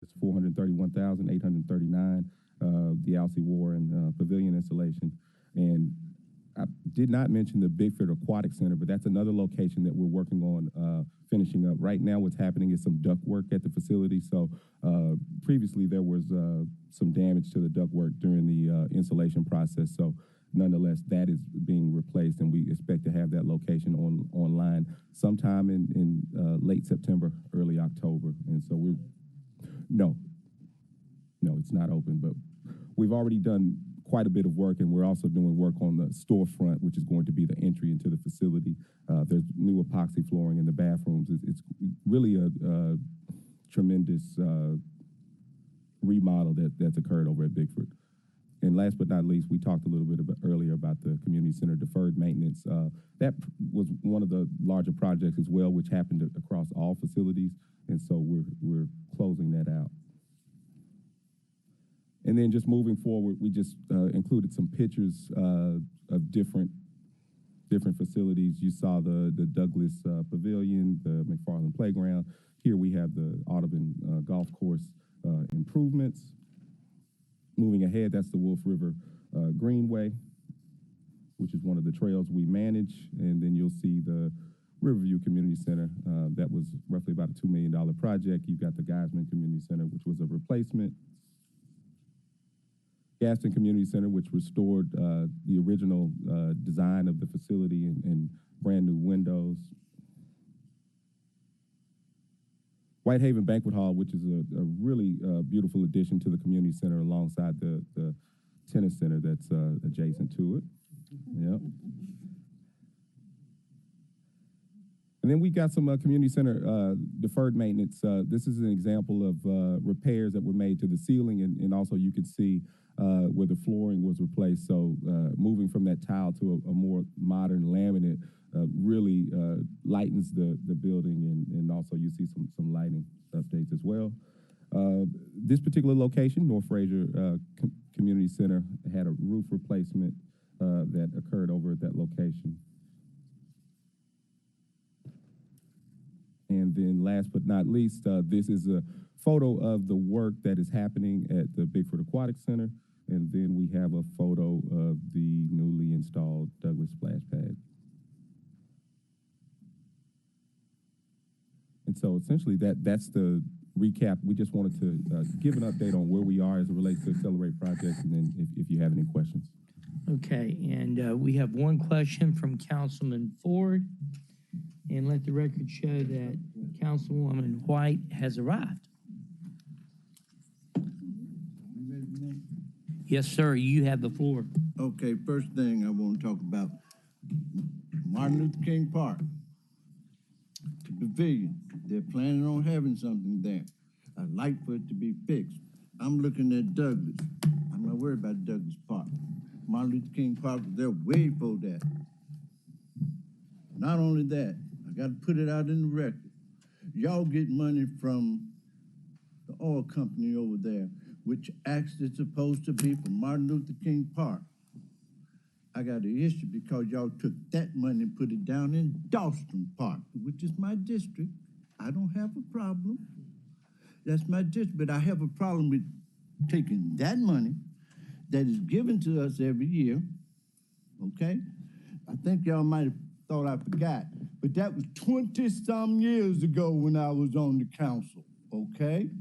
It's $431,839. The Alcee War and Pavilion installation. And I did not mention the Deferred Aquatic Center, but that's another location that we're working on finishing up. Right now, what's happening is some duct work at the facility. So previously, there was some damage to the duct work during the installation process. So nonetheless, that is being replaced, and we expect to have that location online sometime in late September, early October. And so no, it's not open, but we've already done quite a bit of work, and we're also doing work on the storefront, which is going to be the entry into the facility. There's new epoxy flooring in the bathrooms. It's really a tremendous remodel that's occurred over at Bickford. And last but not least, we talked a little bit earlier about the community center deferred maintenance. That was one of the larger projects as well, which happened across all facilities, and so we're closing that out. And then just moving forward, we just included some pictures of different facilities. You saw the Douglas Pavilion, the McFarland Playground. Here we have the Audubon Golf Course improvements. Moving ahead, that's the Wolf River Greenway, which is one of the trails we manage. And then you'll see the Riverview Community Center. That was roughly about a $2 million project. You've got the Geisman Community Center, which was a replacement. Gaston Community Center, which restored the original design of the facility and brand new windows. Whitehaven Banquet Hall, which is a really beautiful addition to the community center alongside the tennis center that's adjacent to it. Yep. And then we got some community center deferred maintenance. This is an example of repairs that were made to the ceiling, and also you can see where the flooring was replaced. So moving from that tile to a more modern laminate really lightens the building, and also you see some lighting updates as well. This particular location, North Fraser Community Center, had a roof replacement that occurred over at that location. And then last but not least, this is a photo of the work that is happening at the Bickford Aquatic Center. And then we have a photo of the newly installed Douglas splash pad. And so essentially that's the recap. We just wanted to give an update on where we are as it relates to Accelerate projects, and then if you have any questions. Okay, and we have one question from Councilman Ford, and let the record show that Councilwoman White has arrived. Yes, sir, you have the floor. Okay, first thing I want to talk about, Martin Luther King Park, the pavilion. They're planning on having something there. I'd like for it to be fixed. I'm looking at Douglas. I'm not worried about Douglas Park. Martin Luther King Park, they're way for that. Not only that, I got to put it out in the record. Y'all get money from the oil company over there, which actually is supposed to be for Martin Luther King Park. I got an issue because y'all took that money and put it down in Dawson Park, which is my district. I don't have a problem. That's my district, but I have a problem with taking that money that is given to us every year, okay? I think y'all might have thought I forgot, but that was 20-some years ago when I was on the council, okay?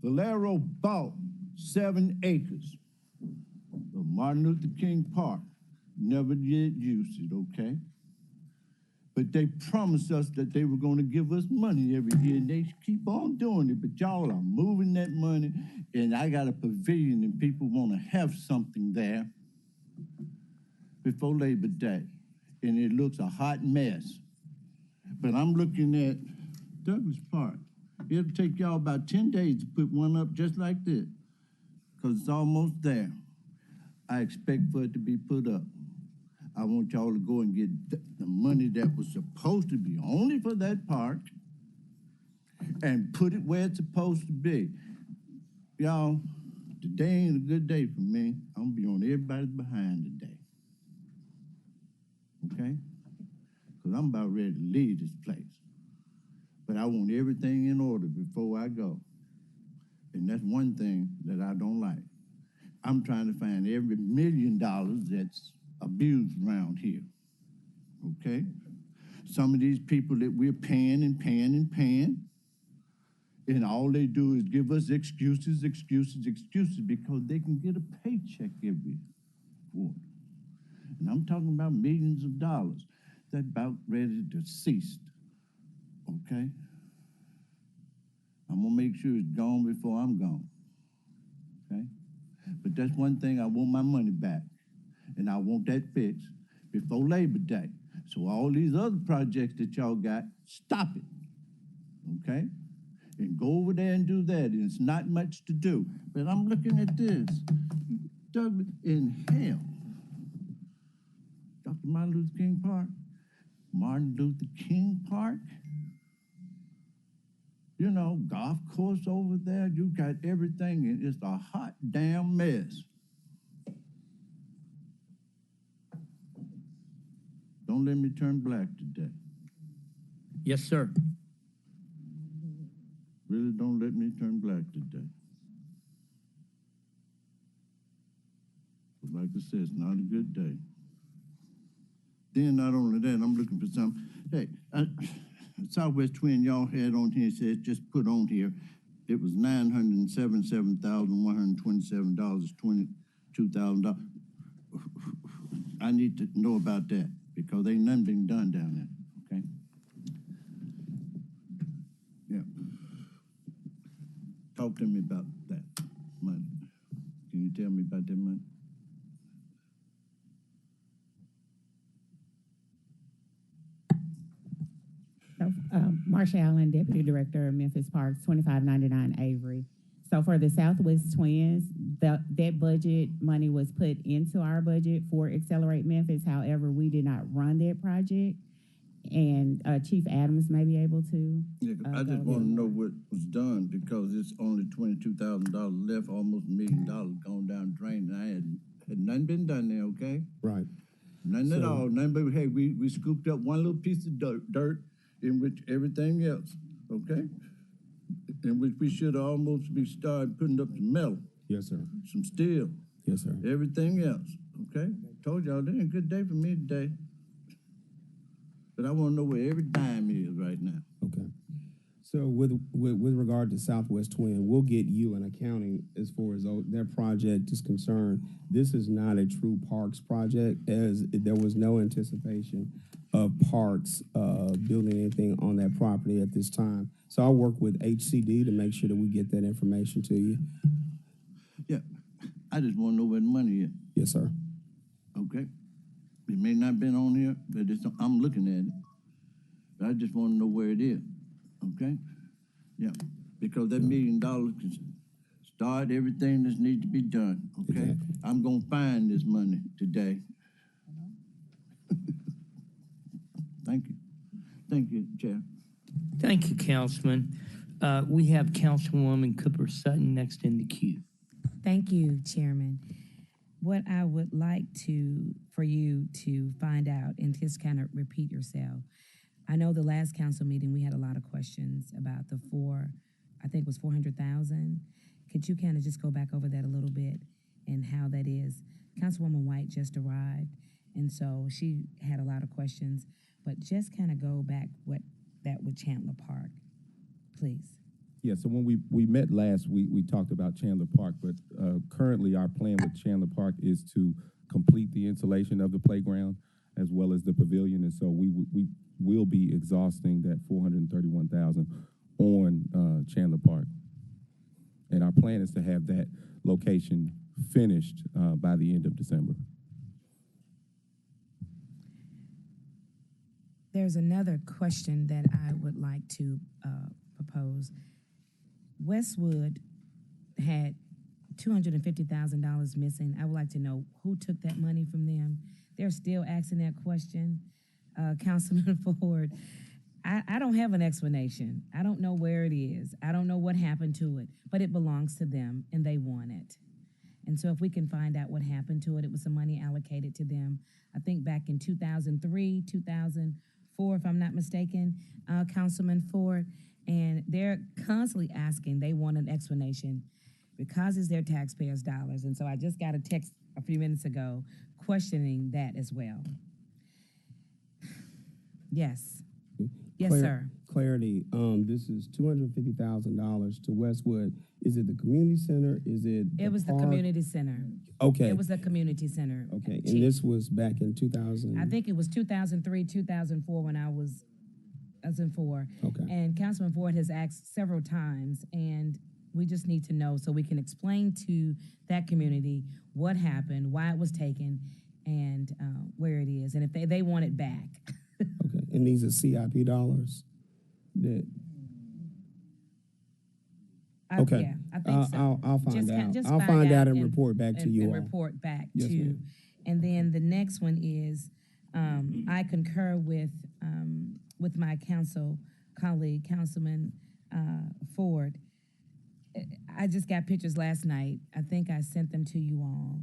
Valero bought 7 acres of Martin Luther King Park. Never did use it, okay? But they promised us that they were going to give us money every year, and they keep on doing it. But y'all are moving that money, and I got a pavilion, and people want to have something there before Labor Day, and it looks a hot mess. But I'm looking at Douglas Park. It'll take y'all about 10 days to put one up just like this, because it's almost there. I expect for it to be put up. I want y'all to go and get the money that was supposed to be only for that park and put it where it's supposed to be. Y'all, today ain't a good day for me. I'm gonna be on everybody's behind today. Okay? Because I'm about ready to leave this place. But I want everything in order before I go. And that's one thing that I don't like. I'm trying to find every $1 million that's abused around here, okay? Some of these people that we're paying and paying and paying, and all they do is give us excuses because they can get a paycheck every quarter. And I'm talking about millions of dollars that about ready to cease, okay? I'm gonna make sure it's gone before I'm gone, okay? But that's one thing, I want my money back, and I want that fixed before Labor Day. So all these other projects that y'all got, stop it, okay? And go over there and do that, and it's not much to do. But I'm looking at this, Douglas, in hell. Dr. Martin Luther King Park, Martin Luther King Park, you know, golf course over there, you got everything, and it's a hot damn mess. Don't let me turn black today. Yes, sir. Really don't let me turn black today. But like I said, it's not a good day. Then not only that, I'm looking for some, hey, Southwest Twin y'all had on here, says just put on here, it was $977,127, $22,000. I need to know about that because ain't nothing been done down there, okay? Yeah. Talk to me about that money. Can you tell me about that money? Marsha Allen, Deputy Director of Memphis Parks, 2599 Avery. So for the Southwest Twins, that budget money was put into our budget for Accelerate Memphis. However, we did not run that project, and Chief Adams may be able to. Yeah, I just want to know what was done because it's only $22,000 left, almost $1 million gone down the drain, and I had nothing been done there, okay? Right. Nothing at all. Nothing but, hey, we scooped up one little piece of dirt in which everything else, okay? In which we should almost be started putting up some metal. Yes, sir. Some steel. Yes, sir. Everything else, okay? Told y'all, this ain't a good day for me today. But I want to know where every dime is right now. Okay. So with regard to Southwest Twin, we'll get you an accounting as far as their project is concerned. This is not a true parks project, as there was no anticipation of parks building anything on that property at this time. So I'll work with HCD to make sure that we get that information to you. Yeah, I just want to know where the money is. Yes, sir. Okay. It may not have been on here, but I'm looking at it. But I just want to know where it is. Okay? Yeah. Because that $1 million can start everything that needs to be done. Okay? Exactly. I'm going to find this money today. Thank you. Thank you, Chair. Thank you, Councilman. We have Councilwoman Cooper Sutton next in the queue. Thank you, Chairman. What I would like for you to find out and just kind of repeat yourself. I know the last council meeting, we had a lot of questions about the I think it was 400,000. Could you kind of just go back over that a little bit and how that is? Councilwoman White just arrived, and so she had a lot of questions, but just kind of go back with Chandler Park, please. Yeah, so when we met last week, we talked about Chandler Park, but currently our plan with Chandler Park is to complete the installation of the playground as well as the pavilion, and so we will be exhausting that $431,000 on Chandler Park. And our plan is to have that location finished by the end of December. There's another question that I would like to propose. Westwood had $250,000 missing. I would like to know who took that money from them. They're still asking that question. Councilman Ford, I don't have an explanation. I don't know where it is. I don't know what happened to it, but it belongs to them and they want it. And so if we can find out what happened to it, it was some money allocated to them, I think back in 2003, 2004, if I'm not mistaken, Councilman Ford. And they're constantly asking, they want an explanation because it's their taxpayers' dollars. And so I just got a text a few minutes ago questioning that as well. Yes. Yes, sir. Clarity, this is $250,000 to Westwood. Is it the community center? Is it It was the park? community center. Okay. It was the community center. Okay, Chief. and this was back in 2000? I think it was 2003, 2004 when I was in 4. Okay. And Councilman Ford has asked several times, and we just need to know so we can explain to that community what happened, why it was taken, and where it is, and if they want it back. Okay, and these are CIP dollars? That, okay. Yeah, I think so. I'll find Just out. just I'll find out and report back to you and all. report back Yes, to. ma'am. And then the next one is, I concur with my council colleague, Councilman Ford. I just got pictures last night. I think I sent them to you all.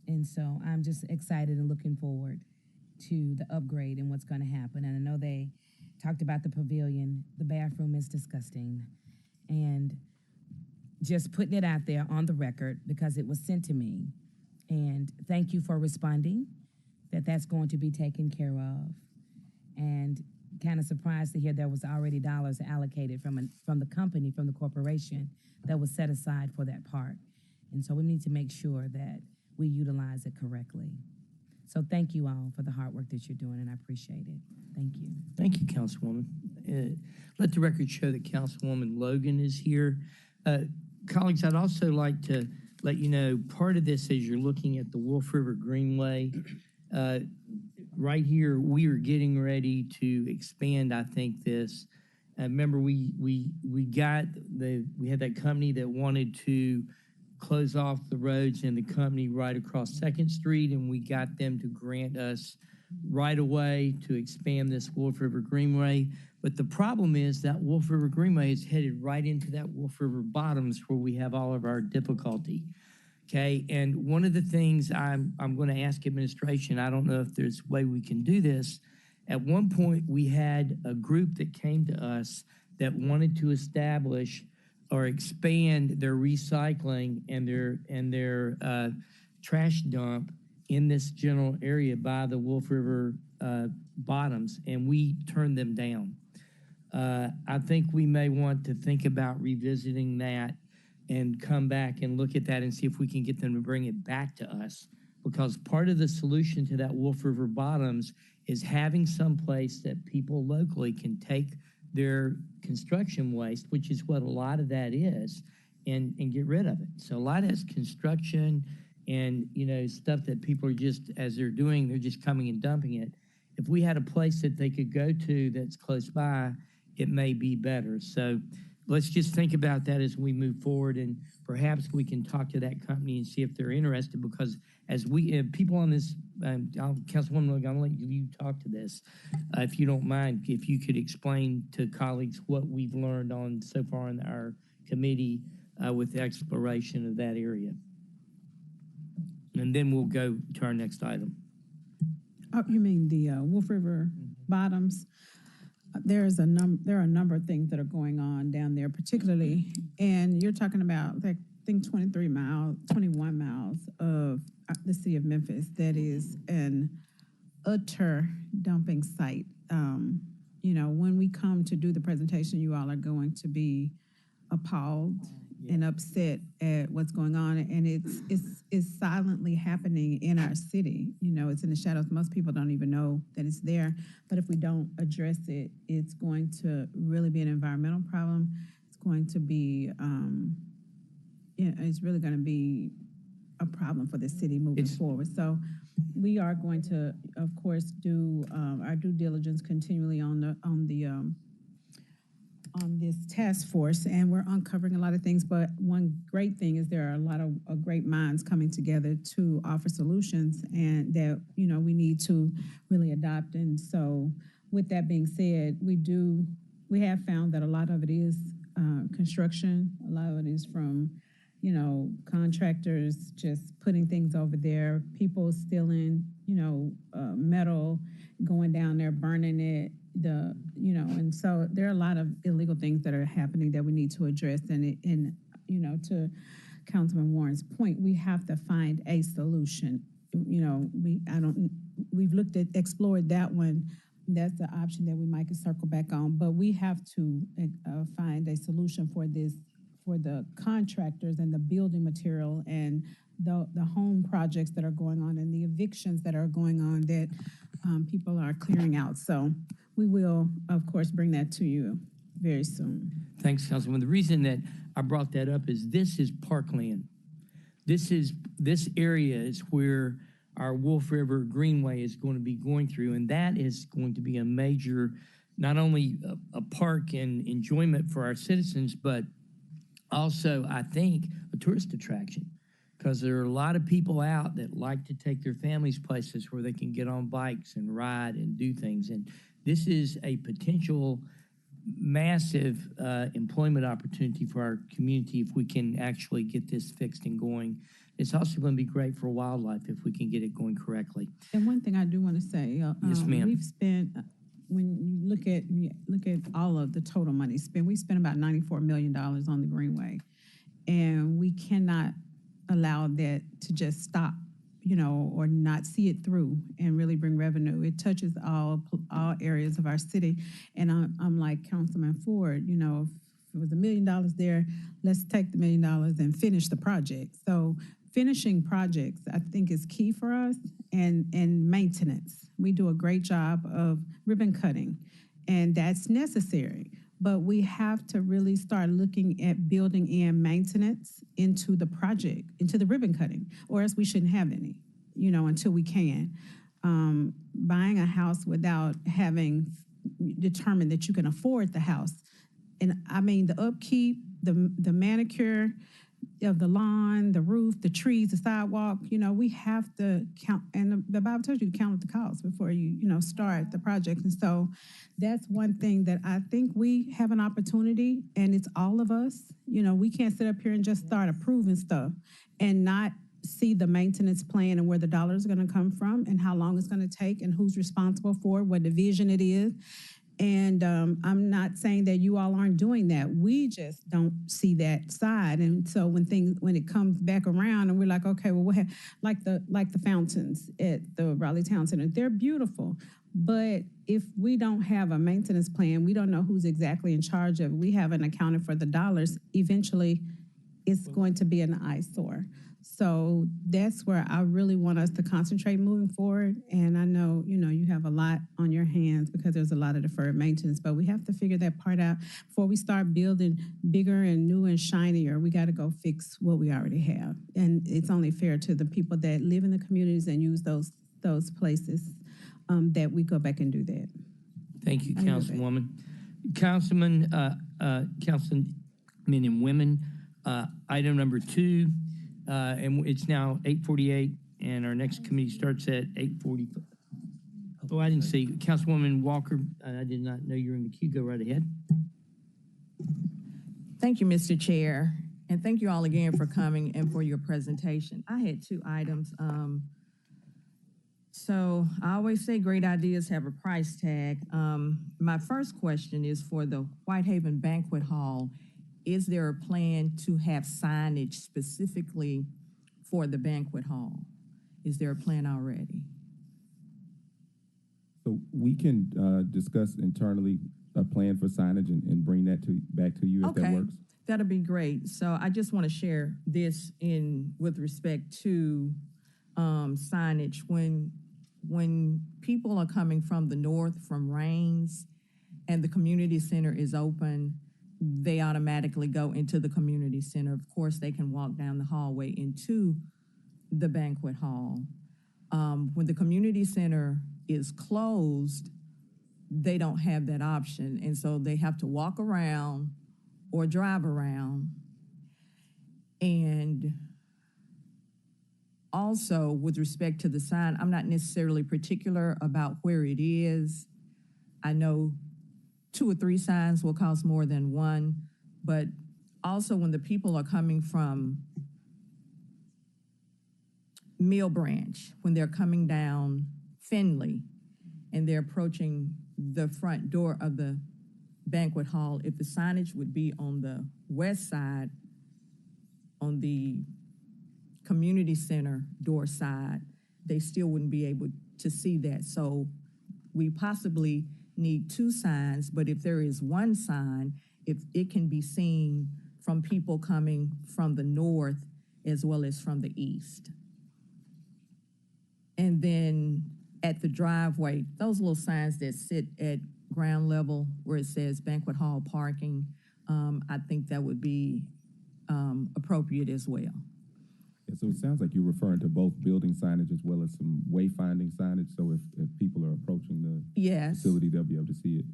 And so I'm just excited and looking forward to the upgrade and what's gonna happen. And I know they talked about the pavilion. The bathroom is disgusting. And just putting it out there on the record because it was sent to me. And thank you for responding that that's going to be taken care of. And kind of surprised to hear there was already dollars allocated from the company, from the corporation that was set aside for that park. And so we need to make sure that we utilize it correctly. So thank you all for the hard work that you're doing, and I appreciate it. Thank you. Thank you, Councilwoman. Let the record show that Councilwoman Logan is here. Colleagues, I'd also like to let you know, part of this as you're looking at the Wolf River Greenway, right here, we are getting ready to expand, I think, this. Remember, we had that company that wanted to close off the roads in the company right across 2nd Street, and we got them to grant us right away to expand this Wolf River Greenway. But the problem is that Wolf River Greenway is headed right into that Wolf River Bottoms where we have all of our difficulty. Okay, and one of the things I'm going to ask administration, I don't know if there's a way we can do this. At one point, we had a group that came to us that wanted to establish or expand their recycling and their trash dump in this general area by the Wolf River Bottoms, and we turned them down. I think we may want to think about revisiting that and come back and look at that and see if we can get them to bring it back to us. Because part of the solution to that Wolf River Bottoms is having some place that people locally can take their construction waste, which is what a lot of that is, and get rid of it. So a lot of that's construction and, you know, stuff that people are just, as they're doing, they're just coming and dumping it. If we had a place that they could go to that's close by, it may be better. So let's just think about that as we move forward, and perhaps we can talk to that company and see if they're interested, because as we, people on this, Councilwoman, I'm gonna let you talk to this. If you don't mind, if you could explain to colleagues what we've learned on so far in our committee with the exploration of that area. And then we'll go to our next item. Oh, you mean the Wolf River Bottoms? There are a number of things that are going on down there, particularly, and you're talking about, I think 21 miles of the city of Memphis. That is an utter dumping site. You know, when we come to do the presentation, you all are going to be appalled and upset at what's going on, and it's silently happening in our city. You know, it's in the shadows. Most people don't even know that it's there, but if we don't address it, it's going to really be an environmental problem. It's going to be, it's really going to be a problem for the city moving forward. So we are going to, of course, do our due diligence continually on this task force, and we're uncovering a lot of things. But one great thing is there are a lot of great minds coming together to offer solutions, and that, you know, we need to really adopt. And so with that being said, we have found that a lot of it is construction. A lot of it is from, you know, contractors just putting things over there, people stealing, you know, metal, going down there, burning it, and so there are a lot of illegal things that are happening that we need to address. And to Councilman Warren's point, we have to find a solution. We've explored that one. That's the option that we might could circle back on, but we have to find a solution for this, for the contractors and the building material and the home projects that are going on and the evictions that are going on that people are clearing out. So we will, of course, bring that to you very soon. Thanks, Councilwoman. The reason that I brought that up is this is parkland. This area is where our Wolf River Greenway is going to be going through, and that is going to be a major, not only a park and enjoyment for our citizens, but also, I think, a tourist attraction, because there are a lot of people out that like to take their families places where they can get on bikes and ride and do things. And this is a potential massive employment opportunity for our community if we can actually get this fixed and going. It's also going to be great for wildlife if we can get it going correctly. And one thing I do want to say, Yes, ma'am. we've spent, when you look at all of the total money spent, we spent about $94 million on the Greenway, and we cannot allow that to just stop, or not see it through and really bring revenue. It touches all areas of our city, and I'm like Councilman Ford. If it was $1 million there, let's take the $1 million and finish the project. So finishing projects, I think, is key for us, and maintenance. We do a great job of ribbon cutting, and that's necessary. But we have to really start looking at building in maintenance into the project, into the ribbon cutting, or else we shouldn't have any, until we can. Buying a house without having determined that you can afford the house. And I mean, the upkeep, the manicure of the lawn, the roof, the trees, the sidewalk, we have to count. And the Bible tells you to count the cost before you, start the project. And so that's one thing that I think we have an opportunity, and it's all of us. We can't sit up here and just start approving stuff and not see the maintenance plan and where the dollars are going to come from and how long it's going to take and who's responsible for it, what division it is. And I'm not saying that you all aren't doing that. We just don't see that side. And so when it comes back around and we're like, okay, well, like the fountains at the Raleigh Town Center, they're beautiful. But if we don't have a maintenance plan, we don't know who's exactly in charge of it. We haven't accounted for the dollars. Eventually, it's going to be an eyesore. So that's where I really want us to concentrate moving forward. And I know, you have a lot on your hands because there's a lot of deferred maintenance, but we have to figure that part out before we start building bigger and new and shinier. We got to go fix what we already have. And it's only fair to the people that live in the communities and use those places that we go back and do that. Thank you, Councilwoman. Councilmen and women, item number 2, and it's now 8:48, and our next committee starts at 8:45. Oh, I didn't see. Councilwoman Walker, I did not know you were in the queue. Go right ahead. Thank you, Mr. Chair, and thank you all again for coming and for your presentation. I had 2 items. So I always say great ideas have a price tag. My first question is for the Whitehaven Banquet Hall. Is there a plan to have signage specifically for the banquet hall? Is there a plan already? So we can discuss internally a plan for signage and bring that back to you if that works. That'll be great. So I just want to share this with respect to signage. When people are coming from the north, from Rains, and the community center is open, they automatically go into the community center. Of course, they can walk down the hallway into the banquet hall. When the community center is closed, they don't have that option. And so they have to walk around or drive around. And also, with respect to the sign, I'm not necessarily particular about where it is. I know 2 or 3 signs will cost more than 1, but also when the people are coming from Mill Branch, when they're coming down Findlay and they're approaching the front door of the banquet hall, if the signage would be on the west side, on the community center door side, they still wouldn't be able to see that. So we possibly need two signs, but if there is one sign, if it can be seen from people coming from the north as well as from the east. And then at the driveway, those little signs that sit at ground level where it says banquet hall parking, I think that would be appropriate as well. Yeah, so it sounds like you're referring to both building signage as well as some wayfinding signage. So if people are approaching the Yes. facility, they'll be able to see it.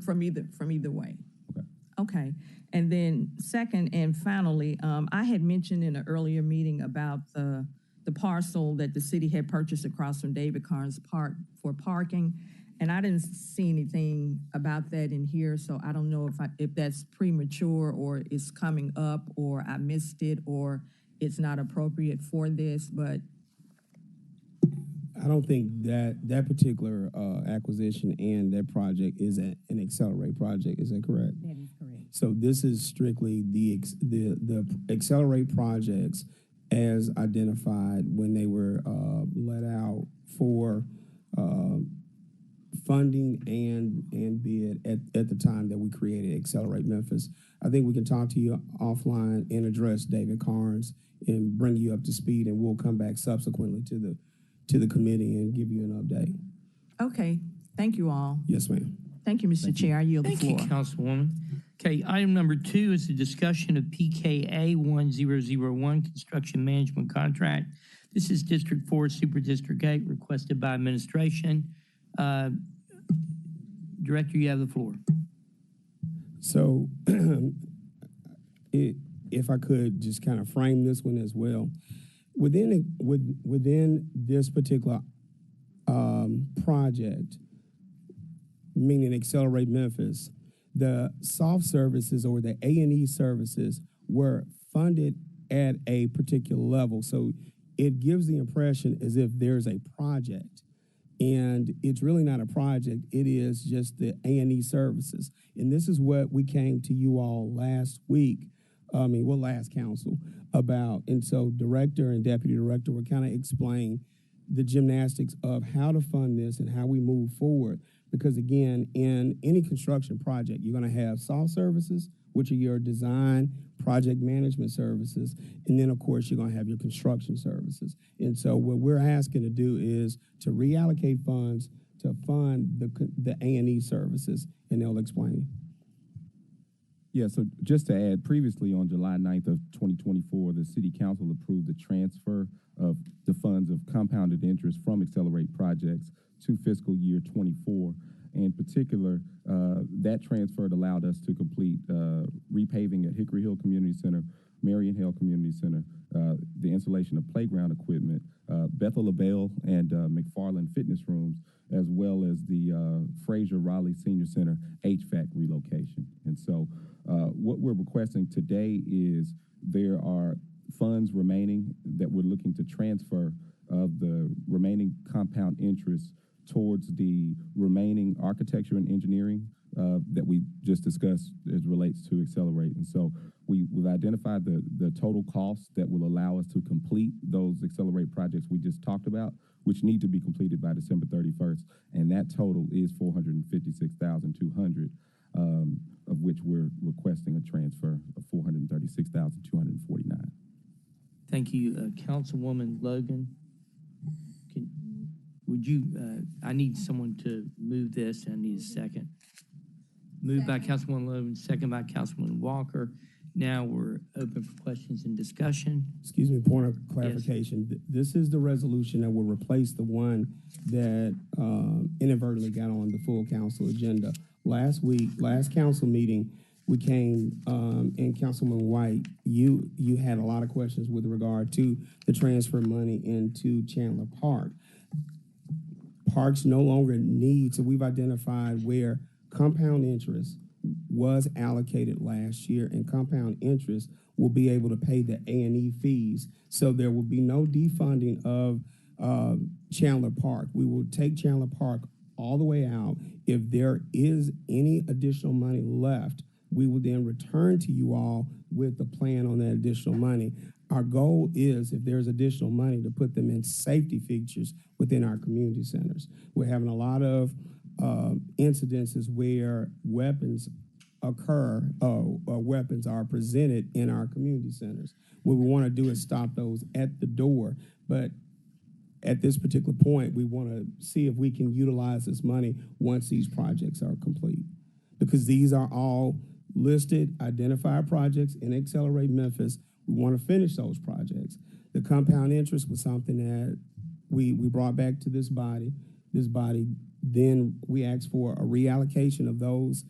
From either way. Okay. Okay. And then second and finally, I had mentioned in an earlier meeting about the parcel that the city had purchased across from David Carnes Park for parking. And I didn't see anything about that in here, so I don't know if that's premature or it's coming up or I missed it or it's not appropriate for this, but I don't think that particular acquisition and that project is an Accelerate project. Is that correct? That is correct. So this is strictly the Accelerate projects as identified when they were let out for funding and bid at the time that we created Accelerate Memphis. I think we can talk to you offline and address David Carnes and bring you up to speed, and we'll come back subsequently to the committee and give you an update. okay. Thank you all. Yes, ma'am. Thank you, Mr. Chair. I yield the Thank you, floor. Councilwoman. Okay, item number 2 is a discussion of PKA 1001 construction management contract. This is District 4, Super District 8, requested by administration. Director, you have the floor. So if I could just kind of frame this one as well. Within this particular project, meaning Accelerate Memphis, the soft services or the A&E services were funded at a particular level. So it gives the impression as if there's a project. And it's really not a project. It is just the A&E services. And this is what we came to you all last week, last council about. And so director and deputy director were kind of explaining the gymnastics of how to fund this and how we move forward. Because again, in any construction project, you're going to have soft services, which are your design, project management services, and then of course you're going to have your construction services. And so what we're asking to do is to reallocate funds to fund the A&E services, and they'll explain. Yeah, so just to add, previously on July 9th of 2024, the City Council approved the transfer of the funds of compounded interest from Accelerate projects to fiscal year 24. In particular, that transfer allowed us to complete repaving at Hickory Hill Community Center, Marion Hill Community Center, the installation of playground equipment, Bethel LaBelle and McFarland fitness rooms, as well as the Fraser Raleigh Senior Center HVAC relocation. And so what we're requesting today is there are funds remaining that we're looking to transfer of the remaining compound interest towards the remaining architecture and engineering that we just discussed as relates to Accelerate. And so we've identified the total cost that will allow us to complete those Accelerate projects we just talked about, which need to be completed by December 31st. And that total is $456,200, of which we're requesting a transfer of $436,249. Thank you, Councilwoman Logan. I need someone to move this, and I need a second. Moved by Councilwoman Logan, second by Councilwoman Walker. Now we're open for questions and discussion. Excuse me, point of clarification. Yes. This is the resolution that will replace the one that inadvertently got on the full council agenda. Last council meeting, we came, and Councilman White, you had a lot of questions with regard to the transfer money into Chandler Park. Parks no longer need, so we've identified where compound interest was allocated last year, and compound interest will be able to pay the A&E fees. So there will be no defunding of Chandler Park. We will take Chandler Park all the way out. If there is any additional money left, we will then return to you all with the plan on that additional money. Our goal is, if there's additional money, to put them in safety features within our community centers. We're having a lot of incidences where weapons occur, weapons are presented in our community centers. What we want to do is stop those at the door, but at this particular point, we want to see if we can utilize this money once these projects are complete. Because these are all listed, identified projects in Accelerate Memphis. We want to finish those projects. The compound interest was something that we brought back to this body. This body, then we asked for a reallocation of those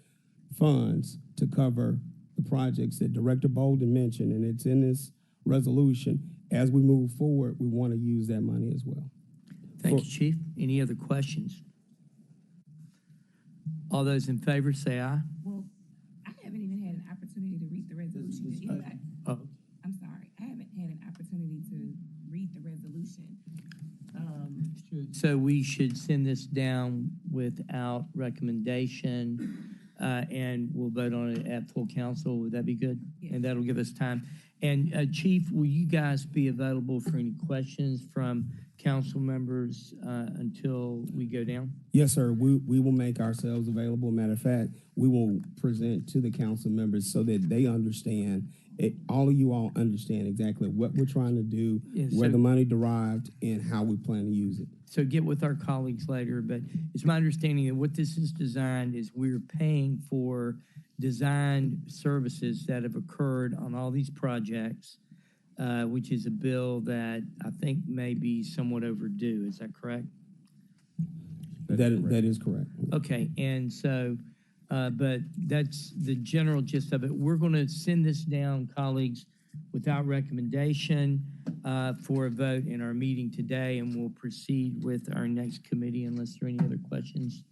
funds to cover the projects that Director Bolden mentioned, and it's in this resolution. As we move forward, we want to use that money as well. Thank you, Chief. Any other questions? All those in favor say aye. Well, I haven't even had an opportunity to read the resolution. Oh, I'm sorry, I haven't had an opportunity to read the resolution. so we should send this down without recommendation, and we'll vote on it at full council. Would that be good? Yes. And that'll give us time. And Chief, will you guys be available for any questions from council members until we go down? Yes, sir. We will make ourselves available. Matter of fact, we will present to the council members so that they understand, all of you all understand exactly what we're trying to do, where the money derived, and how we plan to use it. So get with our colleagues later, but it's my understanding that what this is designed is we're paying for design services that have occurred on all these projects, which is a bill that I think may be somewhat overdue. Is that correct? That is correct. Okay, and so, but that's the general gist of it. We're going to send this down, colleagues, without recommendation for a vote in our meeting today, and we'll proceed with our next committee unless there are any other questions.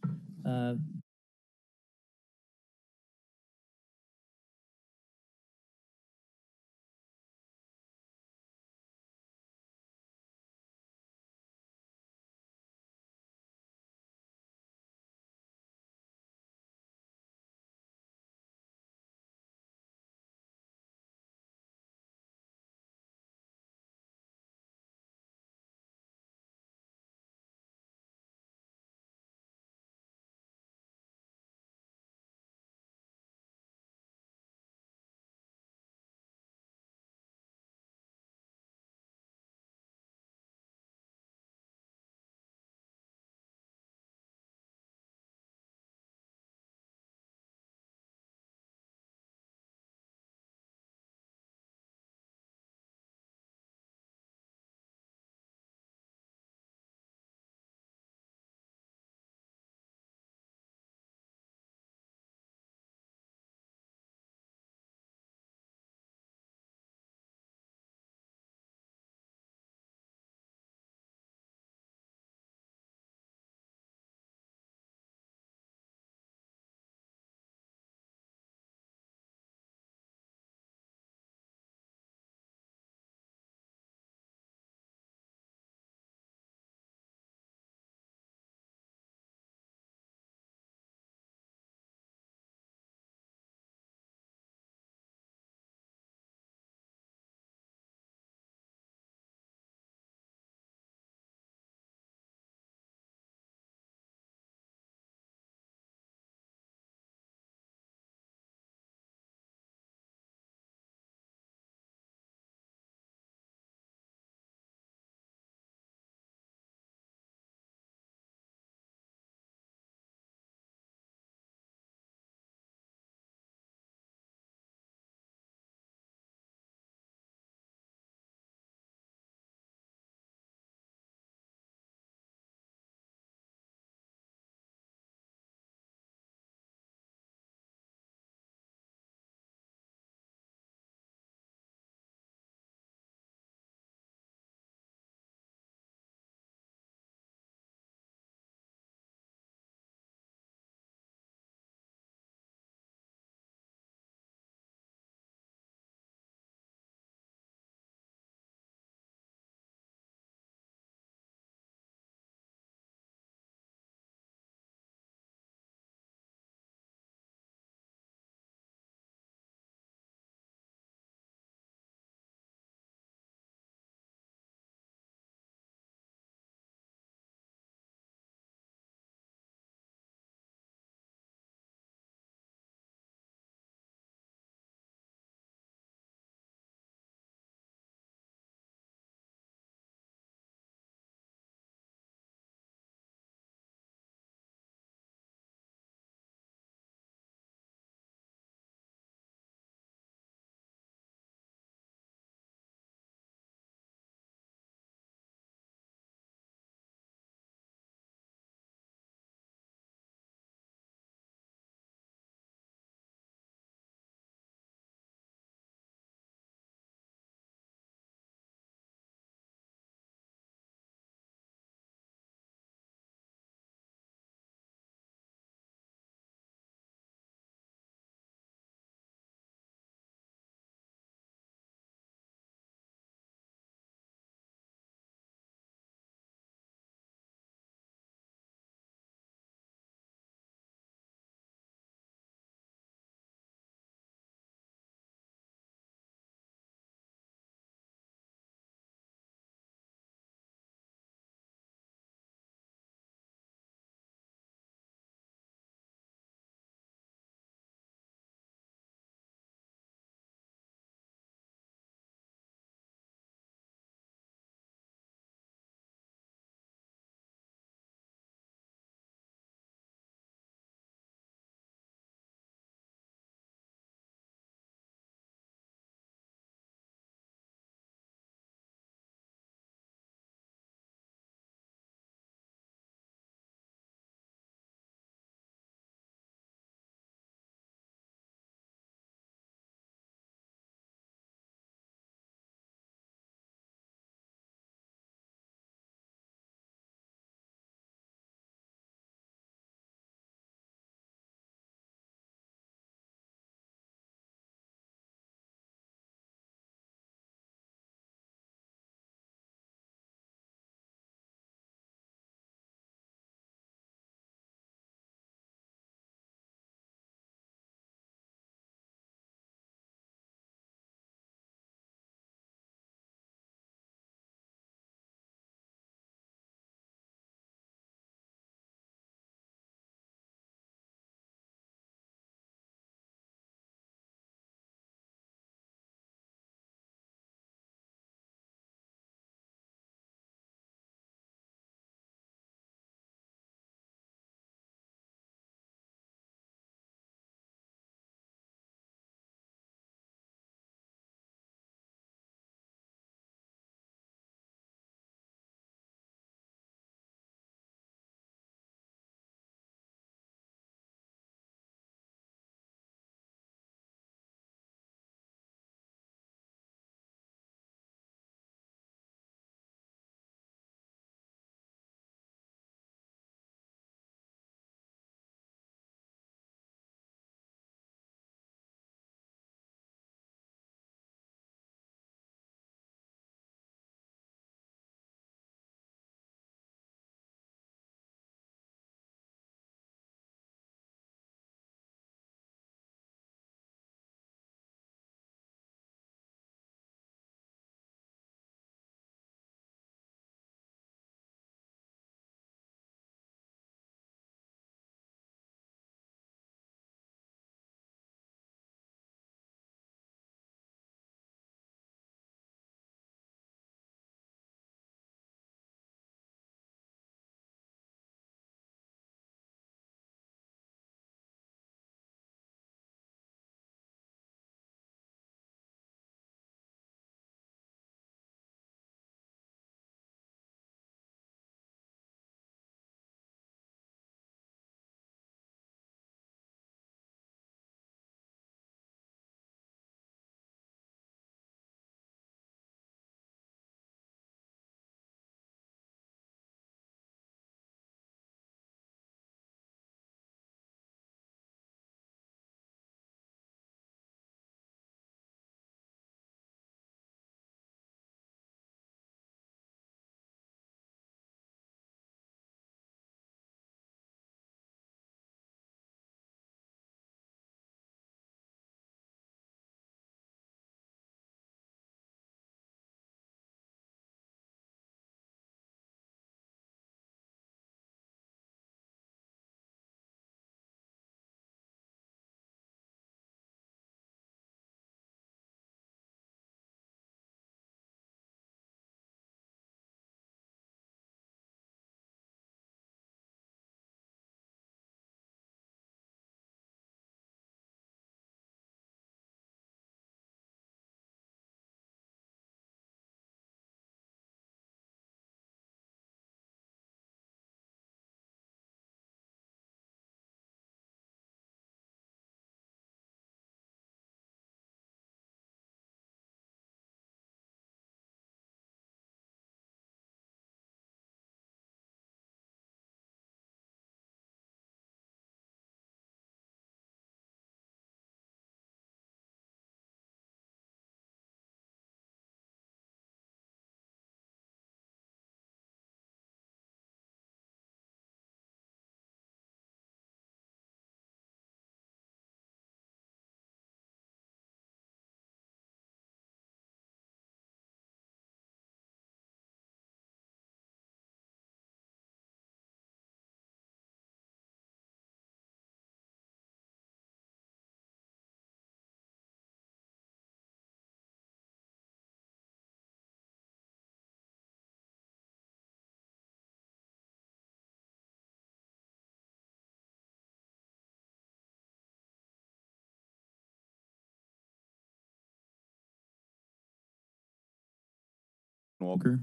Walker,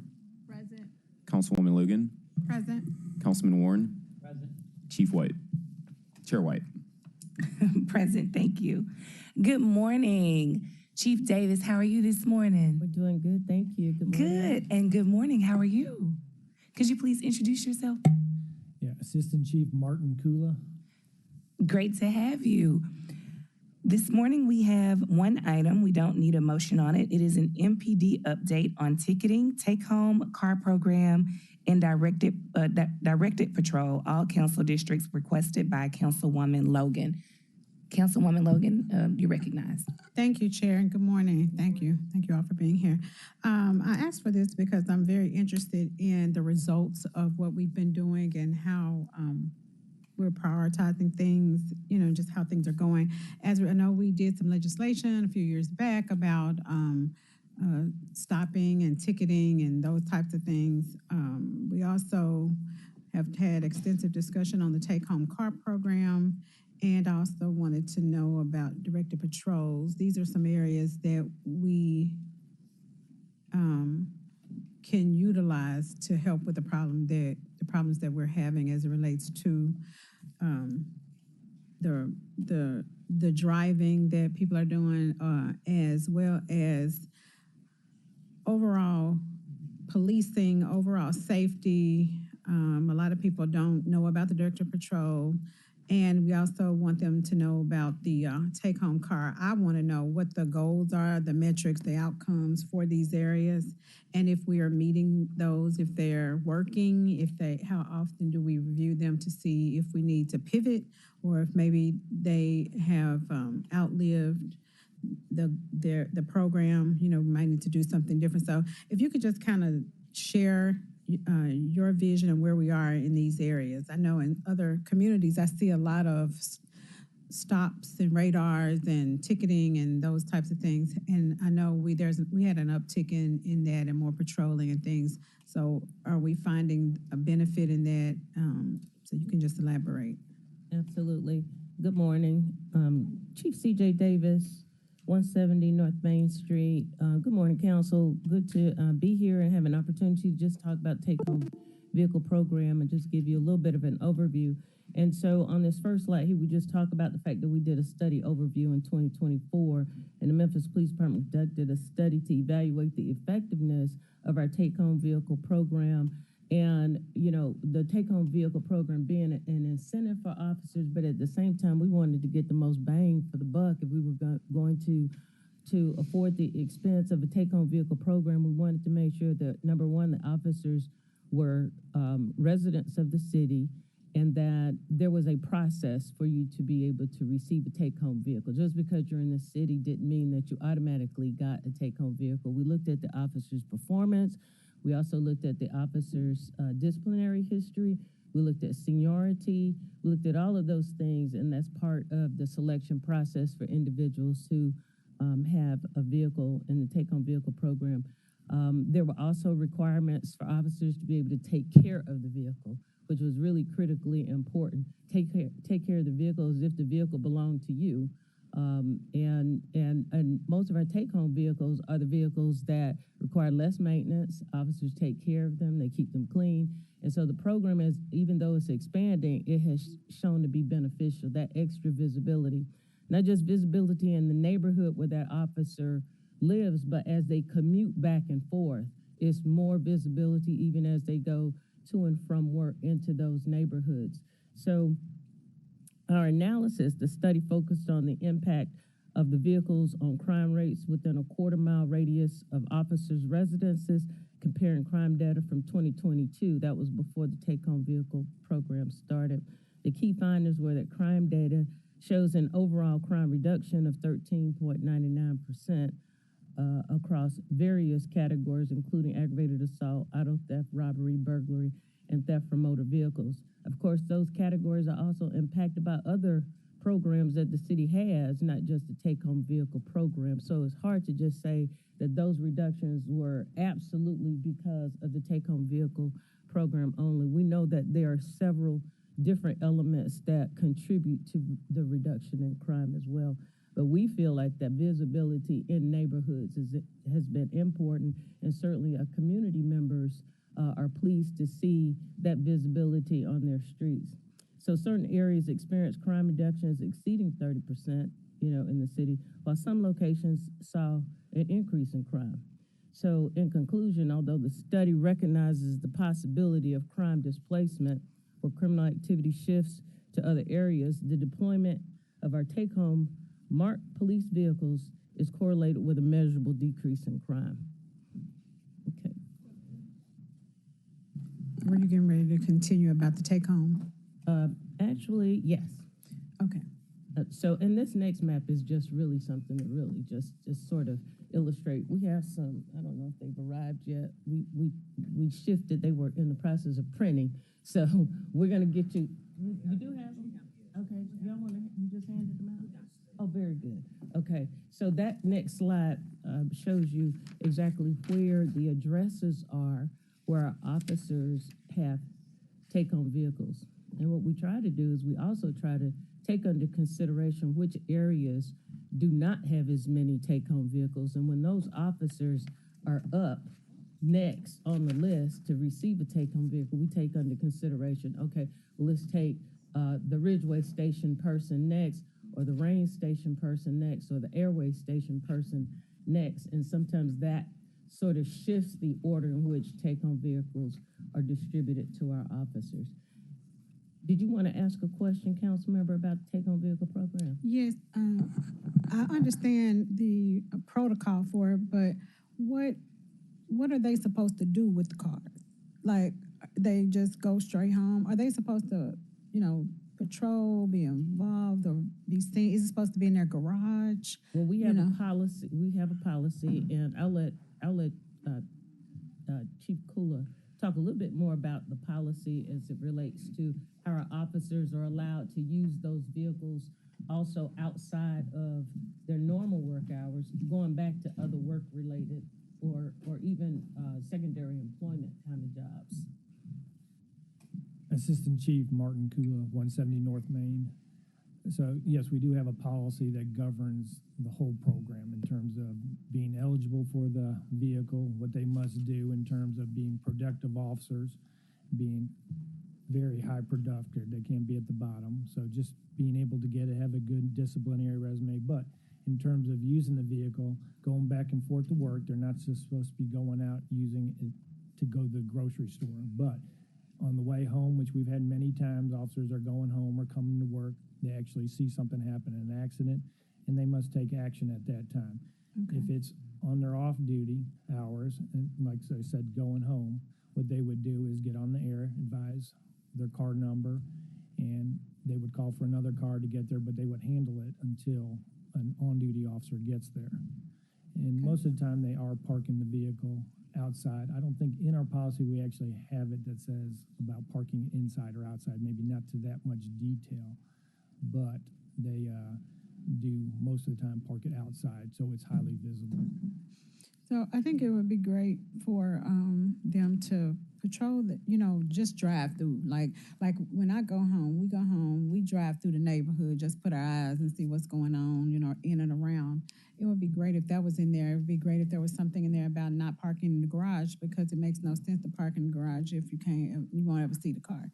Present. Councilwoman Logan, Present. Councilman Warren, Present. Chief White, Chair White. Present, thank you. Good morning. Chief Davis, how are you this morning? We're doing good, thank you. Good morning. Good, and good morning, how are you? Could you please introduce yourself? Yeah, Assistant Chief Martin Kula. Great to have you. This morning we have one item. We don't need a motion on it. It is an MPD update on ticketing, take-home car program, and directed patrol. All council districts requested by Councilwoman Logan. Councilwoman Logan, you're recognized. Thank you, Chair, and good morning. Thank you. Thank you all for being here. I asked for this because I'm very interested in the results of what we've been doing and how we're prioritizing things, just how things are going. I know we did some legislation a few years back about stopping and ticketing and those types of things. We also have had extensive discussion on the take-home car program, and I also wanted to know about directed patrols. These are some areas that we can utilize to help with the problems that we're having as it relates to the driving that people are doing, as well as overall policing, overall safety. A lot of people don't know about the director patrol, and we also want them to know about the take-home car. I want to know what the goals are, the metrics, the outcomes for these areas, and if we are meeting those, if they're working, how often do we review them to see if we need to pivot, or if maybe they have outlived the program. We might need to do something different. So if you could just kind of share your vision of where we are in these areas. I know in other communities, I see a lot of stops and radars and ticketing and those types of things. And I know we had an uptick in that and more patrolling and things. So are we finding a benefit in that? So you can just elaborate. Absolutely. Good morning. Chief C.J. Davis, 170 North Main Street. Good morning, Council. Good to be here and have an opportunity to just talk about take-home vehicle program and just give you a little bit of an overview. And so on this first slide here, we just talk about the fact that we did a study overview in 2024, and the Memphis Police Department conducted a study to evaluate the effectiveness of our take-home vehicle program. And, the take-home vehicle program being an incentive for officers, but at the same time, we wanted to get the most bang for the buck. If we were going to afford the expense of a take-home vehicle program, we wanted to make sure that, number one, the officers were residents of the city, and that there was a process for you to be able to receive a take-home vehicle. Just because you're in the city didn't mean that you automatically got a take-home vehicle. We looked at the officer's performance. We also looked at the officer's disciplinary history. We looked at seniority. We looked at all of those things, and that's part of the selection process for individuals who have a vehicle in the take-home vehicle program. There were also requirements for officers to be able to take care of the vehicle, which was really critically important. Take care of the vehicle as if the vehicle belonged to you. And most of our take-home vehicles are the vehicles that require less maintenance. Officers take care of them, they keep them clean. And so the program is, even though it's expanding, it has shown to be beneficial, that extra visibility. Not just visibility in the neighborhood where that officer lives, but as they commute back and forth, it's more visibility even as they go to and from work into those neighborhoods. So our analysis, the study focused on the impact of the vehicles on crime rates within a quarter-mile radius of officers' residences, comparing crime data from 2022. That was before the take-home vehicle program started. The key findings were that crime data shows an overall crime reduction of 13.99% across various categories, including aggravated assault, auto theft, robbery, burglary, and theft from motor vehicles. Of course, those categories are also impacted by other programs that the city has, not just the take-home vehicle program. So it's hard to just say that those reductions were absolutely because of the take-home vehicle program only. We know that there are several different elements that contribute to the reduction in crime as well. But we feel like that visibility in neighborhoods has been important, and certainly our community members are pleased to see that visibility on their streets. So certain areas experience crime reductions exceeding 30%, in the city, while some locations saw an increase in crime. So in conclusion, although the study recognizes the possibility of crime displacement where criminal activity shifts to other areas, the deployment of our take-home marked police vehicles is correlated with a measurable decrease in crime. Okay. Were you getting ready to continue about the take-home? Actually, yes. Okay. So, and this next map is just really something to really just sort of illustrate. We have some, I don't know if they've arrived yet. We shifted, they were in the process of printing. So we're gonna get you do have them? Okay, y'all you just handed them out? Oh, very good. Okay, so that next slide shows you exactly where the addresses are, where our officers have take-home vehicles. And what we try to do is we also try to take under consideration which areas do not have as many take-home vehicles. And when those officers are up next on the list to receive a take-home vehicle, we take under consideration, okay, well, let's take the Ridgeway Station person next, or the Rain Station person next, or the Airway Station person next. And sometimes that sort of shifts the order in which take-home vehicles are distributed to our officers. Did you want to ask a question, council member, about the take-home vehicle program? Yes, I understand the protocol for it, but what are they supposed to do with the cars? Like, they just go straight home? Are they supposed to, patrol, be involved, or be seen? Is it supposed to be in their garage? Well, we have a policy. We have a policy, and I'll let Chief Kula talk a little bit more about the policy as it relates to how our officers are allowed to use those vehicles also outside of their normal work hours, going back to other work-related or even secondary employment kind of jobs. Assistant Chief Martin Kula, 170 North Main. So yes, we do have a policy that governs the whole program in terms of being eligible for the vehicle, what they must do in terms of being productive officers, being very high productive. They can't be at the bottom. So just being able to have a good disciplinary resume. But in terms of using the vehicle, going back and forth to work, they're not just supposed to be going out using it to go to the grocery store. But on the way home, which we've had many times, officers are going home or coming to work, they actually see something happen, an accident, and they must take action at that time. Okay. If it's on their off-duty hours, and like I said, going home, what they would do is get on the air, advise their car number, and they would call for another car to get there, but they would handle it until an on-duty officer gets there. And most of the time, they are parking the vehicle outside. I don't think in our policy we actually have it that says about parking inside or outside, maybe not to that much detail, but they do most of the time park it outside, so it's highly visible. So I think it would be great for them to patrol just drive through. Like when I go home, we drive through the neighborhood, just put our eyes and see what's going on, in and around. It would be great if that was in there. It would be great if there was something in there about not parking in the garage, because it makes no sense to park in the garage if you won't ever see the car.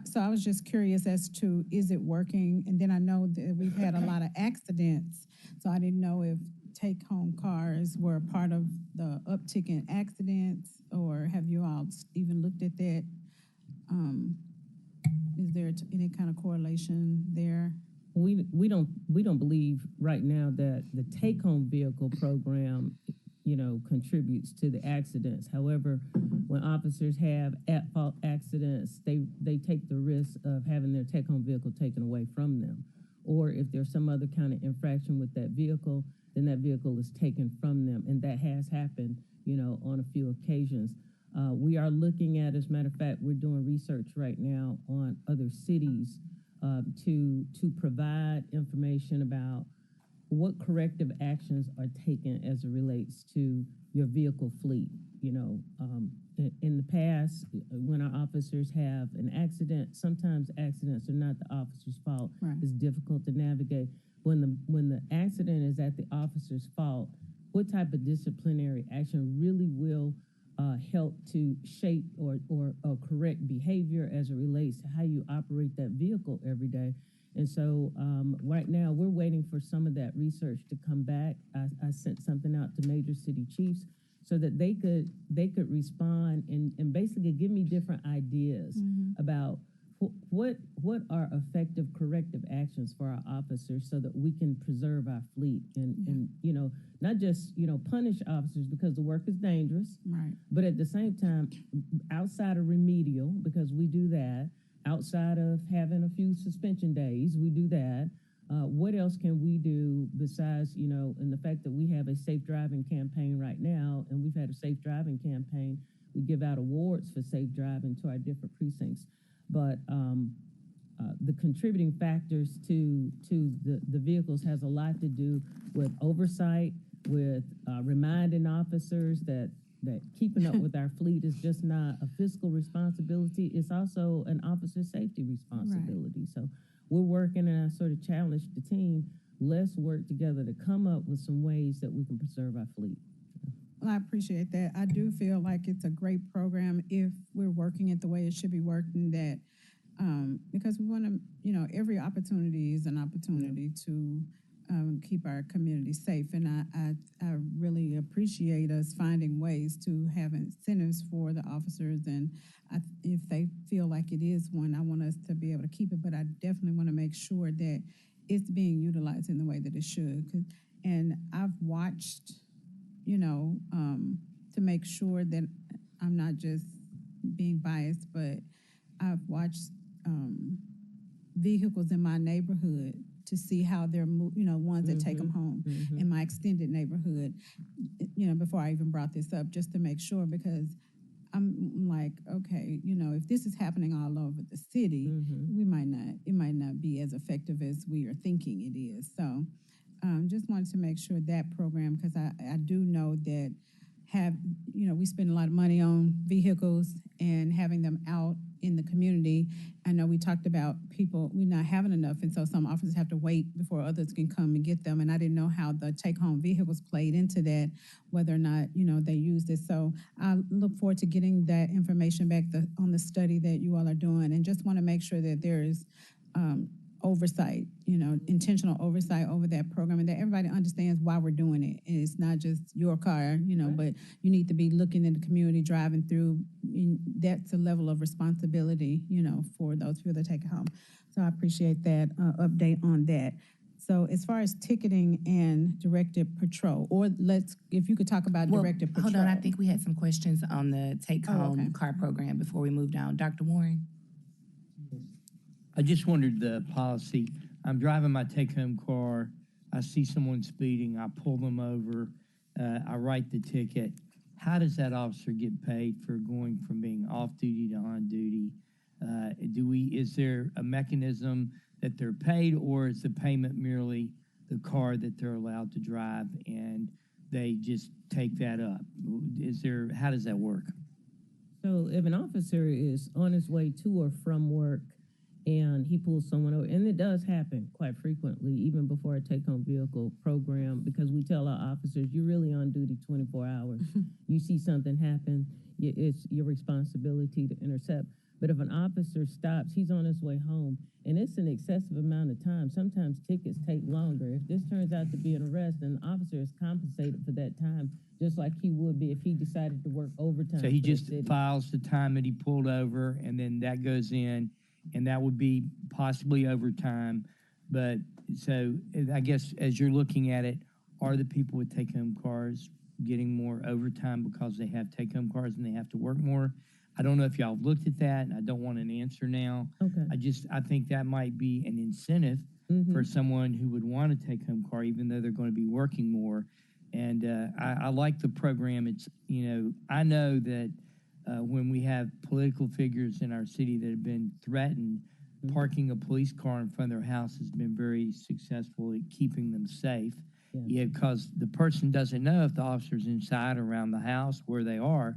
So I was just curious as to, is it working? And then I know that we've had a lot of accidents, so I didn't know if take-home cars were part of the uptick in accidents, or have you all even looked at that? Is there any kind of correlation there? We don't believe right now that the take-home vehicle program, contributes to the accidents. However, when officers have at-fault accidents, they take the risk of having their take-home vehicle taken away from them. Or if there's some other kind of infraction with that vehicle, then that vehicle is taken from them. And that has happened, on a few occasions. We are looking at, as a matter of fact, we're doing research right now on other cities to provide information about what corrective actions are taken as it relates to your vehicle fleet. In the past, when our officers have an accident, sometimes accidents are not the officer's fault. Right. It's difficult to navigate. when the accident is at the officer's fault, what type of disciplinary action really will help to shape or correct behavior as it relates to how you operate that vehicle every day. And so right now we're waiting for some of that research to come back. I sent something out to major city chiefs so that they could respond and basically give me different ideas about what are effective corrective actions for our officers so that we can preserve our fleet and you know, not just, you know, punish officers because the work is dangerous, Right. but at the same time, outside of remedial, because we do that, outside of having a few suspension days, we do that. What else can we do besides, you know, and the fact that we have a safe driving campaign right now, and we've had a safe driving campaign, we give out awards for safe driving to our different precincts. But the contributing factors to the vehicles has a lot to do with oversight, with reminding officers that keeping up with our fleet is just not a fiscal responsibility, it's also an officer safety responsibility. Right. So we're working, and I sort of challenged the team, let's work together to come up with some ways that we can preserve our fleet. Well, I appreciate that. I do feel like it's a great program if we're working it the way it should be working, that because we want to, you know, every opportunity is an opportunity to keep our community safe. And I really appreciate us finding ways to have incentives for the officers. And if they feel like it is one, I want us to be able to keep it. But I definitely want to make sure that it's being utilized in the way that it should. And I've watched, you know, to make sure that I'm not just being biased, but I've watched vehicles in my neighborhood to see how they're, you know, ones that take them home in my extended neighborhood, you know, before I even brought this up, just to make sure, because I'm like, okay, you know, if this is happening all over the city, it might not be as effective as we are thinking it is. So just wanted to make sure that program, because I do know that we spend a lot of money on vehicles and having them out in the community. I know we talked about people, we're not having enough, and so some officers have to wait before others can come and get them. And I didn't know how the take-home vehicles played into that, whether or not, you know, they used it. So I look forward to getting that information back on the study that you all are doing, and just want to make sure that there is oversight, you know, intentional oversight over that program, and that everybody understands why we're doing it. And it's not just your car, you know, but you need to be looking in the community, driving through. That's a level of responsibility, you know, for those people that take it home. So I appreciate that update on that. So as far as ticketing and directed patrol, or if you could talk about directed patrol. Hold on, I think we had some questions on the take-home car program before we move down. Dr. Warren? I just wondered the policy. I'm driving my take-home car. I see someone speeding. I pull them over. I write the ticket. How does that officer get paid for going from being off duty to on duty? Is there a mechanism that they're paid, or is the payment merely the car that they're allowed to drive and they just take that up? How does that work? So if an officer is on his way to or from work and he pulls someone over, and it does happen quite frequently, even before a take-home vehicle program, because we tell our officers, you're really on duty 24 hours. You see something happen, it's your responsibility to intercept. But if an officer stops, he's on his way home, and it's an excessive amount of time. Sometimes tickets take longer. If this turns out to be an arrest, then the officer is compensated for that time, just like he would be if he decided to work overtime. So he just files the time that he pulled over, and then that goes in, and that would be possibly overtime. But so I guess as you're looking at it, are the people with take-home cars getting more overtime because they have take-home cars and they have to work more? I don't know if y'all looked at that, and I don't want an answer now. Okay. I think that might be an incentive for someone who would want a take-home car, even though they're going to be working more. And I like the program. It's, you know, I know that when we have political figures in our city that have been threatened, parking a police car in front of their house has been very successful at keeping them safe. Yeah, because the person doesn't know if the officer's inside or around the house where they are,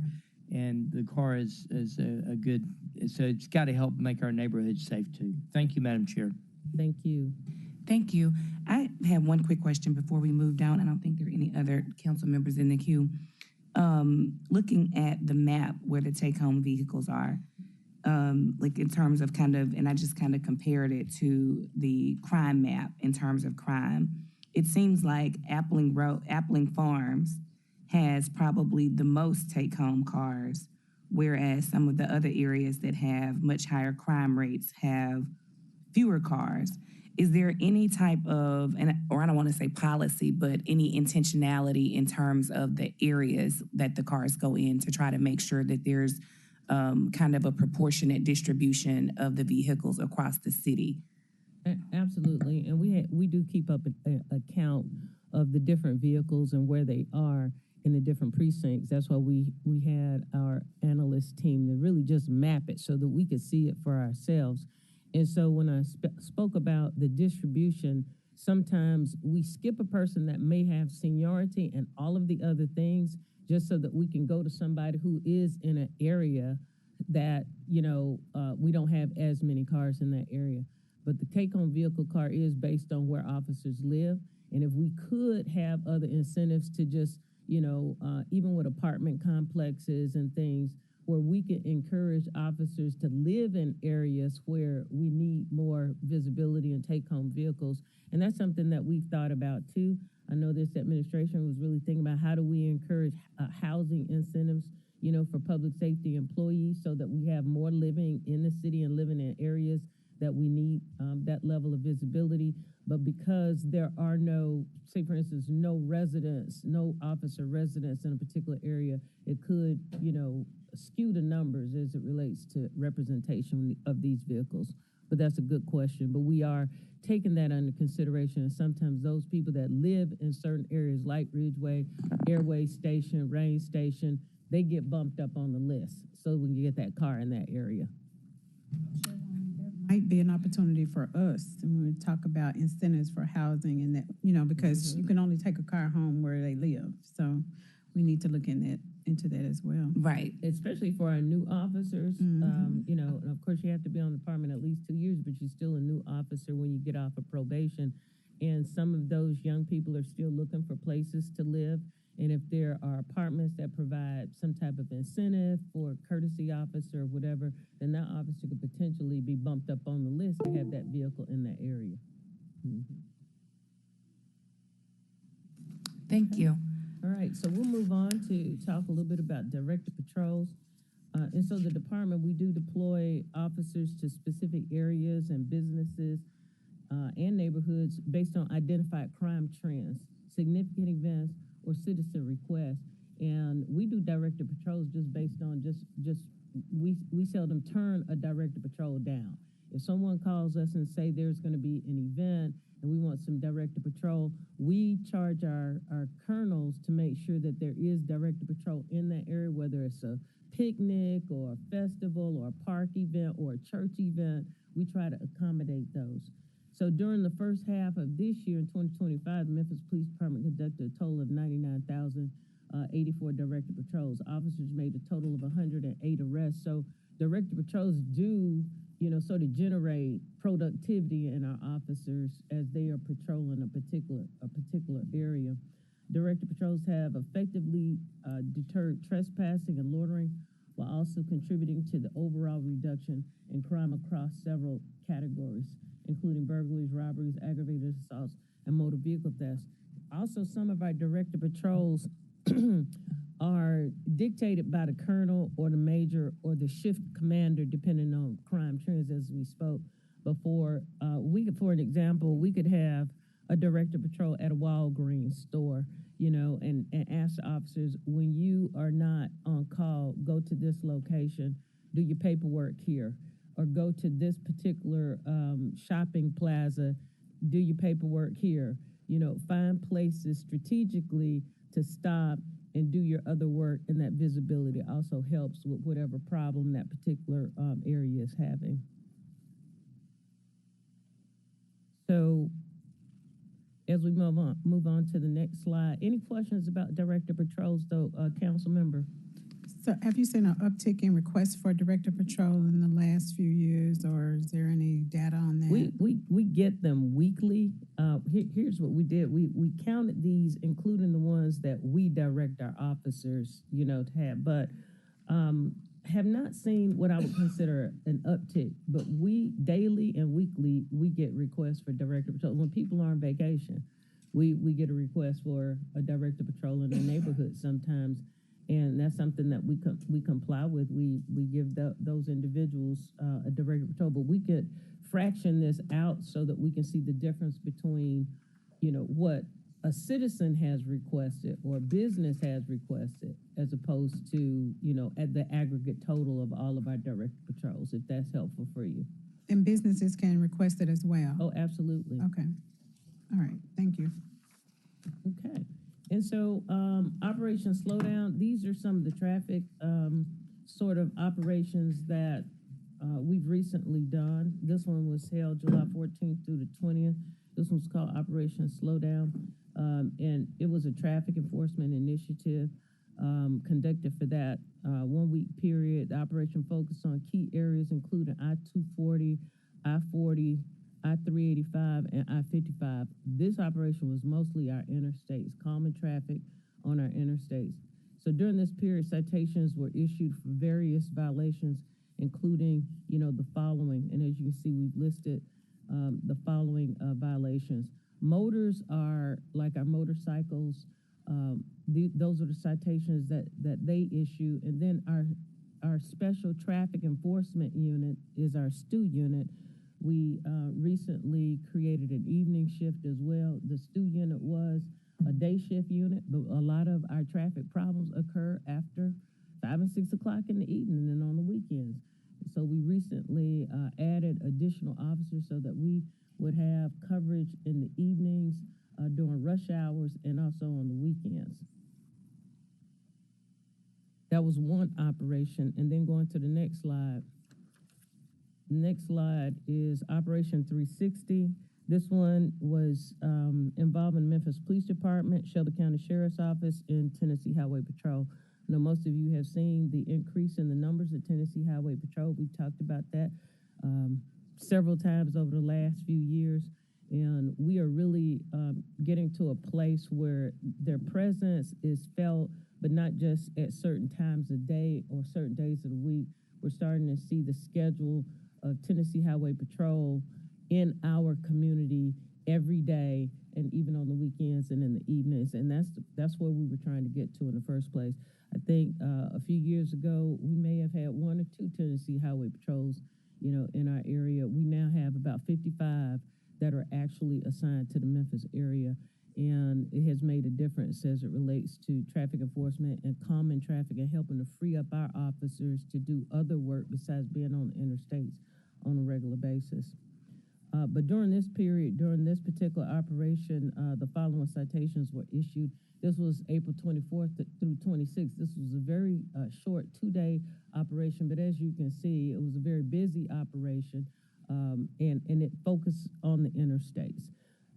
and the car is a good, so it's got to help make our neighborhood safe too. Thank you, Madam Chair. Thank you. Thank you. I have one quick question before we move down. I don't think there are any other council members in the queue. Looking at the map where the take-home vehicles are, like in terms of and I just kind of compared it to the crime map in terms of crime. It seems like Appling Farms has probably the most take-home cars, whereas some of the other areas that have much higher crime rates have fewer cars. Is there any type of, or I don't want to say policy, but any intentionality in terms of the areas that the cars go in to try to make sure that there's kind of a proportionate distribution of the vehicles across the city? Absolutely, and we do keep up a count of the different vehicles and where they are in the different precincts. That's why we had our analyst team to really just map it so that we could see it for ourselves. And so when I spoke about the distribution, sometimes we skip a person that may have seniority and all of the other things just so that we can go to somebody who is in an area that, we don't have as many cars in that area. But the take-home vehicle car is based on where officers live. And if we could have other incentives to just, even with apartment complexes and things, where we can encourage officers to live in areas where we need more visibility and take-home vehicles. And that's something that we've thought about too. I know this administration was really thinking about how do we encourage housing incentives, for public safety employees so that we have more living in the city and living in areas that we need that level of visibility. But because there are no, say for instance, no officer residents in a particular area, it could, skew the numbers as it relates to representation of these vehicles. But that's a good question. But we are taking that under consideration. And sometimes those people that live in certain areas like Ridgeway, Airway Station, Rain Station, they get bumped up on the list so we can get that car in that area. Might be an opportunity for us when we talk about incentives for housing and that, because you can only take a car home where they live. So we need to look into that as well. Right. Especially for our new officers, and of course you have to be on the department at least 2 years, but you're still a new officer when you get off of probation. And some of those young people are still looking for places to live. And if there are apartments that provide some type of incentive for a courtesy officer or whatever, then that officer could potentially be bumped up on the list to have that vehicle in that area. Thank you. All right, so we'll move on to talk a little bit about directed patrols. And so the department, we do deploy officers to specific areas and businesses and neighborhoods based on identified crime trends, significant events, or citizen requests. And we do directed patrols just based on we seldom turn a directed patrol down. If someone calls us and say there's going to be an event and we want some directed patrol, we charge our colonels to make sure that there is directed patrol in that area, whether it's a picnic or a festival or a park event or a church event. We try to accommodate those. So during the first half of this year, in 2025, the Memphis Police Department conducted a total of 99,084 directed patrols. Officers made a total of 108 arrests. So directed patrols do, sort of generate productivity in our officers as they are patrolling a particular area. Directed patrols have effectively deterred trespassing and loitering, while also contributing to the overall reduction in crime across several categories, including burglaries, robberies, aggravated assaults, and motor vehicle thefts. Also, some of our directed patrols are dictated by the colonel or the major or the shift commander, depending on crime trends, as we spoke before. For an example, we could have a directed patrol at a Walgreens store, and ask the officers, when you are not on call, go to this location, do your paperwork here, or go to this particular shopping plaza, do your paperwork here. Find places strategically to stop and do your other work, and that visibility also helps with whatever problem that particular area is having. So as we move on to the next slide, any questions about directed patrols though, council member? So have you seen an uptick in requests for director patrol in the last few years, or is there any data on that? We get them weekly. Here's what we did. We counted these, including the ones that we direct our officers, to have, but have not seen what I would consider an uptick. But we daily and weekly, we get requests for director patrol. When people are on vacation, we get a request for a director patrol in the neighborhood sometimes. And that's something that we comply with. We give those individuals a direct patrol, but we could fraction this out so that we can see the difference between, what a citizen has requested or business has requested, as opposed to, at the aggregate total of all of our direct patrols, if that's helpful for you. And businesses can request it as well? Oh, absolutely. Okay. All right, thank you. Okay. And so, Operation Slowdown, these are some of the traffic sort of operations that we've recently done. This one was held July 14th through the 20th. This one's called Operation Slowdown. And it was a traffic enforcement initiative conducted for that 1 week period. The operation focused on key areas including I-240, I-40, I-385 and I-55. This operation was mostly our interstates, calming traffic on our interstates. So during this period, citations were issued for various violations, including, the following. And as you can see, we've listed the following violations. Motors are like our motorcycles. Those are the citations that they issue. And then our special traffic enforcement unit is our STU unit. We recently created an evening shift as well. The STU unit was a day shift unit, but a lot of our traffic problems occur after 5 and 6 o'clock in the evening and on the weekends. So we recently added additional officers so that we would have coverage in the evenings, during rush hours, and also on the weekends. That was one operation. And then going to the next slide. The next slide is Operation 360. This one was involving Memphis Police Department, Shelby County Sheriff's Office, and Tennessee Highway Patrol. I know most of you have seen the increase in the numbers of Tennessee Highway Patrol. We've talked about that several times over the last few years. And we are really getting to a place where their presence is felt, but not just at certain times of day or certain days of the week. We're starting to see the schedule of Tennessee Highway Patrol in our community every day, and even on the weekends and in the evenings. And that's where we were trying to get to in the first place. I think a few years ago, we may have had 1 or 2 Tennessee Highway Patrols, in our area. We now have about 55 that are actually assigned to the Memphis area. And it has made a difference as it relates to traffic enforcement and calming traffic and helping to free up our officers to do other work besides being on the interstates on a regular basis. But during this period, during this particular operation, the following citations were issued. This was April 24th through 26th. This was a very short 2-day operation, but as you can see, it was a very busy operation, and it focused on the interstates.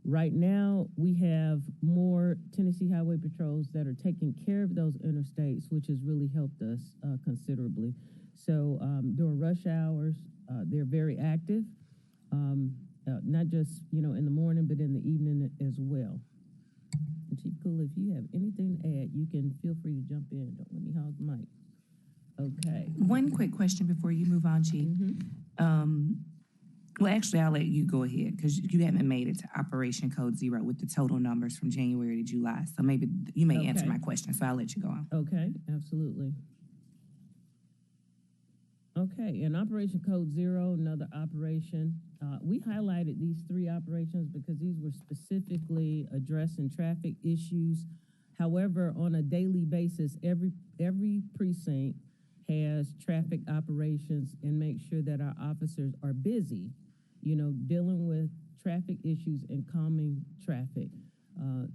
Right now, we have more Tennessee Highway Patrols that are taking care of those interstates, which has really helped us considerably. So during rush hours, they're very active, not just, in the morning, but in the evening as well. And Chief Cooley, if you have anything to add, you can feel free to jump in. Don't let me hog the mic. Okay. One quick question before you move on, Chief. Well, actually, I'll let you go ahead because you haven't made it to Operation Code Zero with the total numbers from January to July. So maybe you may answer my question, so I'll let you go on. Okay, absolutely. Okay, in Operation Code Zero, another operation, we highlighted these 3 operations because these were specifically addressing traffic issues. However, on a daily basis, every precinct has traffic operations and make sure that our officers are busy, dealing with traffic issues and calming traffic.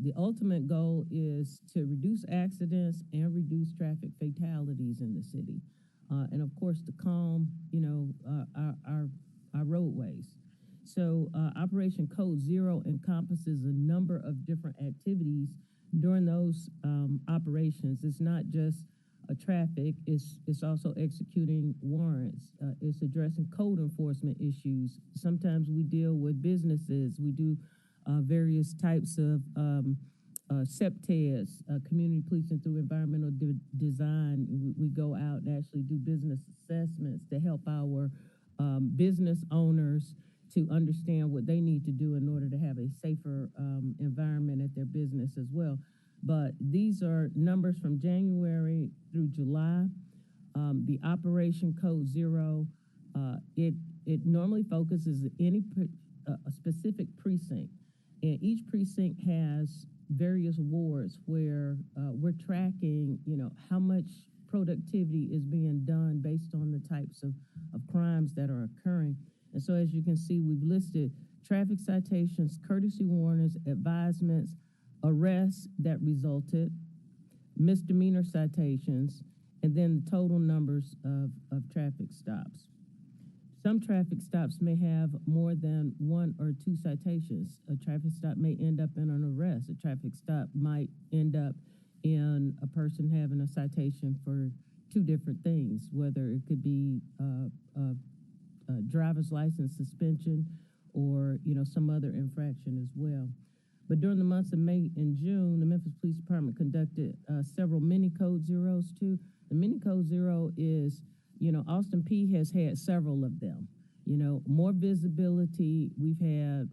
The ultimate goal is to reduce accidents and reduce traffic fatalities in the city. And of course, to calm, our roadways. So Operation Code Zero encompasses a number of different activities during those operations. It's not just traffic. It's also executing warrants. It's addressing code enforcement issues. Sometimes we deal with businesses. We do various types of CEPTES, community policing through environmental design. We go out and actually do business assessments to help our business owners to understand what they need to do in order to have a safer environment at their business as well. But these are numbers from January through July. The Operation Code Zero, it normally focuses a specific precinct, and each precinct has various wards where we're tracking, how much productivity is being done based on the types of crimes that are occurring. And so as you can see, we've listed traffic citations, courtesy warnings, advisements, arrests that resulted, misdemeanor citations, and then the total numbers of traffic stops. Some traffic stops may have more than 1 or 2 citations. A traffic stop may end up in an arrest. A traffic stop might end up in a person having a citation for 2 different things, whether it could be driver's license suspension or some other infraction as well. But during the months of May and June, the Memphis Police Department conducted several mini Code Zeros too. The mini Code Zero is, Austin P has had several of them. More visibility. We've had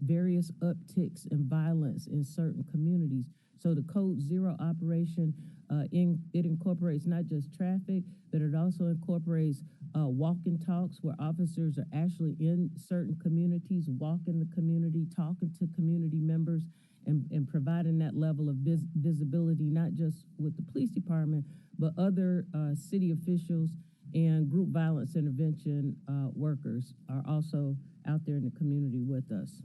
various upticks in violence in certain communities. So the Code Zero operation, it incorporates not just traffic, but it also incorporates walk-and talks where officers are actually in certain communities, walking the community, talking to community members, and providing that level of visibility, not just with the police department, but other city officials and group violence intervention workers are also out there in the community with us.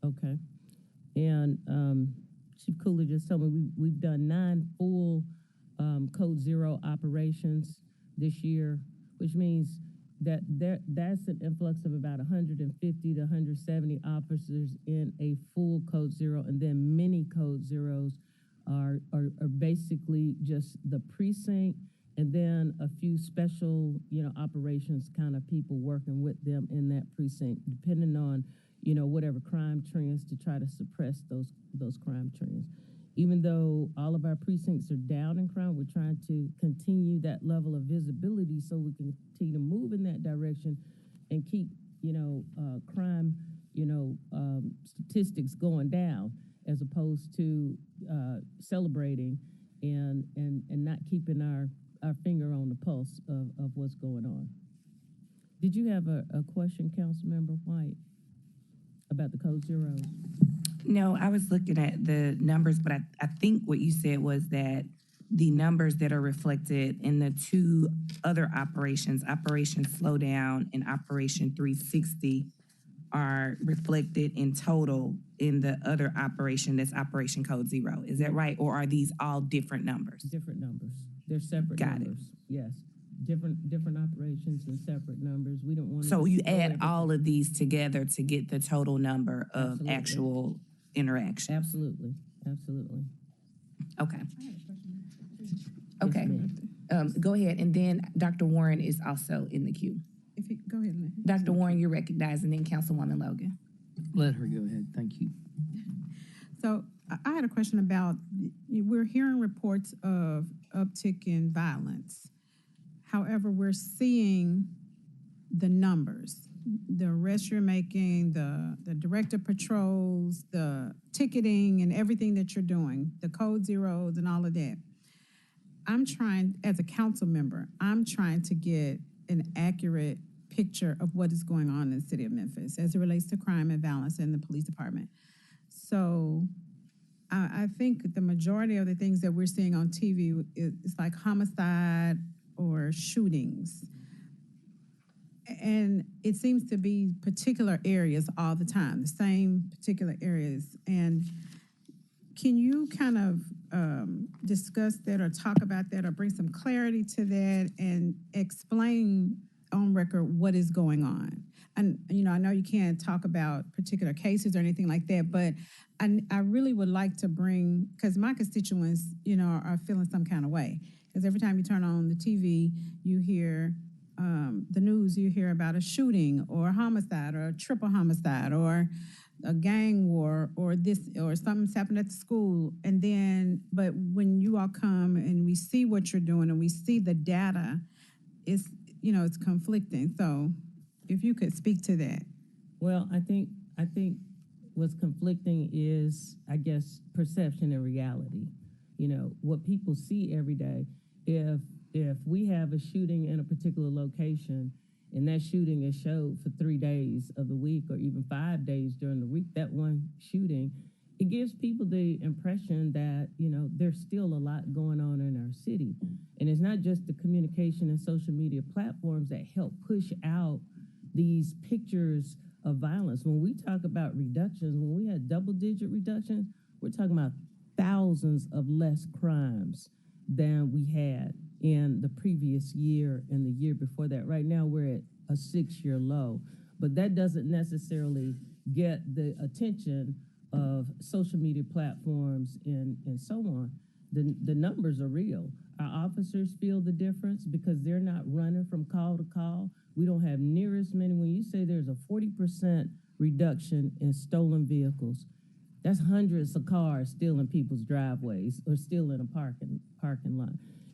Okay. And Chief Cooler just told me we've done 9 full Code Zero operations this year, which means that that's an influx of about 150 to 170 officers in a full Code Zero, and then many Code Zeros are basically just the precinct, and then a few special operations kind of people working with them in that precinct, depending on whatever crime trends to try to suppress those crime trends. Even though all of our precincts are down in crime, we're trying to continue that level of visibility so we can continue to move in that direction and keep, crime, statistics going down, as opposed to celebrating and not keeping our finger on the pulse of what's going on. Did you have a question, Councilmember White, about the Code Zeros? No, I was looking at the numbers, but I think what you said was that the numbers that are reflected in the 2 other operations, Operation Slowdown and Operation 360, are reflected in total in the other operation, that's Operation Code Zero. Is that right? Or are these all different numbers? Different numbers. They're separate numbers. Yes. Different operations and separate numbers. We don't want to. So you add all of these together to get the total number of Absolutely. actual interactions. Absolutely. Okay. Okay. Go ahead, and then Dr. Warren is also in the queue. Go ahead, Lynn. Dr. Warren, you're recognized, and then Councilwoman Logan. Let her go ahead. Thank you. So I had a question about, we're hearing reports of uptick in violence. However, we're seeing the numbers, the arrests you're making, the directed patrols, the ticketing and everything that you're doing, the Code Zeros and all of that. I'm trying, as a council member, I'm trying to get an accurate picture of what is going on in the city of Memphis as it relates to crime and violence in the police department. So I think the majority of the things that we're seeing on TV is like homicide or shootings. And it seems to be particular areas all the time, the same particular areas. And can you kind of discuss that or talk about that or bring some clarity to that and explain on record what is going on? and, I know you can't talk about particular cases or anything like that, but I really would like to bring, because my constituents, are feeling some kind of way. Because every time you turn on the TV, you hear the news, you hear about a shooting or a homicide or a triple homicide or a gang war or this or something's happened at the school. And then, but when you all come and we see what you're doing and we see the data, it's, it's conflicting. So if you could speak to that. Well, I think what's conflicting is, I guess, perception and reality. What people see every day. If we have a shooting in a particular location and that shooting is showed for 3 days of the week or even 5 days during the week, that one shooting, it gives people the impression that, there's still a lot going on in our city. And it's not just the communication and social media platforms that help push out these pictures of violence. When we talk about reductions, when we had double-digit reductions, we're talking about thousands of less crimes than we had in the previous year and the year before that. Right now, we're at a 6-year low, but that doesn't necessarily get the attention of social media platforms and so on. The numbers are real. Our officers feel the difference because they're not running from call to call. We don't have near as many. When you say there's a 40% reduction in stolen vehicles, that's hundreds of cars still in people's driveways or still in a parking lot.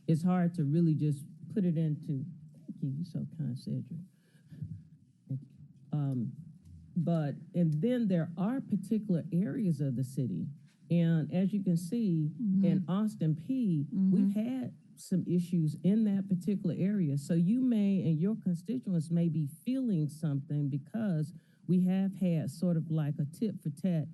It's hard to really just put it into, thank you, you're so kind, Cedric. Thank you. And then there are particular areas of the city. And as you can see, in Austin P, we've had some issues in that particular area. So you may, and your constituents may be feeling something because we have had sort of like a tit for tat,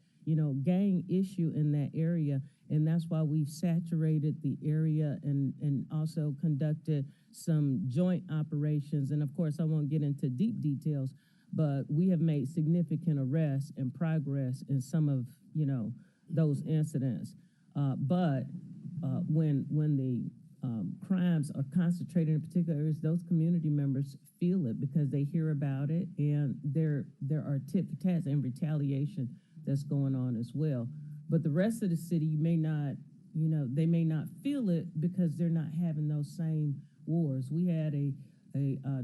gang issue in that area. And that's why we've saturated the area and also conducted some joint operations. And of course, I won't get into deep details, but we have made significant arrests and progress in some of, those incidents. But when the crimes are concentrated in particular areas, those community members feel it because they hear about it, and there are tit for tats and retaliation that's going on as well. But the rest of the city, you may not, they may not feel it because they're not having those same wars. We had a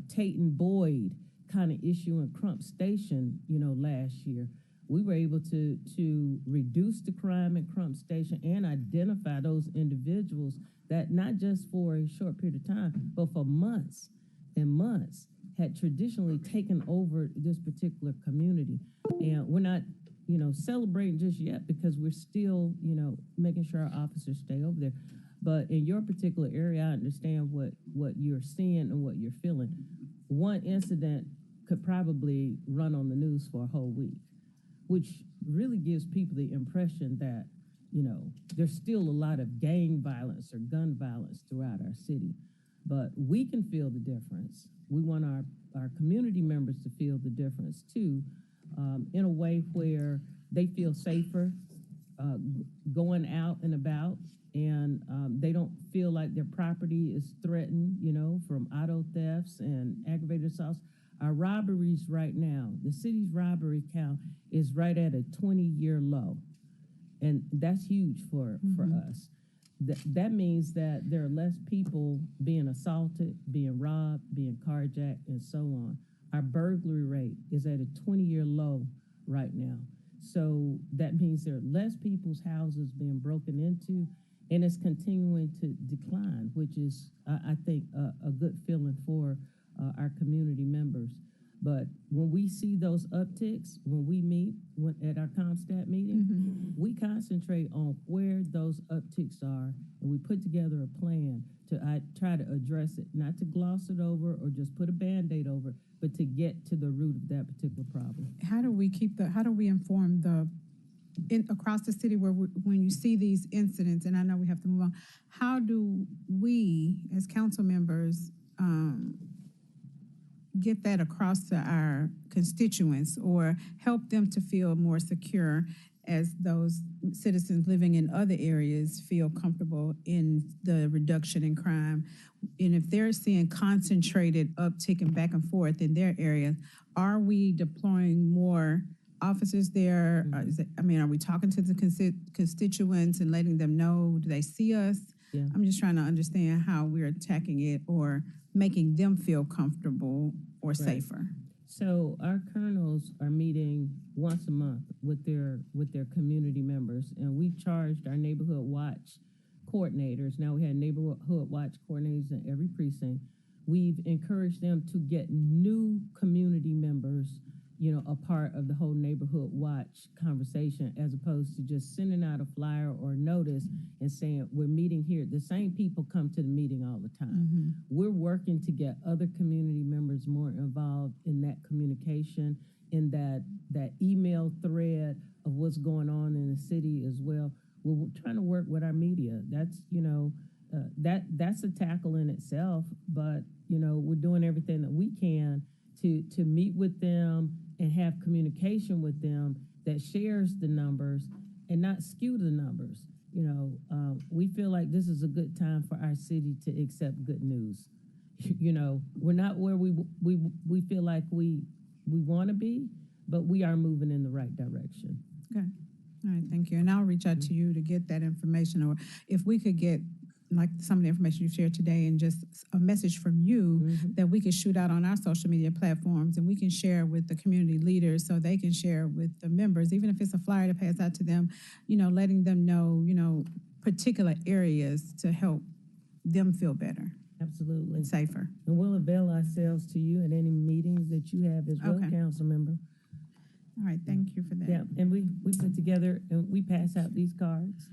Tate and Boyd kind of issue in Crump Station, last year. We were able to reduce the crime in Crump Station and identify those individuals that not just for a short period of time, but for months and months had traditionally taken over this particular community. And we're not, celebrating just yet because we're still, making sure our officers stay over there. But in your particular area, I understand what you're seeing and what you're feeling. One incident could probably run on the news for a whole week, which really gives people the impression that, there's still a lot of gang violence or gun violence throughout our city. But we can feel the difference. We want our community members to feel the difference too, in a way where they feel safer going out and about, and they don't feel like their property is threatened, from auto thefts and aggravated assaults. Our robberies right now, the city's robbery count is right at a 20-year low. And that's huge for us. That means that there are less people being assaulted, being robbed, being carjacked, and so on. Our burglary rate is at a 20-year low right now. So that means there are less people's houses being broken into, and it's continuing to decline, which is, I think, a good feeling for our community members. But when we see those upticks, when we meet at our ComStat meeting, we concentrate on where those upticks are, and we put together a plan to try to address it, not to gloss it over or just put a Band-Aid over it, but to get to the root of that particular problem. How do we inform across the city when you see these incidents, and I know we have to move on, how do we as council members get that across to our constituents or help them to feel more secure as those citizens living in other areas feel comfortable in the reduction in crime? And if they're seeing concentrated uptick and back and forth in their area, are we deploying more officers there? Are we talking to the constituents and letting them know? Do they see us? Yeah. I'm just trying to understand how we're attacking it or making them feel comfortable or safer. So our colonels are meeting once a month with their community members, and we've charged our neighborhood watch coordinators. Now we have neighborhood watch coordinators in every precinct. We've encouraged them to get new community members, a part of the whole neighborhood watch conversation, as opposed to just sending out a flyer or notice and saying, we're meeting here. The same people come to the meeting all the time. We're working to get other community members more involved in that communication, in that email thread of what's going on in the city as well. We're trying to work with our media. That's, that's a tackle in itself, but, we're doing everything that we can to meet with them and have communication with them that shares the numbers and not skew the numbers. We feel like this is a good time for our city to accept good news. We're not where we feel like we want to be, but we are moving in the right direction. Okay. All right, thank you. And I'll reach out to you to get that information, or if we could get like some of the information you shared today and just a message from you that we could shoot out on our social media platforms, and we can share with the community leaders so they can share with the members, even if it's a flyer to pass out to them, letting them know, particular areas to help them feel better. Absolutely. And safer. And we'll avail ourselves to you at any meetings that you have as well, council member. All right, thank you for that. Yeah, and we put together and we pass out these cards.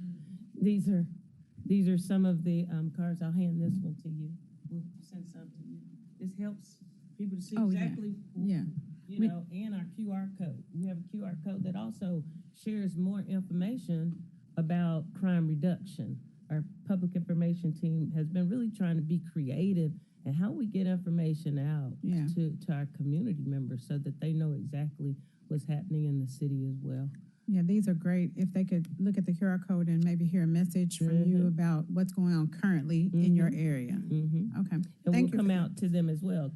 These are some of the cards. I'll hand this one to you. We'll send some to you. This helps people to see exactly, and our QR code. We have a QR code that also shares more information about crime reduction. Our public information team has been really trying to be creative in how we get information out to our community members so that they know exactly what's happening in the city as well. Yeah, these are great. If they could look at the QR code and maybe hear a message from you about what's going on currently in your area. Okay. And Thank we'll come out to them as well.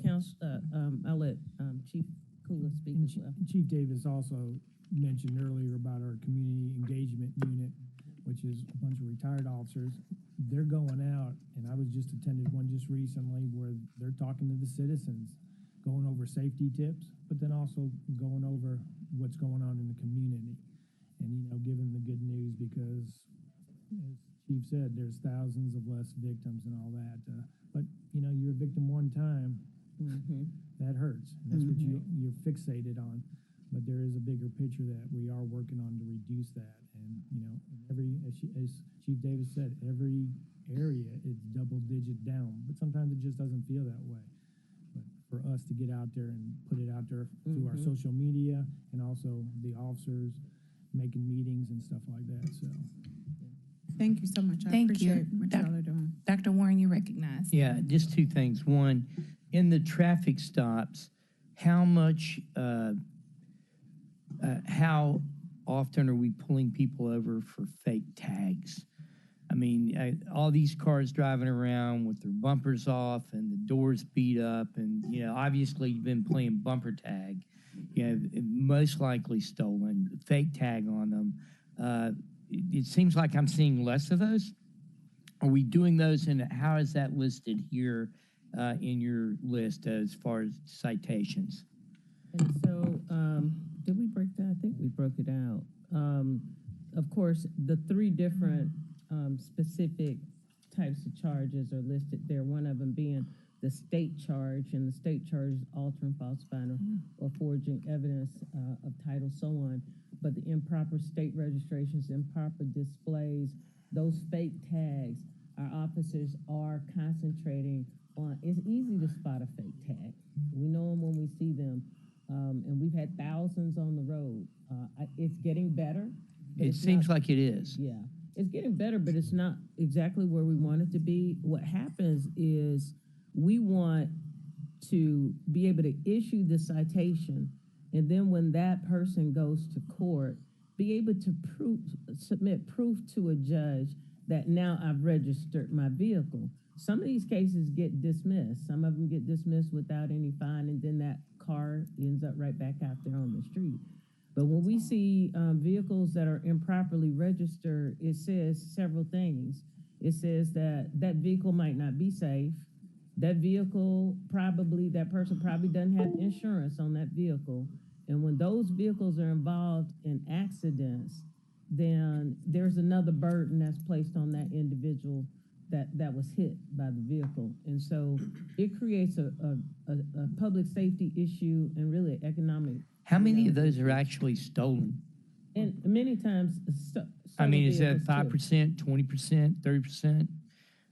I'll let Chief Kula speak as well. Chief Davis also mentioned earlier about our community engagement unit, which is a bunch of retired officers. They're going out, and I was just attended one just recently where they're talking to the citizens, going over safety tips, but then also going over what's going on in the community. And, giving the good news, because as Chief said, there's thousands of less victims and all that. But, you're a victim one time, that hurts. And that's what you're fixated on. But there is a bigger picture that we are working on to reduce that. And, as Chief Davis said, every area is double digit down. But sometimes it just doesn't feel that way. But for us to get out there and put it out there through our social media, and also the officers making meetings and stuff like that. So Thank you so much. I Thank appreciate you. what y'all are doing. Dr. Warren, you recognize. Yeah, just two things. One, in the traffic stops, how often are we pulling people over for fake tags? I mean, all these cars driving around with their bumpers off and the doors beat up, and obviously you've been playing bumper tag. Most likely stolen, fake tag on them. It seems like I'm seeing less of those. Are we doing those, and how is that listed here in your list as far as citations? And so, did we break that? I think we broke it out. Of course, the three different specific types of charges are listed there, one of them being the state charge, and the state charge is altering, falsifying, or forging evidence of title, so on. But the improper state registrations, improper displays, those fake tags, our officers are concentrating on. It's easy to spot a fake tag. We know them when we see them, and we've had thousands on the road. It's getting better. It seems like it is. Yeah, it's getting better, but it's not exactly where we want it to be. What happens is we want to be able to issue the citation, and then when that person goes to court, be able to submit proof to a judge that now I've registered my vehicle. Some of these cases get dismissed. Some of them get dismissed without any fine, and then that car ends up right back out there on the street. But when we see vehicles that are improperly registered, it says several things. It says that that vehicle might not be safe. That vehicle that person probably doesn't have insurance on that vehicle. And when those vehicles are involved in accidents, then there's another burden that's placed on that individual that was hit by the vehicle. And so it creates a public safety issue and really economic. How many of those are actually stolen? And many times, I mean, is that vehicles too. 5%, 20%, 30%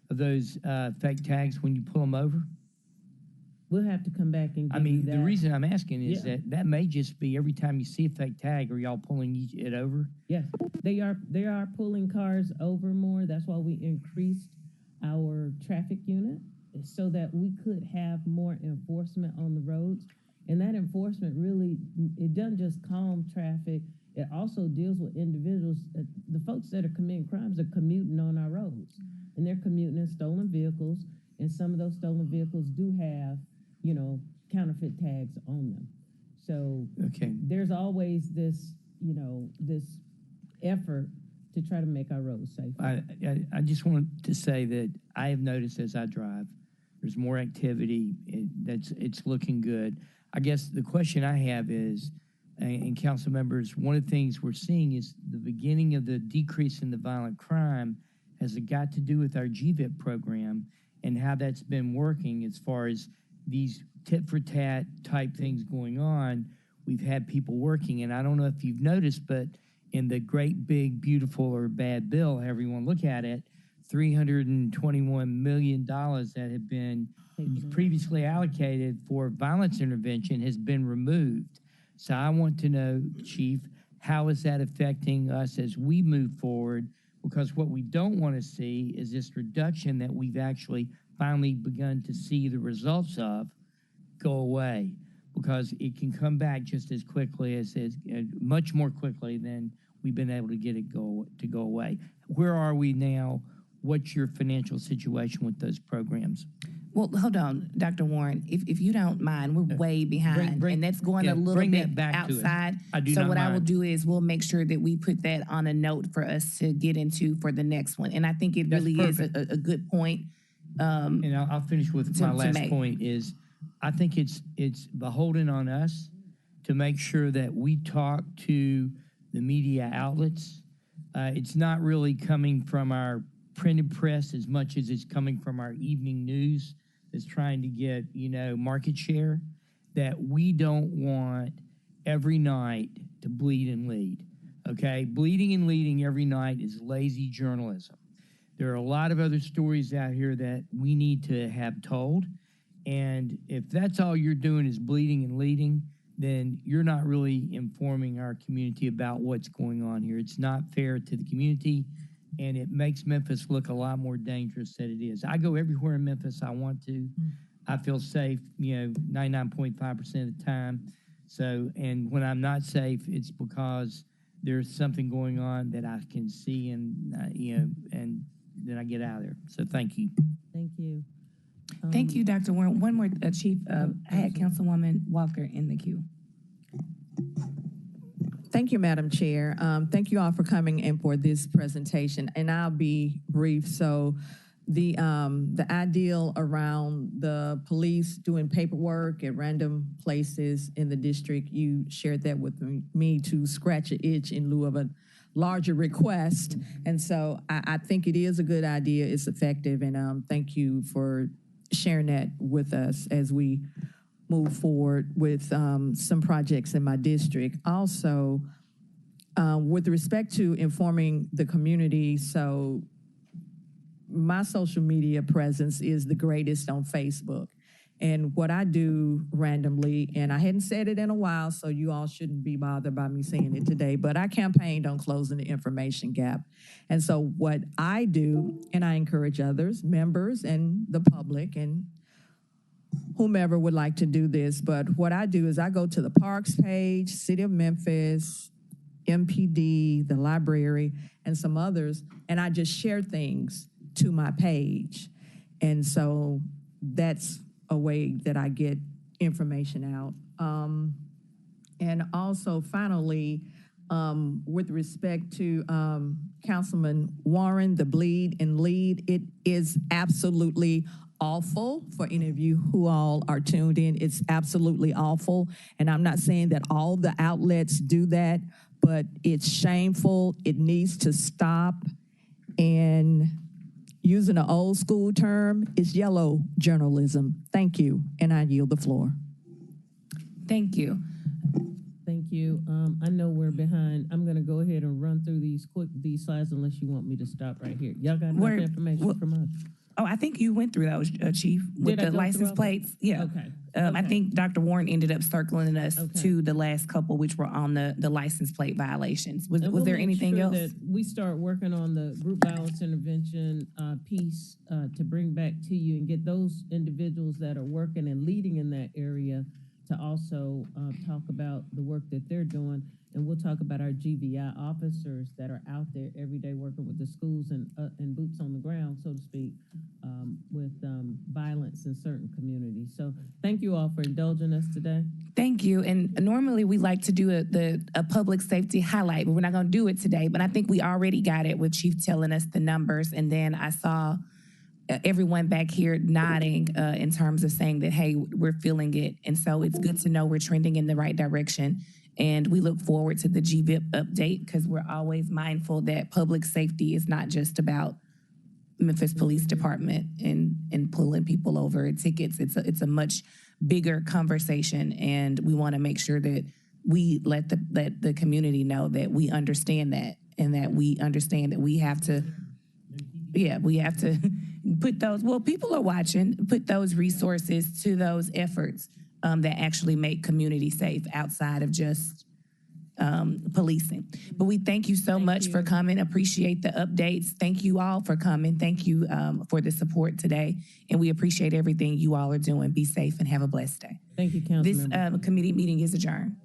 of those fake tags when you pull them over? We'll have to come back and give I mean, you that. the reason I'm asking is Yeah. that may just be every time you see a fake tag, are y'all pulling it over? Yes, they are pulling cars over more. That's why we increased our traffic unit so that we could have more enforcement on the roads. And that enforcement really, it doesn't just calm traffic. It also deals with individuals. The folks that are committing crimes are commuting on our roads, and they're commuting in stolen vehicles. And some of those stolen vehicles do have, counterfeit tags on them. So Okay. there's always this, this effort to try to make our roads safer. I just want to say that I have noticed as I drive, there's more activity. It's looking good. I guess the question I have is, and council members, one of the things we're seeing is the beginning of the decrease in the violent crime has got to do with our GVIP program and how that's been working as far as these tit for tat type things going on. We've had people working, and I don't know if you've noticed, but in the great big beautiful or bad bill, however you want to look at it, $321 million that had been previously allocated for violence intervention has been removed. So I want to know, Chief, how is that affecting us as we move forward? Because what we don't want to see is this reduction that we've actually finally begun to see the results of go away, because it can come back just as quickly as much more quickly than we've been able to get it go away. Where are we now? What's your financial situation with those programs? Well, hold on, Dr. Warren, if you don't mind, we're way behind, and that's going a little bit outside. So what I will do is we'll make sure that we put that on a note for us to get into for the next one. And I think it really is a good point. And I'll finish with my last point is, I think it's beholden on us to make sure that we talk to the media outlets. It's not really coming from our printed press as much as it's coming from our evening news that's trying to get, market share, that we don't want every night to bleed and lead, okay? Bleeding and leading every night is lazy journalism. There are a lot of other stories out here that we need to have told, and if that's all you're doing is bleeding and leading, then you're not really informing our community about what's going on here. It's not fair to the community, and it makes Memphis look a lot more dangerous than it is. I go everywhere in Memphis I want to. I feel safe, 99.5% of the time. So, and when I'm not safe, it's because there's something going on that I can see and then I get out of there. So thank you. Thank you. Thank you, Dr. Warren. One more, Chief. I had Councilwoman Walker in the queue. Thank you, Madam Chair. Thank you all for coming in for this presentation, and I'll be brief. So the ideal around the police doing paperwork at random places in the district, you shared that with me to scratch an itch in lieu of a larger request. And so I think it is a good idea. It's effective, and thank you for sharing that with us as we move forward with some projects in my district. Also, with respect to informing the community, so my social media presence is the greatest on Facebook. And what I do randomly, and I hadn't said it in a while, so you all shouldn't be bothered by me saying it today, but I campaigned on closing the information gap. And so what I do, and I encourage others, members and the public and whomever would like to do this, but what I do is I go to the parks page, City of Memphis, MPD, the library, and some others, and I just share things to my page. And so that's a way that I get information out. And also, finally, with respect to Councilman Warren, the bleed and lead, it is absolutely awful for any of you who all are tuned in. It's absolutely awful. And I'm not saying that all the outlets do that, but it's shameful. It needs to stop. And using an old school term, it's yellow journalism. Thank you. And I yield the floor. Thank you. Thank you. I know we're behind. I'm gonna go ahead and run through these slides unless you want me to stop right here. Y'all got enough information from us? Oh, I think you went through those, Chief, with Did I the go license through? plates. Yeah. Okay. I think Dr. Warren ended up circling us Okay. to the last couple, which were on the license plate violations. Was And we'll there make anything sure else? that we start working on the group violence intervention piece to bring back to you and get those individuals that are working and leading in that area to also talk about the work that they're doing. And we'll talk about our GVI officers that are out there every day working with the schools and boots on the ground, so to speak, with violence in certain communities. So thank you all for indulging us today. Thank you. And normally we like to do a public safety highlight, but we're not going to do it today. But I think we already got it with Chief telling us the numbers. And then I saw everyone back here nodding in terms of saying that, hey, we're feeling it. And so it's good to know we're trending in the right direction. And we look forward to the GVIP update because we're always mindful that public safety is not just about Memphis Police Department and pulling people over tickets. It's a much bigger conversation, and we want to make sure that we let the community know that we understand that, and that we understand that we have to put those, well, people are watching, put those resources to those efforts that actually make community safe outside of just policing. But we thank you so much for coming. Appreciate the updates. Thank you all for coming. Thank you for the support today. And we appreciate everything you all are doing. Be safe and have a blessed day. Thank you, Councilmember. This committee meeting is adjourned.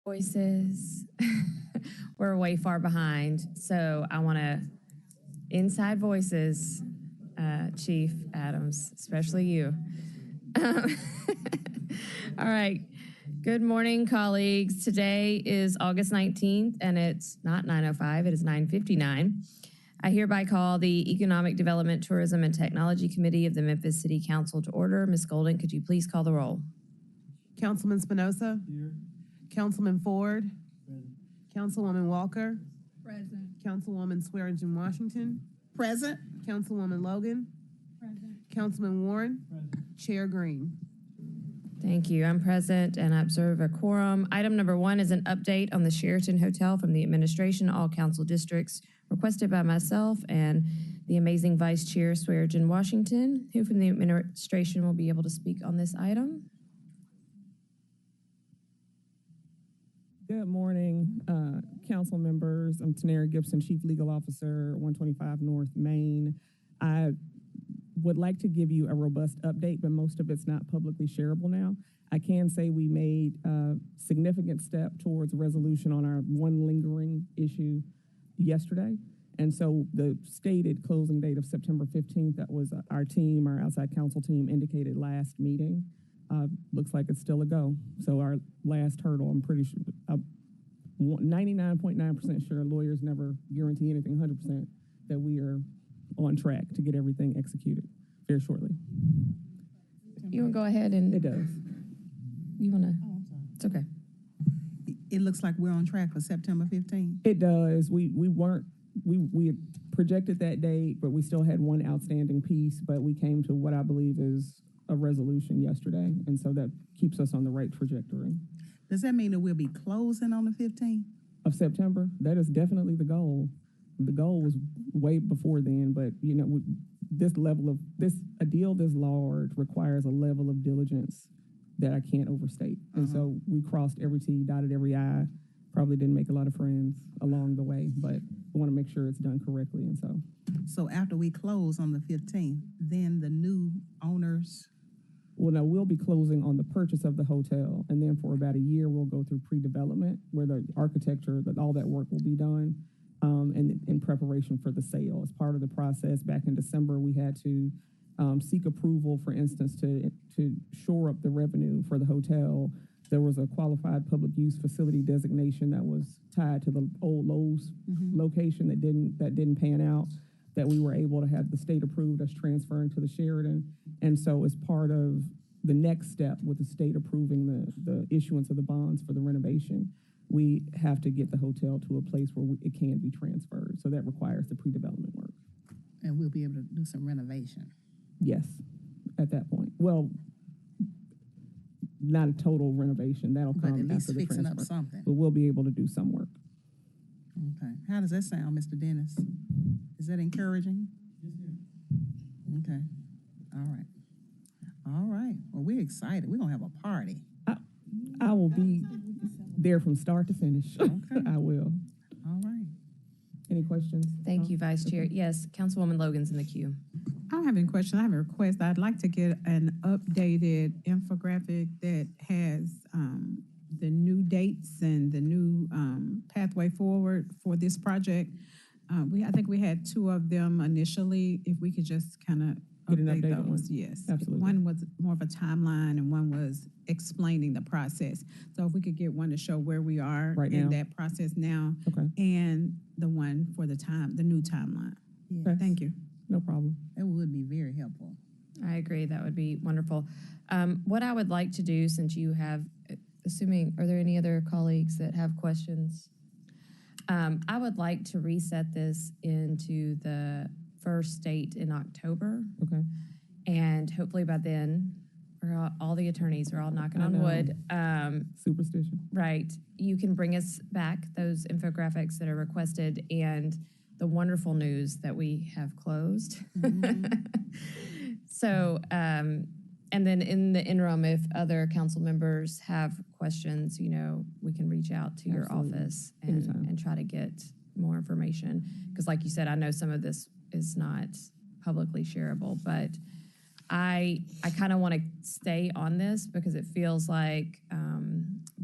Voices. We're way far behind, so I want to inside voices, Chief Adams, especially you. All right. Good morning, colleagues. Today is August 19th, and it's not 9:05, it is 9:59. I hereby call the Economic Development, Tourism, and Technology Committee of the Memphis City Council to order. Ms. Golden, could you please call the roll? Councilman Spinoza? Here. Councilman Ford? Present. Councilwoman Walker? Present. Councilwoman Swearingen Washington? Present. Councilwoman Logan? Present. Councilman Warren? Present. Chair Green. Thank you. I'm present and I observe a quorum. Item number 1 is an update on the Sheridan Hotel from the administration, all council districts, requested by myself and the amazing Vice Chair Swearingen Washington, who from the administration will be able to speak on this item. Good morning, council members. I'm Tanera Gibson, Chief Legal Officer, 125 North Main. I would like to give you a robust update, but most of it's not publicly shareable now. I can say we made a significant step towards resolution on our one lingering issue yesterday. And so the stated closing date of September 15th, that was our team, our outside counsel team indicated last meeting. Looks like it's still a go. So our last hurdle, I'm pretty sure, 99.9% sure, lawyers never guarantee anything 100%, that we are on track to get everything executed very shortly. You want to go ahead and... It does. You want to... It's okay. It looks like we're on track for September 15th. It does. We had projected that date, but we still had one outstanding piece, but we came to what I believe is a resolution yesterday, and so that keeps us on the right trajectory. Does that mean that we'll be closing on the 15th? Of September? That is definitely the goal. The goal was way before then, but you know, a deal this large requires a level of diligence that I can't overstate. And so we crossed every T, dotted every I, probably didn't make a lot of friends along the way, but I want to make sure it's done correctly. And so after we close on the 15th, then the new owners... Well, no, we'll be closing on the purchase of the hotel, and then for about a year, we'll go through pre-development, where the architecture, all that work will be done, and in preparation for the sale. As part of the process, back in December, we had to seek approval, for instance, to shore up the revenue for the hotel. There was a qualified public use facility designation that was tied to the old Lowe's location that didn't pan out, that we were able to have the state approved us transferring to the Sheridan. And so as part of the next step with the state approving the issuance of the bonds for the renovation, we have to get the hotel to a place where it can be transferred. So that requires the pre-development work. And we'll be able to do some renovation. Yes, at that point. Well, not a total renovation. That'll come at least after the fixing transfer. up something. But we'll be able to do some work. Okay. How does that sound, Mr. Dennis? Is that encouraging? Okay. All right. All right. Well, we're excited. We're going to have a party. I will be there from start to finish. Okay. I will. All right. Any questions? Thank you, Vice Chair. Yes, Councilwoman Logan's in the queue. I don't have any questions. I have a request. I'd like to get an updated infographic that has the new dates and the new pathway forward for this project. I think we had 2 of them initially. If we could just kind of update those, one. yes. Absolutely. One was more of a timeline and one was explaining the process. So if we could get one to show where we are right in now. that process now, Okay. and the one for the new timeline. Yes. Okay. Thank you. No problem. That would be very helpful. I agree. That would be wonderful. What I would like to do, since you have, are there any other colleagues that have questions? I would like to reset this into the first date in October. Okay. And hopefully by then, all the attorneys are all knocking on wood. Superstition. Right. You can bring us back those infographics that are requested and the wonderful news that we have closed. So, and then in the interim, if other council members have questions, we can reach out to your office and try to get more information. Because like you said, I know some of this is not publicly shareable, but I kind of want to stay on this because it feels like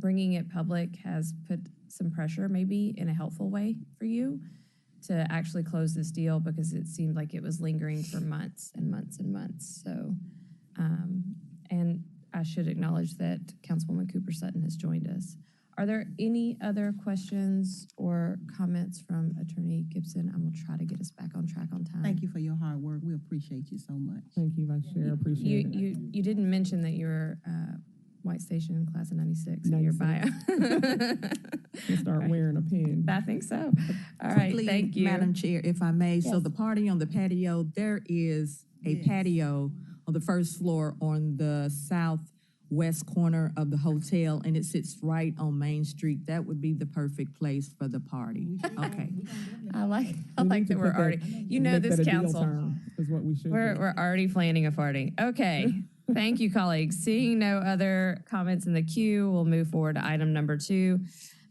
bringing it public has put some pressure, maybe in a helpful way for you, to actually close this deal, because it seemed like it was lingering for months and months and months. So, and I should acknowledge that Councilwoman Cooper Sutton has joined us. Are there any other questions or comments from Attorney Gibson? I'm gonna try to get us back on track on time. Thank you for your hard work. We appreciate you so much. Thank you, Vice Chair. Appreciate it. You didn't mention that you're White Station class of 96 in your bio. You start wearing a pin. I think so. All right, Quickly, thank you. Madam Chair, if I may, so Yes. the party on the patio, there is a patio on the first floor on the southwest corner of the hotel, and it sits right on Main Street. That would be the perfect place for the party. Okay. I like that we're already, you know, this council. Is what we should We're do. already planning a party. Okay. Thank you, colleagues. Seeing no other comments in the queue, we'll move forward to item number 2.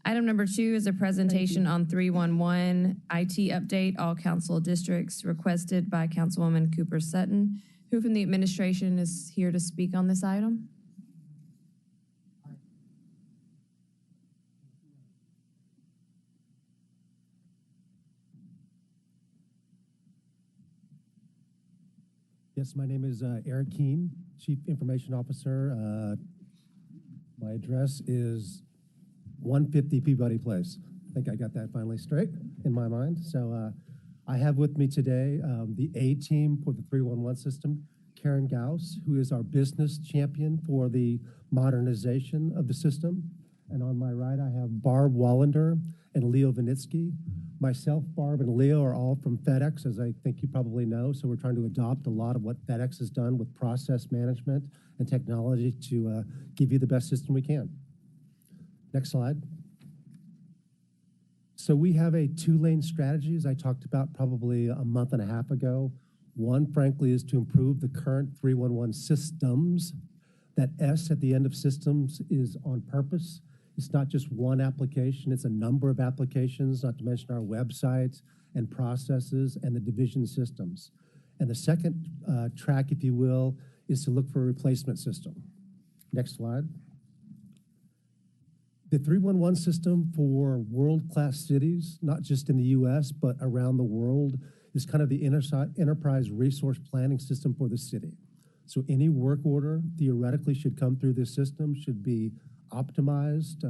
Item number 2 is a presentation on 311 IT update, all council districts, requested by Councilwoman Cooper Sutton. Who from the administration is here to speak on this item? Yes, my name is Eric Keene, Chief Information Officer. My address is 150 Peabody Place. I think I got that finally straight in my mind. So I have with me today the A team for the 311 system, Karen Gauss, who is our business champion for the modernization of the system. And on my right, I have Barb Wallander and Leo Vinitsky. Myself, Barb, and Leo are all from FedEx, as I think you probably know. So we're trying to adopt a lot of what FedEx has done with process management and technology to give you the best system we can. Next slide. So we have a 2-lane strategy, as I talked about probably a month and a half ago. One, frankly, is to improve the current 311 systems. That S at the end of systems is on purpose. It's not just one application, it's a number of applications, not to mention our websites and processes and the division systems. And the second track, if you will, is to look for a replacement system. Next slide. The 311 system for world-class cities, not just in the US, but around the world, is kind of the enterprise resource planning system for the city. So any work order theoretically should come through this system, should be optimized,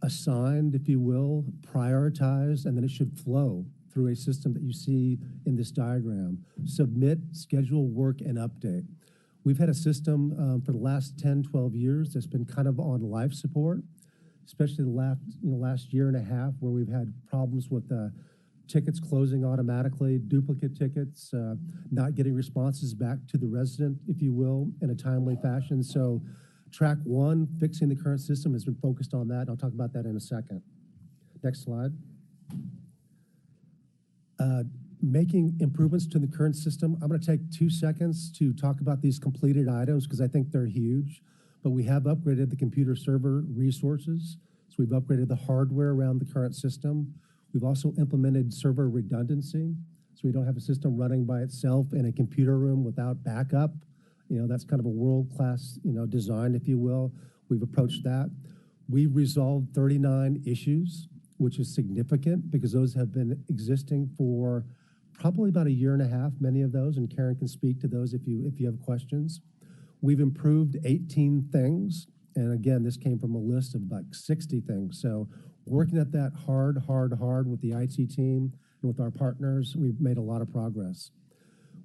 assigned, if you will, prioritized, and then it should flow through a system that you see in this diagram. Submit, schedule, work, and update. We've had a system for the last 10, 12 years that's been kind of on life support, especially the last year and a half, where we've had problems with tickets closing automatically, duplicate tickets, not getting responses back to the resident, if you will, in a timely fashion. So track 1, fixing the current system, has been focused on that. I'll talk about that in a second. Next slide. Making improvements to the current system. I'm going to take 2 seconds to talk about these completed items because I think they're huge. But we have upgraded the computer server resources. So we've upgraded the hardware around the current system. We've also implemented server redundancy. So we don't have a system running by itself in a computer room without backup. That's kind of a world-class, design, if you will. We've approached that. We've resolved 39 issues, which is significant because those have been existing for probably about a year and a half, many of those, and Karen can speak to those if you have questions. We've improved 18 things, and again, this came from a list of like 60 things. So working at that hard with the IT team and with our partners, we've made a lot of progress.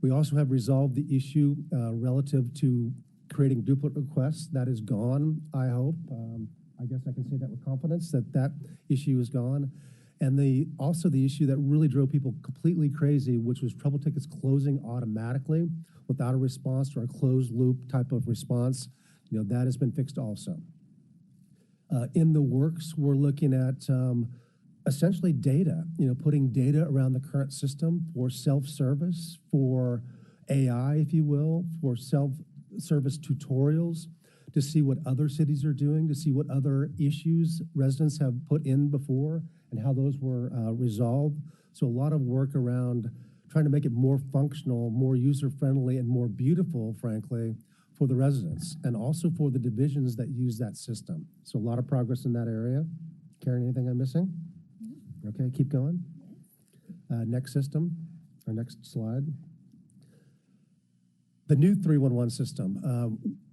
We also have resolved the issue relative to creating duplicate requests. That is gone, I hope. I guess I can say that with confidence, that issue is gone. And also the issue that really drove people completely crazy, which was trouble tickets closing automatically without a response or a closed loop type of response. That has been fixed also. In the works, we're looking at essentially data, putting data around the current system for self-service, for AI, if you will, for self-service tutorials, to see what other cities are doing, to see what other issues residents have put in before and how those were resolved. So a lot of work around trying to make it more functional, more user-friendly, and more beautiful, frankly, for the residents and also for the divisions that use that system. So a lot of progress in that area. Karen, anything I'm missing? Okay, keep going. Next system, or next slide. The new 311 system.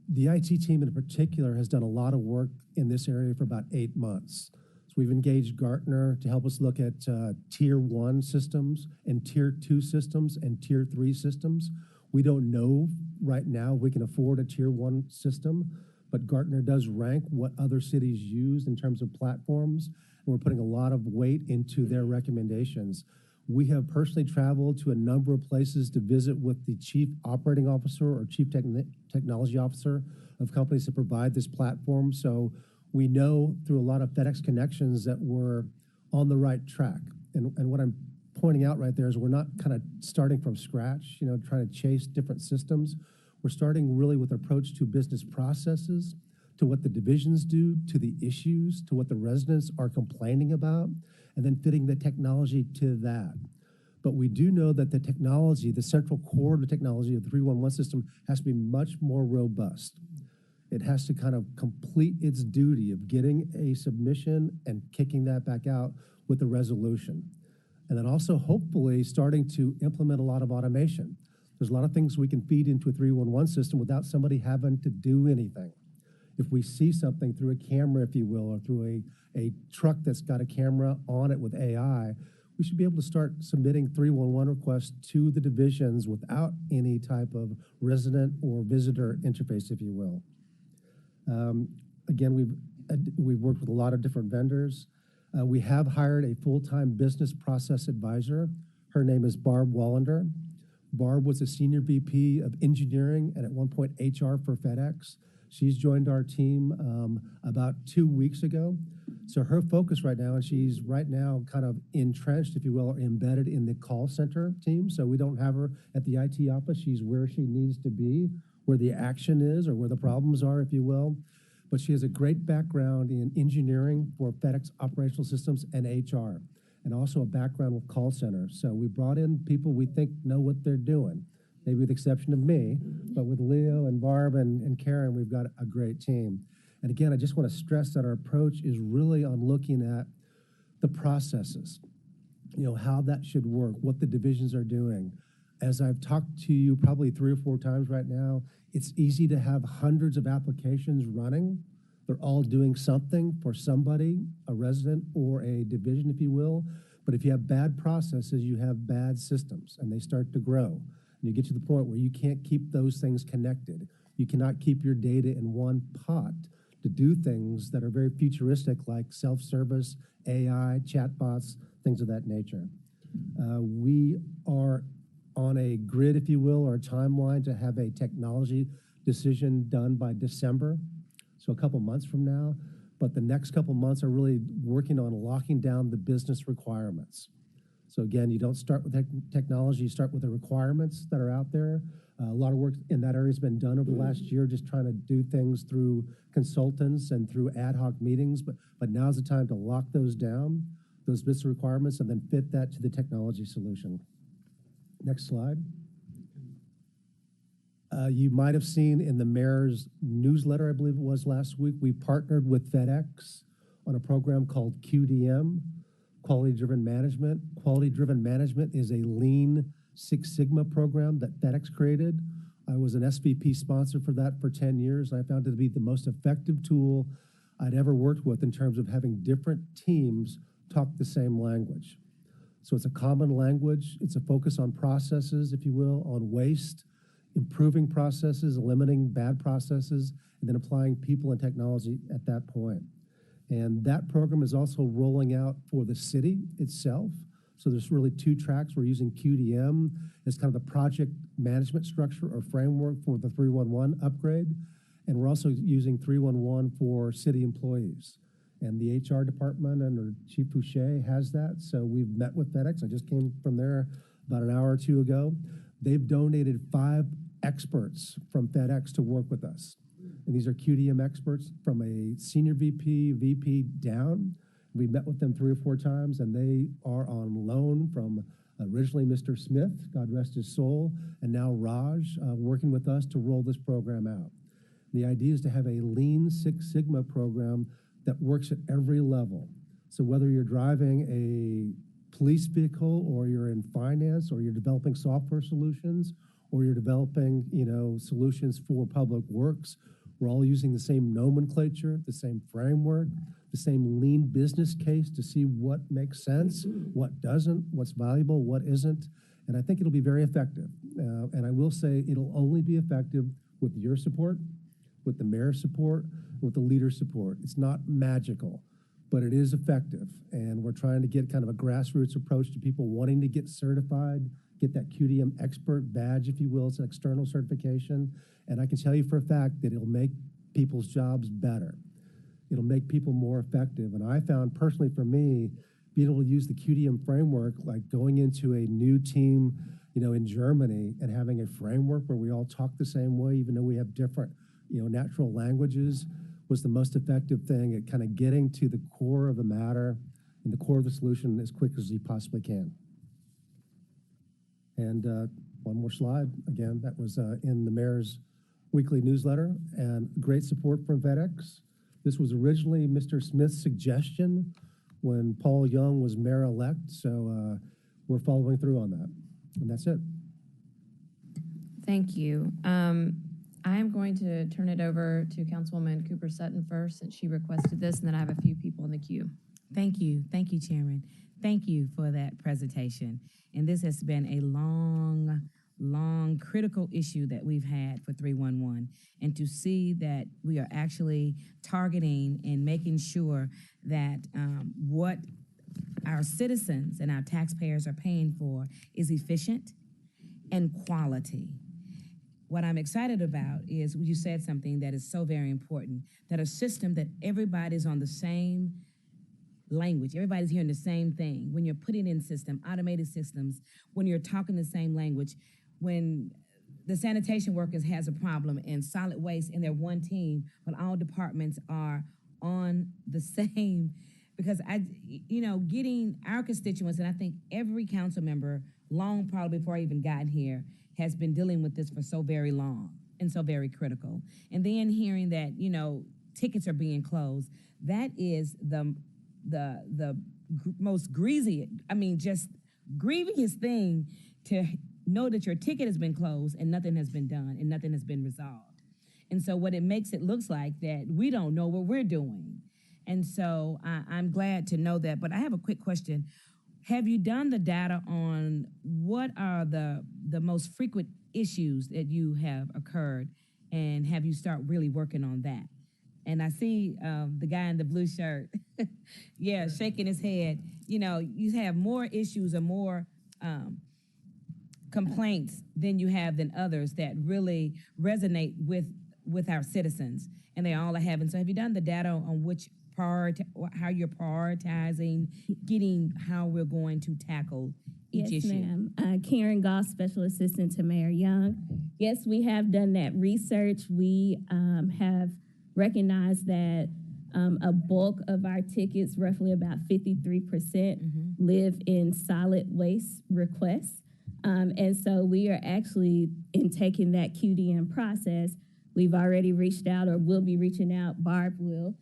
The IT team in particular has done a lot of work in this area for about 8 months. So we've engaged Gartner to help us look at tier 1 systems and tier 2 systems and tier 3 systems. We don't know right now if we can afford a tier 1 system, but Gartner does rank what other cities use in terms of platforms, and we're putting a lot of weight into their recommendations. We have personally traveled to a number of places to visit with the chief operating officer or chief technology officer of companies that provide this platform. So we know through a lot of FedEx connections that we're on the right track. And what I'm pointing out right there is we're not kind of starting from scratch, trying to chase different systems. We're starting really with an approach to business processes, to what the divisions do, to the issues, to what the residents are complaining about, and then fitting the technology to that. But we do know that the technology, the central core of the technology of the 311 system has to be much more robust. It has to kind of complete its duty of getting a submission and kicking that back out with a resolution. And then also hopefully starting to implement a lot of automation. There's a lot of things we can feed into a 311 system without somebody having to do anything. If we see something through a camera, if you will, or through a truck that's got a camera on it with AI, we should be able to start submitting 311 requests to the divisions without any type of resident or visitor interface, if you will. Again, we've worked with a lot of different vendors. We have hired a full-time business process advisor. Her name is Barb Wallander. Barb was a senior VP of engineering and at one point HR for FedEx. She's joined our team about 2 weeks ago. So her focus right now, and she's right now kind of entrenched, if you will, or embedded in the call center team. So we don't have her at the IT office. She's where she needs to be, where the action is or where the problems are, if you will. But she has a great background in engineering for FedEx operational systems and HR, and also a background with call centers. So we brought in people we think know what they're doing, maybe with the exception of me, but with Leo and Barb and Karen, we've got a great team. And again, I just want to stress that our approach is really on looking at the processes, how that should work, what the divisions are doing. As I've talked to you probably 3 or 4 times right now, it's easy to have hundreds of applications running. They're all doing something for somebody, a resident or a division, if you will. But if you have bad processes, you have bad systems, and they start to grow. And you get to the point where you can't keep those things connected. You cannot keep your data in one pot to do things that are very futuristic, like self-service, AI, chatbots, things of that nature. We are on a grid, if you will, or a timeline to have a technology decision done by December, so a couple months from now. But the next couple months are really working on locking down the business requirements. So again, you don't start with technology, you start with the requirements that are out there. A lot of work in that area has been done over the last year, just trying to do things through consultants and through ad hoc meetings. But now's the time to lock those down, those business requirements, and then fit that to the technology solution. Next slide. You might have seen in the mayor's newsletter, I believe it was last week, we partnered with FedEx on a program called QDM, Quality Driven Management. Quality Driven Management is a lean Six Sigma program that FedEx created. I was an SVP sponsor for that for 10 years. I found it to be the most effective tool I'd ever worked with in terms of having different teams talk the same language. So it's a common language. It's a focus on processes, if you will, on waste, improving processes, eliminating bad processes, and then applying people and technology at that point. And that program is also rolling out for the city itself. So there's really 2 tracks. We're using QDM as kind of the project management structure or framework for the 311 upgrade. And we're also using 311 for city employees. And the HR department under Chief Fouché has that. So we've met with FedEx. I just came from there about an hour or 2 ago. They've donated 5 experts from FedEx to work with us. And these are QDM experts from a senior VP down. We met with them 3 or 4 times, and they are on loan from Originally, Mr. Smith, God rest his soul, and now Raj, working with us to roll this program out. The idea is to have a Lean Six Sigma program that works at every level. So whether you're driving a police vehicle, or you're in finance, or you're developing software solutions, or you're developing, solutions for public works, we're all using the same nomenclature, the same framework, the same lean business case to see what makes sense, what doesn't, what's valuable, what isn't. And I think it'll be very effective. And I will say it'll only be effective with your support, with the mayor's support, with the leader's support. It's not magical, but it is effective. And we're trying to get kind of a grassroots approach to people wanting to get certified, get that QDM expert badge, if you will. It's an external certification. And I can tell you for a fact that it'll make people's jobs better. It'll make people more effective. And I found personally for me, being able to use the QDM framework, like going into a new team, in Germany, and having a framework where we all talk the same way, even though we have different, natural languages, was the most effective thing at kind of getting to the core of the matter and the core of the solution as quick as you possibly can. And one more slide. Again, that was in the mayor's weekly newsletter, and great support from FedEx. This was originally Mr. Smith's suggestion when Paul Young was mayor-elect, so we're following through on that. And that's it. Thank you. I am going to turn it over to Councilwoman Cooper Sutton first, since she requested this, and then I have a few people in the queue. Thank you, Chairman. Thank you for that presentation. And this has been a long, critical issue that we've had for 311. And to see that we are actually targeting and making sure that what our citizens and our taxpayers are paying for is efficient and quality. What I'm excited about is you said something that is so very important, that a system that everybody's on the same language, everybody's hearing the same thing. When you're putting in automated systems, when you're talking the same language, when the sanitation workers has a problem in solid waste and they're one team, but all departments are on the same, because getting our constituents, and I think every council member, long probably before I even got here, has been dealing with this for so very long and so very critical. And then hearing that, tickets are being closed, that is the most just grievous thing, to know that your ticket has been closed and nothing has been done and nothing has been resolved. And so what it makes it looks like that we don't know what we're doing. And so I'm glad to know that. But I have a quick question. Have you done the data on what are the most frequent issues that you have occurred, and have you start really working on that? And I see the guy in the blue shirt, shaking his head. You have more issues or more complaints than you have than others that really resonate with our citizens, and they all are having. So have you done the data on how you're prioritizing, how we're going to tackle each issue? Yes, ma'am. Karen Goff, Special Assistant to Mayor Young. Yes, we have done that research. We have recognized that a bulk of our tickets, roughly about 53%, live in solid waste requests. And so we are actually, in taking that QDM process, we've already reached out, or will be reaching out, Barb will,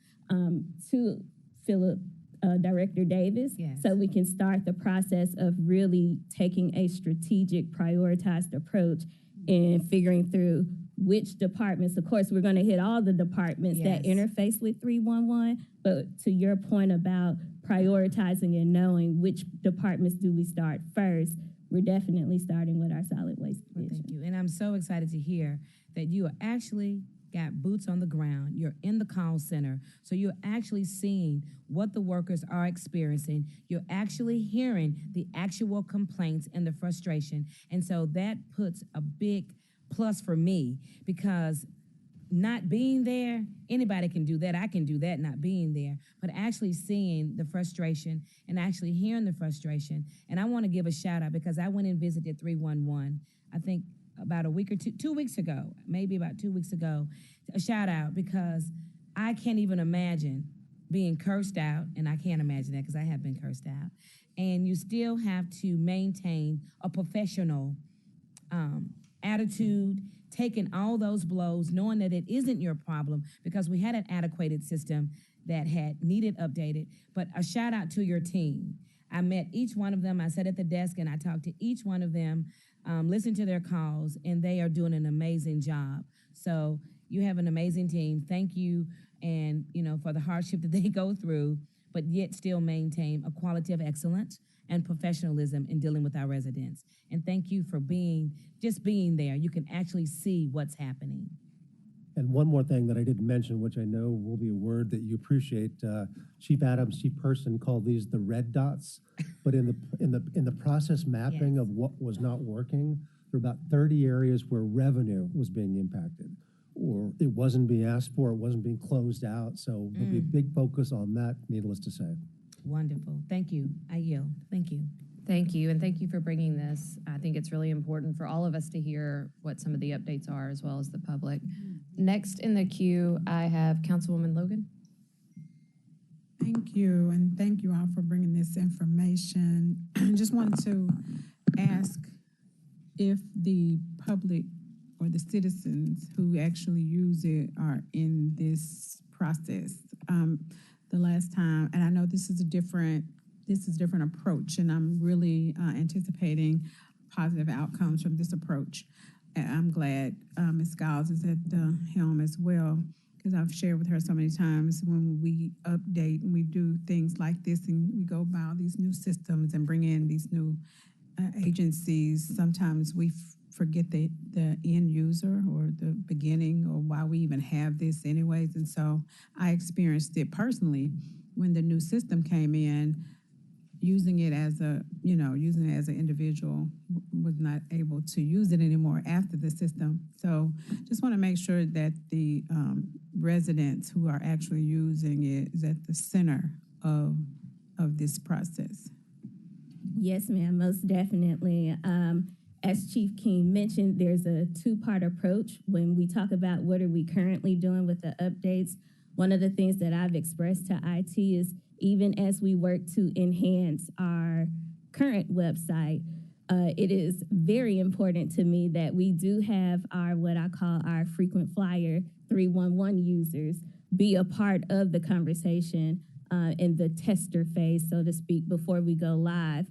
to Philip, Director Davis, so we can start the process of really taking a strategic, prioritized approach and figuring through which departments. Of course, we're going to hit all the departments that interface with 311, but to your point about prioritizing and knowing which departments do we start first, we're definitely starting with our solid waste division. Thank you. And I'm so excited to hear that you are actually got boots on the ground. You're in the call center. So you're actually seeing what the workers are experiencing. You're actually hearing the actual complaints and the frustration. And so that puts a big plus for me, because not being there, anybody can do that. I can do that, not being there, but actually seeing the frustration and actually hearing the frustration. And I want to give a shout out, because I went and visited 311, I think about a week or 2 weeks ago, maybe about 2 weeks ago. A shout out, because I can't even imagine being cursed out, and I can't imagine that because I have been cursed out, and you still have to maintain a professional attitude, taking all those blows, knowing that it isn't your problem because we had an adequate system that had needed updated. But a shout out to your team. I met each one of them. I sat at the desk and I talked to each one of them, listened to their calls, and they are doing an amazing job. So you have an amazing team. Thank you, and for the hardship that they go through, but yet still maintain a quality of excellence and professionalism in dealing with our residents. And thank you for being there. You can actually see what's happening. And one more thing that I didn't mention, which I know will be a word that you appreciate, Chief Adams, Chief Person called these the red dots. But in the process mapping Yes. of what was not working, there were about 30 areas where revenue was being impacted, or it wasn't being asked for, it wasn't being closed out. So there'll be a big focus on that, needless to say. Wonderful. Thank you. I yield. Thank you. Thank you, and thank you for bringing this. I think it's really important for all of us to hear what some of the updates are, as well as the public. Next in the queue, I have Councilwoman Logan. Thank you, and thank you all for bringing this information. I just wanted to ask if the public or the citizens who actually use it are in this process. The last time, and I know this is a different approach, and I'm really anticipating positive outcomes from this approach. And I'm glad Ms. Giles is at the helm as well, because I've shared with her so many times when we update and we do things like this and we go by all these new systems and bring in these new agencies, sometimes we forget the end user or the beginning or why we even have this anyways. And so I experienced it personally when the new system came in. Using it as an individual, was not able to use it anymore after the system. So just want to make sure that the residents who are actually using it is at the center of this process. Yes, ma'am, most definitely. As Chief King mentioned, there's a two-part approach when we talk about what are we currently doing with the updates. One of the things that I've expressed to IT is even as we work to enhance our current website, it is very important to me that we do have our, what I call our frequent flyer 311 users be a part of the conversation in the tester phase, so to speak, before we go live.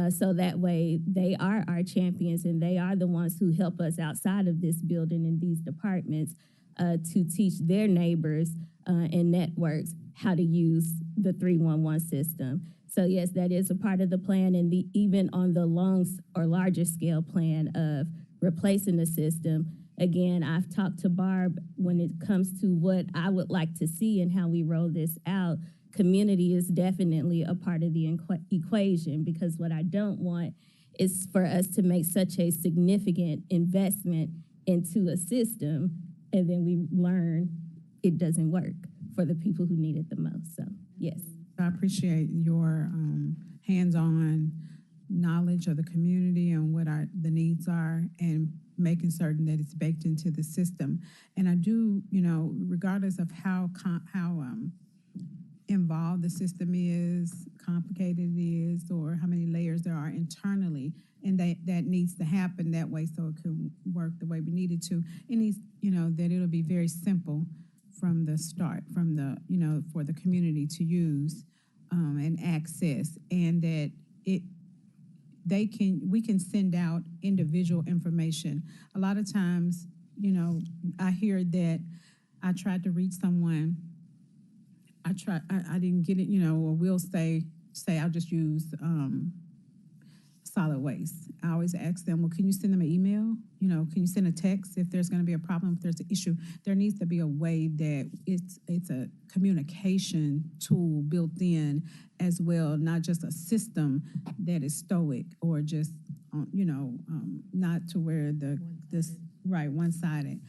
So that way they are our champions and they are the ones who help us outside of this building in these departments to teach their neighbors and networks how to use the 311 system. So yes, that is a part of the plan, and even on the larger scale plan of replacing the system. Again, I've talked to Barb when it comes to what I would like to see and how we roll this out. Community is definitely a part of the equation, because what I don't want is for us to make such a significant investment into a system and then we learn it doesn't work for the people who need it the most. So, yes. I appreciate your hands-on knowledge of the community and what the needs are, and making certain that it's baked into the system. And I do, regardless of how involved the system is, complicated it is, or how many layers there are internally, and that needs to happen that way so it can work the way we need it to. It needs, that it'll be very simple from the start, for the community to use and access, and that we can send out individual information. A lot of times, I hear that I tried to reach someone, I didn't get it, or we'll say I'll just use solid waste. I always ask them, well, can you send them an email? Can you send a text if there's going to be a problem, if there's an issue? There needs to be a way that it's a communication tool built in as well, not just a system that is stoic or just, not to where one-sided.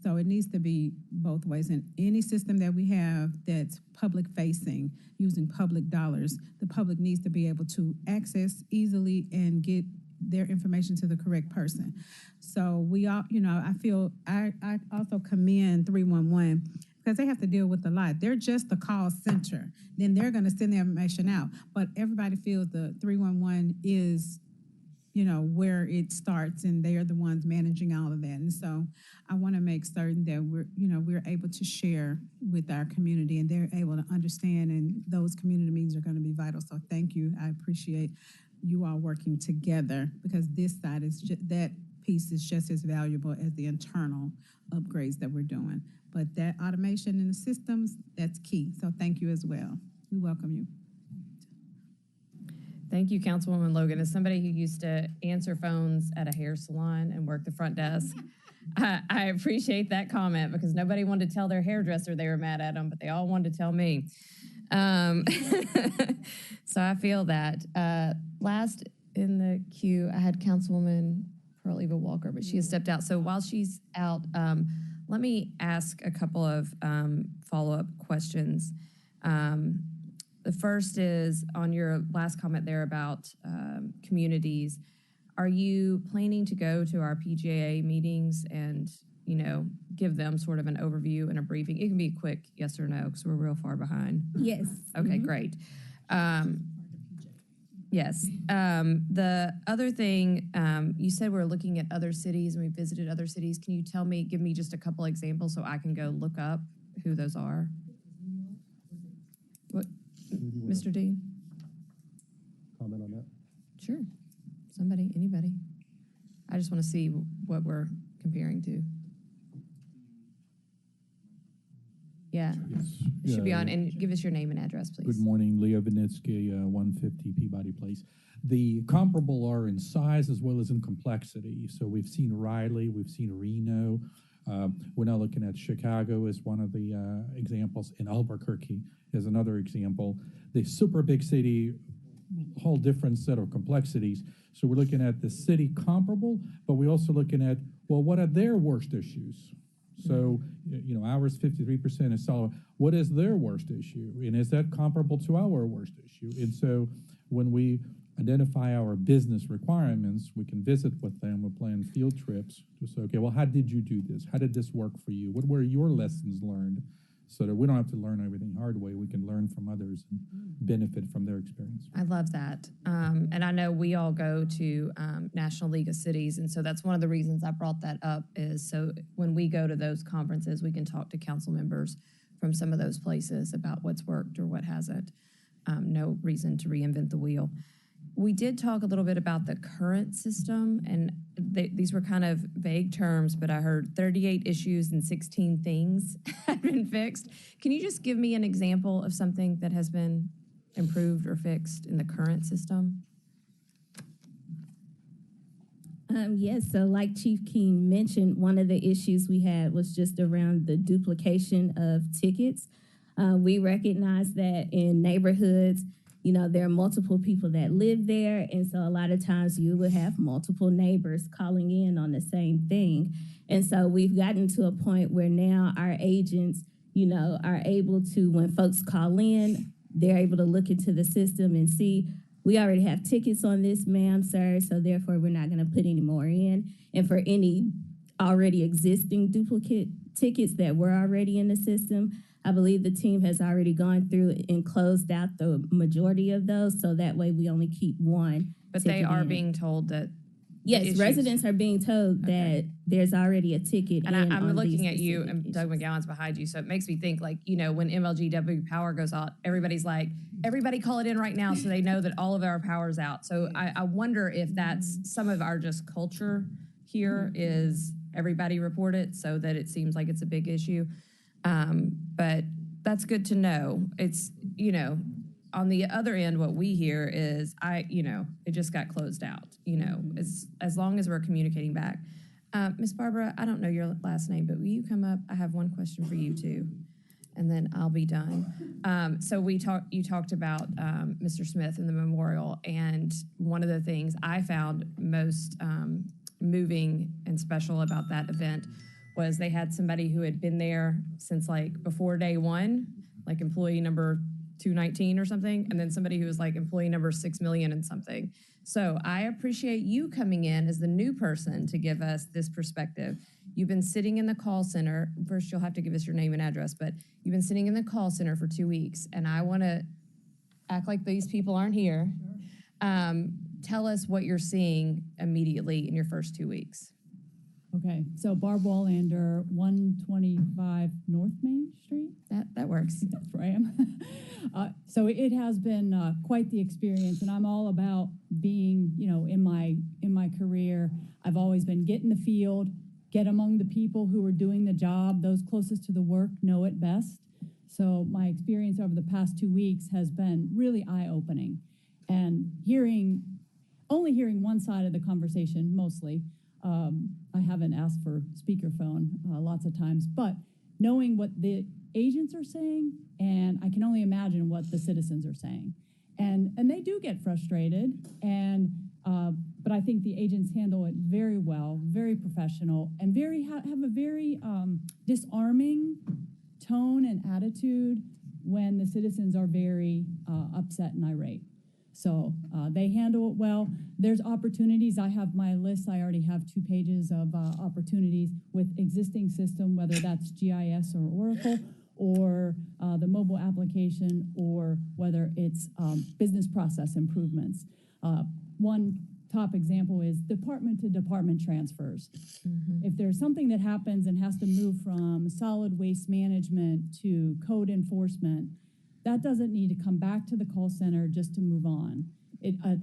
So it needs to be both ways. And any system that we have that's public facing, using public dollars, the public needs to be able to access easily and get their information to the correct person. So we all, I feel, I also commend 311 because they have to deal with a lot. They're just the call center. Then they're going to send the information out. But everybody feels the 311 is, where it starts, and they are the ones managing all of that. And so I want to make certain that we're able to share with our community, and they're able to understand, and those community meetings are going to be vital. So thank you. I appreciate you all working together, because this side is that piece is just as valuable as the internal upgrades that we're doing. But that automation in the systems, that's key. So thank you as well. We welcome you. Thank you, Councilwoman Logan. As somebody who used to answer phones at a hair salon and work the front desk, I appreciate that comment, because nobody wanted to tell their hairdresser they were mad at them, but they all wanted to tell me. So I feel that. Last in the queue, I had Councilwoman Pearl Eva Walker, but she has stepped out. So while she's out, let me ask a couple of follow-up questions. The first is on your last comment there about communities. Are you planning to go to our PGA meetings and, give them sort of an overview and a briefing? It can be quick, yes or no, because we're real far behind. Yes. Okay, great. Yes. The other thing, you said we're looking at other cities and we visited other cities. Can you give me just a couple examples so I can go look up who those are? What, Mr. Dean? Comment on that? Sure. Somebody, anybody. I just want to see what we're comparing to. Yeah. It should be on, and give us your name and address, please. Good morning, Leo Vinitsky, 150 Peabody Place. The comparable are in size as well as in complexity. So we've seen Riley, we've seen Reno. We're now looking at Chicago as one of the examples, and Albuquerque is another example. The super big city, whole different set of complexities. So we're looking at the city comparable, but we're also looking at, well, what are their worst issues? So, ours 53% is solid. What is their worst issue? And is that comparable to our worst issue? And so when we identify our business requirements, we can visit with them, we plan field trips to say, okay, well, how did you do this? How did this work for you? What were your lessons learned? So that we don't have to learn everything hard way. We can learn from others and benefit from their experience. I love that. And I know we all go to National League of Cities, and so that's one of the reasons I brought that up, is so when we go to those conferences, we can talk to council members from some of those places about what's worked or what hasn't. No reason to reinvent the wheel. We did talk a little bit about the current system, and these were kind of vague terms, but I heard 38 issues and 16 things had been fixed. Can you just give me an example of something that has been improved or fixed in the current system? Yes, so like Chief King mentioned, one of the issues we had was just around the duplication of tickets. We recognize that in neighborhoods, there are multiple people that live there, and so a lot of times you will have multiple neighbors calling in on the same thing. And so we've gotten to a point where now our agents, are able to, when folks call in, they're able to look into the system and see, we already have tickets on this, ma'am, sir, so therefore we're not going to put any more in. And for any already existing duplicate tickets that were already in the system, I believe the team has already gone through and closed out the majority of those, so that way we only keep one. But they are being told that. Yes, residents are being told that there's already a ticket. And in I'm on looking these at you, specific and Doug McGowan's behind you, so it makes me think when MLGW power goes out, everybody's like, everybody call it in right now so they know that all of our power's out. So I wonder if that's some of our just culture here is everybody report it so that it seems like it's a big issue. But that's good to know. It's, on the other end, what we hear is, it just got closed out, as long as we're communicating back. Ms. Barbara, I don't know your last name, but will you come up? I have one question for you too, and then I'll be done. So you talked about Mr. Smith and the memorial, and one of the things I found most moving and special about that event was they had somebody who had been there since before day one, employee number 219 or something, and then somebody who was like employee number 6 million and something. So I appreciate you coming in as the new person to give us this perspective. You've been sitting in the call center. First, you'll have to give us your name and address, but you've been sitting in the call center for 2 weeks, and I want to act like these people aren't here. Tell us what you're seeing immediately in your first 2 weeks. Okay, so Barb Wallander, 125 North Main Street? That works. That's where I am. So it has been quite the experience, and I'm all about being, in my career, I've always been get in the field, get among the people who are doing the job. Those closest to the work know it best. So my experience over the past 2 weeks has been really eye-opening, and only hearing one side of the conversation mostly. I haven't asked for speakerphone lots of times, but knowing what the agents are saying, and I can only imagine what the citizens are saying. And they do get frustrated, but I think the agents handle it very well, very professional, and have a very disarming tone and attitude when the citizens are very upset and irate. So they handle it well. There's opportunities. I have my list. I already have 2 pages of opportunities with existing system, whether that's GIS or Oracle, or the mobile application, or whether it's business process improvements. One top example is department-to-department transfers. If there's something that happens and has to move from solid waste management to code enforcement, that doesn't need to come back to the call center just to move on.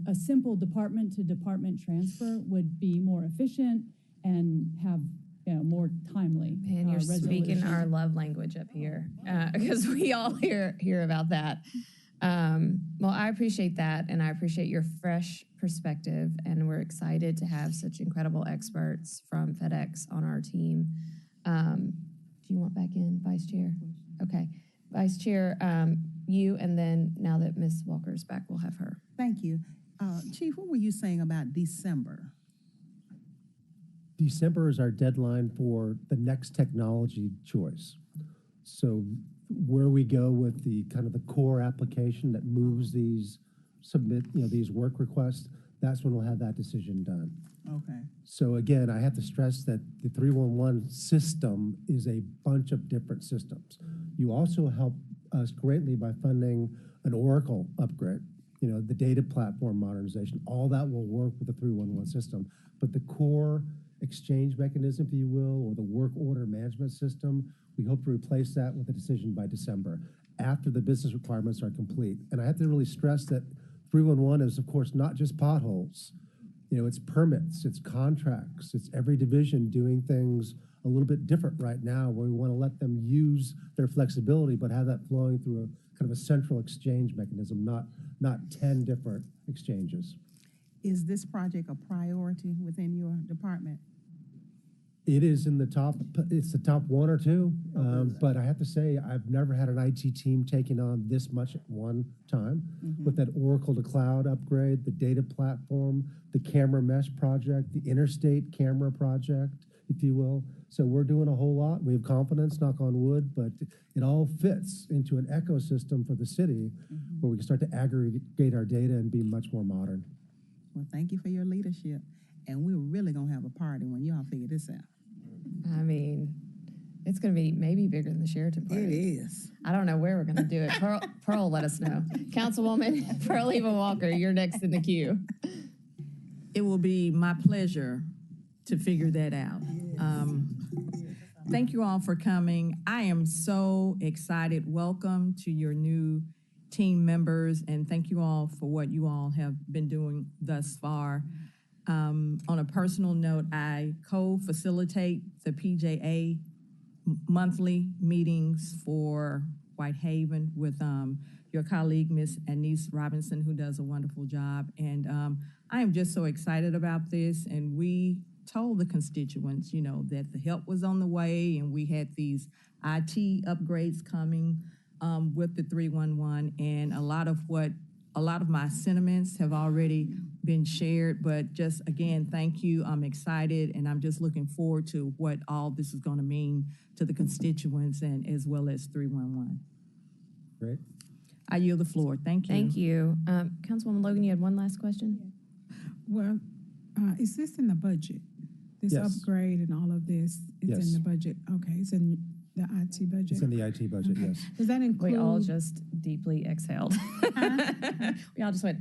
A simple department-to-department transfer would be more efficient and have more timely Man, you're speaking our love language up here, because we all hear about that. Well, I appreciate that, and I appreciate your fresh perspective, and we're excited to have such incredible experts from FedEx on our team. Do you want back in, Vice Chair? Okay. Vice Chair, you, and then now that Ms. Walker's back, we'll have her. Thank you. Chief, what were you saying about December? December is our deadline for the next technology choice. So where we go with the kind of the core application that moves these these work requests, that's when we'll have that decision done. Okay. So again, I have to stress that the 311 system is a bunch of different systems. You also help us greatly by funding an Oracle upgrade, the data platform modernization. All that will work with the 311 system. But the core exchange mechanism, if you will, or the work order management system, we hope to replace that with a decision by December, after the business requirements are complete. And I have to really stress that 311 is, of course, not just potholes. It's permits, it's contracts, it's every division doing things a little bit different right now, where we want to let them use their flexibility, but have that flowing through a kind of a central exchange mechanism, not 10 different exchanges. Is this project a priority within your department? It is in it's the top 1 or 2, but I have to say, I've never had an IT team taking on this much at one time, with that Oracle to cloud upgrade, the data platform, the camera mesh project, the interstate camera project, if you will. So we're doing a whole lot. We have confidence, knock on wood, but it all fits into an ecosystem for the city where we can start to aggregate our data and be much more modern. Well, thank you for your leadership. And we're really going to have a party when y'all figure this out. I mean, it's going to be maybe bigger than the Sheridan party. It is. I don't know where we're going to do it. Pearl, let us know. Councilwoman Pearl Eva Walker, you're next in the queue. It will be my pleasure to figure that out. Thank you all for coming. I am so excited. Welcome to your new team members, and thank you all for what you all have been doing thus far. On a personal note, I co-facilitate the PJA monthly meetings for Whitehaven with your colleague, Ms. Anise Robinson, who does a wonderful job. And I am just so excited about this. And we told the constituents, that the help was on the way, and we had these IT upgrades coming with the 311, and a lot of my sentiments have already been shared, but just again, thank you. I'm excited, and I'm just looking forward to what all this is going to mean to the constituents and as well as 311. Great. I yield the floor. Thank you. Thank you. Councilwoman Logan, you had one last question? Well, is this in the budget? This Yes. upgrade and all of this is in Yes. the budget? Okay, it's in the IT budget? It's in the IT budget, Okay. yes. Does that include? We all just deeply exhaled. We all just went,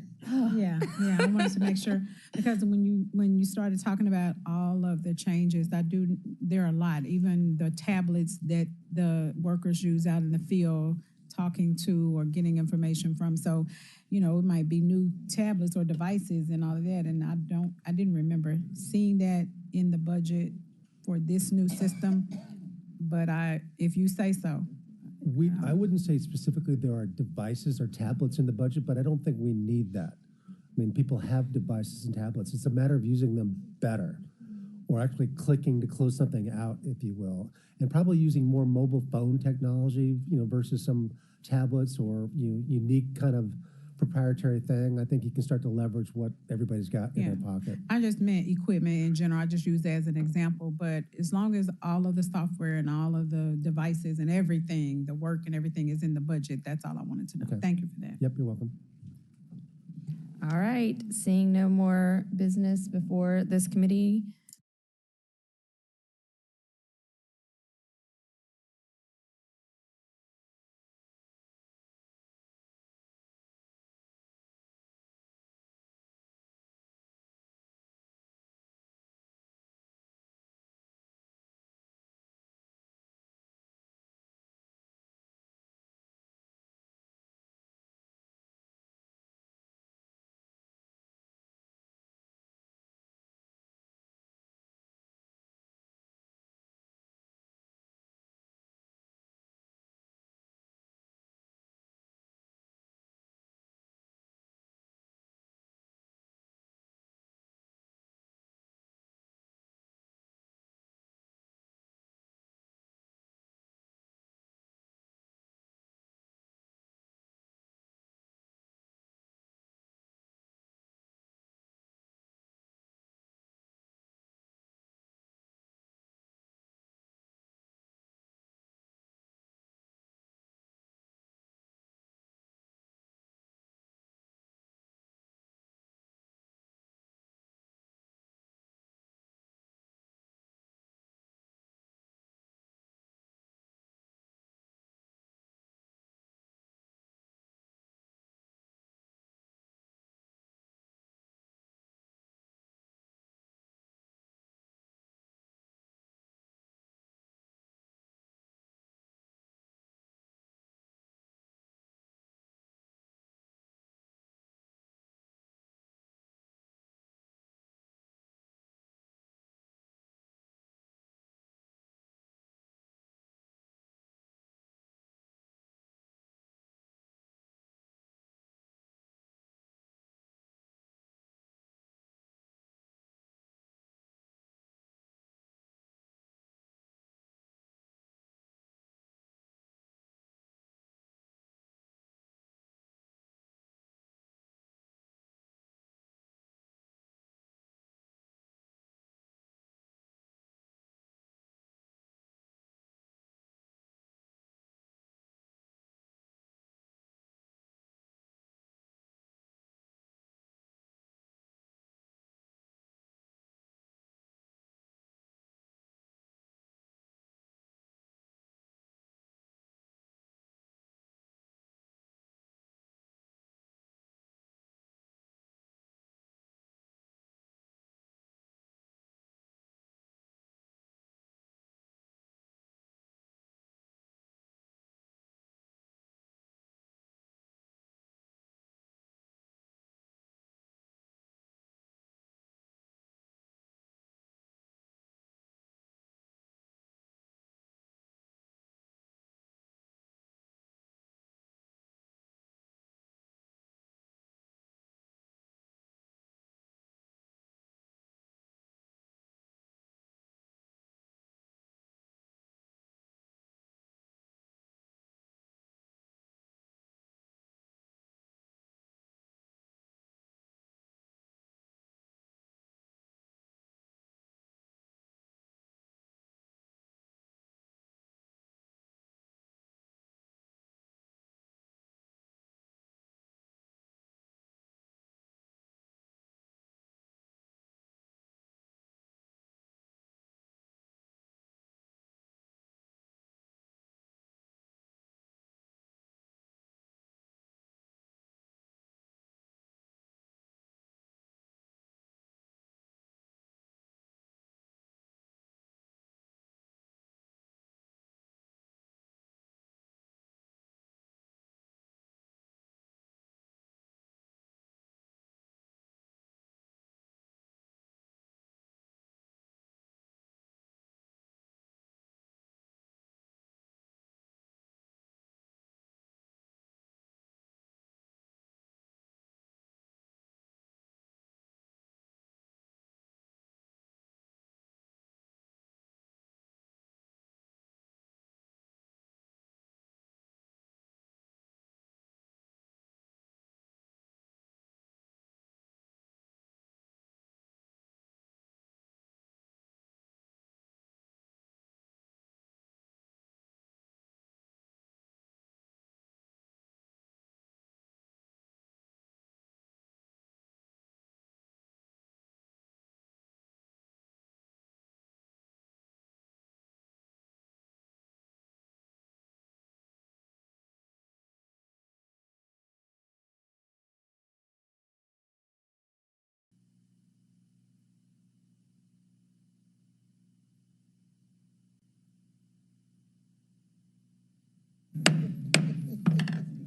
Yeah, I wanted to make sure, because when you started talking about all of the changes, there are a lot, even the tablets that the workers use out in the field, talking to or getting information from. So, it might be new tablets or devices and all of that, and I didn't remember seeing that in the budget for this new system, but if you say so. I wouldn't say specifically there are devices or tablets in the budget, but I don't think we need that. I mean, people have devices and tablets. It's a matter of using them better, or actually clicking to close something out, if you will, and probably using more mobile phone technology, versus some tablets or unique kind of proprietary thing. I think you can start to leverage what everybody's got in their pocket. I just meant equipment in general. I just used that as an example, but as long as all of the software and all of the devices and everything, the work and everything is in the budget, that's all I wanted to know. Okay. Thank you for that. Yep, you're welcome. all right, seeing no more business before this committee,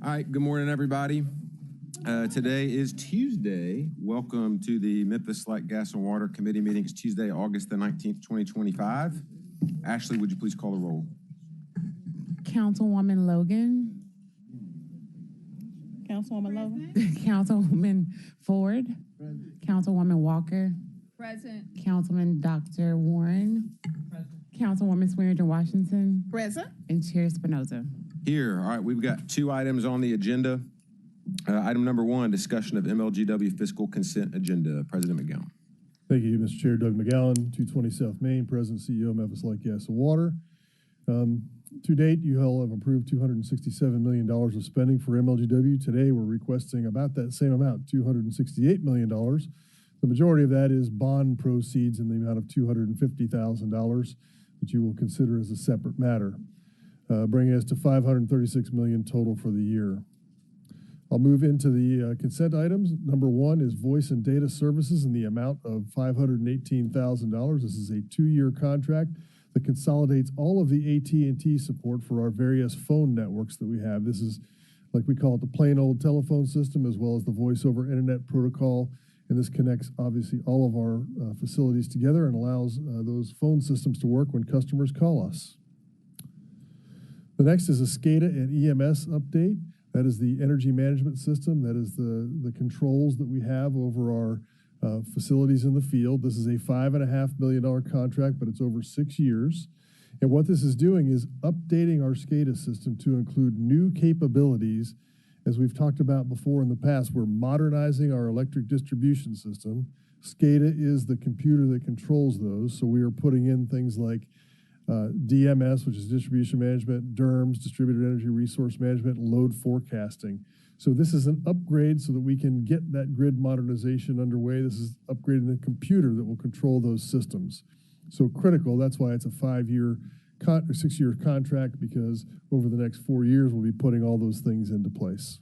All right, good morning, everybody. Today is Tuesday. Welcome to the Memphis Light, Gas, and Water Committee meeting. It's Tuesday, August the 19th, 2025. Ashley, would you please call the roll? Councilwoman Logan. Councilwoman Logan. Councilwoman Ford. Councilwoman Walker. Present. Councilman Dr. Warren. Councilwoman Swearingen Washington. Present. And Chair Spinoza. Here. All right, we've got two items on the agenda. Item number one, discussion of MLGW fiscal consent agenda. President McGowan. Thank you, Mr. Chair. Doug McGowan, 220 South Main, President CEO, Memphis Light, Gas, and Water. To date, you all have approved $267 million of spending for MLGW. Today, we're requesting about that same amount, $268 million. The majority of that is bond proceeds in the amount of $250,000 that you will consider as a separate matter, bringing us to $536 million total for the year. I'll move into the consent items. Number one is voice and data services in the amount of $518,000. This is a 2-year contract that consolidates all of the AT&T support for our various phone networks that we have. This is, like we call it, the plain old telephone system, as well as the voice over internet protocol. And this connects, obviously, all of our facilities together and allows those phone systems to work when customers call us. The next is a SCADA and EMS update. That is the energy management system. That is the controls that we have over our facilities in the field. This is a $5.5 million contract, but it's over 6 years. And what this is doing is updating our SCADA system to include new capabilities. As we've talked about before in the past, we're modernizing our electric distribution system. SCADA is the computer that controls those. So we are putting in things like DMS, which is distribution management, DERMS, distributed energy resource management, load forecasting. So this is an upgrade so that we can get that grid modernization underway. This is upgrading the computer that will control those systems. So critical, that's why it's a 6-year contract, because over the next 4 years, we'll be putting all those things into place.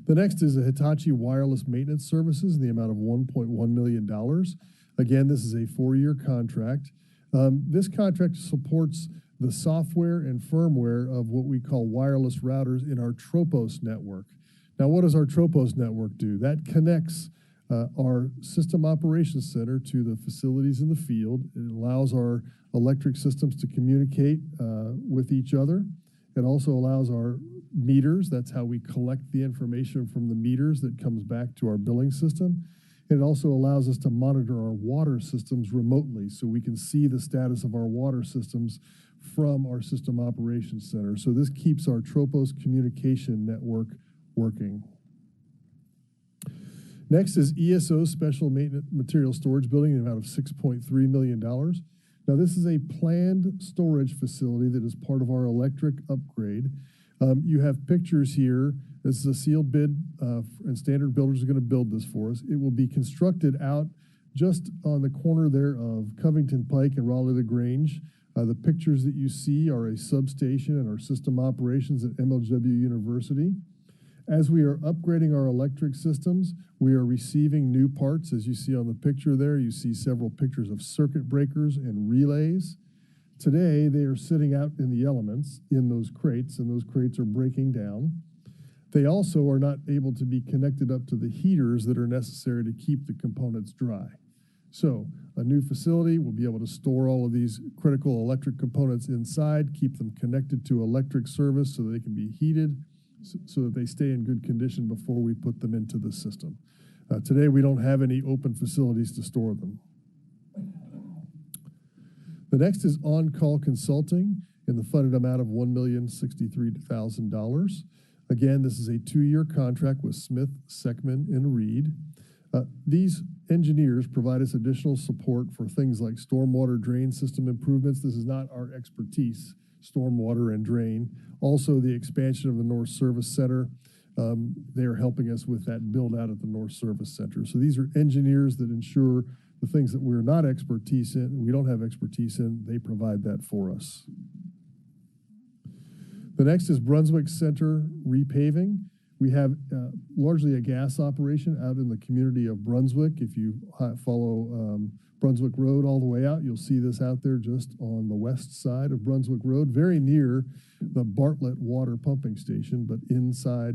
The next is a Hitachi wireless maintenance services in the amount of $1.1 million. Again, this is a 4-year contract. This contract supports the software and firmware of what we call wireless routers in our Tropos network. Now, what does our Tropos network do? That connects our system operations center to the facilities in the field. It allows our electric systems to communicate with each other. It also allows our meters. That's how we collect the information from the meters that comes back to our billing system. It also allows us to monitor our water systems remotely, so we can see the status of our water systems from our system operations center. So this keeps our Tropos communication network working. Next is ESO Special Maintenance Material Storage Building in the amount of $6.3 million. Now, this is a planned storage facility that is part of our electric upgrade. You have pictures here. This is a sealed bid, and Standard Builders are going to build this for us. It will be constructed out just on the corner there of Covington Pike and Raleigh-LaGrange. The pictures that you see are a substation and our system operations at MLGW University. As we are upgrading our electric systems, we are receiving new parts. As you see on the picture there, you see several pictures of circuit breakers and relays. Today, they are sitting out in the elements in those crates, and those crates are breaking down. They also are not able to be connected up to the heaters that are necessary to keep the components dry. So a new facility will be able to store all of these critical electric components inside, keep them connected to electric service so that they can be heated, so that they stay in good condition before we put them into the system. Today, we don't have any open facilities to store them. The next is on-call consulting in the funded amount of $1,063,000. Again, this is a 2-year contract with Smith, Seckman, and Reed. These engineers provide us additional support for things like stormwater drain system improvements. This is not our expertise, stormwater and drain. Also, the expansion of the North Service Center. They are helping us with that build out at the North Service Center. So these are engineers that ensure the things that we're not expertise in, we don't have expertise in, they provide that for us. The next is Brunswick Center repaving. We have largely a gas operation out in the community of Brunswick. If you follow Brunswick Road all the way out. You'll see this out there just on the west side of Brunswick Road, very near the Bartlett water pumping station, but inside,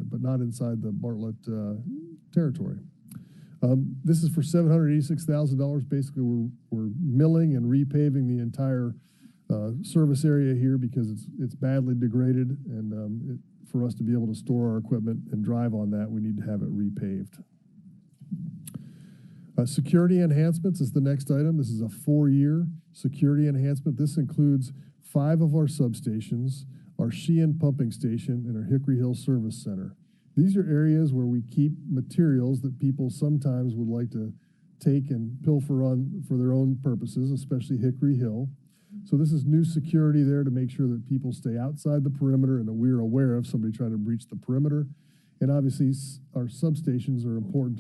but not inside the Bartlett territory. This is for $786,000. Basically, we're milling and repaving the entire service area here because it's badly degraded, and for us to be able to store our equipment and drive on that, we need to have it repaved. Security enhancements is the next item. This is a 4-year security enhancement. This includes 5 of our substations, our Sheehan pumping station, and our Hickory Hill Service Center. These are areas where we keep materials that people sometimes would like to take and pilfer on for their own purposes, especially Hickory Hill. So this is new security there to make sure that people stay outside the perimeter and that we're aware of somebody trying to breach the perimeter. And obviously, our substations are important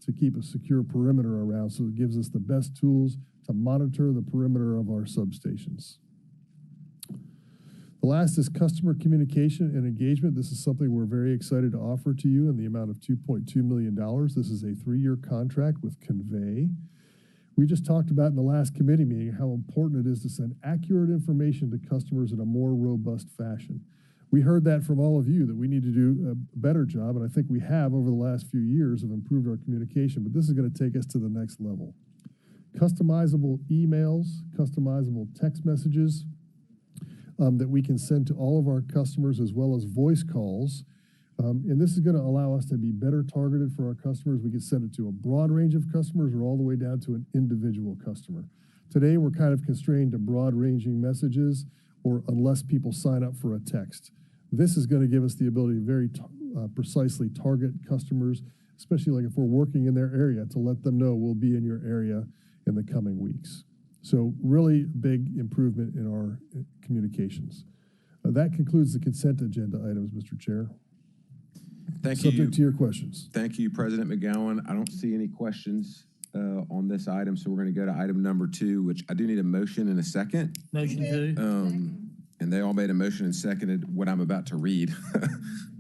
to keep a secure perimeter around, so it gives us the best tools to monitor the perimeter of our substations. The last is customer communication and engagement. This is something we're very excited to offer to you in the amount of $2.2 million. This is a 3-year contract with Convey. We just talked about in the last committee meeting how important it is to send accurate information to customers in a more robust fashion. We heard that from all of you, that we need to do a better job, and I think we have over the last few years of improved our communication, but this is going to take us to the next level. Customizable emails, customizable text messages that we can send to all of our customers, as well as voice calls. And this is going to allow us to be better targeted for our customers. We can send it to a broad range of customers or all the way down to an individual customer. Today, we're kind of constrained to broad-ranging messages, or unless people sign up for a text. This is going to give us the ability to very precisely target customers, especially like if we're working in their area, to let them know we'll be in your area in the coming weeks. So really big improvement in our communications. That concludes the consent agenda items, Mr. Chair. Thank you. Subject to your questions. Thank you, President McGowan. I don't see any questions on this item, so we're going to go to item number 2, which I do need a motion and a second. Motion to. And they all made a motion and seconded what I'm about to read,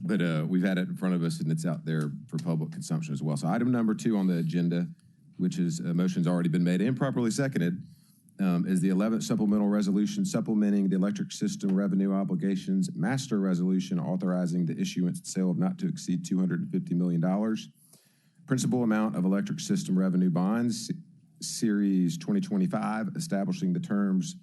but we've had it in front of us and it's out there for public consumption as well. So item number 2 on the agenda, which is a motion's already been made and properly seconded, is the 11th supplemental resolution supplementing the electric system revenue obligations master resolution authorizing the issuance and sale of not to exceed $250 million. Principal amount of electric system revenue bonds, Series 2025, establishing the terms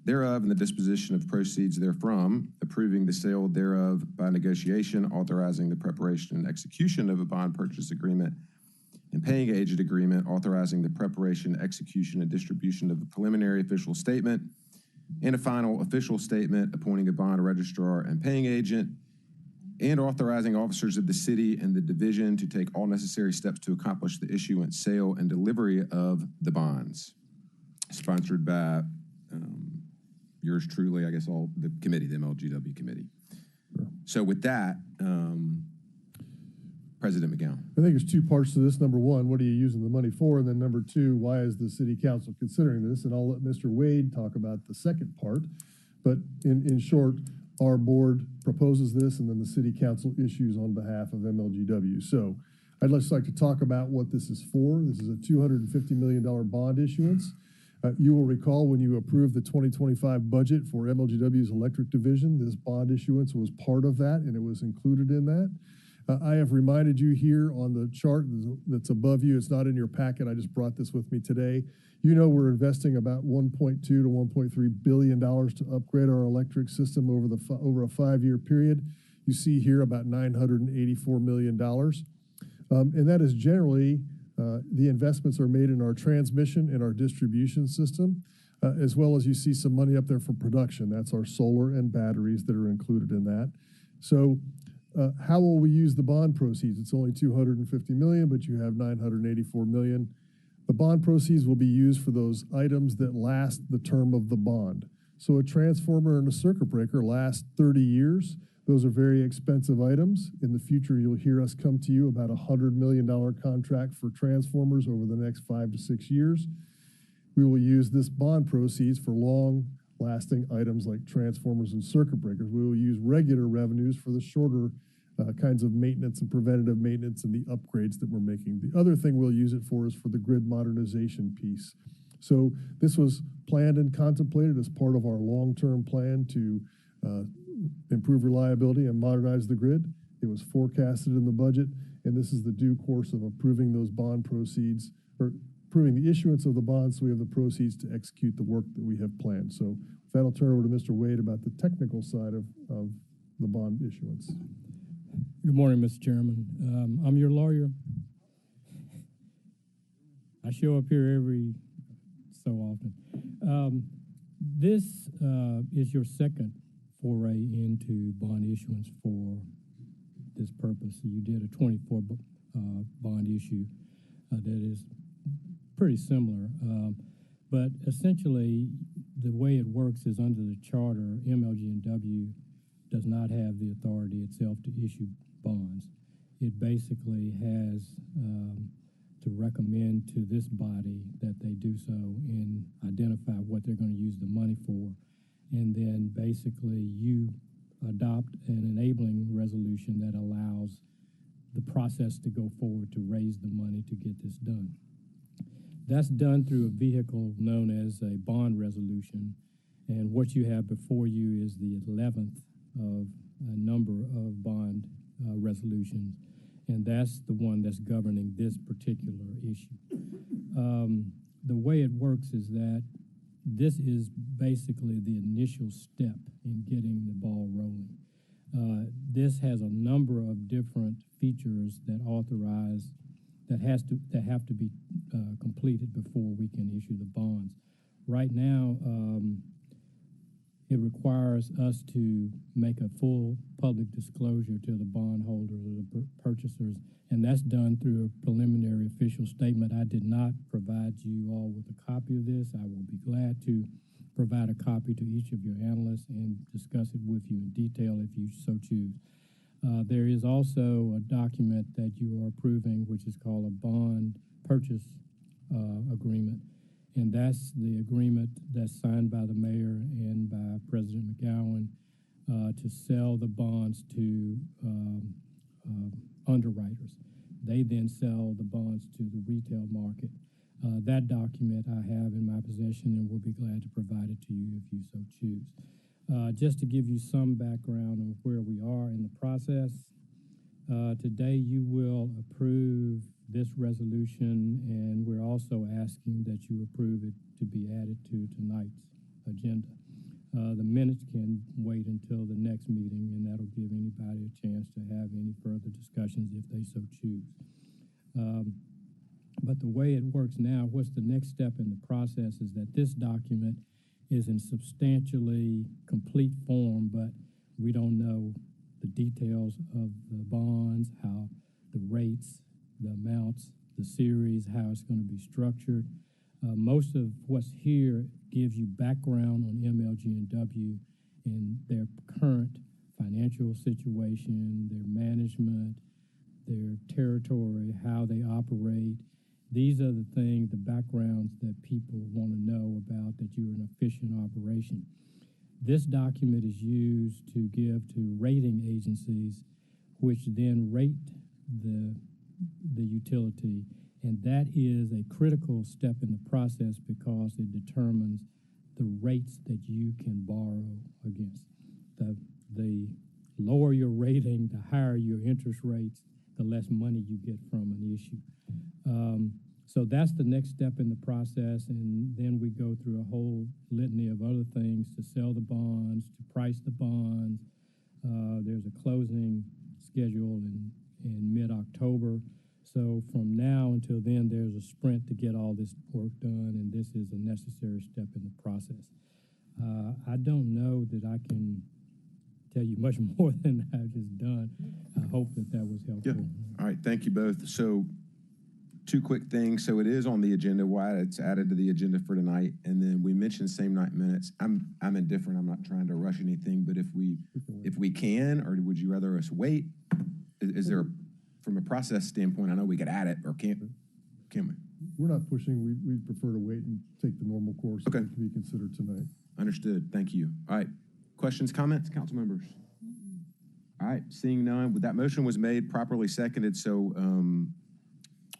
thereof and the disposition of proceeds therefrom, approving the sale thereof by negotiation, authorizing the preparation and execution of a bond purchase agreement, and paying agent agreement, authorizing the preparation, execution, and distribution of a preliminary official statement and a final official statement, appointing a bond registrar and paying agent, and authorizing officers of the city and the division to take all necessary steps to accomplish the issuance, sale, and delivery of the bonds. Sponsored by yours truly, I guess, all the committee, the MLGW committee. Sure. So with that, President McGowan. I think there's 2 parts to this. Number 1, what are you using the money for? And then number 2, why is the city council considering this? And I'll let Mr. Wade talk about the second part. But in short, our board proposes this, and then the city council issues on behalf of MLGW. So I'd just like to talk about what this is for. This is a $250 million bond issuance. You will recall when you approved the 2025 budget for MLGW's electric division, this bond issuance was part of that, and it was included in that. I have reminded you here on the chart that's above you. It's not in your packet. I just brought this with me today. You know we're investing about $1.2 to $1.3 billion to upgrade our electric system over a 5-year period. You see here about $984 million. And that is generally the investments are made in our transmission and our distribution system, as well as you see some money up there for production. That's our solar and batteries that are included in that. So how will we use the bond proceeds? It's only $250 million, but you have $984 million. The bond proceeds will be used for those items that last the term of the bond. So a transformer and a circuit breaker last 30 years. Those are very expensive items. In the future, you'll hear us come to you about a $100 million contract for transformers over the next 5 to 6 years. We will use this bond proceeds for long-lasting items like transformers and circuit breakers. We will use regular revenues for the shorter kinds of maintenance and preventative maintenance and the upgrades that we're making. The other thing we'll use it for is for the grid modernization piece. So this was planned and contemplated as part of our long-term plan to improve reliability and modernize the grid. It was forecasted in the budget, and this is the due course of approving those bond proceeds, or approving the issuance of the bonds so we have the proceeds to execute the work that we have planned. So with that, I'll turn over to Mr. Wade about the technical side of the bond issuance. Good morning, Mr. Chairman. I'm your lawyer. I show up here every so often. This is your second foray into bond issuance for this purpose. You did a 24 bond issue that is pretty similar. But essentially, the way it works is under the charter, MLGW does not have the authority itself to issue bonds. It basically has to recommend to this body that they do so and identify what they're going to use the money for. And then basically you adopt an enabling resolution that allows the process to go forward to raise the money to get this done. That's done through a vehicle known as a bond resolution. And what you have before you is the 11th of a number of bond resolutions. And that's the one that's governing this particular issue. The way it works is that this is basically the initial step in getting the ball rolling. This has a number of different features that authorize, that have to be completed before we can issue the bonds. Right now, it requires us to make a full public disclosure to the bondholders or the purchasers, and that's done through a preliminary official statement. I did not provide you all with a copy of this. I will be glad to provide a copy to each of your analysts and discuss it with you in detail if you so choose. There is also a document that you are approving, which is called a bond purchase agreement. And that's the agreement that's signed by the mayor and by President McGowan to sell the bonds to underwriters. They then sell the bonds to the retail market. That document I have in my possession and will be glad to provide it to you if you so choose. Just to give you some background of where we are in the process, today you will approve this resolution, and we're also asking that you approve it to be added to tonight's agenda. The minutes can wait until the next meeting, and that'll give anybody a chance to have any further discussions if they so choose. But the way it works now, what's the next step in the process is that this document is in substantially complete form, but we don't know the details of the bonds, how the rates, the amounts, the series, how it's going to be structured. Most of what's here gives you background on MLGW and their current financial situation, their management, their territory, how they operate. These are the things, the backgrounds that people want to know about, that you're an efficient operation. This document is used to give to rating agencies, which then rate the utility, and that is a critical step in the process because it determines the rates that you can borrow against. The lower your rating, the higher your interest rates, the less money you get from an issue. So that's the next step in the process, and then we go through a whole litany of other things to sell the bonds, to price the bonds. There's a closing schedule in mid-October. So from now until then, there's a sprint to get all this work done, and this is a necessary step in the process. I don't know that I can tell you much more than I've just done. I hope that was helpful. Yeah. All right, thank you both. So two quick things. So it is on the agenda. Why it's added to the agenda for tonight, and then we mentioned same night minutes. I'm indifferent. I'm not trying to rush anything, but if we can, or would you rather us wait? Is there, from a process standpoint, I know we could add it, or can we? We're not pushing. We'd prefer to wait and take the normal course that can be considered tonight. Understood. Thank you. All right. Questions, comments, council members? All right. Seeing none, that motion was made, properly seconded. So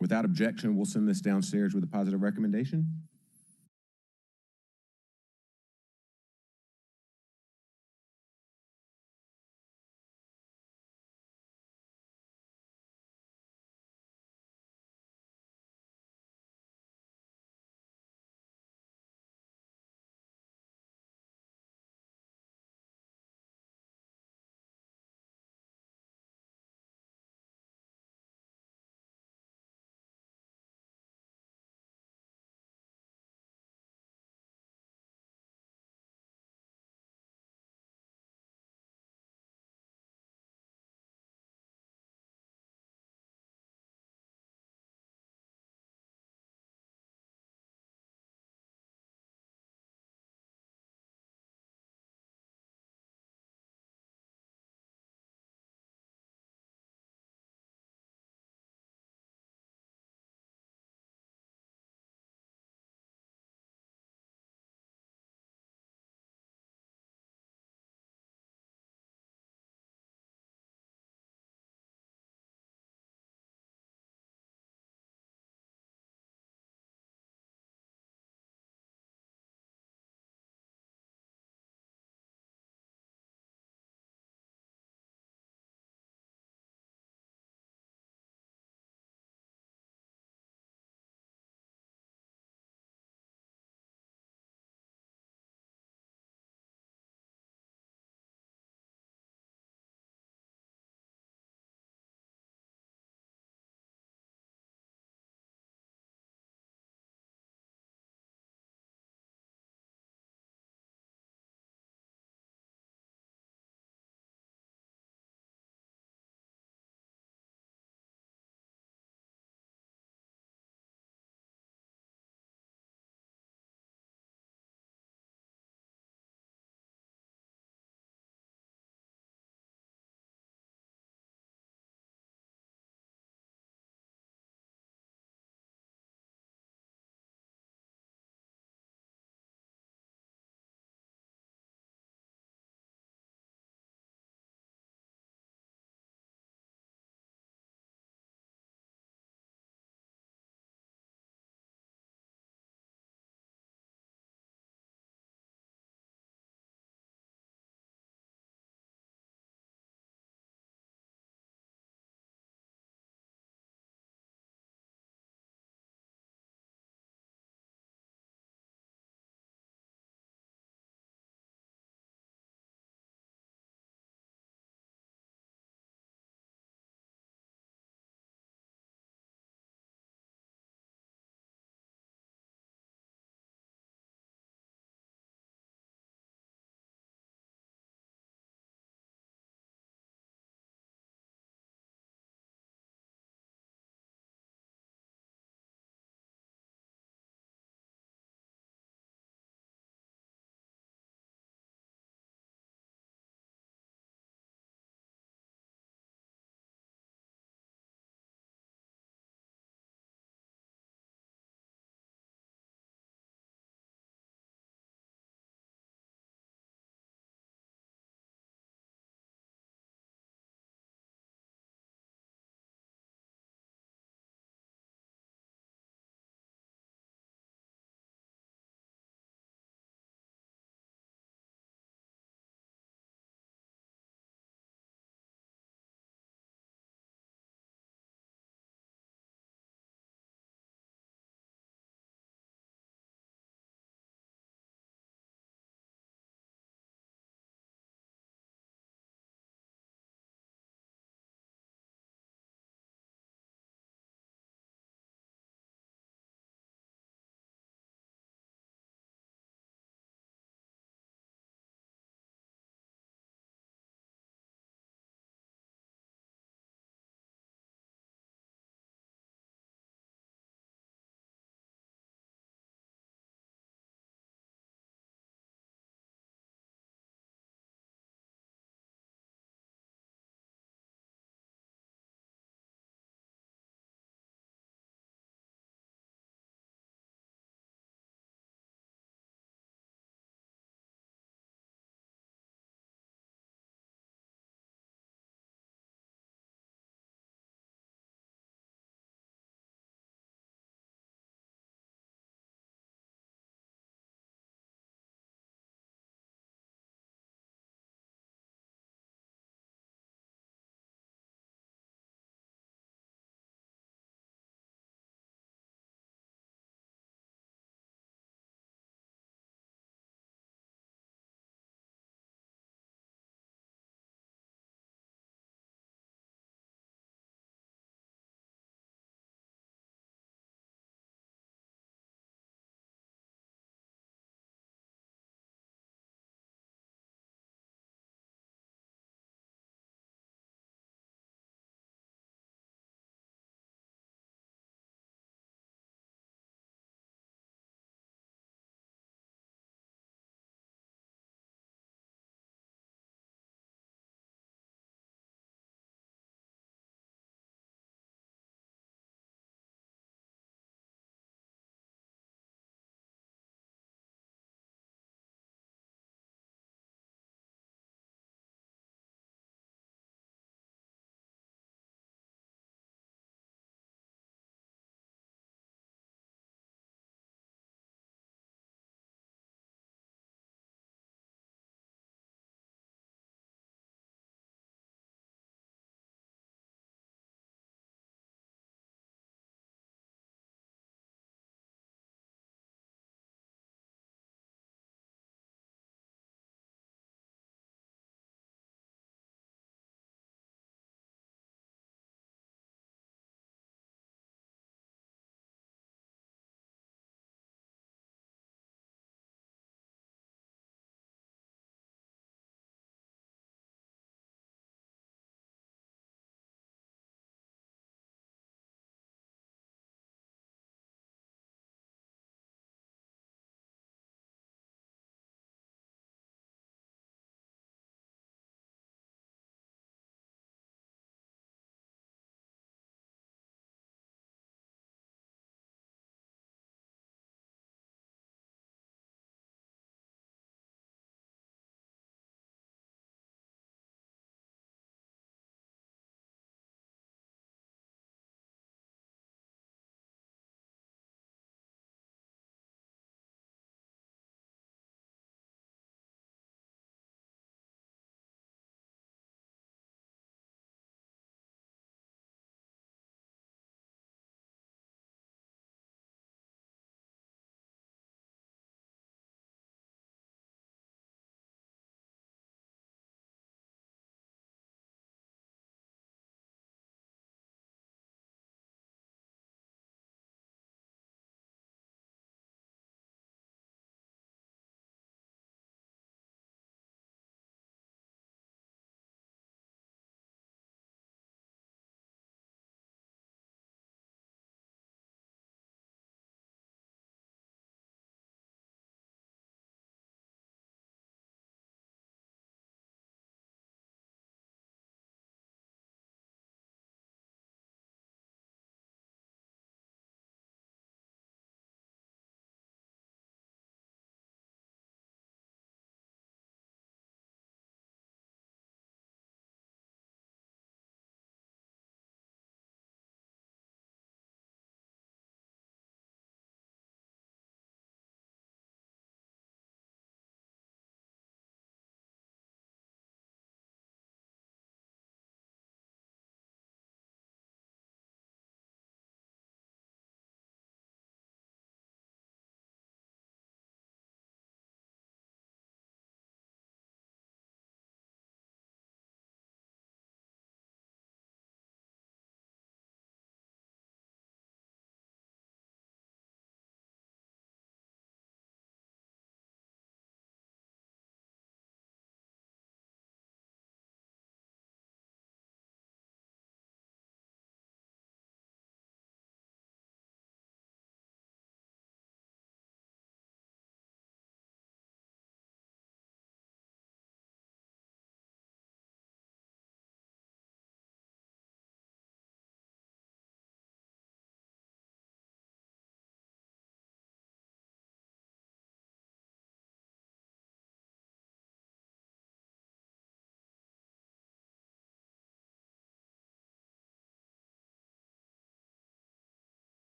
without objection, we'll send this downstairs with a positive recommendation.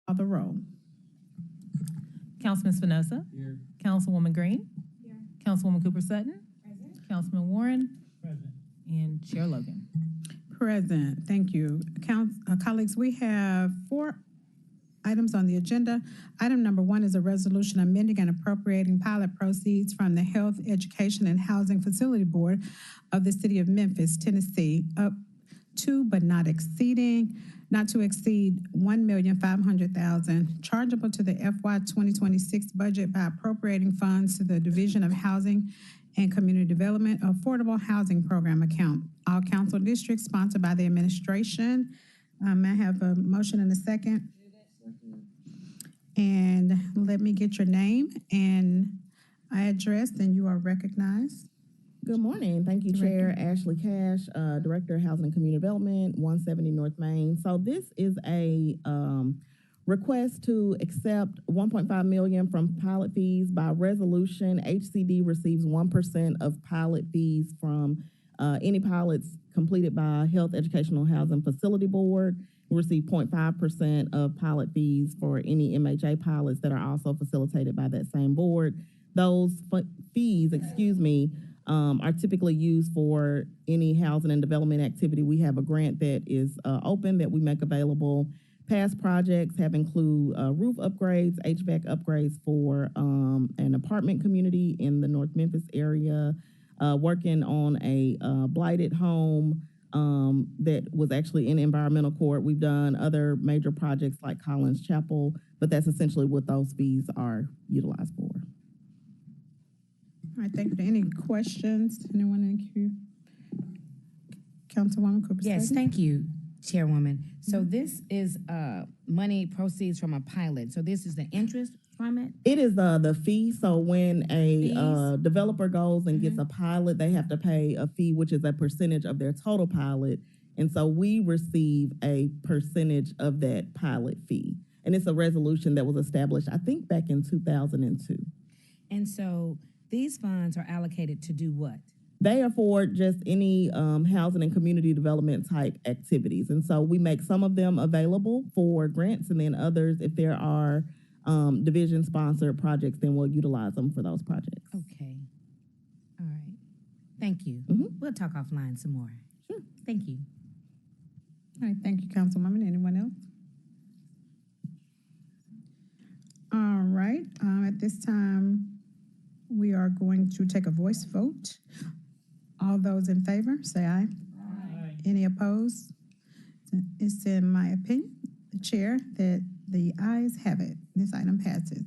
Call the roll. Councilman Spinoza. Here. Councilwoman Green. Here. Councilwoman Cooper Sutton. Present. Councilman Warren. Present. And Chair Logan. Present, thank you. Colleagues, we have 4 items on the agenda. Item number 1 is a resolution amending and appropriating pilot proceeds from the Health, Education, and Housing Facility Board of the City of Memphis, Tennessee, up to but not to exceed $1,500,000 chargeable to the FY 2026 budget by appropriating funds to the Division of Housing and Community Development Affordable Housing Program account. All council districts sponsored by the administration. May I have a motion and a second? And let me get your name and address, and you are recognized. Good morning. Thank you, Chair. Ashley Cash, Director of Housing and Community Development, 170 North Main. So this is a request to accept $1.5 million from pilot fees. By resolution, HCD receives 1% of pilot fees from any pilots completed by Health, Educational, Housing Facility Board. We receive 0.5% of pilot fees for any MHA pilots that are also facilitated by that same board. Those fees, are typically used for any housing and development activity. We have a grant that is open that we make available. Past projects have include roof upgrades, HVAC upgrades for an apartment community in the North Memphis area, working on a blighted home that was actually in environmental court. We've done other major projects like Collins Chapel, but that's essentially what those fees are utilized for. All right, thank you. Any questions? Anyone in the queue? Councilwoman Cooper. Yes, thank you, Chairwoman. So this is money proceeds from a pilot. So this is the interest from it? It is the fee. So when a developer goes and gets a pilot, they have to pay a fee, which is a percentage of their total pilot. And so we receive a percentage of that pilot fee. And it's a resolution that was established, I think, back in 2002. And so these funds are allocated to do what? They are for just any housing and community development type activities. And so we make some of them available for grants, and then others, if there are division-sponsored projects, then we'll utilize them for those projects. Okay. All right. Thank you. We'll talk offline some more. Sure. Thank you. All right, thank you, Councilwoman. Anyone else? All right, at this time, we are going to take a voice vote. All those in favor, say aye. Aye. Any opposed? It's in my opinion, the chair, that the ayes have it. This item passes.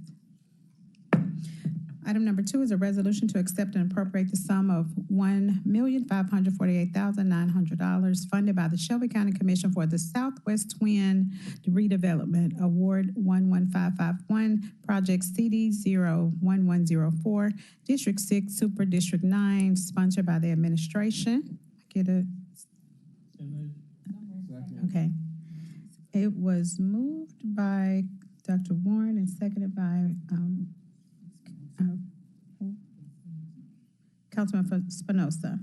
Item number 2 is a resolution to accept and appropriate the sum of $1,548,900 funded by the Shelby County Commission for the Southwest Twin Redevelopment Award 11551, Project CD 01104, District 6, Super District 9, sponsored by the administration. Okay. It was moved by Dr. Warren and seconded by Councilman Spinoza.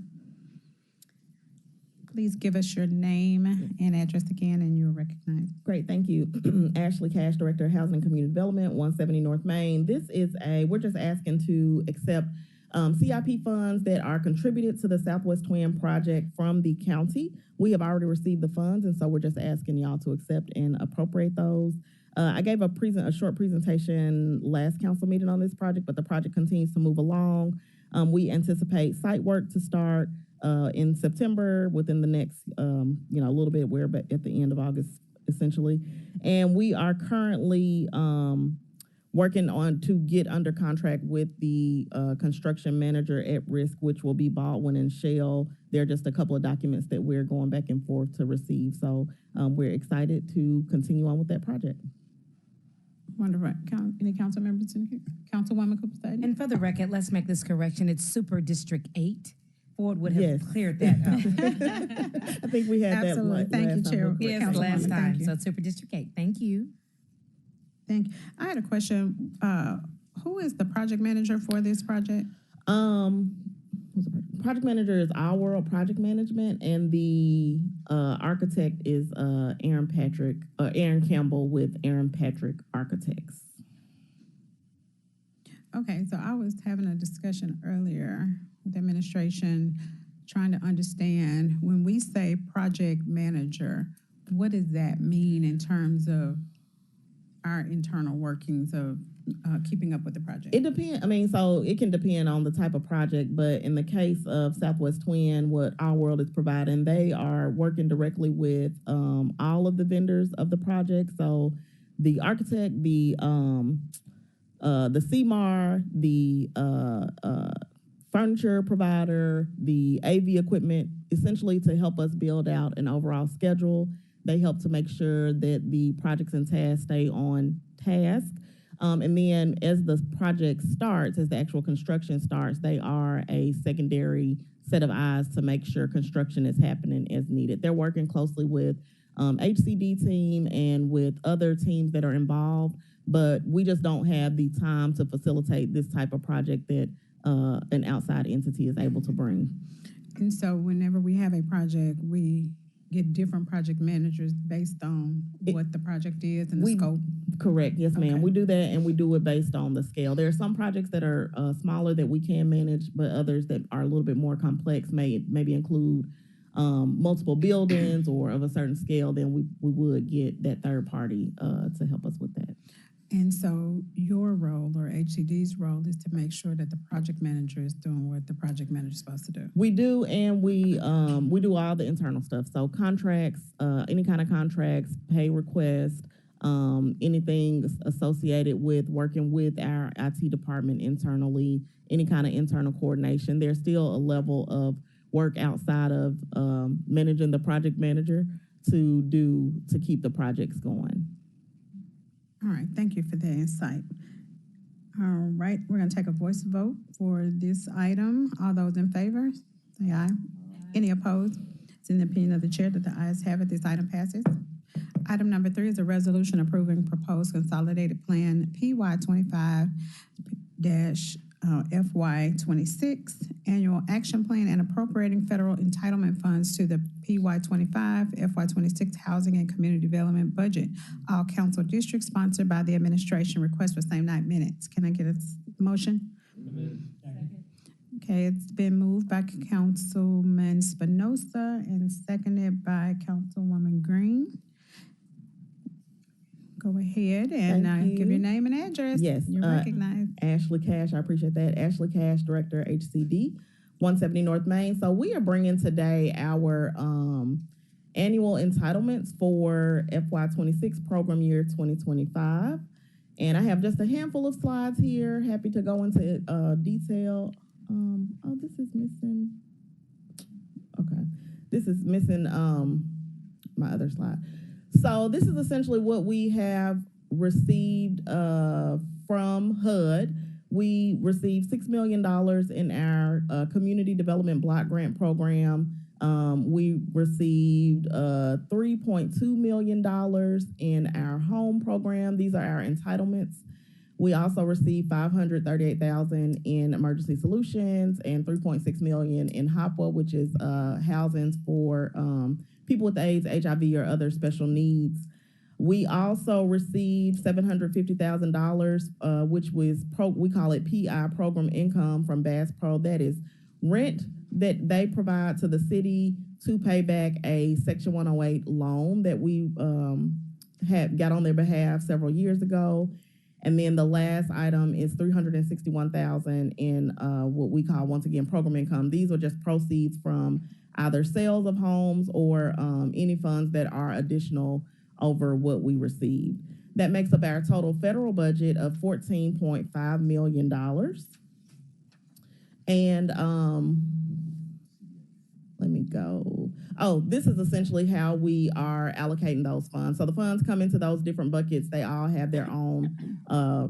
Please give us your name and address again, and you're recognized. Great, thank you. Ashley Cash, Director of Housing and Community Development, 170 North Main. We're just asking to accept CIP funds that are contributed to the Southwest Twin project from the county. We have already received the funds, and so we're just asking y'all to accept and appropriate those. I gave a short presentation last council meeting on this project, but the project continues to move along. We anticipate site work to start in September, within the next, a little bit. We're at the end of August, essentially. And we are currently working on to get under contract with the construction manager at risk, which will be Baldwin and Shell. There are just a couple of documents that we're going back and forth to receive. So we're excited to continue on with that project. Wonderful. Any council members in here? Councilwoman Cooper Staten? And for the record, let's make this correction. It's Super District 8. Ford would have cleared that up. I think we had Absolutely. that. Thank you, Chair. Yes, last time. You. So Super District 8. Thank you. Thank you. I had a question. Who is the project manager for this project? project manager is Our World Project Management, and the architect is Aaron Campbell with Aaron Patrick Architects. Okay, so I was having a discussion earlier with the administration, trying to understand when we say project manager, what does that mean in terms of our internal workings of keeping up with the project? It depends. I mean, so it can depend on the type of project, but in the case of Southwest Twin, what Our World is providing, they are working directly with all of the vendors of the project. So the architect, the CMAR, the furniture provider, the AV equipment, essentially to help us build out an overall schedule. They help to make sure that the projects and tasks stay on task. And then as the project starts, as the actual construction starts, they are a secondary set of eyes to make sure construction is happening as needed. They're working closely with HCD team and with other teams that are involved, but we just don't have the time to facilitate this type of project that an outside entity is able to bring. And so whenever we have a project, we get different project managers based on what the project is and the scope? Correct, yes, ma'am. Okay. We do that, and we do it based on the scale. There are some projects that are smaller that we can manage, but others that are a little bit more complex maybe include multiple buildings or of a certain scale, then we would get that third party to help us with that. And so your role or HCD's role is to make sure that the project manager is doing what the project manager is supposed to do. We do, and we do all the internal stuff. So contracts, any kind of contracts, pay requests, anything associated with working with our IT department internally, any kind of internal coordination. There's still a level of work outside of managing the project manager to keep the projects going. All right, thank you for the insight. All right, we're gonna take a voice vote for this item. All those in favor, say aye. Any opposed? It's in the opinion of the chair that the ayes have it, this item passes. Item number 3 is a resolution approving proposed consolidated plan PY 25 FY 26 annual action plan and appropriating federal entitlement funds to the PY 25 FY 26 housing and community development budget. All council districts sponsored by the administration. Request for same night minutes. Can I get a motion? Okay, it's been moved by Councilman Spinoza and seconded by Councilwoman Green. Go ahead and give your name and address. Yes. You're recognized. Ashley Cash, I appreciate that. Ashley Cash, Director, HCD, 170 North Main. So we are bringing today our annual entitlements for FY26 program year 2025. And I have just a handful of slides here. Happy to go into detail. Oh, this is missing. Okay. This is missing my other slide. So this is essentially what we have received from HUD. We received $6 million in our community development block grant program. We received $3.2 million in our home program. These are our entitlements. We also received $538,000 in emergency solutions and $3.6 million in HOPWA, which is housings for people with AIDS, HIV, or other special needs. We also received $750,000, which was we call it PI, program income from Bass Pro. That is rent that they provide to the city to pay back a Section 108 loan that we got on their behalf several years ago. And then the last item is $361,000 in what we call, once again, program income. These are just proceeds from either sales of homes or any funds that are additional over what we received. That makes up our total federal budget of $14.5 million. And let me go. Oh, this is essentially how we are allocating those funds. So the funds come into those different buckets. They all have their own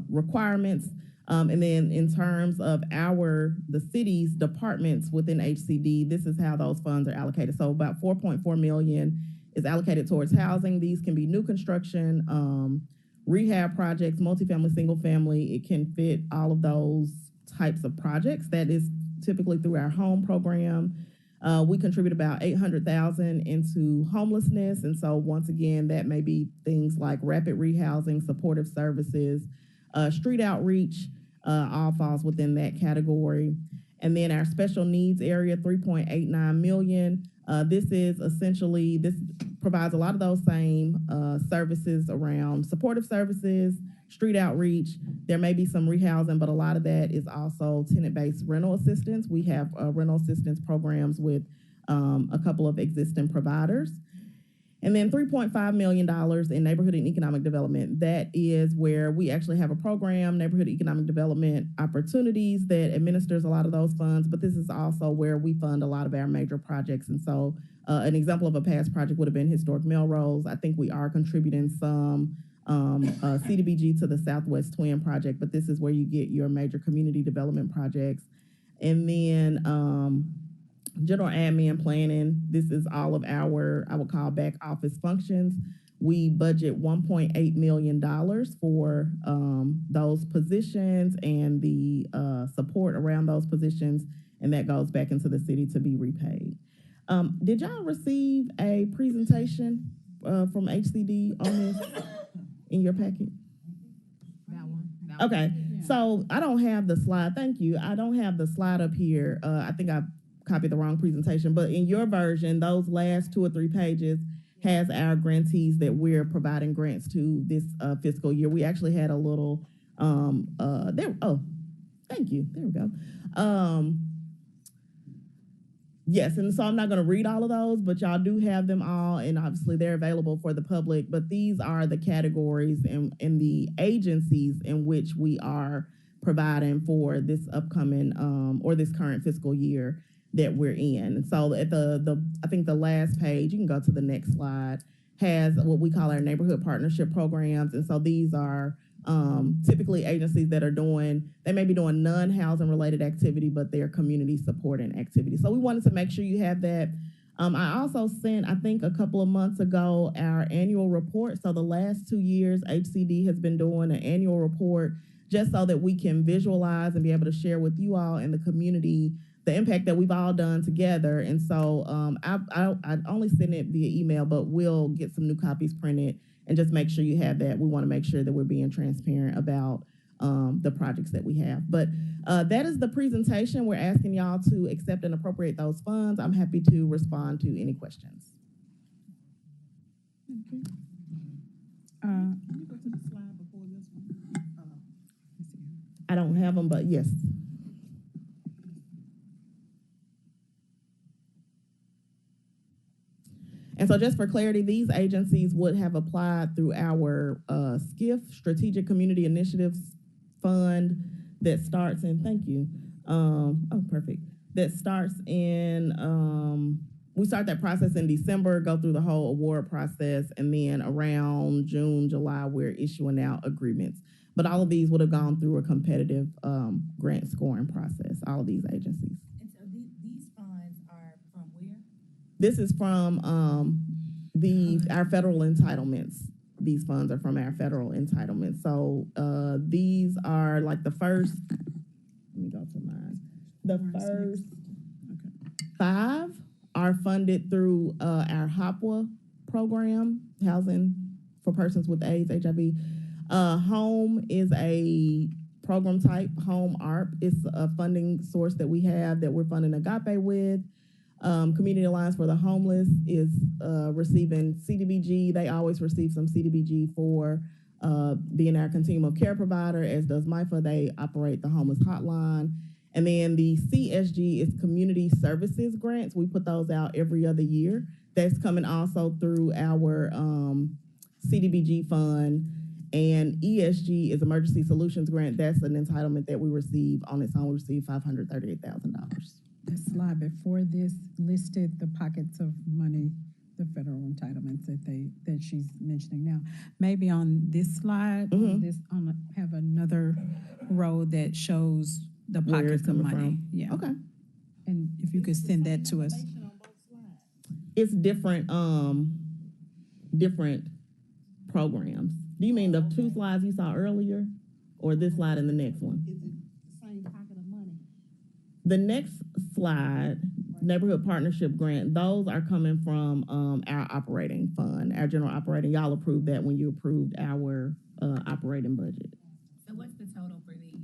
requirements. And then in terms of the city's departments within HCD, this is how those funds are allocated. So about $4.4 million is allocated towards housing. These can be new construction, rehab projects, multifamily, single family. It can fit all of those types of projects. That is typically through our home program. We contribute about $800,000 into homelessness. And so once again, that may be things like rapid rehousing, supportive services, street outreach, all falls within that category. And then our special needs area, $3.89 million. This provides a lot of those same services around supportive services, street outreach. There may be some rehousing, but a lot of that is also tenant-based rental assistance. We have rental assistance programs with a couple of existing providers. And then $3.5 million in neighborhood and economic development. That is where we actually have a program, Neighborhood Economic Development Opportunities, that administers a lot of those funds, but this is also where we fund a lot of our major projects. And so an example of a past project would have been Historic Melrose. I think we are contributing some CDBG to the Southwest Twin project, but this is where you get your major community development projects. And then general admin planning, this is all of our, I would call, back office functions. We budget $1.8 million for those positions and the support around those positions, and that goes back into the city to be repaid. Did y'all receive a presentation from HCD on this in your packet? That one. Okay, so I don't have the slide. Thank you. I don't have the slide up here. I think I copied the wrong presentation, but in your version, those last 2 or 3 pages has our grantees that we're providing grants to this fiscal year. We actually had a little, thank you. There we go. Yes, and so I'm not gonna read all of those, but y'all do have them all, and obviously they're available for the public, but these are the categories and the agencies in which we are providing for this upcoming, or this current fiscal year that we're in. And so at I think the last page, you can go to the next slide, has what we call our neighborhood partnership programs. And so these are typically agencies that are they may be doing non-housing related activity, but they're community supporting activity. So we wanted to make sure you have that. I also sent, I think a couple of months ago, our annual report. So the last 2 years, HCD has been doing an annual report just so that we can visualize and be able to share with you all in the community the impact that we've all done together. And so I only sent it via email, but we'll get some new copies printed and just make sure you have that. We want to make sure that we're being transparent about the projects that we have. But that is the presentation. We're asking y'all to accept and appropriate those funds. I'm happy to respond to any questions. Okay. Can you go to the slide before this one? I don't have them, but yes. And so just for clarity, these agencies would have applied through our SCIF, Strategic Community Initiatives Fund, that starts in, thank you. Perfect. That starts in, we start that process in December, go through the whole award process, and then around June, July, we're issuing out agreements. But all of these would have gone through a competitive grant scoring process, all of these agencies. And so these funds are from where? This is from our federal entitlements. These funds are from our federal entitlements. So these are like the first, let me go to mine. The first 5 are funded through our HOPWA program, Housing for Persons with AIDS, HIV. Home is a program type. Home ARP is a funding source that we have that we're funding Agape with. Community Alliance for the Homeless is receiving CDBG. They always receive some CDBG for being our continuum of care provider, as does MIFA. They operate the homeless hotline. And then the CSG is Community Services Grants. We put those out every other year. That's coming also through our CDBG fund. And ESG is Emergency Solutions Grant. That's an entitlement that we receive on its own. We receive $538,000. The slide before this listed the pockets of money, the federal entitlements that she's mentioning now. Maybe on this slide, have another row that shows the pockets of money. From. Yeah. Okay. And if you could send that to us. It's different programs. Do you mean the 2 slides you saw earlier, or this slide and the next one? Is it the same pocket of money? The next slide, neighborhood partnership grant, those are coming from our operating fund, our general operating. Y'all approved that when you approved our operating budget. So what's the total for these?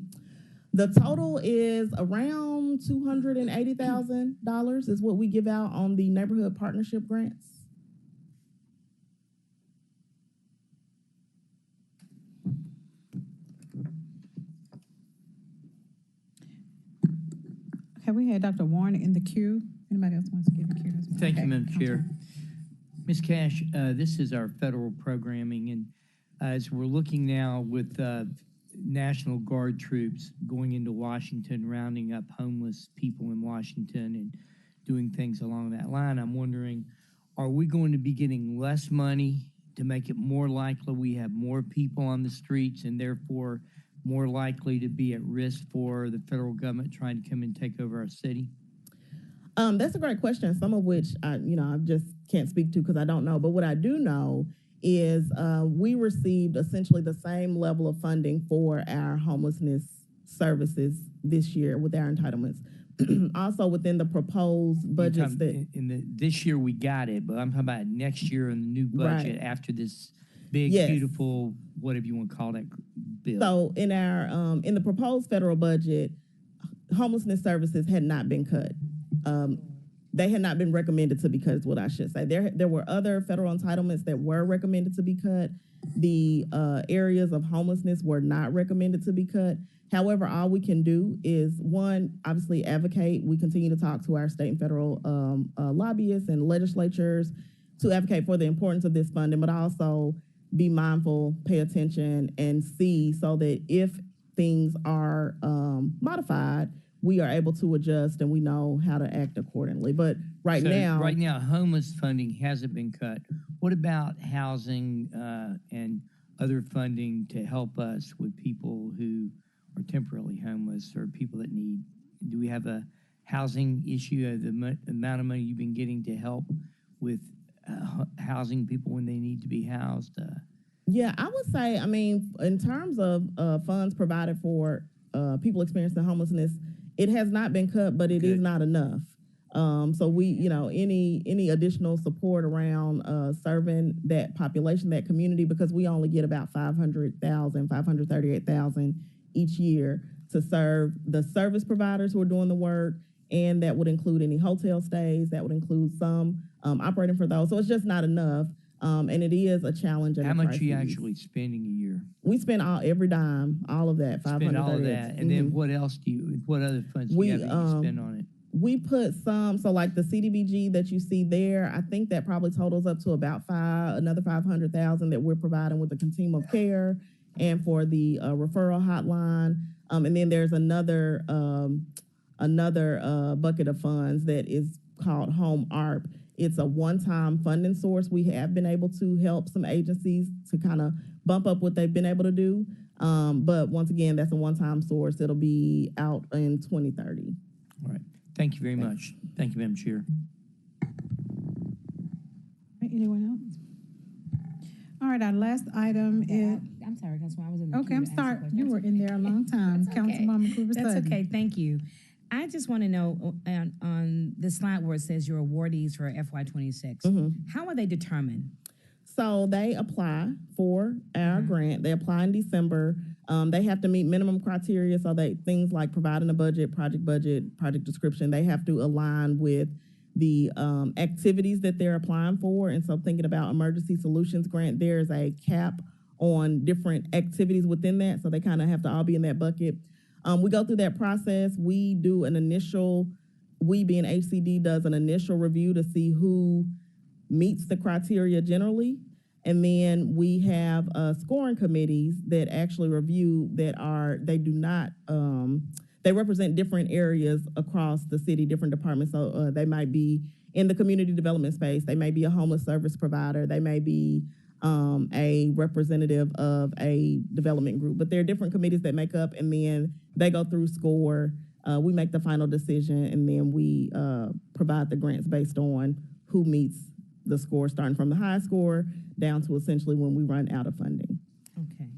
The total is around $280,000 is what we give out on the neighborhood partnership grants. Okay, we had Dr. Warren in the queue. Anybody else wants to get in the queue? Thank you, Okay, Madam Chair. Councilman. Ms. Cash, this is our federal programming, and as we're looking now with National Guard troops going into Washington, rounding up homeless people in Washington and doing things along that line, I'm wondering, are we going to be getting less money to make it more likely we have more people on the streets and therefore more likely to be at risk for the federal government trying to come and take over our city? That's a great question, some of which I just can't speak to because I don't know. But what I do know is we received essentially the same level of funding for our homelessness services this year with our entitlements. Also within the proposed budgets this year we got it, but I'm talking about next year and the new budget after this big, beautiful, whatever you want to call that bill. So in our in the proposed federal budget, homelessness services had not been cut. They had not been recommended to be cut, is what I should say. There were other federal entitlements that were recommended to be cut. The areas of homelessness were not recommended to be cut. However, all we can do is, one, obviously advocate. We continue to talk to our state and federal lobbyists and legislatures to advocate for the importance of this funding, but also be mindful, pay attention, and see so that if things are modified, we are able to adjust and we know how to act accordingly. But right now, homeless funding hasn't been cut. What about housing and other funding to help us with people who are temporarily homeless or people that need? Do we have a housing issue? The amount of money you've been getting to help with housing people when they need to be housed? Yeah, I would say, in terms of funds provided for people experiencing homelessness, it has not been cut, but it is not enough. So we, any additional support around serving that population, that community, because we only get about 538,000 each year to serve the service providers who are doing the work, and that would include any hotel stays, that would include some operating for those. So it's just not enough, and it is a challenge. How much are you actually spending a year? We spend every dime, all of that, 538. Spend all of that, and then what else what other funds do you have that you spend on it? We put some, so like the CDBG that you see there, I think that probably totals up to about another 500,000 that we're providing with the continuum of care and for the referral hotline. And then there's another bucket of funds that is called Home ARP. It's a one-time funding source. We have been able to help some agencies to kind of bump up what they've been able to do. But once again, that's a one-time source. It'll be out in 2030. All right. Thank you very much. Thank you, Madam Chair. Anyone else? All right, our last item is. I'm sorry, Councilwoman, I was in the Okay, queue I'm to ask a sorry. question. You were in there a long time, Councilwoman Cooper That's Sutton. okay, thank you. I just want to know on the slide where it says your awardees for FY26, how are they determined? So they apply for our grant. They apply in December. They have to meet minimum criteria. So things like providing a budget, project description, they have to align with the activities that they're applying for. And so thinking about emergency solutions grant, there's a cap on different activities within that. So they kind of have to all be in that bucket. We go through that process. We do an initial, we being HCD does an initial review to see who meets the criteria generally. And then we have scoring committees that actually review they represent different areas across the city, different departments. So they might be in the community development space. They may be a homeless service provider. They may be a representative of a development group. But there are different committees that make up, and then they go through score. We make the final decision, and then we provide the grants based on who meets the score, starting from the high score down to essentially when we run out of funding. Okay.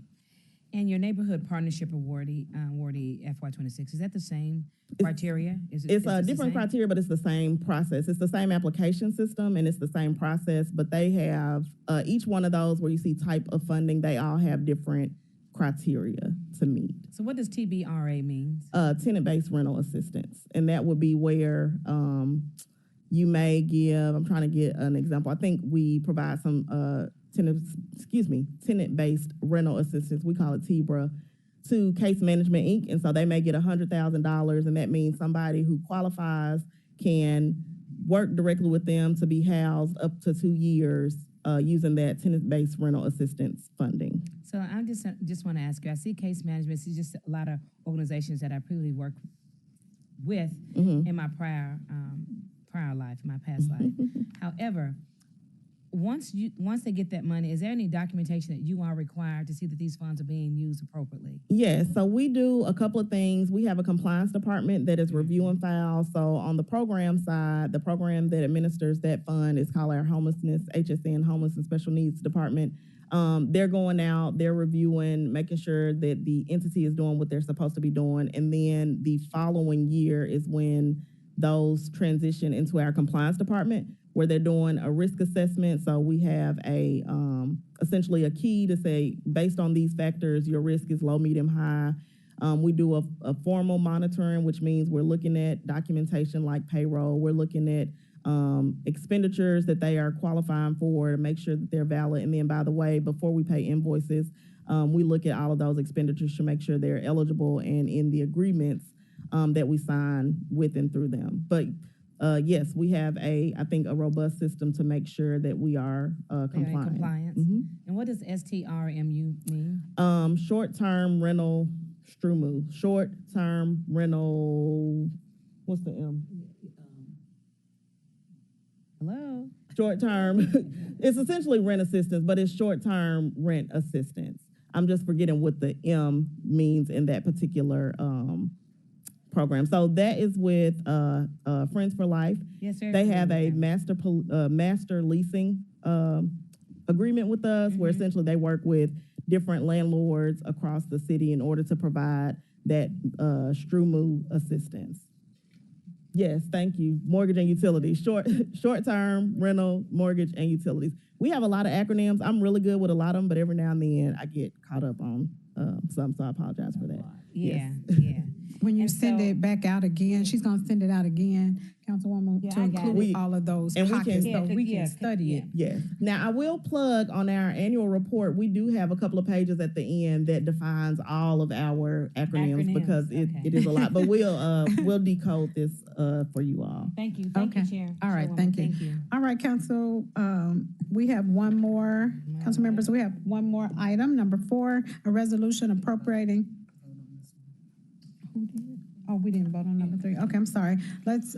And your neighborhood partnership awardee FY26, is that the same criteria? It's is a this the different same? criteria, but it's the same process. It's the same application system and it's the same process, but they have, each one of those where you see type of funding, they all have different criteria to meet. So what does TBRA mean? Tenant-based rental assistance. And that would be where you may give, I'm trying to get an example. I think we provide some tenant-based rental assistance, we call it TBRA, to Case Management Inc. And so they may get $100,000, and that means somebody who qualifies can work directly with them to be housed up to 2 years using that tenant-based rental assistance funding. So I just want to ask you, I see case management, it's just a lot of organizations that I previously worked with in my prior life, my past life. However, once they get that money, is there any documentation that you are required to see that these funds are being used appropriately? Yes, so we do a couple of things. We have a compliance department that is reviewing files. So on the program side, the program that administers that fund is called our homelessness, HSN, Homeless and Special Needs Department. They're going out, they're reviewing, making sure that the entity is doing what they're supposed to be doing. And then the following year is when those transition into our compliance department, where they're doing a risk assessment. So we have a essentially a key to say, based on these factors, your risk is low, medium, high. We do a formal monitoring, which means we're looking at documentation like payroll. We're looking at expenditures that they are qualifying for to make sure that they're valid. And then, by the way, before we pay invoices, we look at all of those expenditures to make sure they're eligible and in the agreements that we sign with and through them. But yes, we have a robust system to make sure that we are compliant. Compliance. And what does STRMU mean? Short-term rental, STRUMU. Short-term rental, what's the M? Hello? Short-term, it's essentially rent assistance, but it's short-term rent assistance. I'm just forgetting what the M means in that particular program. So that is with Friends for Life. Yes, sir. They have a master leasing agreement with us, where essentially they work with different landlords across the city in order to provide that STRUMU assistance. Yes, thank you. Mortgage and utilities, short-term rental, mortgage and utilities. We have a lot of acronyms. I'm really good with a lot of them, but every now and then I get caught up on some, so I apologize for that. Yeah, Yes. yeah. When you And send so- it back out again, she's gonna send it out again, Councilwoman, Yeah, to I got include it. all of those And we can- pockets, so Yeah, we yeah, can study it. Yes. Now, I will plug on our annual report, we do have a couple of pages at the end that defines all of our acronyms because okay. it is a lot. But we'll decode this for you all. Thank you, Okay. Chair. All right, Chairwoman, thank you. Thank you. All right, council, we have one more, council members, we have one more item, number 4, a resolution appropriating. Oh, we didn't vote on number 3. Okay, I'm sorry. Let's,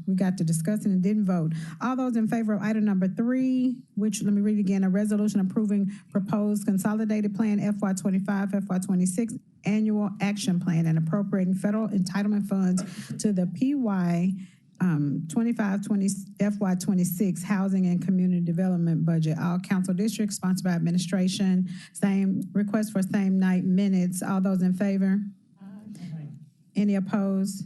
we got to discuss and didn't vote. All those in favor of item number 3, which, let me read again, a resolution approving proposed consolidated plan FY25, FY26 annual action plan and appropriating federal entitlement funds to the PY 25-20 FY26 housing and community development budget. All council districts sponsored by administration. Same request for same night minutes. All those in favor? Any opposed?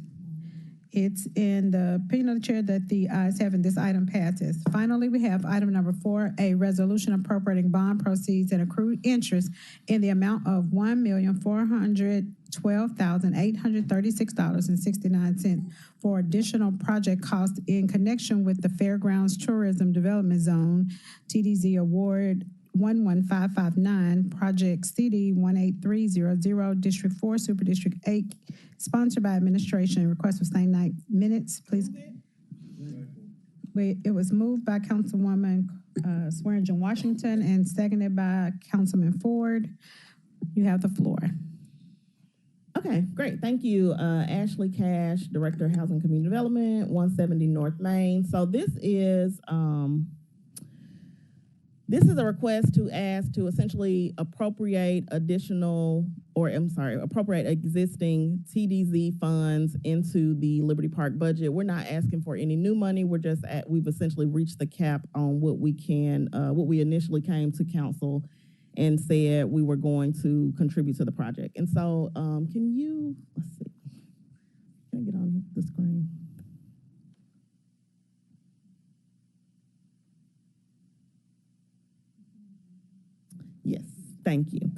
It's in the opinion of the chair that the ayes have, and this item passes. Finally, we have item number 4, a resolution appropriating bond proceeds and accrued interest in the amount of $1,412,836.69 for additional project costs in connection with the Fairgrounds Tourism Development Zone TDZ Award 11559, Project CD 18300, District 4, Super District 8, sponsored by administration. Request for same night minutes, please. It was moved by Councilwoman Swearingen Washington and seconded by Councilman Ford. You have the floor. Okay, great. Thank you, Ashley Cash, Director of Housing and Community Development, 170 North Main. So this is a request to ask to essentially appropriate appropriate existing TDZ funds into the Liberty Park budget. We're not asking for any new money. We've essentially reached the cap on what we initially came to council and said we were going to contribute to the project. And so, let's see, can I get on the screen? Yes, thank you.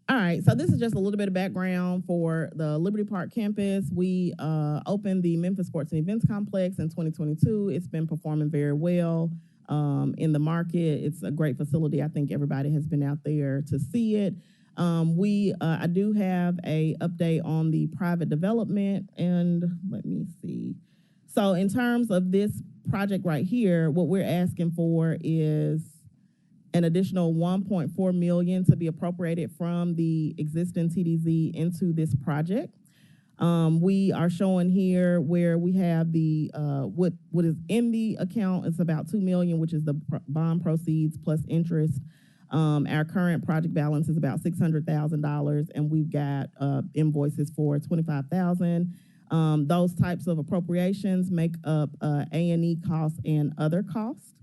All right, so this is just a little bit of background for the Liberty Park campus. We opened the Memphis Sports and Events Complex in 2022. It's been performing very well in the market. It's a great facility. I think everybody has been out there to see it. I do have a update on the private development, and let me see. So in terms of this project right here, what we're asking for is an additional $1.4 million to be appropriated from the existing TDZ into this project. We are showing here where we have the what is in the account is about $2 million, which is the bond proceeds plus interest. Our current project balance is about $600,000, and we've got invoices for $25,000. Those types of appropriations make up A&E costs and other costs.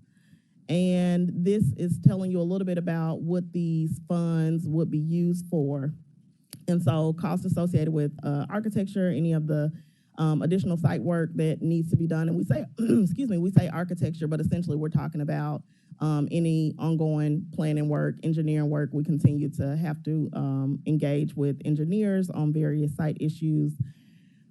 And this is telling you a little bit about what these funds would be used for. And so costs associated with architecture, any of the additional site work that needs to be done. And we say, excuse me, we say architecture, but essentially we're talking about any ongoing planning work, engineering work. We continue to have to engage with engineers on various site issues,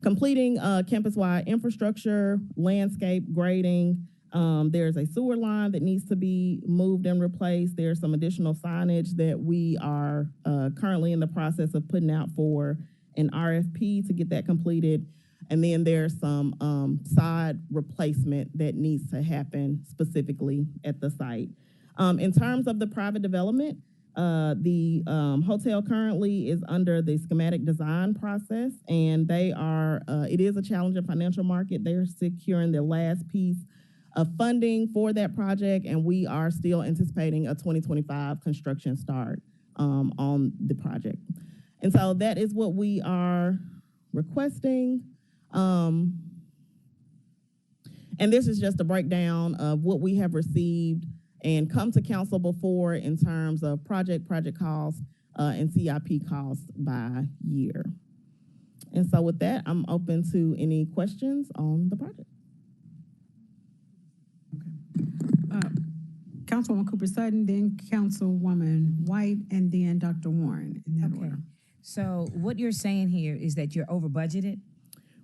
completing campus-wide infrastructure, landscape grading. There's a sewer line that needs to be moved and replaced. There's some additional signage that we are currently in the process of putting out for an RFP to get that completed. And then there's some side replacement that needs to happen specifically at the site. In terms of the private development, the hotel currently is under the schematic design process, and they are, it is a challenging financial market. They're securing the last piece of funding for that project, and we are still anticipating a 2025 construction start on the project. And so that is what we are requesting. And this is just a breakdown of what we have received and come to council before in terms of project costs and CIP costs by year. And so with that, I'm open to any questions on the project. Councilwoman Cooper Sutton, then Councilwoman White, and then Dr. Warren in that order. So what you're saying here is that you're over budgeted?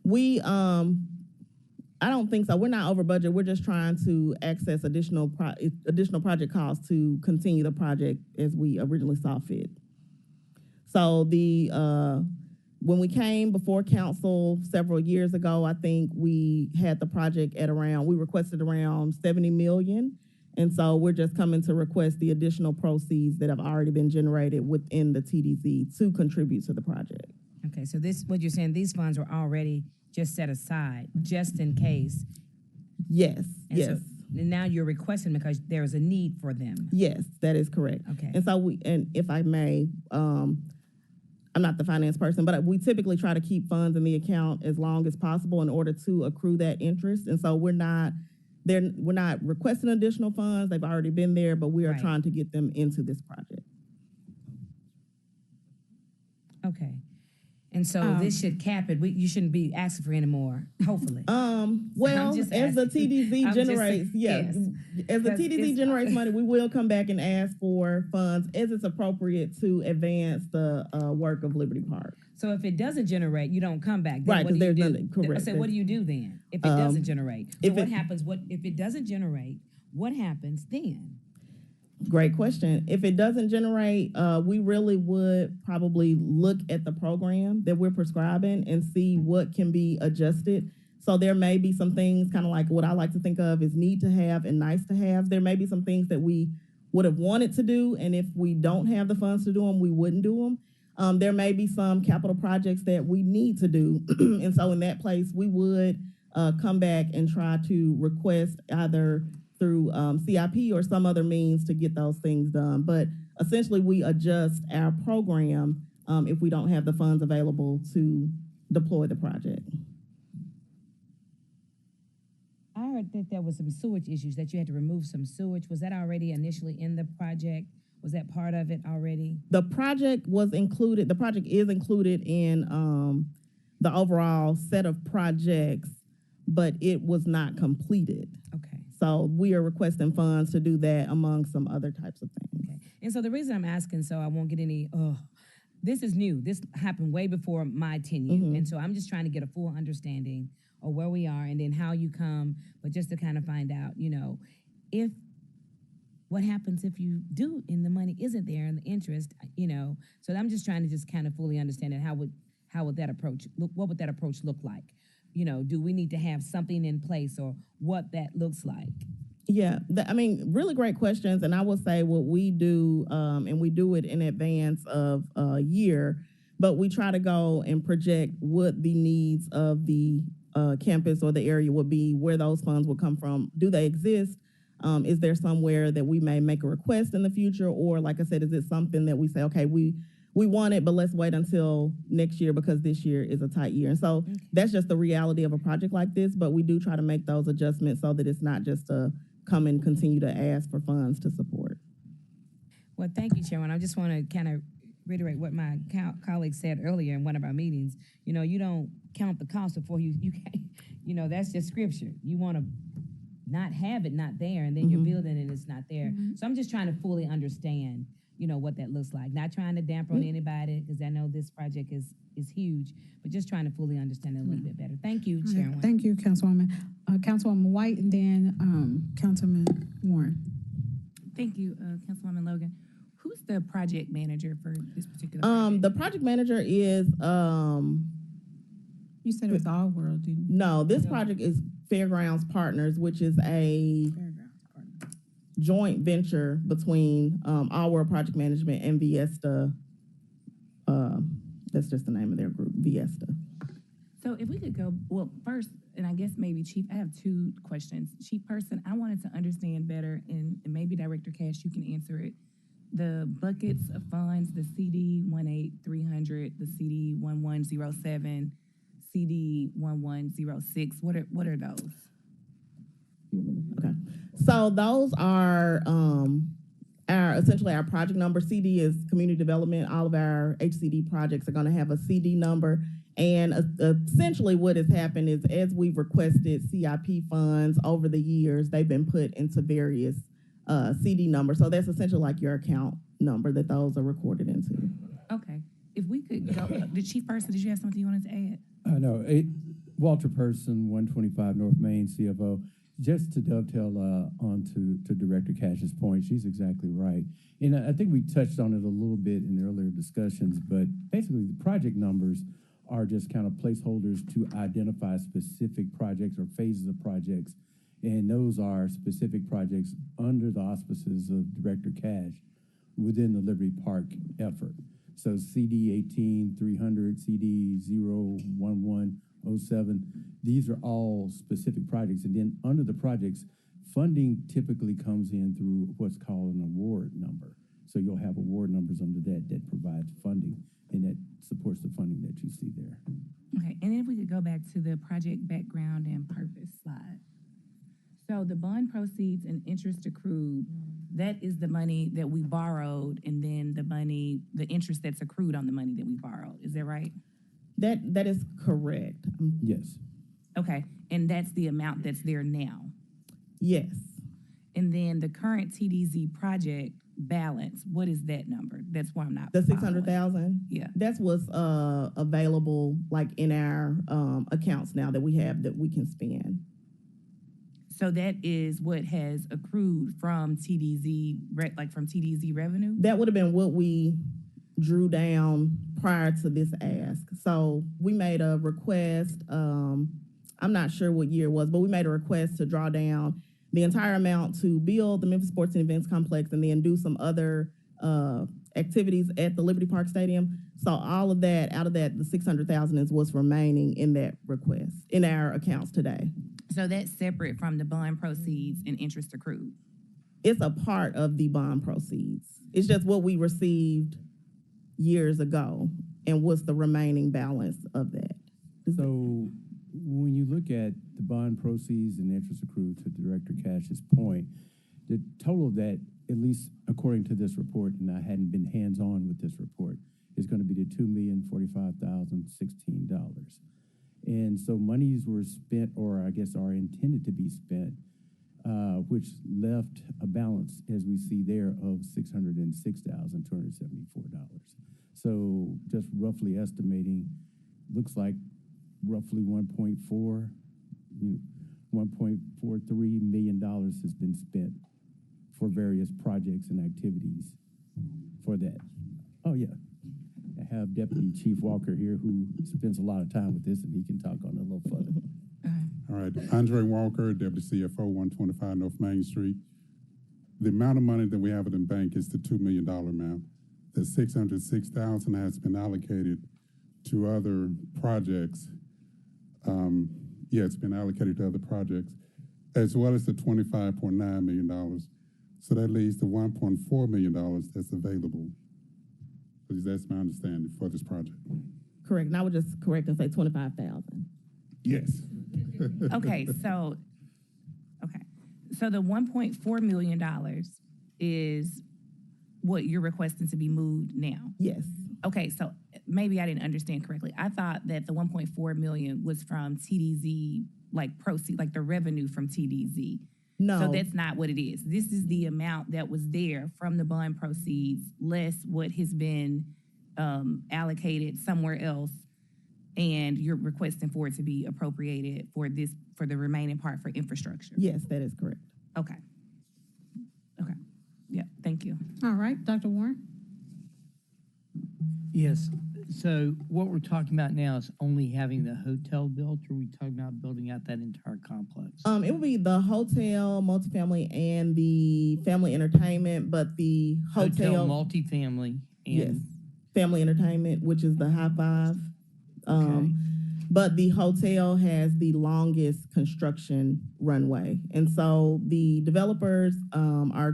We, I don't think so. We're not over budget. We're just trying to access additional project costs to continue the project as we originally saw fit. So when we came before council several years ago, I think we had the project at we requested around $70 million. And so we're just coming to request the additional proceeds that have already been generated within the TDZ to contribute to the project. Okay, so what you're saying, these funds were already just set aside, just in case? Yes, and yes. And now you're requesting because there is a need for them? Yes, that is correct. Okay. And so and if I may, I'm not the finance person, but we typically try to keep funds in the account as long as possible in order to accrue that interest. And so we're not requesting additional funds. They've already been there, but we are trying to get them into this project. Okay. And so this should cap it. You shouldn't be asking for any more, hopefully. Well, as the TDZ generates, as the TDZ generates money, we will come back and ask for funds as it's appropriate to advance the work of Liberty Park. So if it doesn't generate, you don't come back. Then right, because there's nothing, correct. I said, what do you do then if it doesn't generate? So what happens? If it doesn't generate, what happens then? Great question. If it doesn't generate, we really would probably look at the program that we're prescribing and see what can be adjusted. So there may be some things kind of like what I like to think of as need to have and nice to have. There may be some things that we would have wanted to do, and if we don't have the funds to do them, we wouldn't do them. There may be some capital projects that we need to do. And so in that place, we would come back and try to request either through CIP or some other means to get those things done. But essentially, we adjust our program if we don't have the funds available to deploy the project. All heard that there was some sewage issues, that you had to remove some sewage. Was that already initially in the project? Was that part of it already? The project is included in the overall set of projects, but it was not completed. Okay. So we are requesting funds to do that among some other types of things. Okay. And so the reason I'm asking, so I won't get any, this is new. This happened way before my tenure. Mhm. And so I'm just trying to get a full understanding of where we are and then how you come, but just to kind of find out, if what happens if you do and the money isn't there and the interest, So I'm just trying to just kind of fully understand it. How would that approach look? What would that approach look like? Do we need to have something in place or what that looks like? Yeah, really great questions. And I will say what we do, and we do it in advance of a year, but we try to go and project what the needs of the campus or the area would be, where those funds would come from. Do they exist? Is there somewhere that we may make a request in the future? Or like I said, is it something that we say, okay, we want it, but let's wait until next year because this year is a tight year. And so that's just the reality of a project like this, but we do try to make those adjustments so that it's not just a come and continue to ask for funds to support. Well, thank you, Chairman. I just want to kind of reiterate what my colleague said earlier in one of our meetings. You don't count the cost before you can't, that's just scripture. You want to not have it not there, and then you're building and it's not there. So I'm just trying to fully understand, what that looks like. Not trying to damper on anybody, because I know this project is huge, but just trying to fully understand it a little bit better. Thank you, Chairman. Thank you, Councilwoman. Councilwoman White, and then Councilman Warren. Thank you, Councilwoman Logan. Who's the project manager for this particular project? The project manager is You said it was All World, didn't you? no, this project is Fairgrounds Partners, which is a joint venture between All World Project Management and Viesta. That's just the name of their group, Viesta. So if we could go, well, first, and I guess maybe Chief, I have two questions. Chief Person, I wanted to understand better, and maybe Director Cash, you can answer it. The buckets of funds, the CD 18300, the CD 1107, CD 1106, what are those? Okay. So those are essentially our project number. CD is community development. All of our HCD projects are going to have a CD number. And essentially what has happened is as we've requested CIP funds over the years, they've been put into various CD numbers. So that's essentially like your account number that those are recorded into. Okay. If we could go, the Chief Person, did you have something you wanted to add? No, Walter Person, 125 North Main, CFO. Just to dovetail on to Director Cash's point, she's exactly right. And I think we touched on it a little bit in earlier discussions, but basically the project numbers are just kind of placeholders to identify specific projects or phases of projects. And those are specific projects under the auspices of Director Cash within the Liberty Park effort. So CD 18300, CD 01107, these are all specific projects. And then under the projects, funding typically comes in through what's called an award number. So you'll have award numbers under that provides funding and that supports the funding that you see there. Okay, and then if we could go back to the project background and purpose slide. So the bond proceeds and interest accrued, that is the money that we borrowed, and then the interest that's accrued on the money that we borrowed. Is that right? That is correct. Yes. Okay, and that's the amount that's there now. Yes. And then the current TDZ project balance, what is that number? That's why I'm not. The 600,000. Yeah. That's what's available like in our accounts now that we have that we can spend. So that is what has accrued from TDZ, from TDZ revenue? That would have been what we drew down prior to this ask. So we made a request, I'm not sure what year it was, but we made a request to draw down the entire amount to build the Memphis Sports and Events Complex and then do some other activities at the Liberty Park Stadium. So all of that, out of that, the 600,000 is what's remaining in that request, in our accounts today. So that's separate from the bond proceeds and interest accrued? It's a part of the bond proceeds. It's just what we received years ago and what's the remaining balance of that. So when you look at the bond proceeds and interest accrued, to Director Cash's point, the total of that, at least according to this report, and I hadn't been hands-on with this report, is going to be the $2,045,016. And so monies were spent, or I guess are intended to be spent, which left a balance, as we see there, of $606,274. So just roughly estimating, looks like roughly $1.43 million has been spent for various projects and activities for that. Oh, yeah. I have Deputy Chief Walker here, who spends a lot of time with this, and he can talk on it a little further. All right, Andre Walker, Deputy CFO, 125 North Main Street. The amount of money that we have in the bank is the $2 million amount. The $606,000 has been allocated to other projects. It's been allocated to other projects, as well as the $25.9 million. So that leaves the $1.4 million that's available. That's my understanding for this project. Correct. And I would just correct and say 25,000. Yes. Okay, so the $1.4 million is what you're requesting to be moved now? Yes. Okay, so maybe I didn't understand correctly. I thought that the $1.4 million was from TDZ, like proceed, like the revenue from TDZ. No. So that's not what it is. This is the amount that was there from the bond proceeds, less what has been allocated somewhere else, and you're requesting for it to be appropriated for the remaining part for infrastructure. Yes, that is correct. Okay. Yeah, thank you. All right, Dr. Warren? Yes, so what we're talking about now is only having the hotel built, or are we talking about building out that entire complex? It would be the hotel, multifamily, and the family entertainment, but the hotel Multifamily, and yes, family entertainment, which is the high five. Okay. But the hotel has the longest construction runway. And so the developers are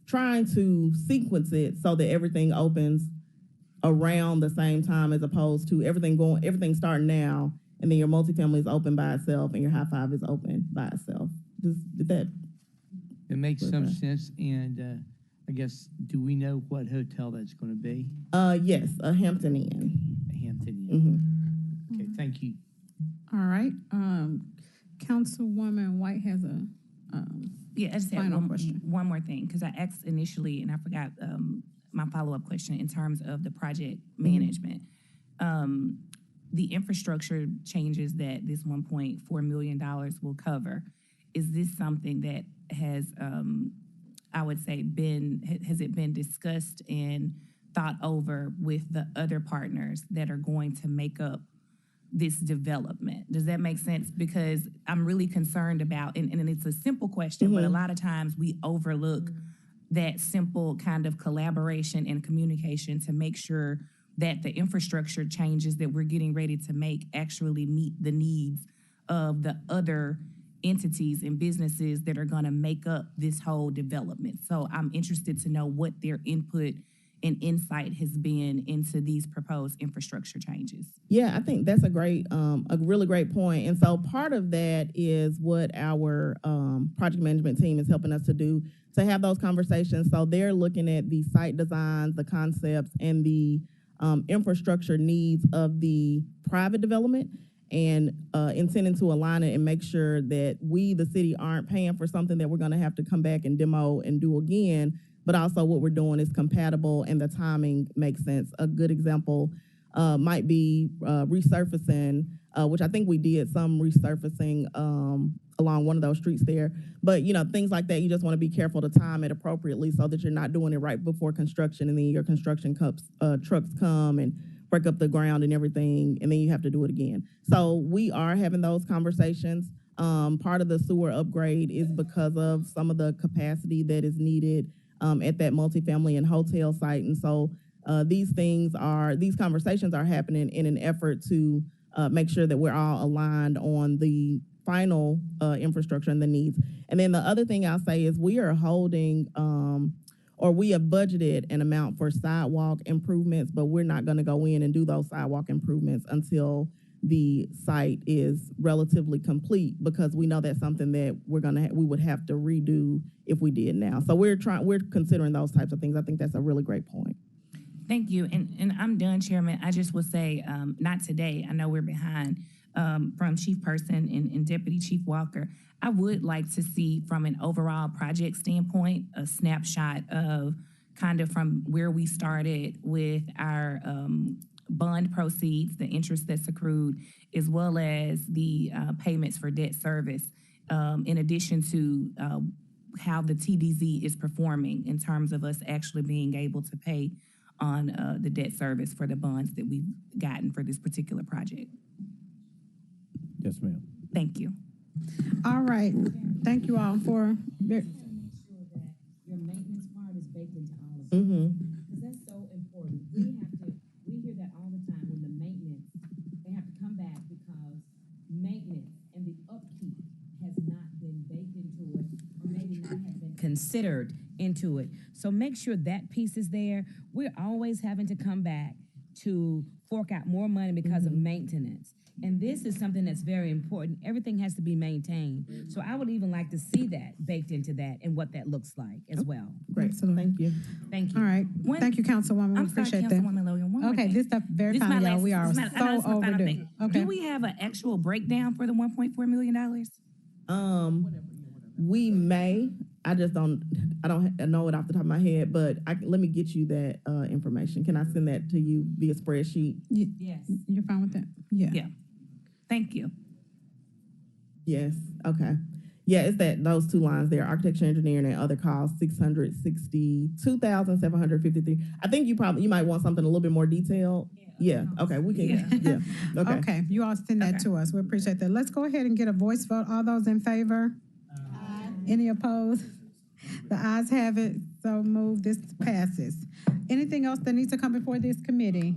trying to sequence it so that everything opens around the same time, as opposed to everything starting now, and then your multifamily is open by itself and your high five is open by itself. It makes some sense. And I guess, do we know what hotel that's going to be? Yes, a Hampton Inn. A Hampton Inn. Mm-hmm. Okay, thank you. All right, Councilwoman White has a Yeah, I just had final question. one more thing, because I asked initially, and I forgot my follow-up question in terms of the project management. The infrastructure changes that this $1.4 million will cover, is this something that has, I would say, has it been discussed and thought over with the other partners that are going to make up this development? Does that make sense? Because I'm really concerned about, and it's a simple question, but a lot of times we overlook that simple kind of collaboration and communication to make sure that the infrastructure changes that we're getting ready to make actually meet the needs of the other entities and businesses that are going to make up this whole development. So I'm interested to know what their input and insight has been into these proposed infrastructure changes. Yeah, I think that's a really great point. And so part of that is what our project management team is helping us to do, to have those conversations. So they're looking at the site designs, the concepts, and the infrastructure needs of the private development, and intending to align it and make sure that we, the city, aren't paying for something that we're going to have to come back and demo and do again, but also what we're doing is compatible and the timing makes sense. A good example might be resurfacing, which I think we did some resurfacing along one of those streets there. But, things like that, you just want to be careful to time it appropriately so that you're not doing it right before construction, and then your construction trucks come and break up the ground and everything, and then you have to do it again. So we are having those conversations. Part of the sewer upgrade is because of some of the capacity that is needed at that multifamily and hotel site. And so these conversations are happening in an effort to make sure that we're all aligned on the final infrastructure and the needs. And then the other thing I'll say is we are holding, or we have budgeted an amount for sidewalk improvements, but we're not going to go in and do those sidewalk improvements until the site is relatively complete, because we know that's something that we would have to redo if we did now. So we're considering those types of things. I think that's a really great point. Thank you. And I'm done, Chairman. I just will say, not today. I know we're behind from Chief Person and Deputy Chief Walker. I would like to see, from an overall project standpoint, a snapshot of kind of from where we started with our bond proceeds, the interest that's accrued, as well as the payments for debt service, in addition to how the TDZ is performing in terms of us actually being able to pay on the debt service for the bonds that we've gotten for this particular project. Yes, ma'am. Thank you. All right, thank you all for. Your maintenance part is baked into all of it. Mm-hmm. Because that's so important. We hear that all the time when the maintenance, they have to come back because maintenance and the upkeep has not been baked into it, or maybe not have been considered into it. So make sure that piece is there. We're always having to come back to fork out more money because of maintenance. And this is something that's very important. Everything has to be maintained. So I would even like to see that baked into that and what that looks like as well. Great. Thank you. Thank you. All right. Thank you, Councilwoman. We I'm sorry, appreciate that. Councilwoman Logan. One more Okay, thing. this stuff very This is final, my y'all. last- We are this is my- I know this is so my final overdue. thing. Okay. Do we have an actual breakdown for the $1.4 million? We may. I don't know it off the top of my head, but let me get you that information. Can I send that to you via spreadsheet? Yes. You're fine with that? Yeah. Yeah. Thank you. Yes. Okay. Yeah, it's those two lines there: architecture, engineering, and other costs, $662,753. I think you might want something a little bit more detailed. Yeah. Okay. We can. Yeah. Okay. Okay, you all send that to us. We appreciate that. Let's go ahead and get a voice vote. All those in favor? Any opposed? The ayes have it. So moved. This passes. Anything else that needs to come before this committee?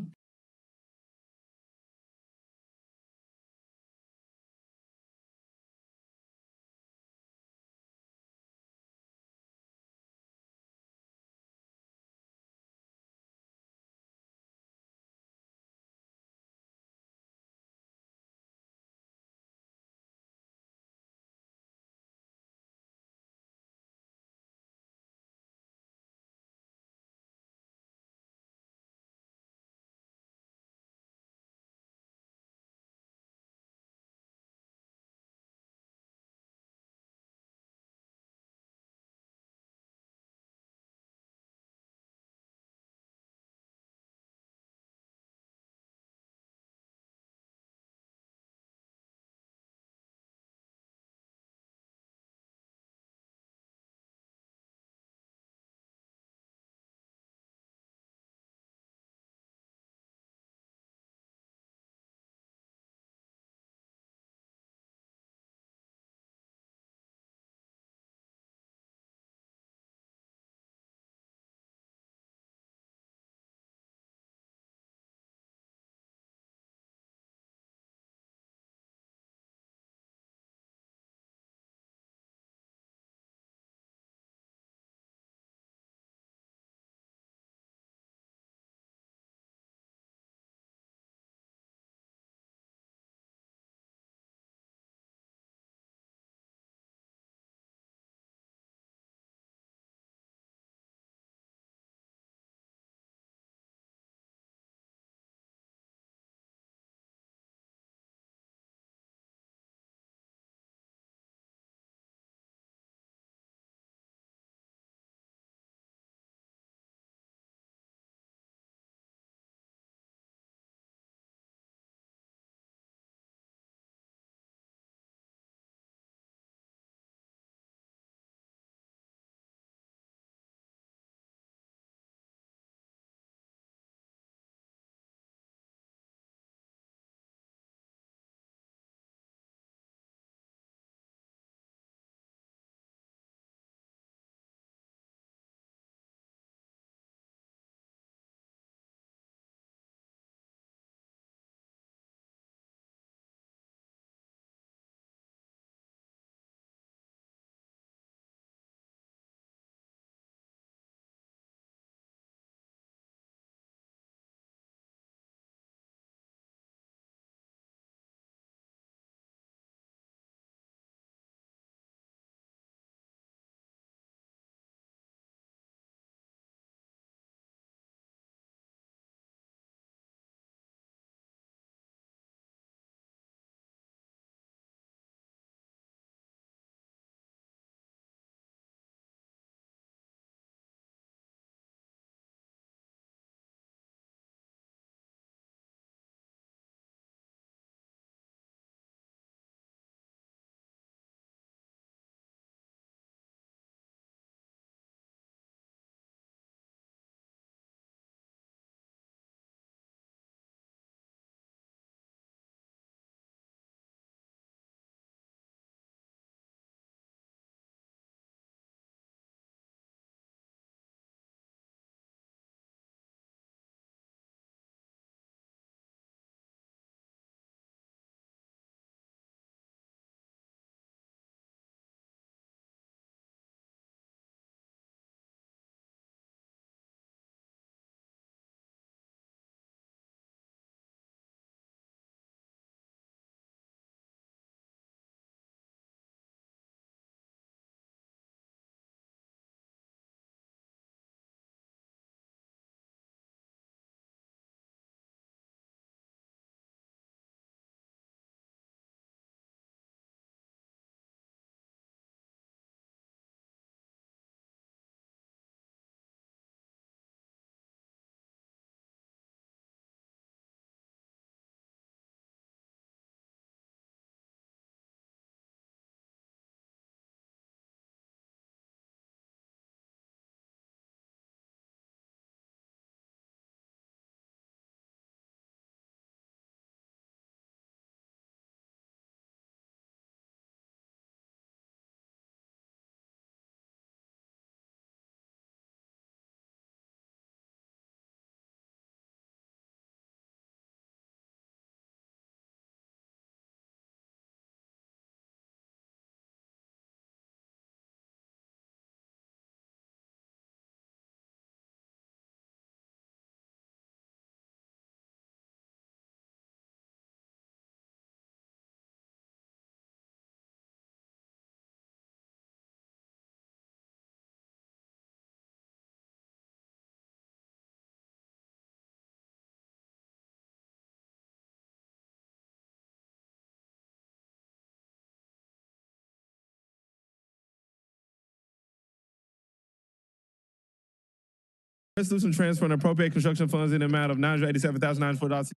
Resolution transferring appropriate construction funds in the amount of $987,904.67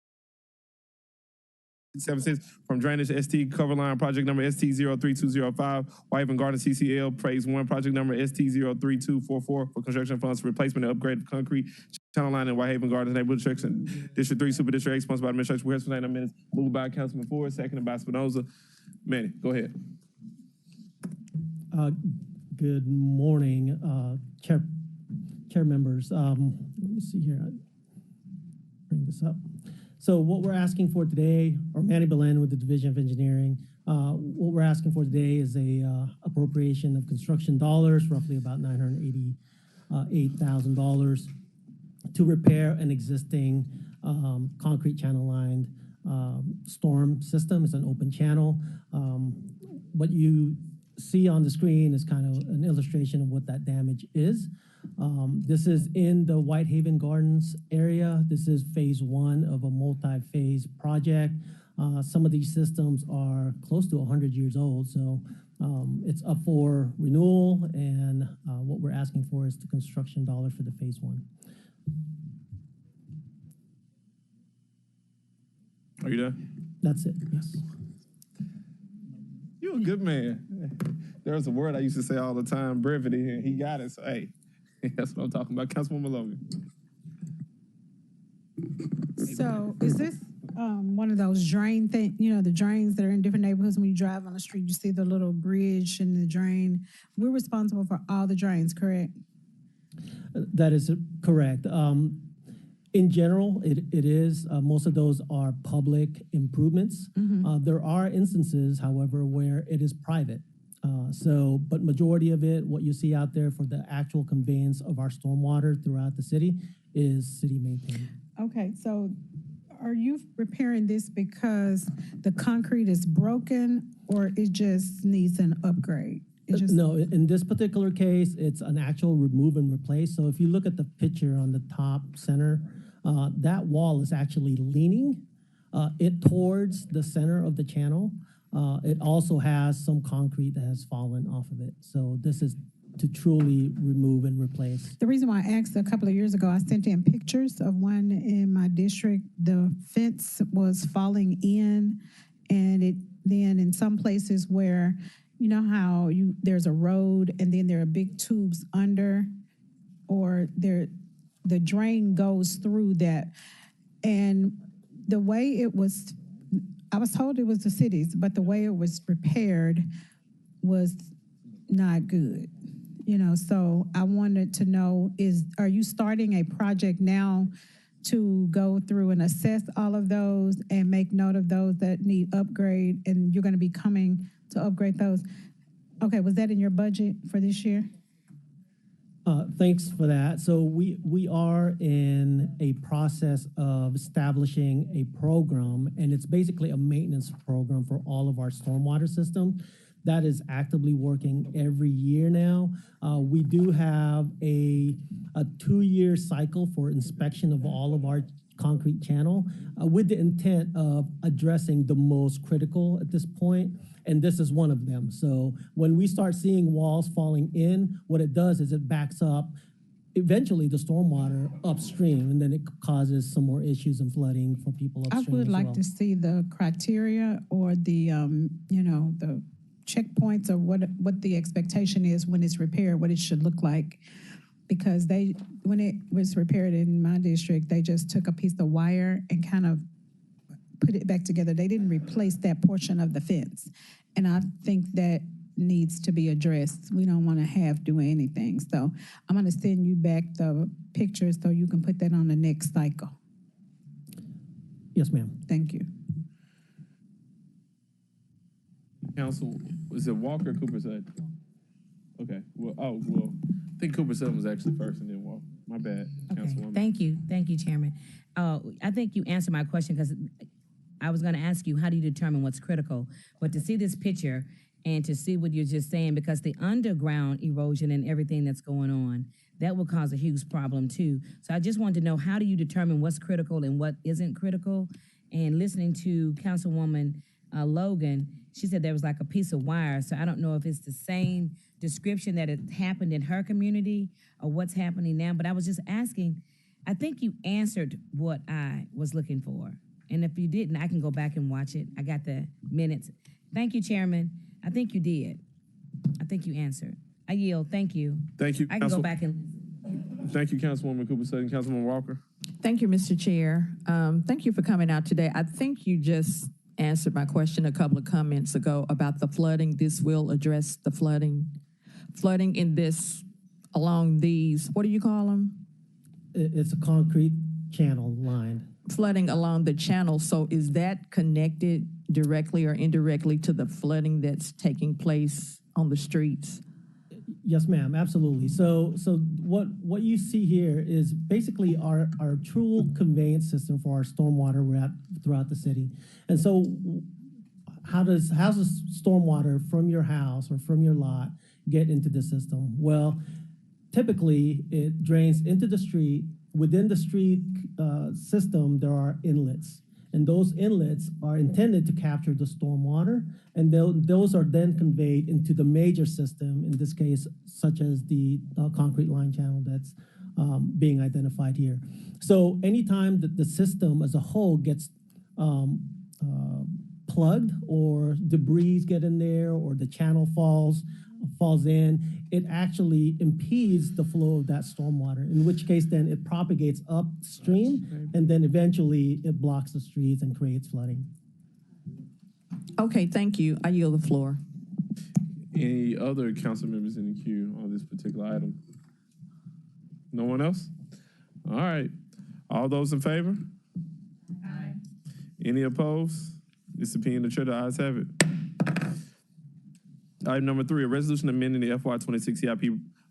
from drainage ST cover line project number ST03205 Whitehaven Garden CCL Phase 1 project number ST03244 for construction funds for replacement and upgrade of concrete channel line in Whitehaven Gardens neighborhood section District 3 Super District 8 sponsored by Administration. We have 9 minutes. Moved by Councilman Ford, seconded by Spinoza. Manny, go ahead. Good morning, chair members. Let me see here. I'll bring this up. So what we're asking for today, or Manny Belen with the Division of Engineering, what we're asking for today is a appropriation of construction dollars, roughly about $988,000, to repair an existing concrete channel lined storm system. It's an open channel. What you see on the screen is kind of an illustration of what that damage is. This is in the Whitehaven Gardens area. This is phase 1 of a multi-phase project. Some of these systems are close to 100 years old, so it's up for renewal, and what we're asking for is the construction dollars for the phase 1. Are you done? That's it, yes. You're a good man. There was a word I used to say all the time, brevity, and he got it, so hey. That's what I'm talking about. Councilwoman Logan. So is this one of those drain thing, the drains that are in different neighborhoods? When you drive on the street, you see the little bridge and the drain. We're responsible for all the drains, correct? That is correct. In general, it is. Most of those are public improvements. There are instances, however, where it is private. But majority of it, what you see out there for the actual conveyance of our stormwater throughout the city is city maintained. Okay, so are you repairing this because the concrete is broken or it just needs an upgrade? No, in this particular case, it's an actual remove and replace. So if you look at the picture on the top center, that wall is actually leaning it towards the center of the channel. It also has some concrete that has fallen off of it. So this is to truly remove and replace. The reason why I asked a couple of years ago, I sent in pictures of one in my district. The fence was falling in, and then in some places where, you know how there's a road and then there are big tubes under, or the drain goes through that. And the way it was, I was told it was the city's, but the way it was repaired was not good. So I wanted to know, are you starting a project now to go through and assess all of those and make note of those that need upgrade, and you're going to be coming to upgrade those? Okay, was that in your budget for this year? Thanks for that. So we are in a process of establishing a program, and it's basically a maintenance program for all of our stormwater system that is actively working every year now. We do have a 2-year cycle for inspection of all of our concrete channel with the intent of addressing the most critical at this point, and this is one of them. So when we start seeing walls falling in, what it does is it backs up eventually the stormwater upstream, and then it causes some more issues and flooding for people upstream. I would like to see the criteria or the the checkpoints, or what the expectation is when it's repaired, what it should look like. Because when it was repaired in my district, they just took a piece of wire and kind of put it back together. They didn't replace that portion of the fence. And I think that needs to be addressed. We don't want to do anything. So I'm going to send you back the pictures so you can put that on the next cycle. Yes, ma'am. Thank you. Council, was it Walker or Cooper said? Okay, well, I think Cooper said was actually first and then Walker. My bad, Councilwoman. Thank you, Chairman. I think you answered my question, because I was going to ask you, how do you determine what's critical? But to see this picture and to see what you're just saying, because the underground erosion and everything that's going on, that will cause a huge problem too. So I just wanted to know, how do you determine what's critical and what isn't critical? And listening to Councilwoman Logan, she said there was like a piece of wire. So I don't know if it's the same description that it happened in her community or what's happening now. But I was just asking, I think you answered what I was looking for. And if you didn't, I can go back and watch it. I got the minutes. Thank you, Chairman. I think you did. I think you answered. I yield. Thank you. Thank you, I can Council. go back and. Thank you, Councilwoman Cooper Sutton. Councilman Walker. Thank you, Mr. Chair. Thank you for coming out today. I think you just answered my question a couple of comments ago about the flooding. This will address the flooding. Flooding in this, along these, what do you call them? It's a concrete channel line. Flooding along the channel. So is that connected directly or indirectly to the flooding that's taking place on the streets? Yes, ma'am, absolutely. So what you see here is basically our true conveyance system for our stormwater throughout the city. And so how's the stormwater from your house or from your lot get into the system? Well, typically it drains into the street. Within the street system, there are inlets. And those inlets are intended to capture the stormwater, and those are then conveyed into the major system, in this case, such as the concrete line channel that's being identified here. So anytime that the system as a whole gets plugged, or debris get in there, or the channel falls in, it actually impedes the flow of that stormwater, in which case then it propagates upstream, and then eventually it blocks the streets and creates flooding. Okay, thank you. I yield the floor. Any other council members in the queue on this particular item? No one else? All right. All those in favor? Aye. Any opposed? This opinion, the chair, the ayes have it. Item number 3, a resolution amending the FY26 CIP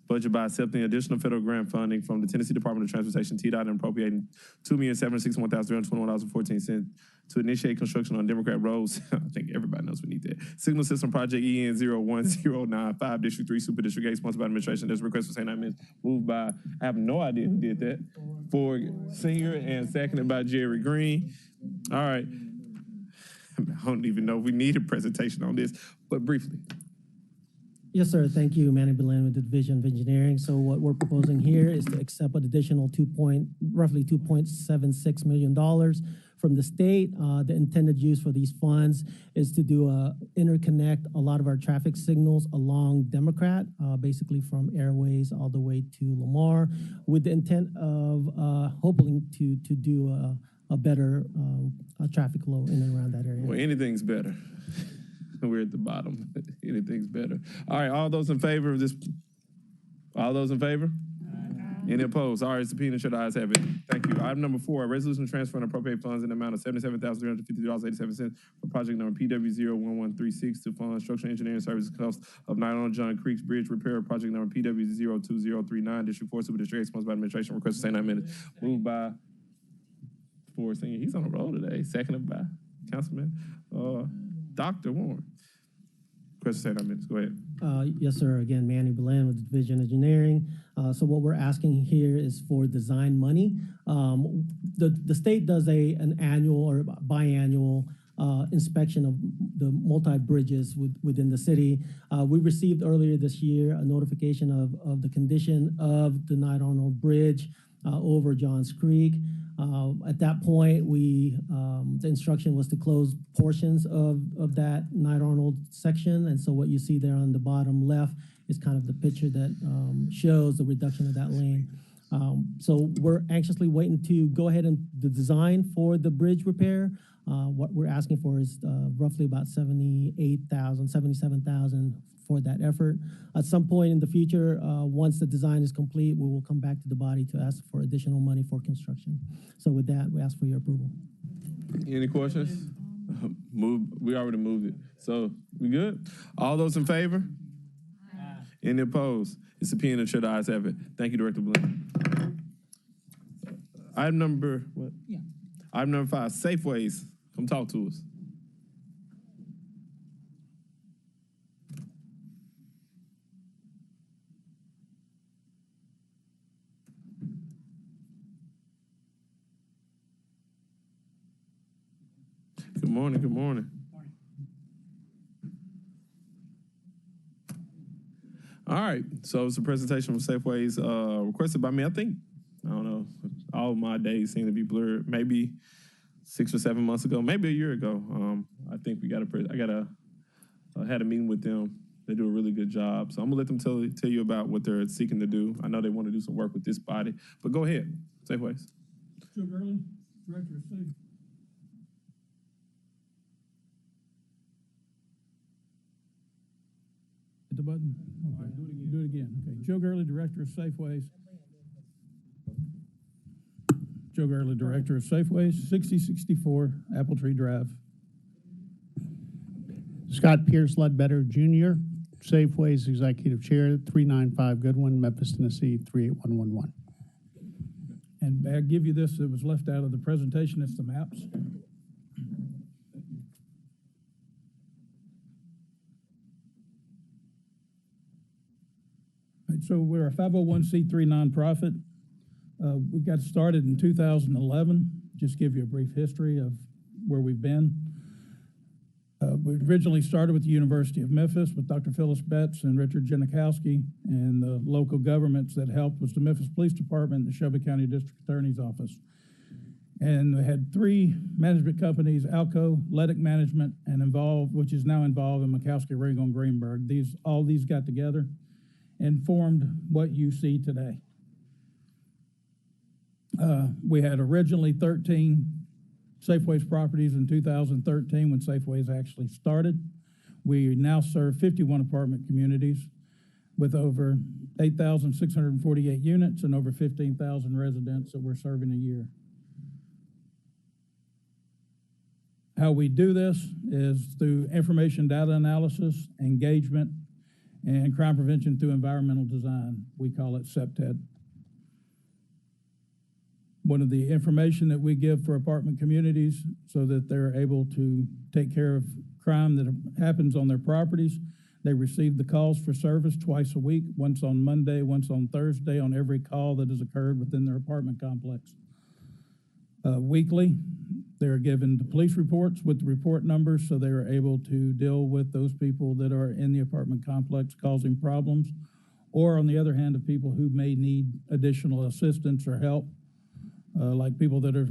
budget by accepting additional federal grant funding from the Tennessee Department of Transportation, TDOT, and appropriating $2,761,321.14 to initiate construction on Democrat roads. I think everybody knows we need that. Signal System Project EN 01095, District 3, Super District 8, sponsored by the administration. There's a request for St. Minutes, moved by, I have no idea who did that, for Singer, and seconded by Jerry Green. All right. I don't even know if we need a presentation on this, but briefly. Yes, sir. Thank you, Manny Belen with the Division of Engineering. So what we're proposing here is to accept an additional roughly $2.76 million from the state. The intended use for these funds is to interconnect a lot of our traffic signals along Democrat, basically from Airways all the way to Lamar, with the intent of hoping to do a better traffic flow in and around that area. Well, anything's better. We're at the bottom. Anything's better. All right, all those in favor of this? All those in favor? Any opposed? All right, subpoena, should the ayes have it. Thank you. Item number 4, a resolution transferring appropriate funds in the amount of $77,350.87 for project number PW01136 to fund structural engineering services cost of 9 John Creek's Bridge repair, project number PW02039, District 4, Super District 8, sponsored by administration. Request for St. Minutes. Moved by Ford Senior. He's on the roll today. Seconded by Councilman Dr. Warren. Question, 9 minutes. Go ahead. Yes, sir. Again, Manny Belen with the Division of Engineering. So what we're asking here is for design money. The state does an annual or biannual inspection of the multi-bridges within the city. We received earlier this year a notification of the condition of the Knight Arnold Bridge over Johns Creek. At that point, the instruction was to close portions of that Knight Arnold section. And so what you see there on the bottom left is kind of the picture that shows the reduction of that lane. So we're anxiously waiting to go ahead and the design for the bridge repair. What we're asking for is roughly about $77,000 for that effort. At some point in the future, once the design is complete, we will come back to the body to ask for additional money for construction. So with that, we ask for your approval. Any questions? We already moved it. So we good? All those in favor? Any opposed? It's a P and the chair, the ayes have it. Thank you, Director Blinn. Item number 5, Safeways. Come talk to us. Good morning. All right, so it's a presentation from Safeways requested by me. I don't know, all of my days seem to be blurred. Maybe 6 or 7 months ago, maybe a year ago. I think I had a meeting with them. They do a really good job. So I'm gonna let them tell you about what they're seeking to do. I know they want to do some work with this body, but go ahead, Safeways. Joe Gurley, Director of Safe. Hit the button. Okay. Do it again. Okay. Joe Gurley, Director of Safeways. Joe Gurley, Director of Safeways, 6064 Apple Tree Drive. Scott Pierce Ledbetter Jr., Safeways Executive Chair, 395 Goodwin, Memphis, Tennessee, 38111. And may I give you this, it was left out of the presentation, it's the maps. All right, so we're a 501c3 nonprofit. We got started in 2011. Just give you a brief history of where we've been. We originally started with the University of Memphis with Dr. Phyllis Betts and Richard Janikowski, and the local governments that helped was the Memphis Police Department and the Shelby County District Attorney's Office. And we had 3 management companies, Alco, Ledick Management, and Involved, which is now involved in Mikowski, Ringo, and Greenberg. All these got together and formed what you see today. We had originally 13 Safeways properties in 2013 when Safeways actually started. We now serve 51 apartment communities with over 8,648 units and over 15,000 residents that we're serving a year. How we do this is through information data analysis, engagement, and crime prevention through environmental design. We call it SEPTED. One of the information that we give for apartment communities so that they're able to take care of crime that happens on their properties. They receive the calls for service twice a week, once on Monday, once on Thursday, on every call that has occurred within their apartment complex. Weekly, they're given the police reports with the report numbers so they are able to deal with those people that are in the apartment complex causing problems, or on the other hand, of people who may need additional assistance or help. Like people that are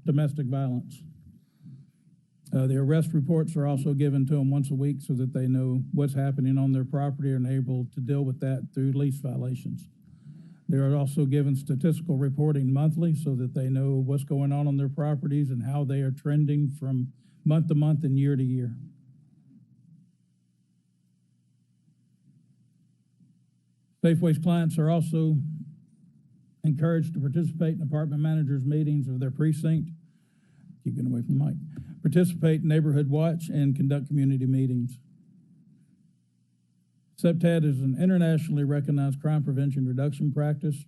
domestic violence. The arrest reports are also given to them once a week so that they know what's happening on their property and able to deal with that through lease violations. They are also given statistical reporting monthly so that they know what's going on their properties and how they are trending from month to month and year to year. Safeways clients are also encouraged to participate in apartment managers' meetings of their precinct. Keep getting away from the mic. Participate in neighborhood watch and conduct community meetings. SEPTED is an internationally recognized crime prevention reduction practice.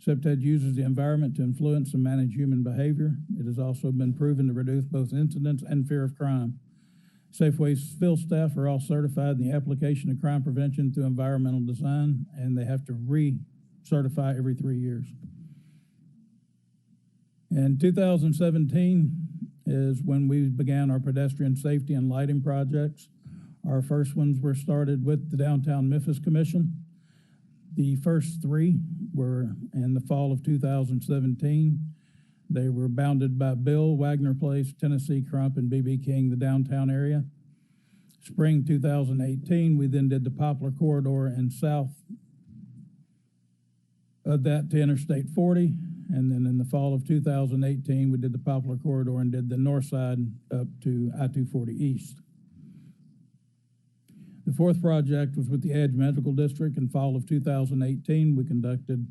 SEPTED uses the environment to influence and manage human behavior. It has also been proven to reduce both incidents and fear of crime. Safeways field staff are all certified in the application of crime prevention through environmental design, and they have to certify every 3 years. In 2017 is when we began our pedestrian safety and lighting projects. Our first ones were started with the Downtown Memphis Commission. The first 3 were in the fall of 2017. They were bounded by Bill, Wagner Place, Tennessee Crump, and B.B. King, the downtown area. Spring 2018, we then did the Poplar Corridor and south of that to Interstate 40, and then in the fall of 2018, we did the Poplar Corridor and did the north side up to I-240 East. The 4th project was with the Edge Medical District. In fall of 2018, we conducted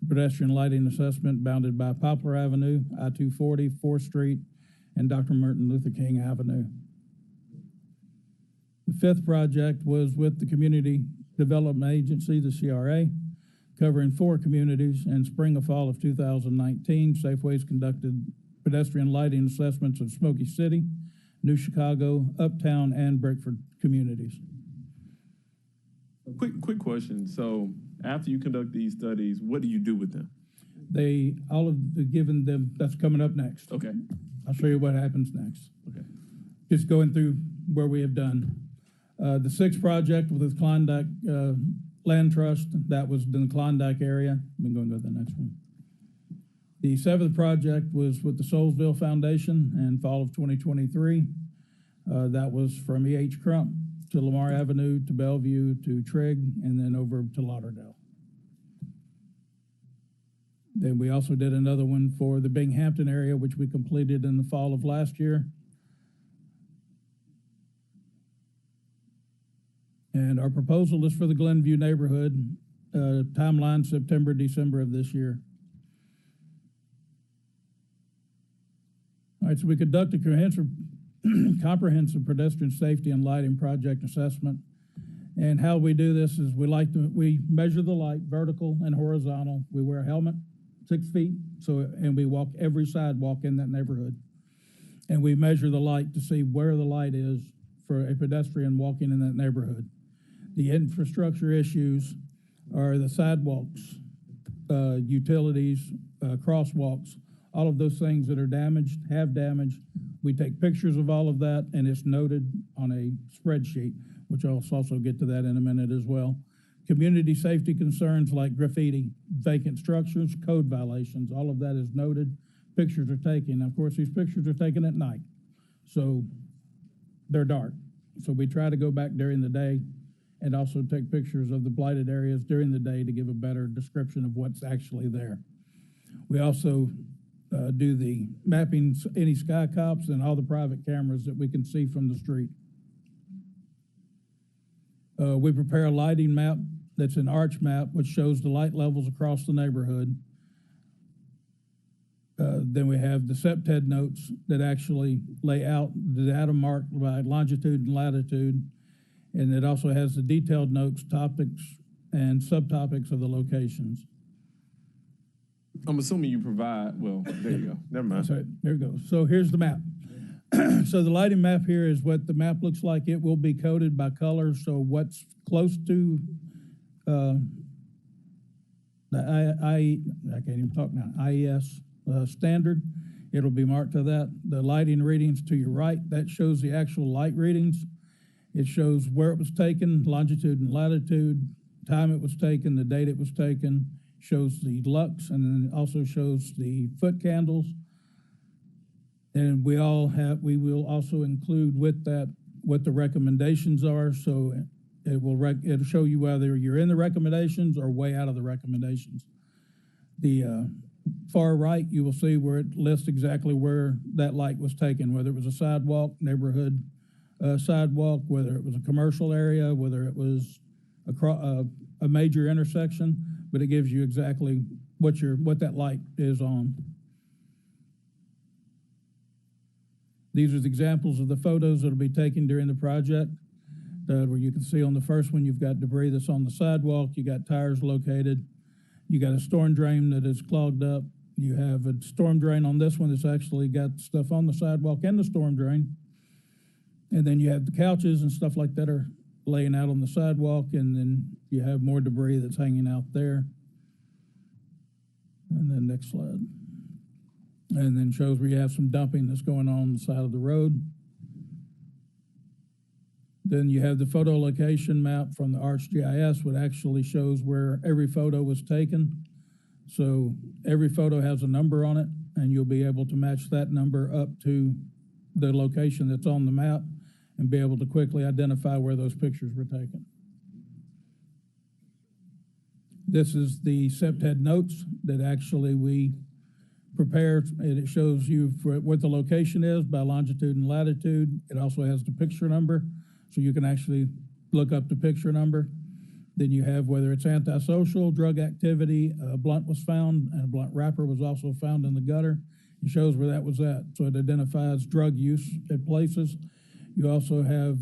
pedestrian lighting assessment bounded by Poplar Avenue, I-240, 4th Street, and Dr. Martin Luther King Avenue. The 5th project was with the Community Development Agency, the CRA, covering 4 communities. In spring and fall of 2019, Safeways conducted pedestrian lighting assessments of Smoky City, New Chicago, Uptown, and Brickford communities. Quick question. So after you conduct these studies, what do you do with them? All of the given them, that's coming up next. Okay. I'll show you what happens next. Okay. Just going through where we have done. The 6th project with Klondike land trust, that was in the Klondike area. We can go to the next one. The seventh project was with the Soulsville Foundation in fall of 2023. That was from E.H. Crump to Lamar Avenue to Bellevue to Trigg and then over to Lauderdale. Then we also did another one for the Binghamton area, which we completed in the fall of last year. And our proposal is for the Glenview neighborhood, timeline September, December of this year. All right, so we conduct a comprehensive pedestrian safety and lighting project assessment. And how we do this is we measure the light vertical and horizontal. We wear a helmet, 6 feet, and we walk every sidewalk in that neighborhood. And we measure the light to see where the light is for a pedestrian walking in that neighborhood. The infrastructure issues are the sidewalks, utilities, crosswalks, all of those things that are damaged, have damage. We take pictures of all of that, and it's noted on a spreadsheet, which I'll also get to that in a minute as well. Community safety concerns like graffiti, vacant structures, code violations, all of that is noted. Pictures are taken. Now, of course, these pictures are taken at night, so they're dark. So we try to go back during the day and also take pictures of the blighted areas during the day to give a better description of what's actually there. We also do the mapping, any sky cops and all the private cameras that we can see from the street. We prepare a lighting map that's an arch map, which shows the light levels across the neighborhood. Then we have the SEPTED notes that actually lay out the data marked by longitude and latitude. And it also has the detailed notes, topics, and subtopics of the locations. I'm assuming you provide, well, there you go. Never mind. Sorry, there we go. So here's the map. So the lighting map here is what the map looks like. It will be coded by color. So what's close to the I can't even talk now, IES standard, it'll be marked to that. The lighting readings to your right, that shows the actual light readings. It shows where it was taken, longitude and latitude, time it was taken, the date it was taken, shows the lux, and then it also shows the foot candles. And we will also include with that what the recommendations are. So it'll show you whether you're in the recommendations or way out of the recommendations. The far right, you will see where it lists exactly where that light was taken, whether it was a sidewalk, neighborhood sidewalk, whether it was a commercial area, whether it was a major intersection, but it gives you exactly what that light is on. These are the examples of the photos that will be taken during the project, where you can see on the first one, you've got debris that's on the sidewalk, you got tires located, you got a storm drain that is clogged up, you have a storm drain on this one that's actually got stuff on the sidewalk and the storm drain, and then you have the couches and stuff like that are laying out on the sidewalk, and then you have more debris that's hanging out there. And then next slide. And then shows where you have some dumping that's going on the side of the road. Then you have the photo location map from the ArcGIS, which actually shows where every photo was taken. So every photo has a number on it, and you'll be able to match that number up to the location that's on the map and be able to quickly identify where those pictures were taken. This is the SEPTED notes that actually we prepared, and it shows you what the location is by longitude and latitude. It also has the picture number, so you can actually look up the picture number. Then you have whether it's antisocial, drug activity, a blunt was found, and a blunt wrapper was also found in the gutter. It shows where that was at, so it identifies drug use at places. You also have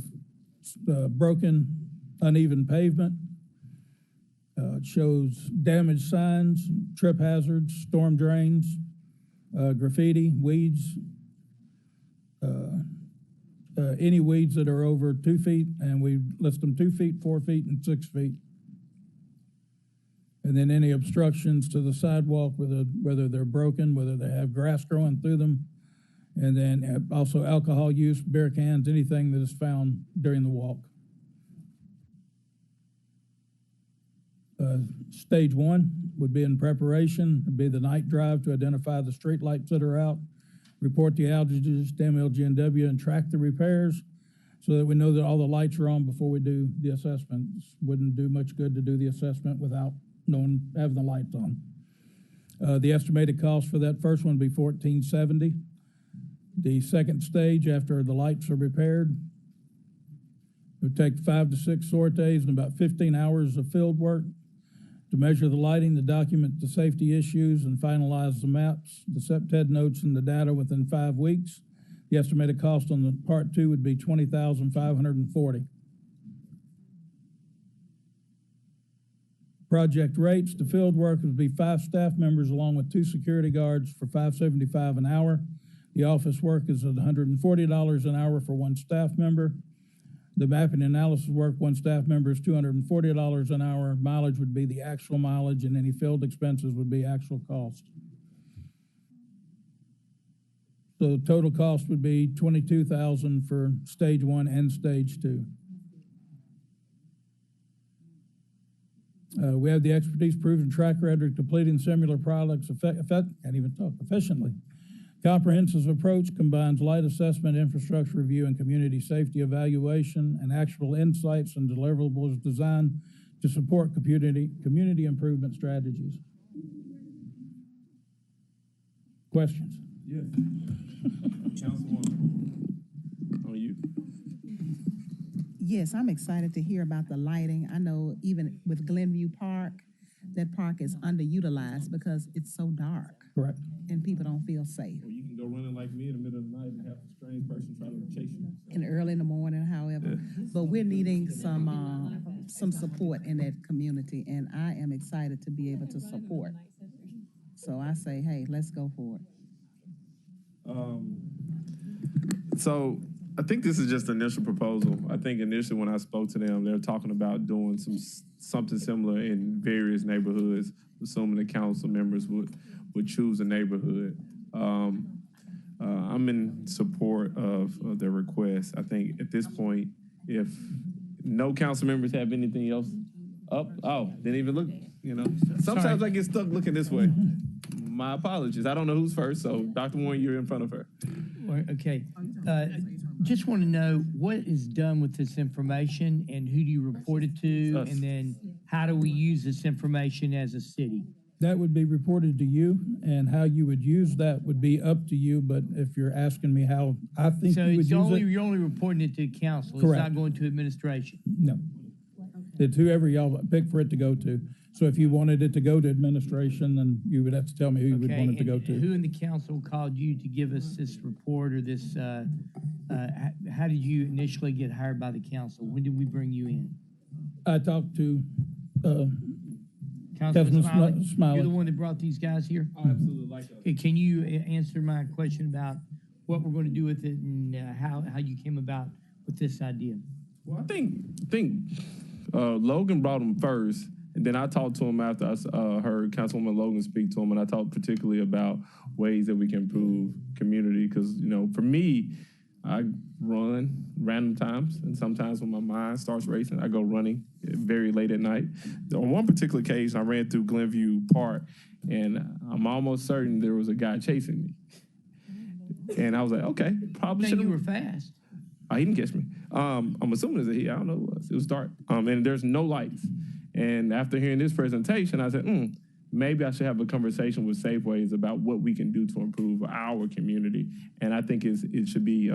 broken, uneven pavement. It shows damaged signs, trip hazards, storm drains, graffiti, weeds, any weeds that are over 2 feet, and we list them 2 feet, 4 feet, and 6 feet. And then any obstructions to the sidewalk, whether they're broken, whether they have grass growing through them, and then also alcohol use, beer cans, anything that is found during the walk. Stage one would be in preparation, would be the night drive to identify the street lights that are out, report the outages to MLGW, and track the repairs so that we know that all the lights are on before we do the assessments. Wouldn't do much good to do the assessment without knowing, having the lights on. The estimated cost for that first one would be $1,470. The second stage, after the lights are repaired, it would take 5 to 6 sorties and about 15 hours of field work to measure the lighting, to document the safety issues, and finalize the maps, the SEPTED notes, and the data within 5 weeks. The estimated cost on the part 2 would be $20,540. Project rates, the field work would be 5 staff members along with 2 security guards for $575 an hour. The office work is at $140 an hour for 1 staff member. The mapping analysis work, 1 staff member is $240 an hour. Mileage would be the actual mileage, and any field expenses would be actual cost. So the total cost would be $22,000 for stage 1 and stage 2. We have the expertise, proven track record, completing similar products efficiently. Comprehensive approach combines light assessment, infrastructure review, and community safety evaluation, and actual insights and deliverables designed to support community improvement strategies. Questions? Yes. Councilwoman, on you. Yes, I'm excited to hear about the lighting. I know even with Glenview Park, that park is underutilized because it's so dark. Correct. And people don't feel safe. Or you can go running like me in the middle of the night and have a strange person try to chase you. And early in the morning, however. But we're needing some support in that community, and I am excited to be able to support. So I say, hey, let's go for it. So I think this is just an initial proposal. I think initially when I spoke to them, they were talking about doing something similar in various neighborhoods, assuming the council members would choose a neighborhood. I'm in support of their request. I think at this point, if no council members have anything else up, didn't even look, Sometimes I get stuck looking this way. My apologies. I don't know who's first, so Dr. Warren, you're in front of her. Okay. Just want to know what is done with this information and who do you report it to? Us. And then how do we use this information as a city? That would be reported to you, and how you would use that would be up to you, but if you're asking me how I think So you would it's use only, it. you're only reporting it to council. Correct. It's not going to administration. No. It's whoever y'all pick for it to go to. So if you wanted it to go to administration, then you would have to tell me who you would want it to go to. Who in the council called you to give us this report or this, how did you initially get hired by the council? When did we bring you in? I talked to, Councilman Councilman Smiley. You're the one that brought these guys here? I absolutely like that. Okay, can you answer my question about what we're going to do with it and how you came about with this idea? Well, I think Logan brought him first, and then I talked to him after I heard Councilwoman Logan speak to him, and I talked particularly about ways that we can improve community. Because for me, I run random times, and sometimes when my mind starts racing, I go running very late at night. On one particular occasion, I ran through Glenview Park, and I'm almost certain there was a guy chasing me. And I was like, okay, probably should. You were fast. He didn't catch me. I'm assuming it's a he. I don't know who it was. It was dark. And there's no lights. And after hearing this presentation, I said, maybe I should have a conversation with Safeways about what we can do to improve our community. And I think it should be,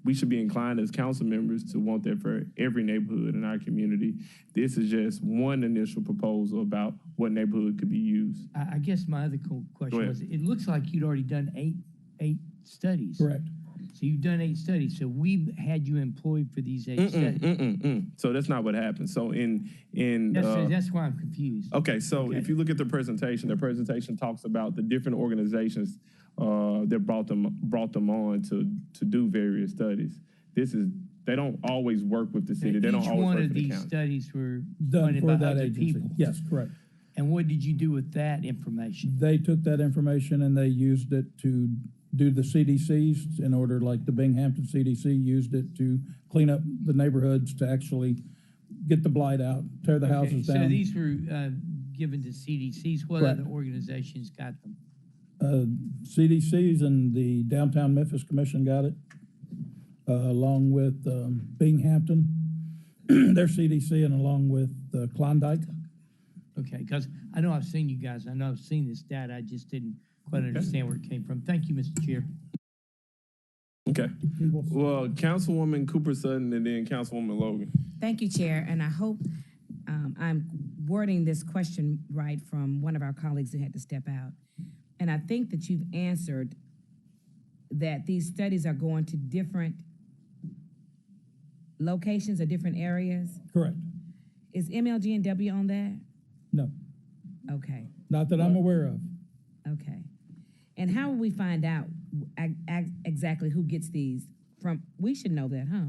we should be inclined as council members to want that for every neighborhood in our community. This is just one initial proposal about what neighborhood could be used. I guess my other question was, it looks like you'd already done eight studies. Correct. So you've done 8 studies. So we've had you employed for these 8 studies. So that's not what happened. So that's why I'm confused. Okay, so if you look at the presentation talks about the different organizations that brought them on to do various studies. They don't always work with the city. They don't always one work of for the these county. studies were Done funded for by that other agency. people. Yes, correct. And what did you do with that information? They took that information and they used it to do the CDCs in order, like the Binghamton CDC used it to clean up the neighborhoods to actually get the blight out, tear the houses So down. these were given to CDCs. What Correct. other organizations got them? CDC's and the Downtown Memphis Commission got it, along with Binghamton, their CDC, and along with Klondike. Okay, because I know I've seen you guys. I know I've seen this data. I just didn't quite understand where it came from. Thank you, Mr. Chair. Okay. Well, Councilwoman Cooper Sutton and then Councilwoman Logan. Thank you, Chair, and I hope I'm wording this question right from one of our colleagues that had to step out. And I think that you've answered that these studies are going to different locations or different areas. Correct. Is MLGW on that? No, Okay, not that I'm aware of. okay. And how will we find out exactly who gets these from? We should know that, huh?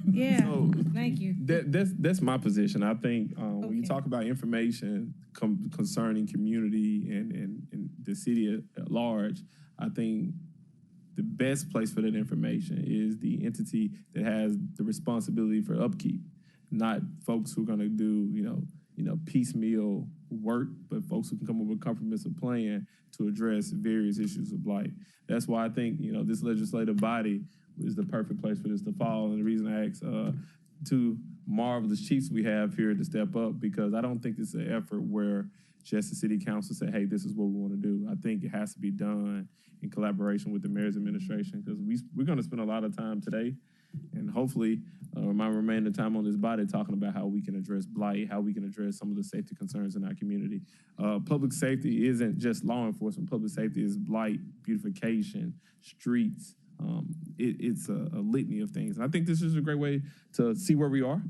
Yeah, So, thank you. That's my position. I think when you talk about information concerning community and the city at large, I think the best place for that information is the entity that has the responsibility for upkeep, not folks who are going to do piecemeal work, but folks who can come up with a comprehensive plan to address various issues of blight. That's why I think this legislative body is the perfect place for this to fall. And the reason I asked two marvelous chiefs we have here to step up, because I don't think it's an effort where just the city council say, hey, this is what we want to do. I think it has to be done in collaboration with the mayor's administration, because we're going to spend a lot of time today and hopefully my remaining time on this body talking about how we can address blight, how we can address some of the safety concerns in our community. Public safety isn't just law enforcement. Public safety is blight, beautification, streets. It's a litany of things. And I think this is a great way to see where we are.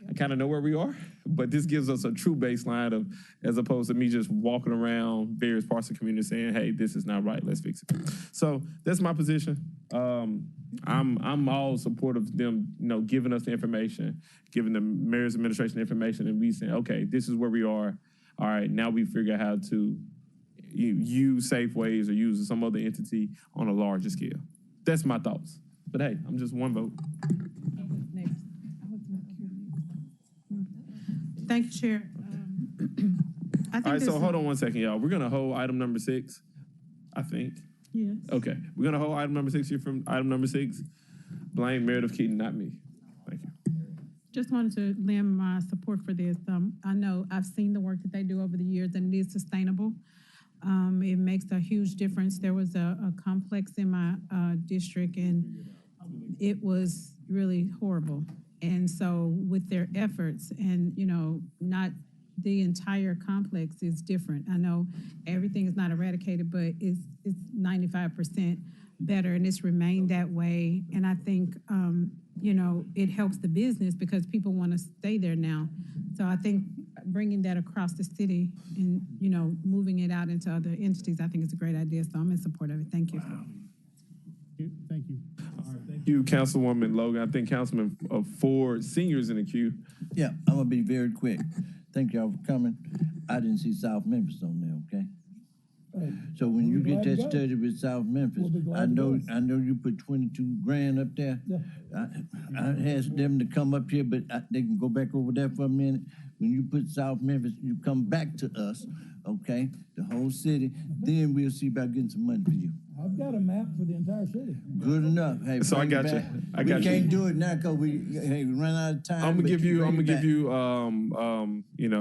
I kind of know where we are, but this gives us a true baseline of, as opposed to me just walking around various parts of the community saying, hey, this is not right, let's fix it. So that's my position. I'm all supportive of them, giving us the information, giving the mayor's administration the information, and we saying, okay, this is where we are. All right, now we figure out how to use Safeways or use some other entity on a larger scale. That's my thoughts. But hey, I'm just one vote. Thank you, Chair. I think All right, so this hold on one second, y'all. We're going to hold item number 6, I think. Yes. Okay, we're going to hold item number 6 here from item number 6. Blame Meredith Keaton, not me. Thank you. Just wanted to lend my support for this. I know I've seen the work that they do over the years, and it is sustainable. It makes a huge difference. There was a complex in my district, and it was really horrible. And so with their efforts, and not the entire complex is different. I know everything is not eradicated, but it's 95% better, and it's remained that way. And I think it helps the business because people want to stay there now. So I think bringing that across the city and moving it out into other entities, I think it's a great idea. So I'm in support of it. Thank you. Thank you. Thank you, Councilwoman Logan. I think Councilman Ford Senior's in the queue. Yeah, I'm gonna be very quick. Thank y'all for coming. I didn't see South Memphis on there, okay? So when you get that study with South Memphis, I know you put 22 grand up there. Yeah. I asked them to come up here, but they can go back over there for a minute. When you put South Memphis, you come back to us, okay? The whole city. Then we'll see about getting some money for you. I've got a map for the entire city. Good enough. Hey, So I bring it got you. back. I got we you. can't do it now because we run out of time. I'm gonna but give you bring it back.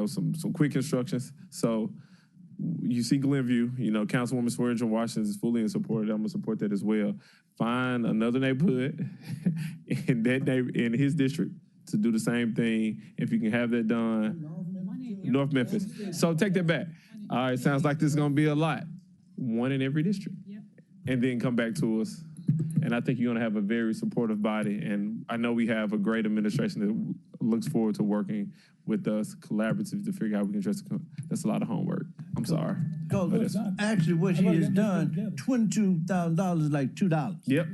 some quick instructions. So you see Glenview, Councilwoman Swearingen Washington is fully in support of that. I'm gonna support that as well. Find another neighborhood in his district to do the same thing. If you can have that done, North Memphis. So take that back. All right, sounds like this is gonna be a lot. One in every district. And then come back to us. And I think you're going to have a very supportive body. And I know we have a great administration that looks forward to working with us collaboratively to figure out how we can address it. That's a lot of homework. I'm sorry. Because actually what he has done, $22,000 is like $2. Yep.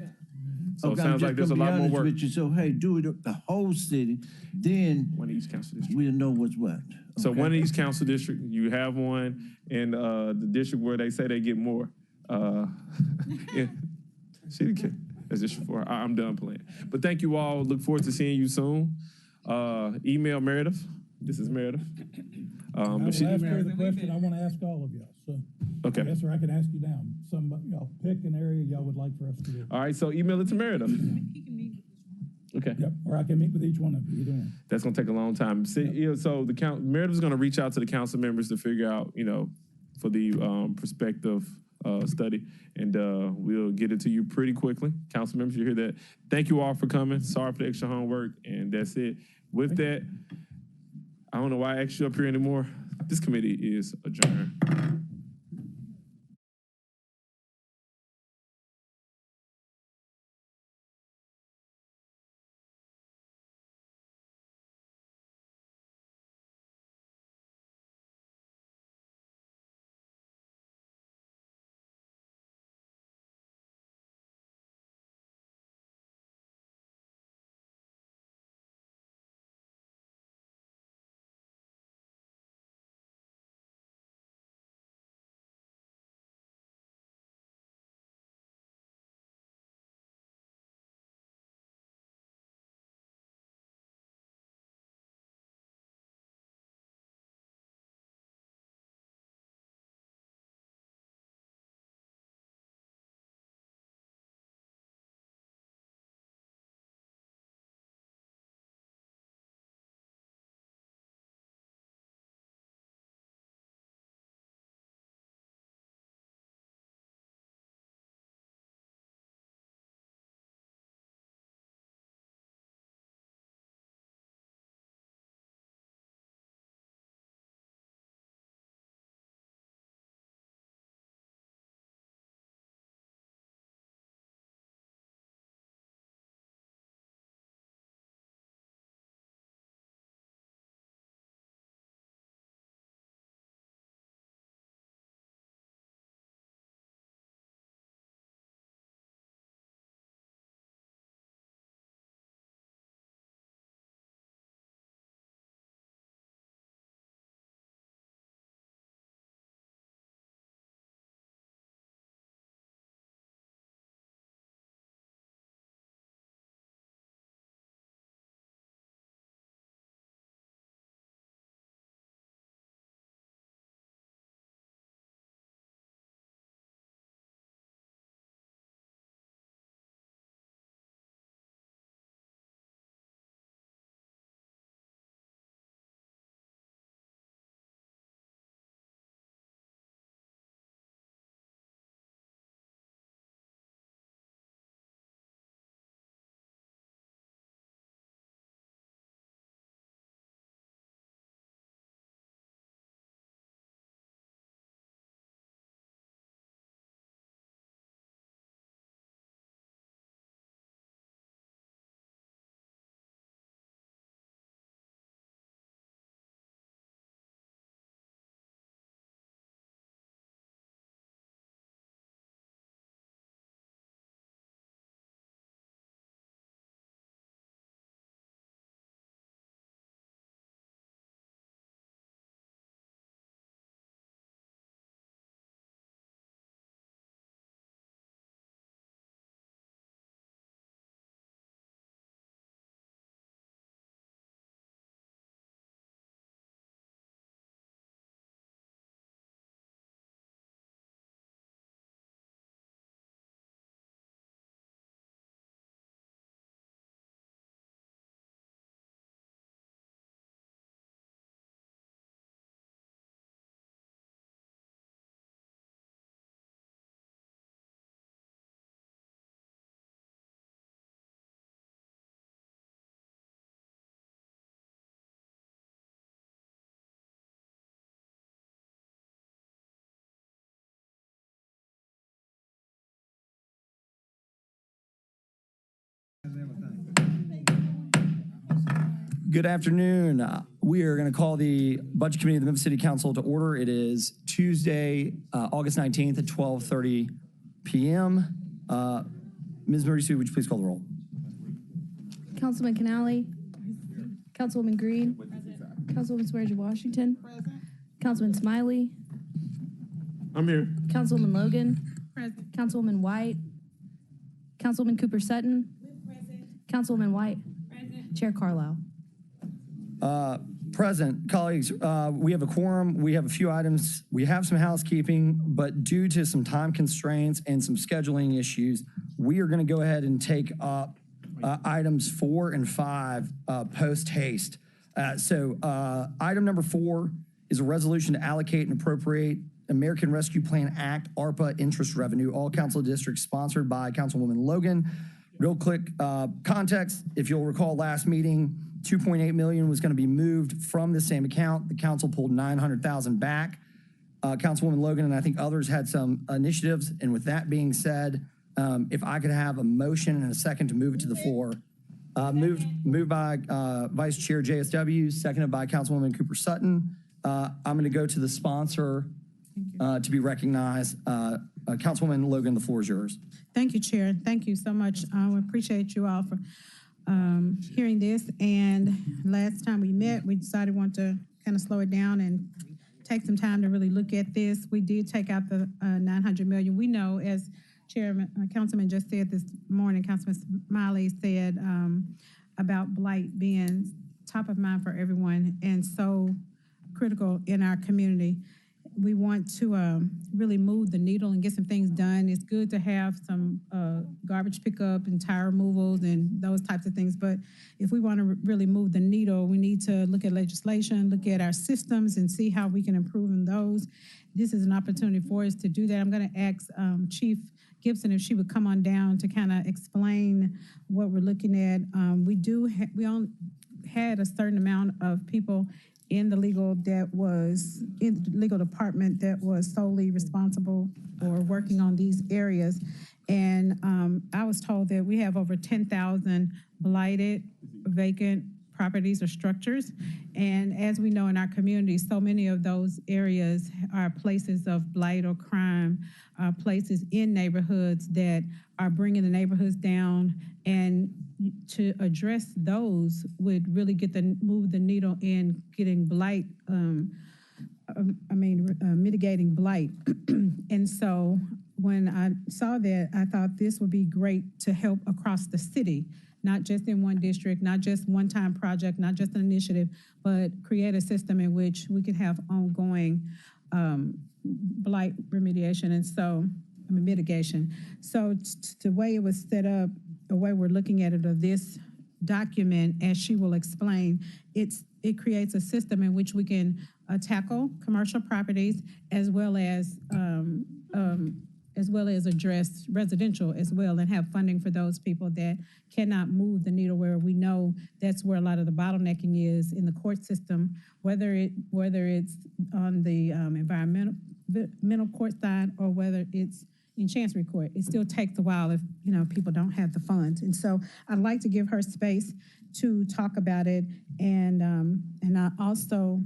So it I'm sounds just like there's a gonna be lot more honest work. with you. So hey, do it the whole city, then One in each council district. we'll know what's what. So okay? one in each council district, you have one in the district where they say they get more. Yeah. That's District 4. I'm done playing. But thank you all. Look forward to seeing you soon. Email Meredith. This is Meredith. I will ask her the question I want to ask all of y'all, so. Okay. Yes, sir, I can ask you down. Somebody, y'all pick an area y'all would like for us to do. All right, so email it to Meredith. Okay. Yep, or I can meet with each one of you, either one. That's gonna take a long time. So Meredith's gonna reach out to the council members to figure out, for the prospective study, and we'll get it to you pretty quickly. Council members, you hear that? Thank you all for coming. Sorry for the extra homework, and that's it. With that, I don't know why I asked you up here anymore. This committee is adjourned. Good afternoon. We are going to call the Budget Committee of the Memphis City Council to order. It is Tuesday, August 19th at 12:30 p.m. Ms. Murray Sue, would you please call the roll? Councilman Canale. Councilwoman Green. Councilwoman Swearengin Washington. Councilman Smiley. I'm here. Councilwoman Logan. Councilwoman White. Councilwoman Cooper Sutton. Councilwoman White. Chair Carlisle. Present, colleagues, we have a quorum, we have a few items, we have some housekeeping, but due to some time constraints and some scheduling issues, we are going to go ahead and take up items 4 and 5 post haste. Item number 4 is a resolution to allocate and appropriate American Rescue Plan Act, ARPA interest revenue, all council districts, sponsored by Councilwoman Logan. Real quick context, if you'll recall last meeting, $2.8 million was going to be moved from the same account. The council pulled $900,000 back. Councilwoman Logan and I think others had some initiatives. And with that being said, if I could have a motion and a second to move it to the floor. Moved by Vice Chair JSW, seconded by Councilwoman Cooper Sutton. I'm going to go to the sponsor to be recognized. Councilwoman Logan, the floor is yours. Thank you, Chair. Thank you so much. I appreciate you all for hearing this. And last time we met, we decided we want to kind of slow it down and take some time to really look at this. We did take out the $900 million. We know, as Councilman just said this morning, Councilman Smiley said about Blight being top of mind for everyone and so critical in our community. We want to really move the needle and get some things done. It's good to have some garbage pickup and tire removals and those types of things. But if we want to really move the needle, we need to look at legislation, look at our systems and see how we can improve in those. This is an opportunity for us to do that. I'm going to ask Chief Gibson if she would come on down to kind of explain what we're looking at. We only had a certain amount of people in the legal department that was solely responsible or working on these areas. And I was told that we have over 10,000 blighted, vacant properties or structures. And as we know in our community, so many of those areas are places of blight or crime, places in neighborhoods that are bringing the neighborhoods down. And to address those would really move the needle in getting blight, mitigating blight. And so when I saw that, I thought this would be great to help across the city, not just in one district, not just one-time project, not just an initiative, but create a system in which we could have ongoing blight remediation and mitigation. So the way it was set up, the way we're looking at it of this document, as she will explain, it creates a system in which we can tackle commercial properties as well as address residential as well, and have funding for those people that cannot move the needle, where we know that's where a lot of the bottlenecking is in the court system, whether it's on the environmental court side or whether it's in Chancery Court. It still takes a while if people don't have the funds. And so I'd like to give her space to talk about it. And I also,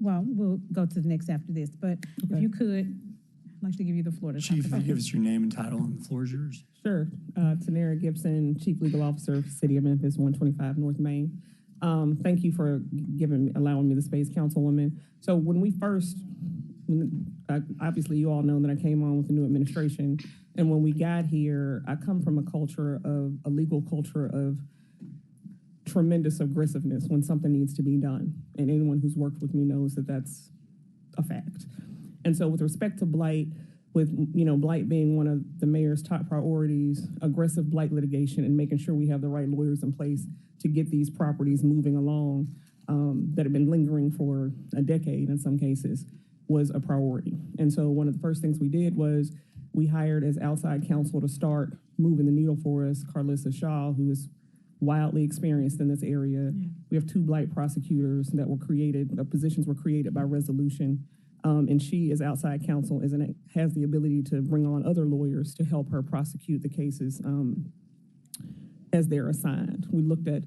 we'll go to the next after this, but if you could, I'd like to give you the floor to Chief, talk about if you give us your name and title, and the floor is yours. Sure. Tanera Gibson, Chief Legal Officer, City of Memphis, 125 North Main. Thank you for allowing me the space, Councilwoman. So obviously you all know that I came on with the new administration, and when we got here, I come from a legal culture of tremendous aggressiveness when something needs to be done, and anyone who's worked with me knows that that's a fact. And so with respect to blight, blight being one of the mayor's top priorities, aggressive blight litigation and making sure we have the right lawyers in place to get these properties moving along that have been lingering for a decade in some cases, was a priority. And so one of the first things we did was we hired as outside counsel to start moving the needle for us, Carlissa Shaw, who is wildly experienced in this area. Yeah. We have 2 blight prosecutors that were created, positions were created by resolution. And she, as outside counsel, has the ability to bring on other lawyers to help her prosecute the cases as they're assigned. We looked at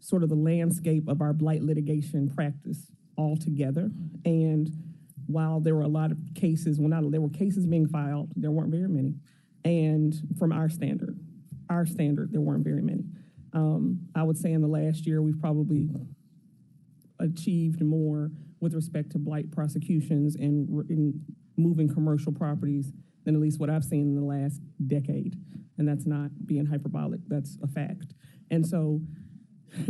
sort of the landscape of our blight litigation practice altogether. And while there were a lot of cases, there were cases being filed, there weren't very many. And from our standard, there weren't very many. I would say in the last year, we've probably achieved more with respect to blight prosecutions and in moving commercial properties than at least what I've seen in the last decade. And that's not being hyperbolic, that's a fact. And so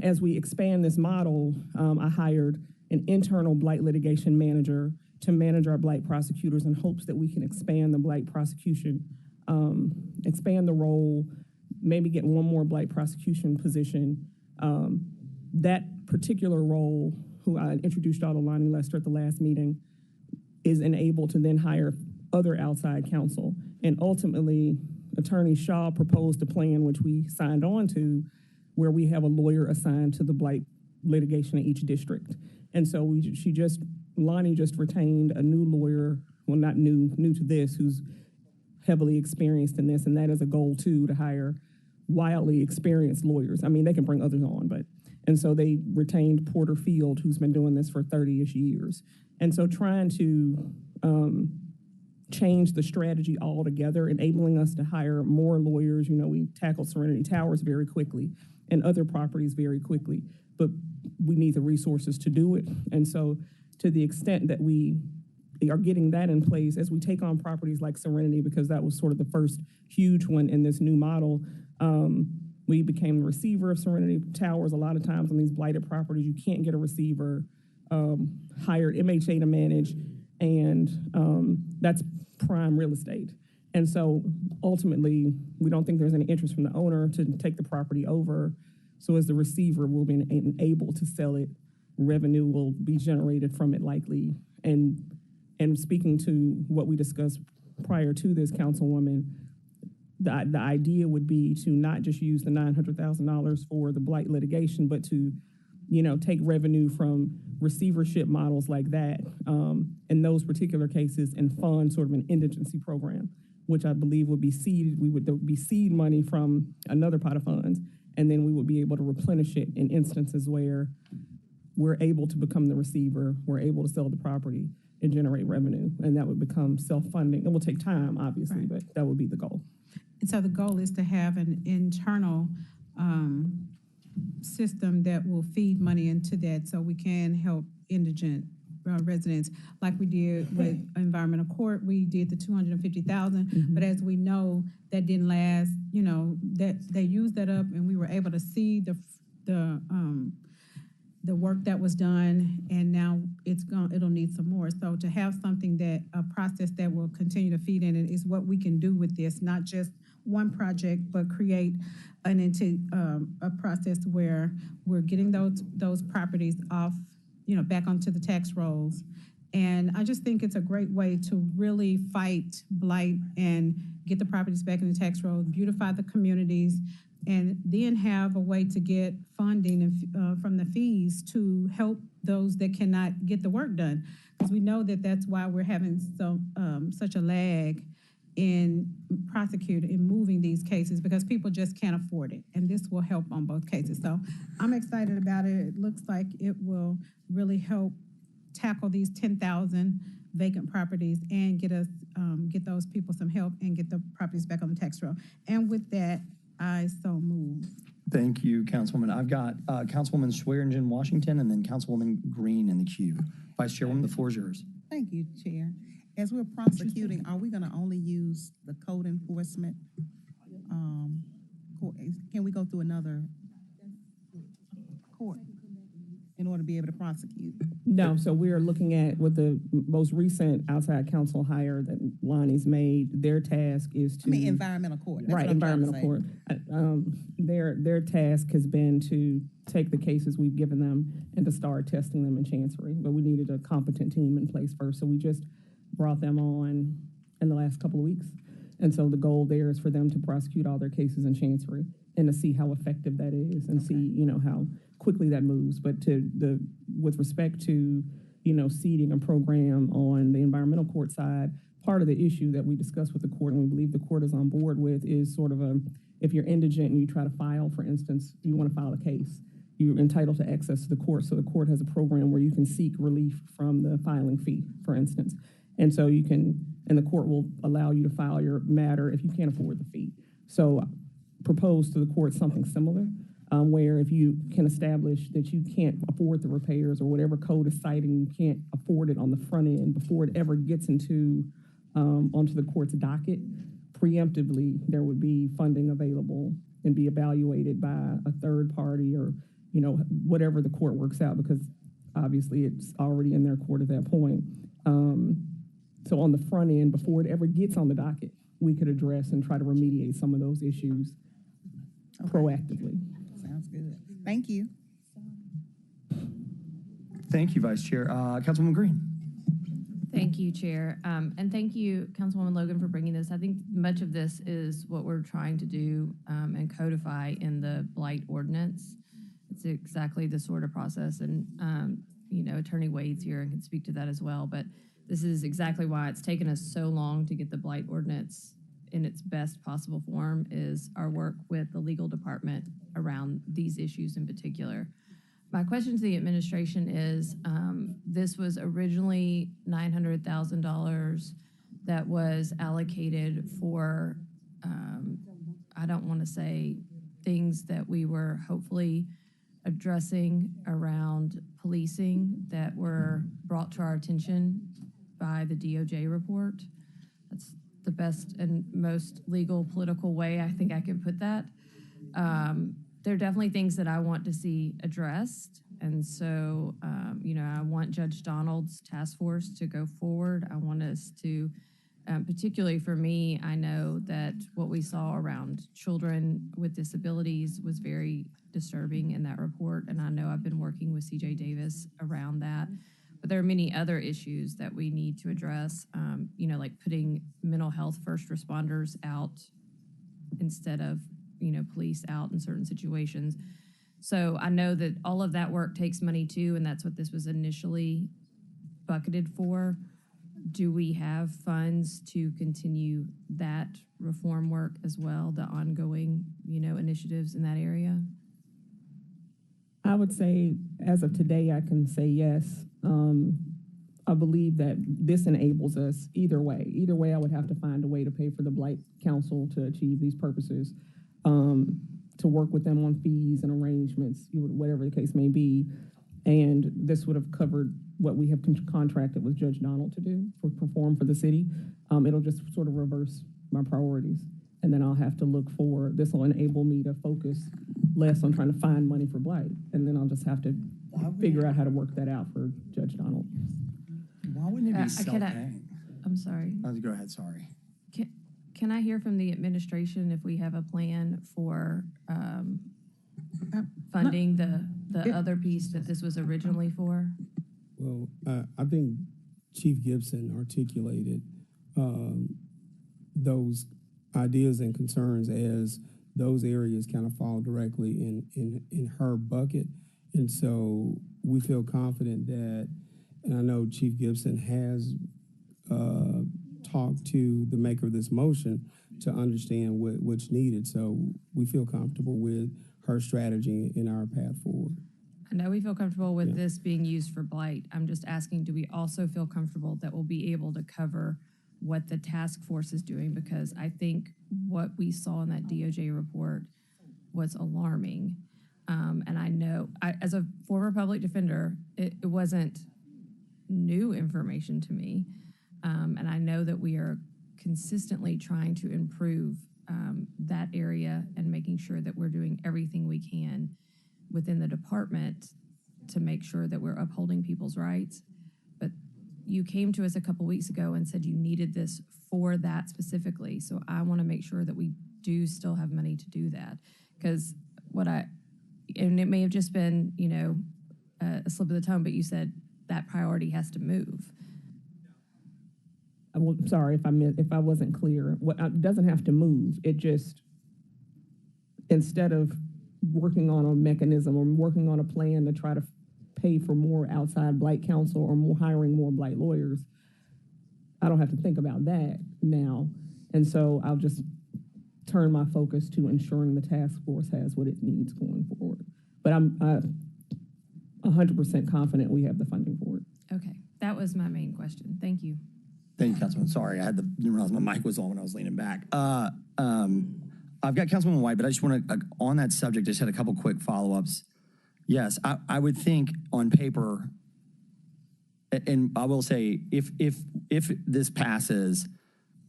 as we expand this model, I hired an internal blight litigation manager to manage our blight prosecutors in hopes that we can expand the blight prosecution, expand the role, maybe get one more blight prosecution position. That particular role, who I introduced y'all to Lonnie Lester at the last meeting, is enabled to then hire other outside counsel. And ultimately, Attorney Shaw proposed a plan which we signed on to, where we have a lawyer assigned to the blight litigation in each district. And so Lonnie just retained a new lawyer, well, not new to this, who's heavily experienced in this, and that is a goal too, to hire wildly experienced lawyers. I mean, they can bring others on, and so they retained Porter Field, who's been doing this for 30-ish years. And so trying to change the strategy altogether, enabling us to hire more lawyers. You know, we tackled Serenity Towers very quickly and other properties very quickly, but we need the resources to do it. And so to the extent that we are getting that in place as we take on properties like Serenity, because that was sort of the first huge one in this new model, we became the receiver of Serenity Towers. A lot of times on these blighted properties, you can't get a receiver, hired MHA to manage, and that's prime real estate. And so ultimately, we don't think there's any interest from the owner to take the property over. So as the receiver, we'll be able to sell it. Revenue will be generated from it likely. And speaking to what we discussed prior to this, Councilwoman, the idea would be to not just use the $900,000 for the blight litigation, but to, take revenue from receivership models like that in those particular cases and fund sort of an indigency program, which I believe would be seeded. There would be seed money from another pot of funds, and then we would be able to replenish it in instances where we're able to become the receiver, we're able to sell the property and generate revenue, and that would become self-funding. It will take time, obviously, Right. but that would be the goal. And so the goal is to have an internal system that will feed money into that so we can help indigent residents like we did with environmental court. We did the 250,000, but as we know, that didn't last. That they used that up, and we were able to see the work that was done, and now it'll need some more. So to have something a process that will continue to feed in it is what we can do with this, not just one project, but create a process where we're getting those properties off, back onto the tax rolls. And I just think it's a great way to really fight blight and get the properties back in the tax rolls, beautify the communities, and then have a way to get funding from the fees to help those that cannot get the work done. Because we know that's why we're having such a lag in moving these cases, because people just can't afford it. And this will help on both cases. So I'm excited about it. It looks like it will really help tackle these 10,000 vacant properties and get those people some help and get the properties back on the tax roll. And with that, I so move. Thank you, Councilwoman. I've got Councilwoman Swearingen Washington and then Councilwoman Green in the queue. Vice Chairwoman, the floor is yours. Thank you, Chair. As we're prosecuting, are we going to only use the code enforcement? Can we go through another court in order to be able to prosecute? No, so we are looking at what the most recent outside counsel hire that Lonnie's made. Their task is to environmental court. That's right, what I'm trying to environmental court. Their task has been to take the cases we've given them and to start testing them in Chancery. But we needed a competent team in place first, so we just brought them on in the last couple of weeks. And so the goal there is for them to prosecute all their cases in Chancery and to see how effective that is and see, how quickly that moves. But with respect to, seeding a program on the environmental court side, part of the issue that we discussed with the court and we believe the court is on board with is sort of if you're indigent and you try to file, for instance, you want to file a case, you're entitled to access to the court. So the court has a program where you can seek relief from the filing fee, for instance. And so and the court will allow you to file your matter if you can't afford the fee. So propose to the court something similar, where if you can establish that you can't afford the repairs or whatever code is citing, you can't afford it on the front end before it ever gets onto the court's docket, preemptively there would be funding available and be evaluated by a third party or, you know, whatever the court works out, because obviously it's already in their court at that point. So on the front end, before it ever gets on the docket, we could address and try to remediate some of those issues proactively. Sounds good. Thank you. Thank you, Vice Chair. Councilwoman Green. Thank you, Chair. And thank you, Councilwoman Logan, for bringing this. I think much of this is what we're trying to do and codify in the Blight ordinance. It's exactly the sort of process, and you know, Attorney Wade's here and can speak to that as well. But this is exactly why it's taken us so long to get the Blight ordinance in its best possible form, is our work with the legal department around these issues in particular. My question to the administration is, this was originally $900,000 that was allocated for, I don't want to say things that we were hopefully addressing around policing that were brought to our attention by the DOJ report. That's the best and most legal, political way I think I can put that. There are definitely things that I want to see addressed. And so, you know, I want Judge Donald's task force to go forward. I want us to, particularly for me, I know that what we saw around children with disabilities was very disturbing in that report. And I know I've been working with CJ Davis around that. But there are many other issues that we need to address, you know, like putting mental health first responders out instead of, you know, police out in certain situations. So I know that all of that work takes money too, and that's what this was initially bucketed for. Do we have funds to continue that reform work as well, the ongoing, you know, initiatives in that area? I would say, as of today, I can say yes. I believe that this enables us either way. Either way, I would have to find a way to pay for the Blight Council to achieve these purposes, to work with them on fees and arrangements, whatever the case may be. And this would have covered what we have contracted with Judge Donald to do, perform for the city. It'll just sort of reverse my priorities. And then I'll have to look for, this will enable me to focus less on trying to find money for Blight. And then I'll just have to figure out how to work that out for Judge Donald. Why wouldn't it be self-paying? I'm sorry. Go ahead, sorry. Can I hear from the administration if we have a plan for funding the other piece that this was originally for? Well, I think Chief Gibson articulated those ideas and concerns as those areas kind of fall directly in her bucket. And so we feel confident that, and I know Chief Gibson has talked to the maker of this motion to understand what's needed. So we feel comfortable with her strategy and our path forward. I know we feel comfortable with this being used for Blight. I'm just asking, do we also feel comfortable that we'll be able to cover what the task force is doing? Because I think what we saw in that DOJ report was alarming. And I know, as a former public defender, it wasn't new information to me. And I know that we are consistently trying to improve that area and making sure that we're doing everything we can within the department to make sure that we're upholding people's rights. But you came to us a couple weeks ago and said you needed this for that specifically. So I want to make sure that we do still have money to do that. Because and it may have just been, you know, a slip of the tongue, but you said that priority has to move. I'm sorry if I wasn't clear. It doesn't have to move. It just, instead of working on a mechanism or working on a plan to try to pay for more outside Blight counsel or hiring more Blight lawyers, I don't have to think about that now. And so I'll just turn my focus to ensuring the task force has what it needs going forward. But I'm 100% confident we have the funding for it. Okay, that was my main question. Thank you. Thank you, Councilman. Sorry, didn't realize my mic was on when I was leaning back. I've got Councilman White, but I just want to, on that subject, just had a couple quick follow-ups. Yes, I would think on paper, and I will say, if this passes,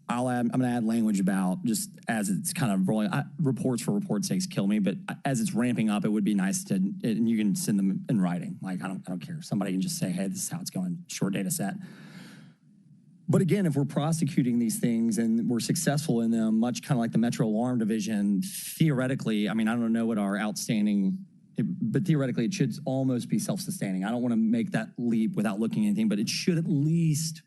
I'm going to add language about just as it's kind of rolling. Reports for report's sakes kill me, but as it's ramping up, it would be nice to, and you can send them in writing. Like, I don't care. Somebody can just say, hey, this is how it's going, short data set. But again, if we're prosecuting these things and we're successful in them, much kind of like the Metro Alarm Division, theoretically, I mean, I don't know what our outstanding, but theoretically, it should almost be self-sustaining. I don't want to make that leap without looking at anything, but it should at least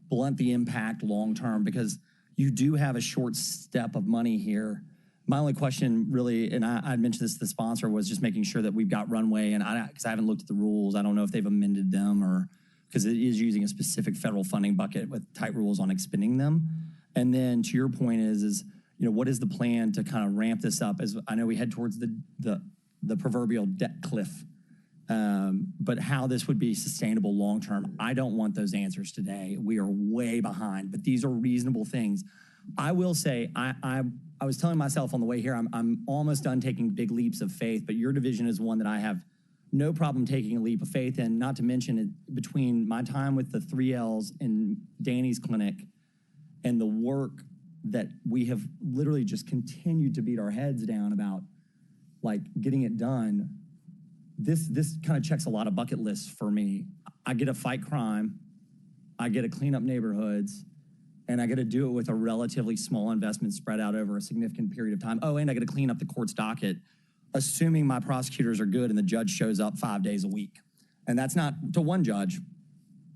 blunt the impact long-term, because you do have a short step of money here. My only question really, and I mentioned this to the sponsor, was just making sure that we've got runway, and because I haven't looked at the rules, I don't know if they've amended them, or because it is using a specific federal funding bucket with tight rules on expending them. And then to your point is what is the plan to kind of ramp this up? As I know we head towards the proverbial debt cliff, but how this would be sustainable long-term, I don't want those answers today. We are way behind, but these are reasonable things. I will say, I was telling myself on the way here, I'm almost done taking big leaps of faith, but your division is one that I have no problem taking a leap of faith in, not to mention it, between my time with the 3Ls in Danny's clinic and the work that we have literally just continued to beat our heads down about, like, getting it done. This kind of checks a lot of bucket lists for me. I get to fight crime, I get to clean up neighborhoods, and I get to do it with a relatively small investment spread out over a significant period of time. Oh, and I get to clean up the court's docket, assuming my prosecutors are good and the judge shows up 5 days a week. And that's not to one judge,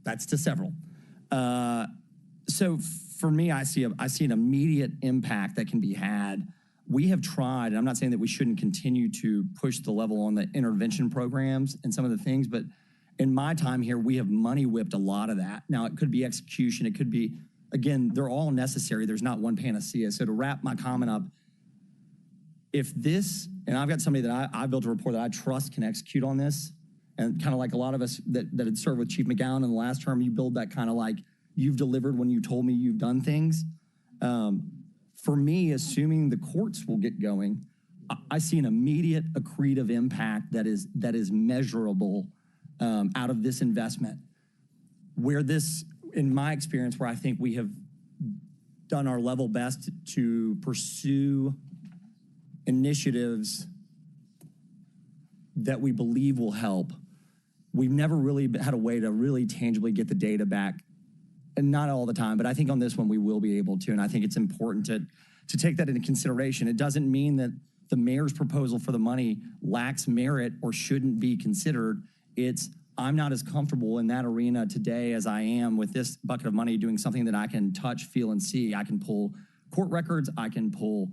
that's to several. So for me, I see an immediate impact that can be had. We have tried, and I'm not saying that we shouldn't continue to push the level on the intervention programs and some of the things, but in my time here, we have money whipped a lot of that. Now, it could be execution, it could be, again, they're all necessary. There's not one panacea. So to wrap my comment up, if this, and I've got somebody that I built a report that I trust can execute on this, and kind of like a lot of us that had served with Chief McGowan in the last term, you build that kind of like, you've delivered when you told me you've done things. For me, assuming the courts will get going, I see an immediate accretive impact that is measurable out of this investment. Where this, in my experience, where I think we have done our level best to pursue initiatives that we believe will help, we've never really had a way to really tangibly get the data back. And not all the time, but I think on this one we will be able to, and I think it's important to take that into consideration. It doesn't mean that the mayor's proposal for the money lacks merit or shouldn't be considered. It's, I'm not as comfortable in that arena today as I am with this bucket of money doing something that I can touch, feel, and see. I can pull court records, I can pull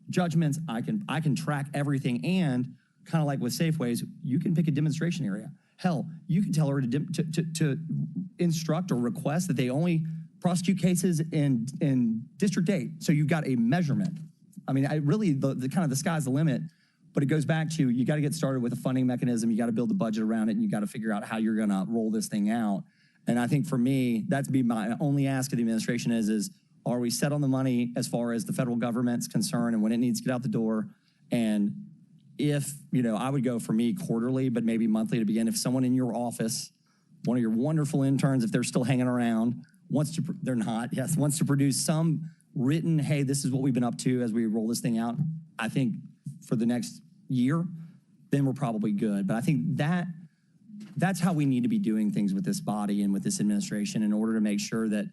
judgments, I can track everything, and kind of like with Safeways, you can pick a demonstration area. Hell, you can tell her to instruct or request that they only prosecute cases in District 8. So you've got a measurement. I mean, really, the kind of the sky's the limit, but it goes back to, you got to get started with a funding mechanism. You got to build the budget around it, and you got to figure out how you're going to roll this thing out. And I think for me, that's be my only ask of the administration is, are we set on the money as far as the federal government's concerned and when it needs to get out the door? And if, I would go for me quarterly, but maybe monthly to begin. If someone in your office, one of your wonderful interns, if they're still hanging around, wants to produce some written, hey, this is what we've been up to as we roll this thing out, I think for the next year, then we're probably good. But I think that's how we need to be doing things with this body and with this administration in order to make sure that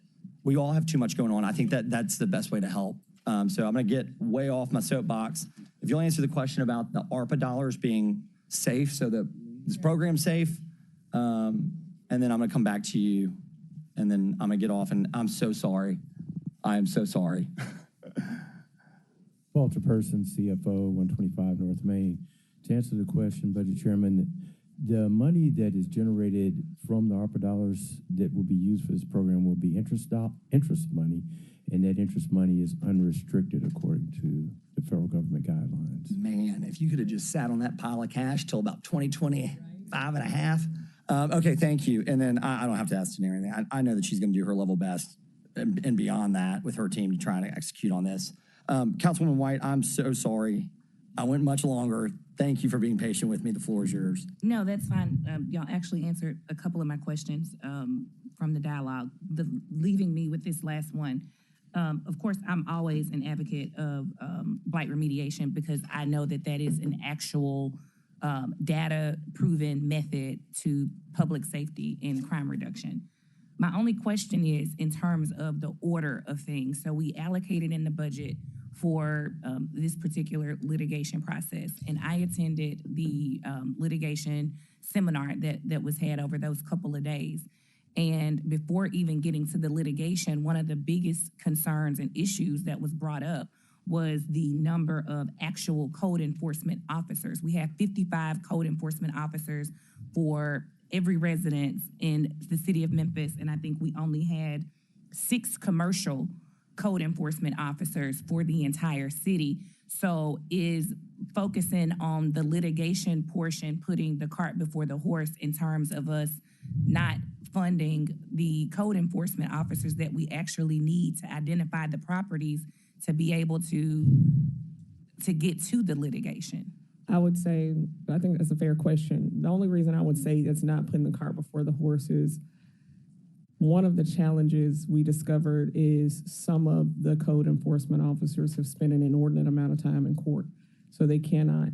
we all have too much going on. I think that's the best way to help. So I'm going to get way off my soapbox. If you'll answer the question about the ARPA dollars being safe, so that this program's safe, and then I'm going to come back to you, and then I'm going to get off, and I'm so sorry. I am so sorry. Walter Person, CFO, 125 North Main. To answer the question, Budget Chairman, the money that is generated from the ARPA dollars that will be used for this program will be interest money, and that interest money is unrestricted according to the federal government guidelines. Man, if you could have just sat on that pile of cash till about 2025 and a half. Okay, thank you. And then I don't have to ask Janine anything. I know that she's going to do her level best and beyond that with her team to try to execute on this. Councilwoman White, I'm so sorry. I went much longer. Thank you for being patient with me. The floor is yours. No, that's fine. Y'all actually answered a couple of my questions from the dialogue, leaving me with this last one. of course, I'm always an advocate of blight remediation because I know that that is an actual data-proven method to public safety and crime reduction. My only question is in terms of the order of things. So we allocated in the budget for this particular litigation process, and I attended the litigation seminar that was had over those couple of days. And before even getting to the litigation, one of the biggest concerns and issues that was brought up was the number of actual code enforcement officers. We have 55 code enforcement officers for every residence in the city of Memphis, and I think we only had 6 commercial code enforcement officers for the entire city. So is focusing on the litigation portion putting the cart before the horse in terms of us not funding the code enforcement officers that we actually need to identify the properties to be able to get to the litigation? I would say, I think that's a fair question. The only reason I would say it's not putting the cart before the horse is one of the challenges we discovered is some of the code enforcement officers have spent an inordinate amount of time in court, so they cannot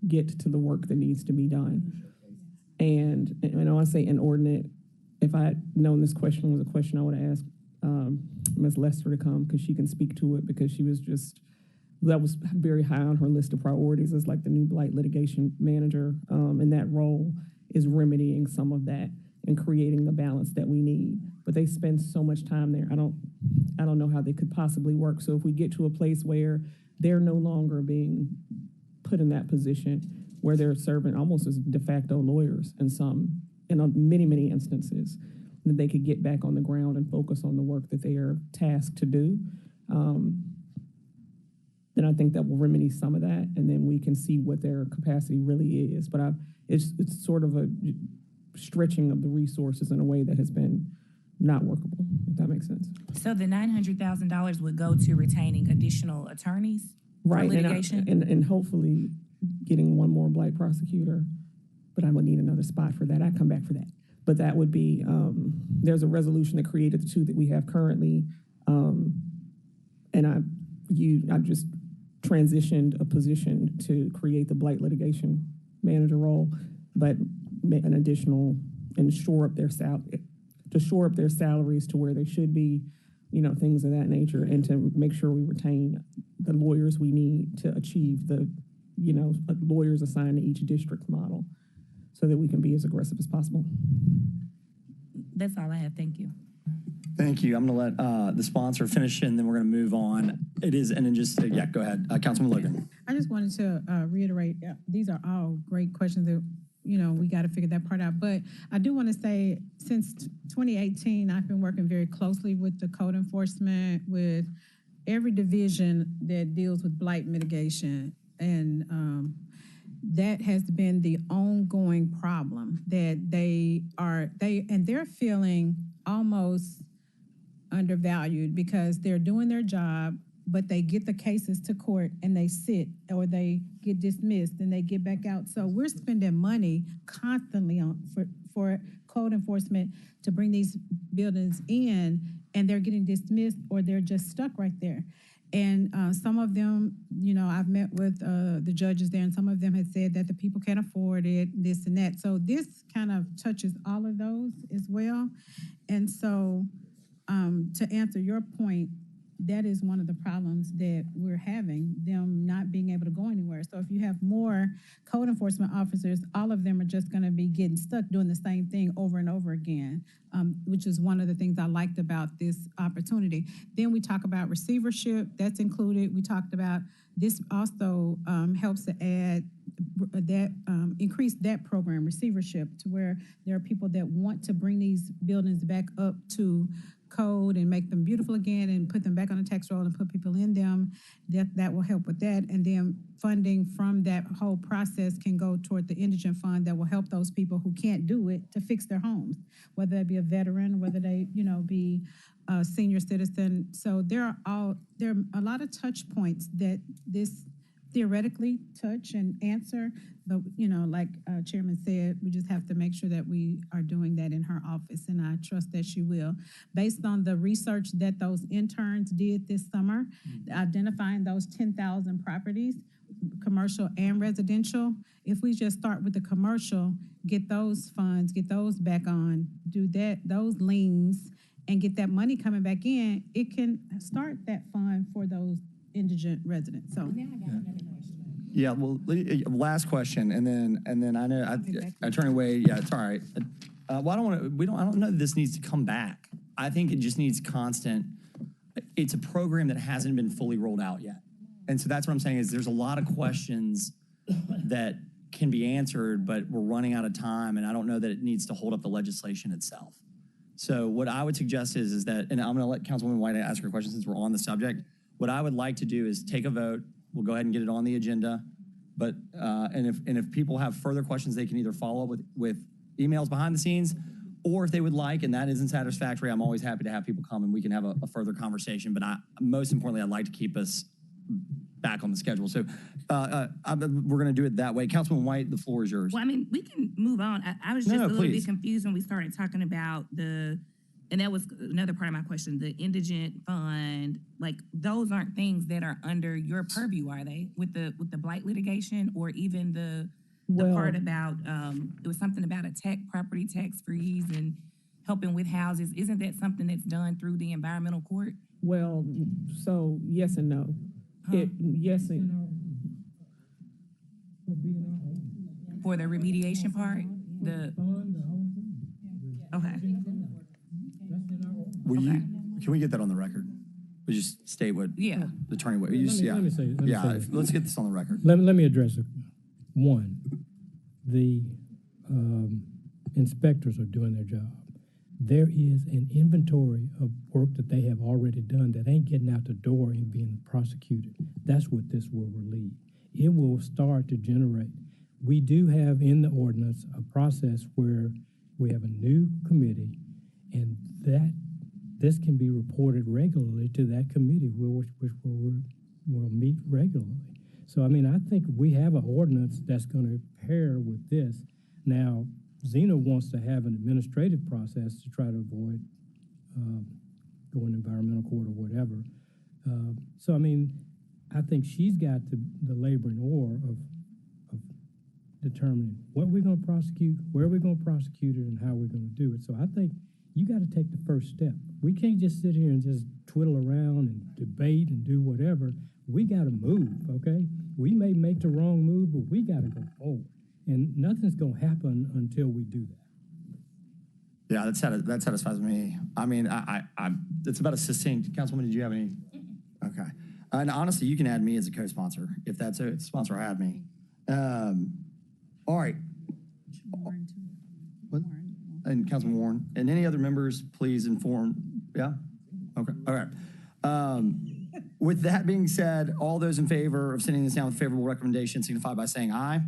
get to the work that needs to be done. And when I say inordinate, if I had known this question was a question I would have asked Ms. Lester to come because she can speak to it because she was just, that was very high on her list of priorities as like the new Blight litigation manager, and that role is remedying some of that and creating the balance that we need. But they spend so much time there. I don't know how they could possibly work. So if we get to a place where they're no longer being put in that position where they're serving almost as de facto lawyers in many instances, that they could get back on the ground and focus on the work that they are tasked to do, then I think that will remedy some of that, and then we can see what their capacity really is. But it's sort of a stretching of the resources in a way that has been not workable, if that makes sense. So the $900,000 would go to retaining additional attorneys for litigation? And hopefully getting one more Blight prosecutor, but I would need another spot for that. I'd come back for that. But that would be, there's a resolution that created the 2 that we have currently, and I've just transitioned a position to create the Blight litigation manager role, but an additional, and shore up their salaries to where they should be, things of that nature, and to make sure we retain the lawyers we need to achieve the, lawyers assigned to each district model so that we can be as aggressive as possible. That's all I have. Thank you. Thank you. I'm going to let the sponsor finish, and then we're going to move on. It is, and then just, go ahead. Councilman Logan. I just wanted to reiterate, these are all great questions that, we got to figure that part out. But I do want to say, since 2018, I've been working very closely with the code enforcement, with every division that deals with blight mitigation. And that has been the ongoing problem, that they're feeling almost undervalued because they're doing their job, but they get the cases to court and they sit, or they get dismissed and they get back out. So we're spending money constantly for code enforcement to bring these buildings in, and they're getting dismissed or they're just stuck right there. And some of them, I've met with the judges there, and some of them had said that the people can't afford it, this and that. So this kind of touches all of those as well. And so to answer your point, that is one of the problems that we're having, them not being able to go anywhere. So if you have more code enforcement officers, all of them are just going to be getting stuck doing the same thing over and over again, which is one of the things I liked about this opportunity. Then we talk about receivership, that's included. We talked about this also helps to add that, increase that program, receivership, to where there are people that want to bring these buildings back up to code and make them beautiful again and put them back on the tax roll and put people in them. That will help with that. And then funding from that whole process can go toward the indigent fund that will help those people who can't do it to fix their homes, whether they be a veteran, whether they, be a senior citizen. So there are a lot of touch points that this theoretically touch and answer, but, like Chairman said, we just have to make sure that we are doing that in her office, and I trust that she will. Based on the research that those interns did this summer, identifying those 10,000 properties, commercial and residential, if we just start with the commercial, get those funds, get those back on, do that, those liens, and get that money coming back in, it can start that fund for those indigent residents. So. Yeah, well, last question, and then I know Attorney Wade. Yeah, it's all right. Well, I don't know that this needs to come back. I think it just needs constant. It's a program that hasn't been fully rolled out yet, and so that's what I'm saying is there's a lot of questions that can be answered, but we're running out of time, and I don't know that it needs to hold up the legislation itself. So what I would suggest is that, and I'm going to let Councilwoman White ask her question since we're on the subject. What I would like to do is take a vote. We'll go ahead and get it on the agenda. But and if people have further questions, they can either follow up with emails behind the scenes, or if they would like, and that isn't satisfactory, I'm always happy to have people come and we can have a further conversation. But most importantly, I'd like to keep us back on the schedule. So we're going to do it that way. Councilman White, the floor is yours. Well, I mean, we can move on. I was just a little bit confused when we started talking about and that was another part of my question, the indigent fund. Like, those aren't things that are under your purview, are they? With the Blight litigation, or even the part about it was something about a property tax freeze and helping with houses. Isn't that something that's done through the environmental court? Well, so yes and no. Yes and for the remediation part, okay. Can we get that on the record? We just state what the attorney. Let me say Let's get this on the record. Let me address it. One, the inspectors are doing their job. There is an inventory of work that they have already done that ain't getting out the door and being prosecuted. That's what this will relieve. It will start to generate. We do have in the ordinance a process where we have a new committee, and this can be reported regularly to that committee, which will meet regularly. So, I mean, I think we have an ordinance that's going to pair with this. Now, Zena wants to have an administrative process to try to avoid going to environmental court or whatever. So, I mean, I think she's got the laboring oar of determining what we're going to prosecute, where we're going to prosecute it, and how we're going to do it. So I think you got to take the first step. We can't just sit here and just twiddle around and debate and do whatever. We got to move, okay? We may make the wrong move, but we got to go forward. And nothing's going to happen until we do that. Yeah, that satisfies me. I mean, it's about a succinct. Councilwoman, did you have any? Okay. And honestly, you can add me as a co-sponsor if that's a sponsor. Add me. All right. What? And Councilman Warren. And any other members, please inform. Yeah? Okay. All right. With that being said, all those in favor of sending this down with favorable recommendation signify by saying aye.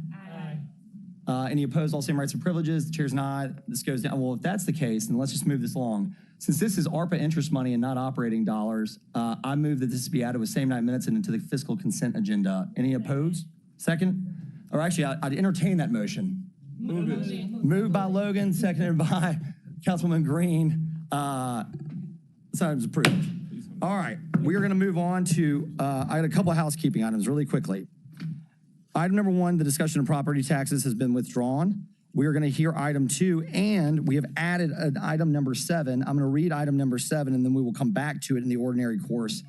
Aye. Any opposed, all same rights and privileges. The chair's an aye. This goes down. Well, if that's the case, then let's just move this along. Since this is ARPA interest money and not operating dollars, I move that this be added with same night minutes and into the fiscal consent agenda. Any opposed? Second? Or actually, I'd entertain that motion. Moved by Logan, seconded by Councilwoman Green. So it's approved. All right, we are going to move on to, I had a couple of housekeeping items really quickly. Item number 1, the discussion of property taxes has been withdrawn. We are going to hear item 2, and we have added an item number 7. I'm going to read item number 7, and then we will come back to it in the ordinary course.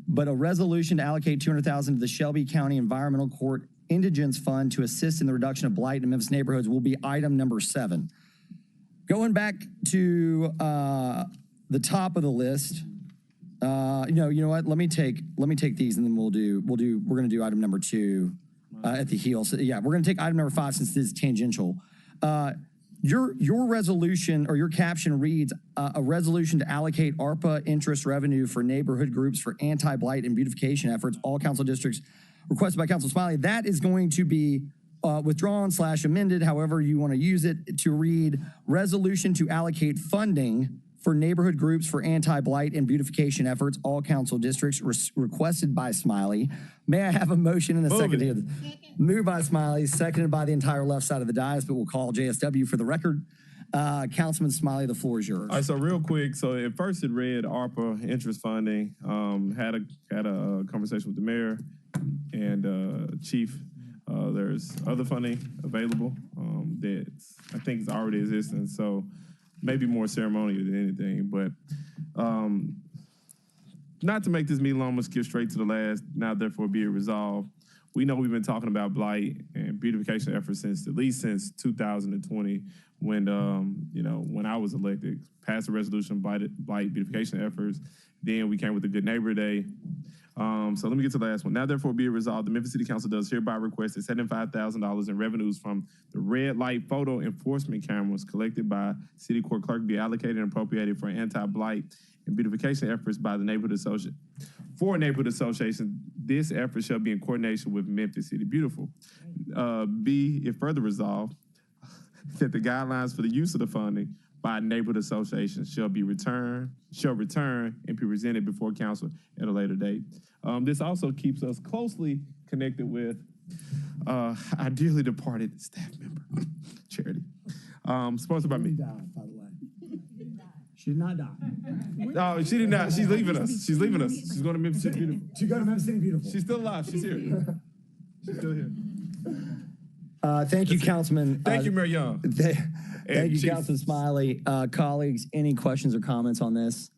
But a resolution to allocate $200,000 to the Shelby County Environmental Court Indigence Fund to assist in the reduction of blight in Memphis neighborhoods will be item number 7. Going back to the top of the list, you know what? Let me take these, and then we're going to do item number 2 at the heel. So yeah, we're going to take item number 5 since this is tangential. Your resolution or your caption reads a resolution to allocate ARPA interest revenue for neighborhood groups for anti-blight and beautification efforts, all council districts, requested by Council Smiley. That is going to be withdrawn / amended, however you want to use it, to read resolution to allocate funding for neighborhood groups for anti-blight and beautification efforts, all council districts, requested by Smiley. May I have a motion in a second here? Moved by Smiley, seconded by the entire left side of the dais, but we'll call JSW for the record. Councilman Smiley, the floor is yours. All right, so real quick, so at first it read ARPA interest funding, had a conversation with the mayor and chief. There's other funding available that I think is already existing, so maybe more ceremonial than anything, but not to make this meeting long, I'm gonna skip straight to the last, now therefore be it resolved. We know we've been talking about blight and beautification efforts at least since 2020, when when I was elected, passed a resolution blight beautification efforts. Then we came with the Good Neighbor Day. So let me get to the last one. Now therefore be it resolved, the Memphis City Council does hereby request that $75,000 in revenues from the red light photo enforcement cameras collected by City Court Clerk be allocated and appropriated for anti-blight and beautification efforts by the neighborhood association. For a neighborhood association, this effort shall be in coordination with Memphis City Beautiful. B, if further resolved, that the guidelines for the use of the funding by neighborhood associations shall return and be presented before council at a later date. This also keeps us closely connected with our dearly departed staff member, Charity. Sponsored by me. Died, by the way. She did not die. No, she did not. She's leaving us. She's leaving us. She's going to Memphis City Beautiful. She go to Memphis City Beautiful. She's still alive. She's here. She's still here. Thank you, Councilman. Thank you, Mayor Young. Thank you, Councilman Smiley. Colleagues, any questions or comments on this?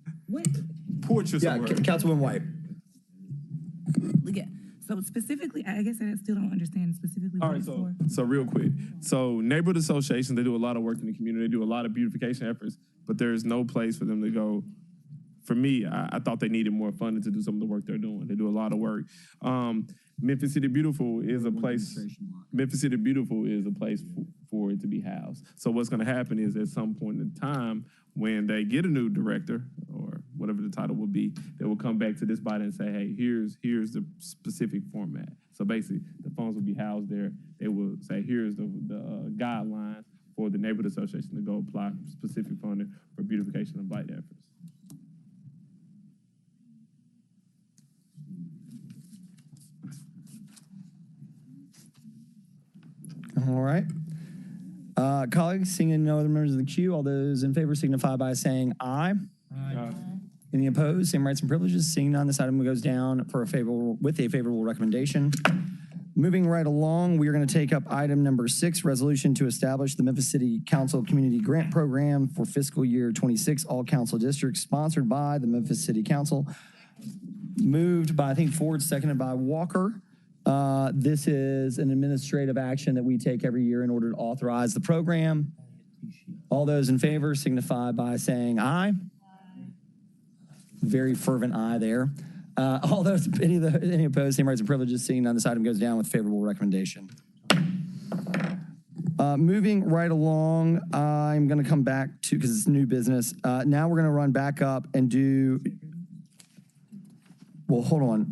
Put yourself. Yeah, Councilman White. Yeah. So specifically, I guess I still don't understand specifically what All right, it's for. so real quick. So neighborhood associations, they do a lot of work in the community. They do a lot of beautification efforts, but there's no place for them to go. For me, I thought they needed more funding to do some of the work they're doing. They do a lot of work. Memphis City Beautiful is a place. Memphis City Beautiful is a place for it to be housed. So what's going to happen is at some point in time, when they get a new director or whatever the title will be, they will come back to this body and say, "Hey, here's the specific format." So basically, the funds will be housed there. They will say, "Here's the guidelines for the neighborhood association to go apply specific funding for beautification and blight efforts." All right. Colleagues, seeing no other members of the queue, all those in favor signify by saying aye. Aye. Any opposed? Same rights and privileges. Seeing none, this item goes down with a favorable recommendation. Moving right along, we are going to take up item number 6, resolution to establish the Memphis City Council Community Grant Program for fiscal year 26, all council districts, sponsored by the Memphis City Council. Moved by, I think, Ford, seconded by Walker. This is an administrative action that we take every year in order to authorize the program. All those in favor signify by saying aye. Very fervent aye there. All those, any opposed, same rights and privileges, seeing none, this item goes down with favorable recommendation. Moving right along, I'm going to come back to, because it's new business. Now we're going to run back up and do, well, hold on.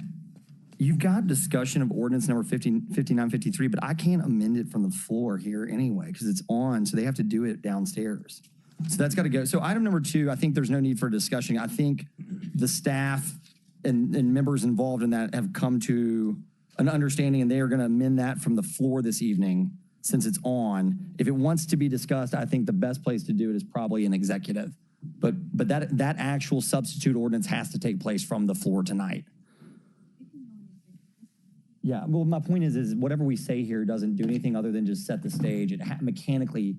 You've got discussion of ordinance number 5953, but I can't amend it from the floor here anyway, because it's on, so they have to do it downstairs. So that's got to go. So item number 2, I think there's no need for discussion. I think the staff and members involved in that have come to an understanding, and they are going to amend that from the floor this evening since it's on. If it wants to be discussed, I think the best place to do it is probably an executive. But that actual substitute ordinance has to take place from the floor tonight. Yeah, well, my point is whatever we say here doesn't do anything other than just set the stage. Mechanically,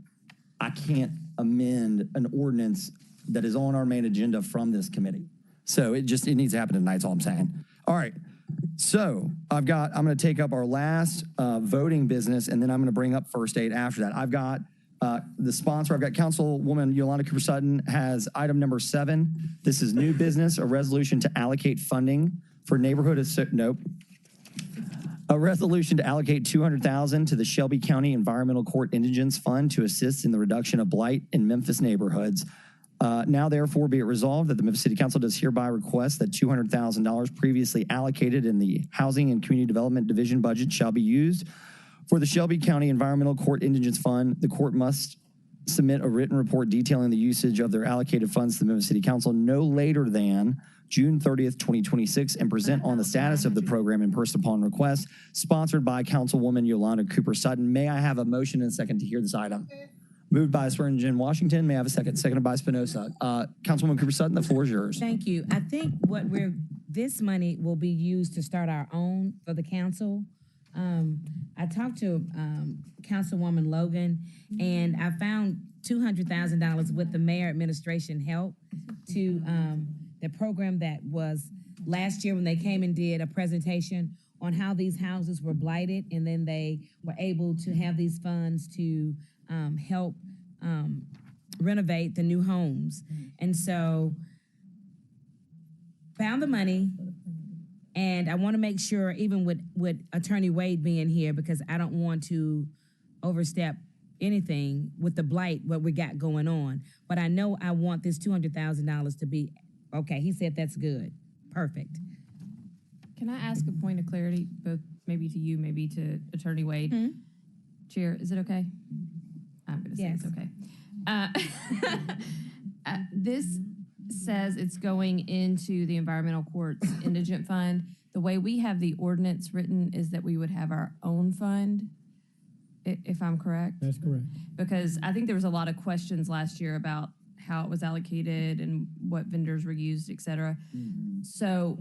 I can't amend an ordinance that is on our main agenda from this committee. So it needs to happen tonight, is all I'm saying. All right, so I'm gonna take up our last voting business, and then I'm gonna bring up first aid after that. I've got the sponsor, I've got Councilwoman Yolanda Cooper-Sutton has item number 7. This is new business, a resolution to allocate funding for a resolution to allocate $200,000 to the Shelby County Environmental Court Indigence Fund to assist in the reduction of blight in Memphis neighborhoods. Now, therefore, be it resolved that the Memphis City Council does hereby request that $200,000 previously allocated in the Housing and Community Development Division budget shall be used for the Shelby County Environmental Court Indigence Fund. The court must submit a written report detailing the usage of their allocated funds to the Memphis City Council no later than June 30th, 2026, and present on the status of the program in person upon request, sponsored by Councilwoman Yolanda Cooper Sutton. May I have a motion and a second to hear this item? Moved by Swearingen Washington. May I have a second? Seconded by Spinoza. Councilwoman Cooper Sutton, the floor is yours. Thank you. I think this money will be used to start our own for the council. I talked to Councilwoman Logan, and I found $200,000 with the mayor administration help to the program that was last year when they came and did a presentation on how these houses were blighted, and then they were able to have these funds to help renovate the new homes. And so found the money, and I want to make sure, even with Attorney Wade being here, because I don't want to overstep anything with the blight, what we got going on. But I know I want this $200,000 to be, okay, he said that's good. Perfect. Can I ask a point of clarity, both maybe to you, maybe to Attorney Wade? Chair, is it okay? I'm going to say it's okay. This says it's going into the environmental court's indigent fund. The way we have the ordinance written is that we would have our own fund, if I'm correct. That's correct. Because I think there was a lot of questions last year about how it was allocated and what vendors were used, et cetera. So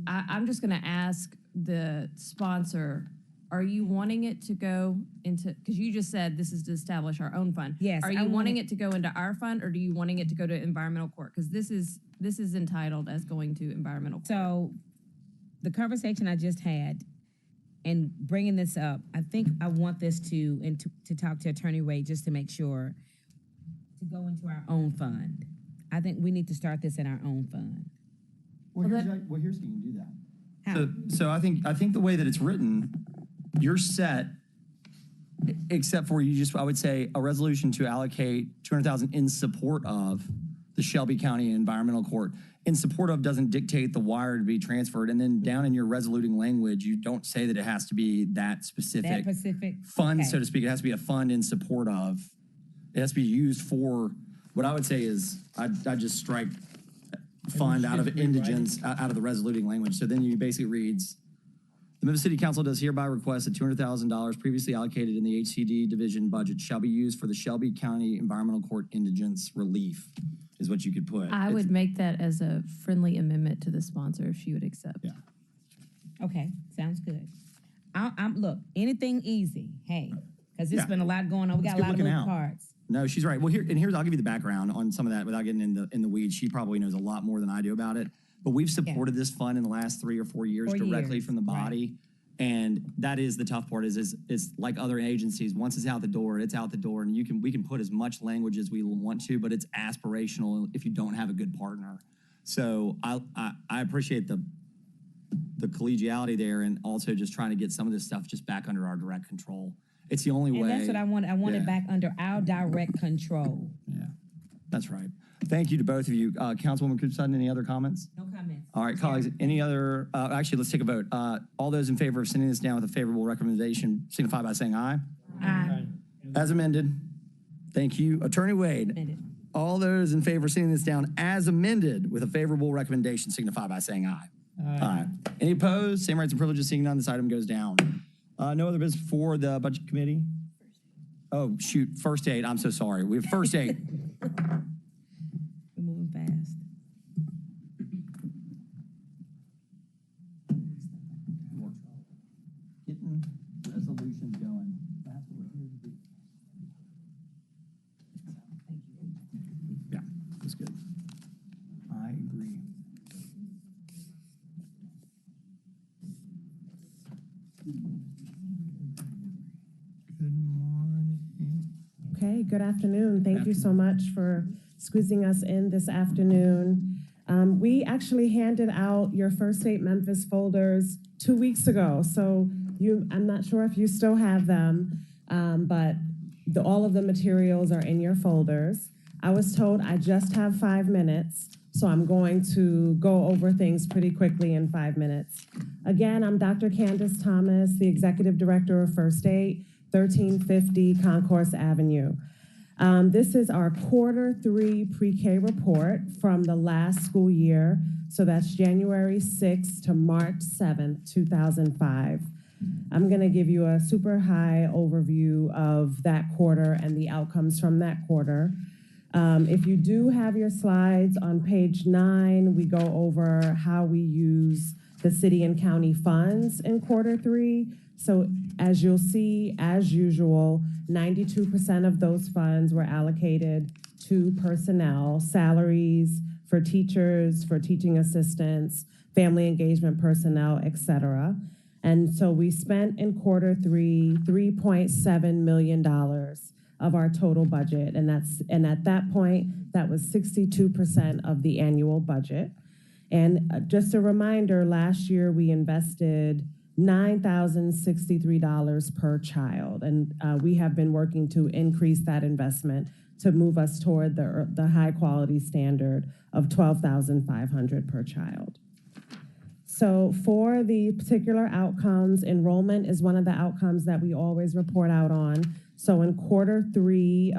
I'm just going to ask the sponsor, are you wanting it to go into, because you just said this is to establish our own fund. Yes. Are you wanting it to go into our fund, or do you wanting it to go to environmental court? Because this is entitled as going to environmental court. So the conversation I just had and bringing this up, I think I want this to talk to Attorney Wade just to make sure to go into our own fund. I think we need to start this in our own fund. Well, here's how you can do that. How? So I think the way that it's written, you're set, except for I would say a resolution to allocate $200,000 in support of the Shelby County Environmental Court. In support of doesn't dictate the wire to be transferred, and then down in your resoluting language, you don't say that it has to be that specific fund, okay. so to speak. It has to be a fund in support of. It has to be used for. What I would say is, I just strike fund out of indigents out of the resoluting language. So then you basically reads. The Memphis City Council does hereby request that $200,000 previously allocated in the HCD division budget shall be used for the Shelby County Environmental Court indigents relief, is what you could put. I would make that as a friendly amendment to the sponsor if she would accept. Yeah. Okay, sounds good. Look, anything easy, hey, because there's been a lot going on. We got a lot of moving parts. No, she's right. Well, I'll give you the background on some of that without getting in the weeds. She probably knows a lot more than I do about it. But we've supported this fund in the last 3 or 4 years directly from the body. Right. And that is the tough part is like other agencies, once it's out the door, it's out the door. And we can put as much language as we want to, but it's aspirational if you don't have a good partner. So I appreciate the collegiality there, and also just trying to get some of this stuff just back under our direct control. It's the only way. And that's what I want. I want it back under our direct control. Yeah, that's right. Thank you to both of you. Councilwoman Cooper Sutton, any other comments? No comments. All right, colleagues, any other, actually, let's take a vote. All those in favor of sending this down with a favorable recommendation signify by saying aye. Aye. As amended. Thank you. Attorney Wade. Amended. All those in favor of sending this down as amended with a favorable recommendation signify by saying aye. Aye. Any opposed? Same rights and privileges. Seeing none, this item goes down. No other business for the Budget Committee? Oh, shoot, first aid. I'm so sorry. We have first aid. We're moving fast. Getting resolutions going. That's what we're here to do. Yeah, that's good. I agree. Good morning. Okay, good afternoon. Thank you so much for squeezing us in this afternoon. We actually handed out your first State Memphis folders 2 weeks ago, so I'm not sure if you still have them, but all of the materials are in your folders. I was told I just have 5 minutes, so I'm going to go over things pretty quickly in 5 minutes. Again, I'm Dr. Candace Thomas, the Executive Director of First Aid, 1350 Concourse Avenue. This is our Q3 pre-K report from the last school year. So that's January 6th to March 7th, 2005. I'm going to give you a super high overview of that quarter and the outcomes from that quarter. If you do have your slides on page 9, we go over how we use the city and county funds in Q3. So as you'll see, as usual, 92% of those funds were allocated to personnel, salaries for teachers, for teaching assistants, family engagement personnel, et cetera. And so we spent in Q3 $3.7 million of our total budget. And at that point, that was 62% of the annual budget. And just a reminder, last year we invested $9,063 per child. And we have been working to increase that investment to move us toward the high quality standard of $12,500 per child. So for the particular outcomes, enrollment is one of the outcomes that we always report out on. So in Q3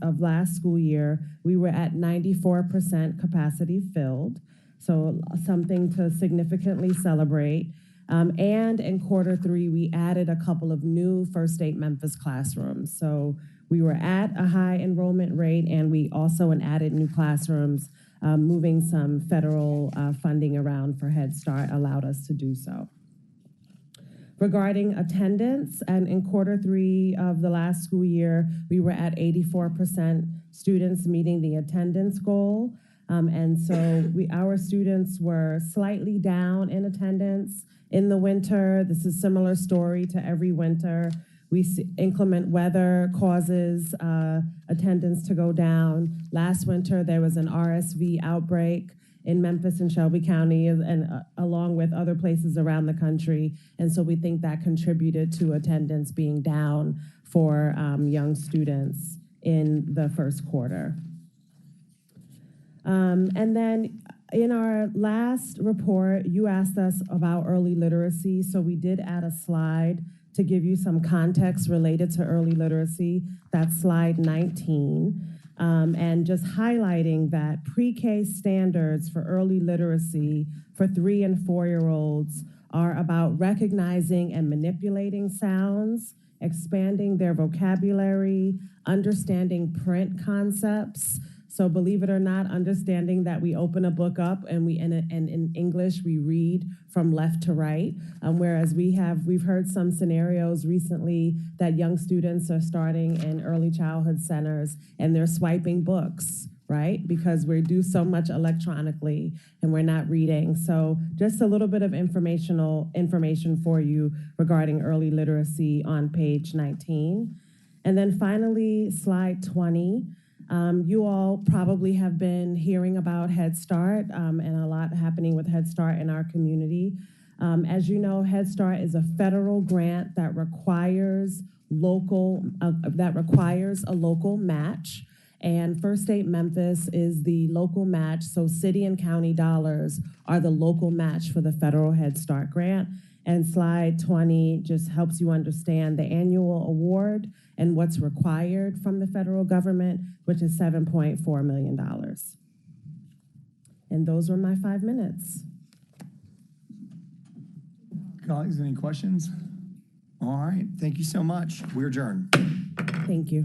of last school year, we were at 94% capacity filled. So something to significantly celebrate. And in Q3, we added a couple of new First State Memphis classrooms. So we were at a high enrollment rate, and we also added new classrooms. Moving some federal funding around for Head Start allowed us to do so. Regarding attendance, and in Q3 of the last school year, we were at 84% students meeting the attendance goal. And so our students were slightly down in attendance in the winter. This is a similar story to every winter. Inclement weather causes attendance to go down. Last winter, there was an RSV outbreak in Memphis and Shelby County, and along with other places around the country. And so we think that contributed to attendance being down for young students in the first quarter. And then in our last report, you asked us about early literacy. So we did add a slide to give you some context related to early literacy. That's slide 19. And just highlighting that pre-K standards for early literacy for 3 and 4-year-olds are about recognizing and manipulating sounds, expanding their vocabulary, understanding print concepts. So believe it or not, understanding that we open a book up and in English we read from left to right, whereas we've heard some scenarios recently that young students are starting in early childhood centers and they're swiping books, right? Because we do so much electronically and we're not reading. So just a little bit of information for you regarding early literacy on page 19. And then finally, slide 20. You all probably have been hearing about Head Start and a lot happening with Head Start in our community. As you know, Head Start is a federal grant that requires a local match. And First State Memphis is the local match, so city and county dollars are the local match for the federal Head Start grant. And slide 20 just helps you understand the annual award and what's required from the federal government, which is $7.4 million. And those were my 5 minutes. Colleagues, any questions? All right, thank you so much. We're adjourned. Thank you.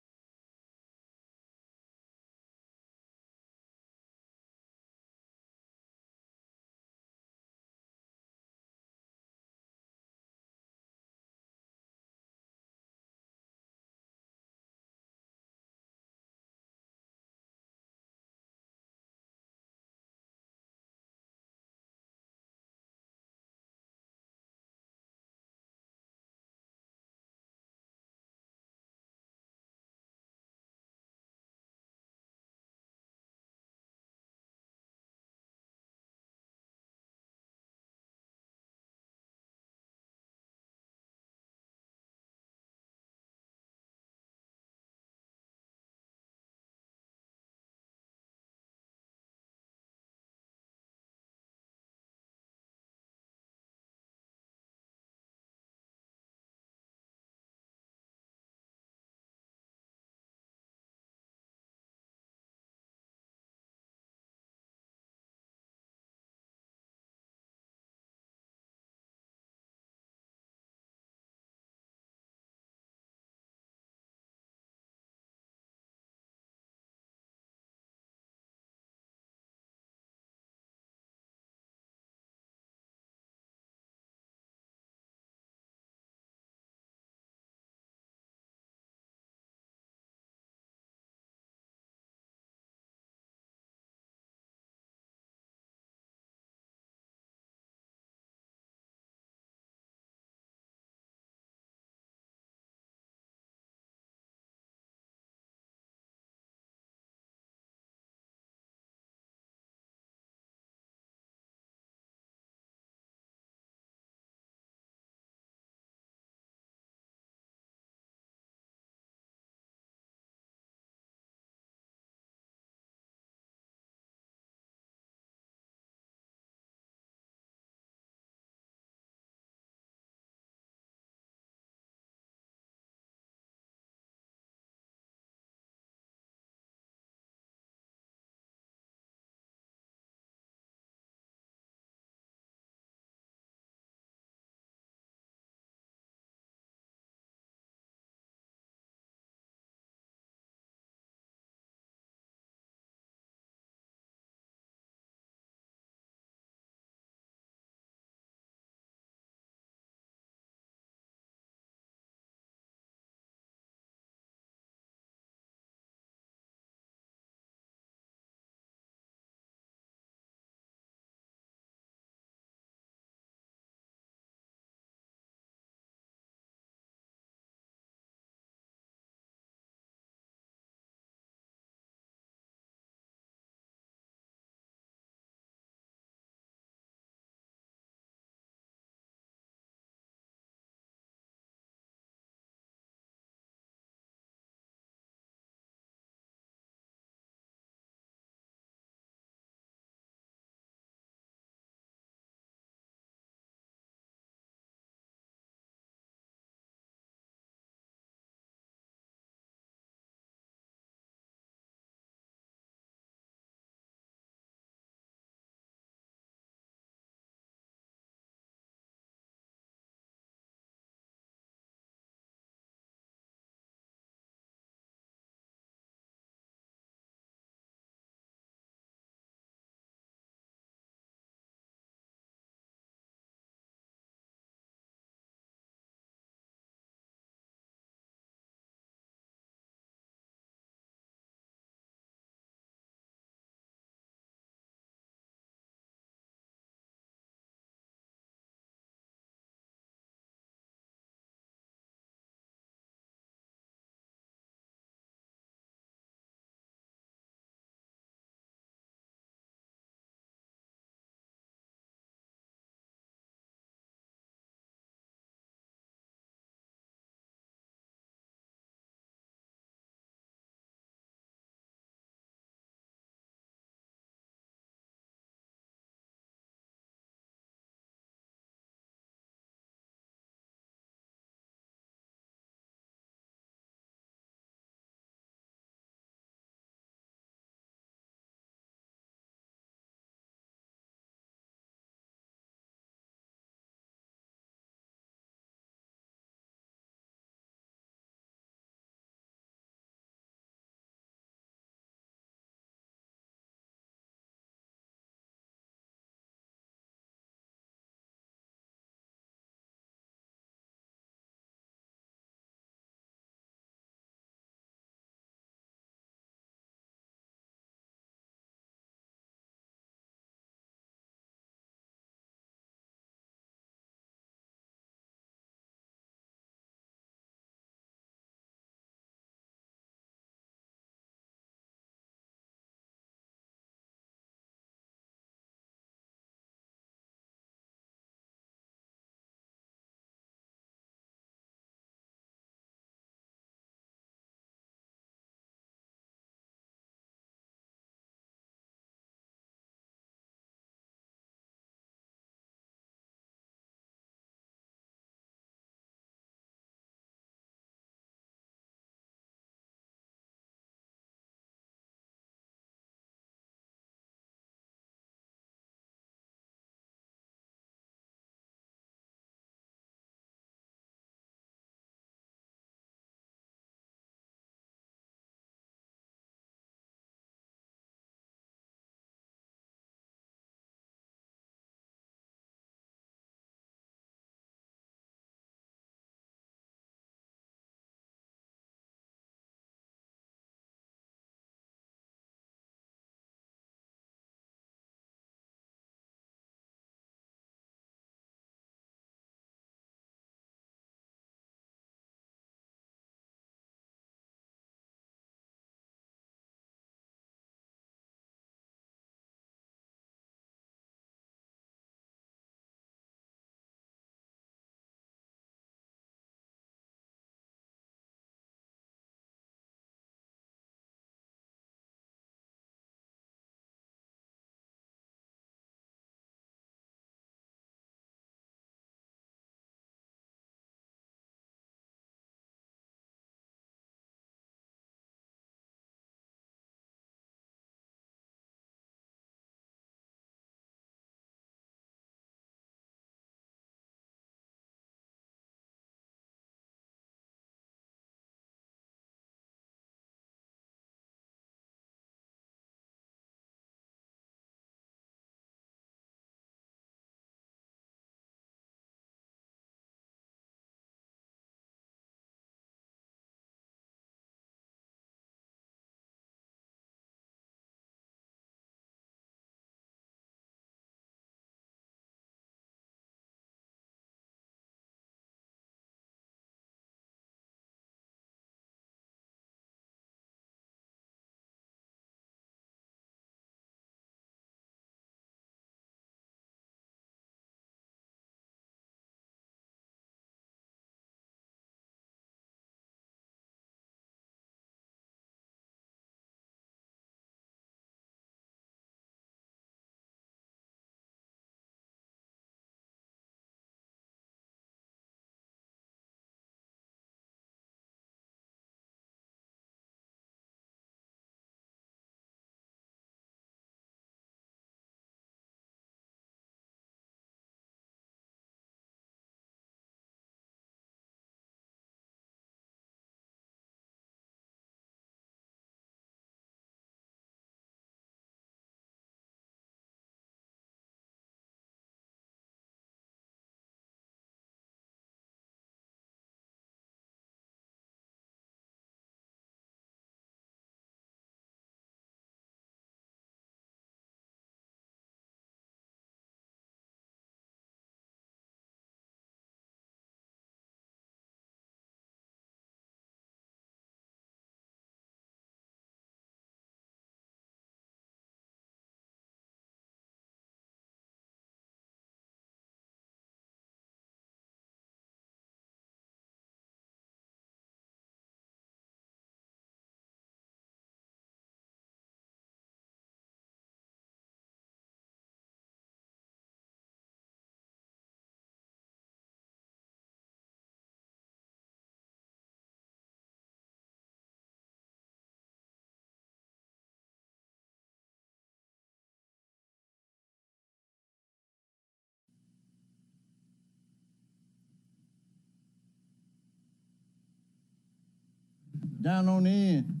Down on the end.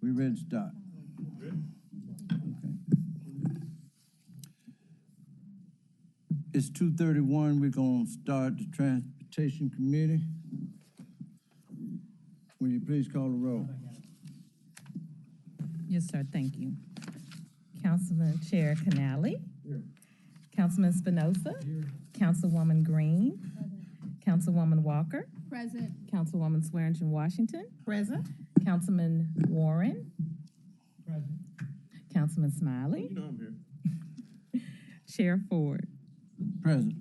We ready to start? Okay. It's 2:31. We're gonna start the Transportation Committee. Will you please call the roll? Yes, sir, thank you. Councilman Chair Canali. Councilman Spinoza. Councilwoman Green. Councilwoman Walker. Present. Councilwoman Swearingen Washington. Present. Councilman Warren. Present. Councilman Smiley. You know I'm here. Chair Ford. Present.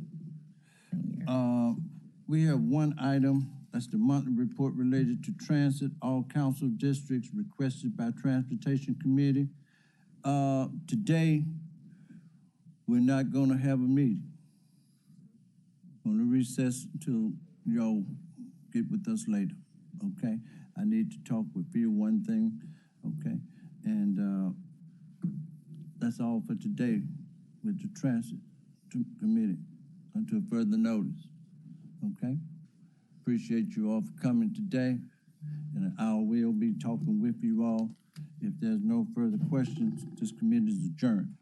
We have one item. That's the monthly report related to transit. All council districts requested by Transportation Committee. Today, we're not gonna have a meeting. Gonna recess until y'all get with us later, okay? I need to talk with you one thing, okay? And that's all for today with the Transit Committee until further notice, okay? Appreciate you all for coming today, and I will be talking with you all. If there's no further questions, this committee is adjourned.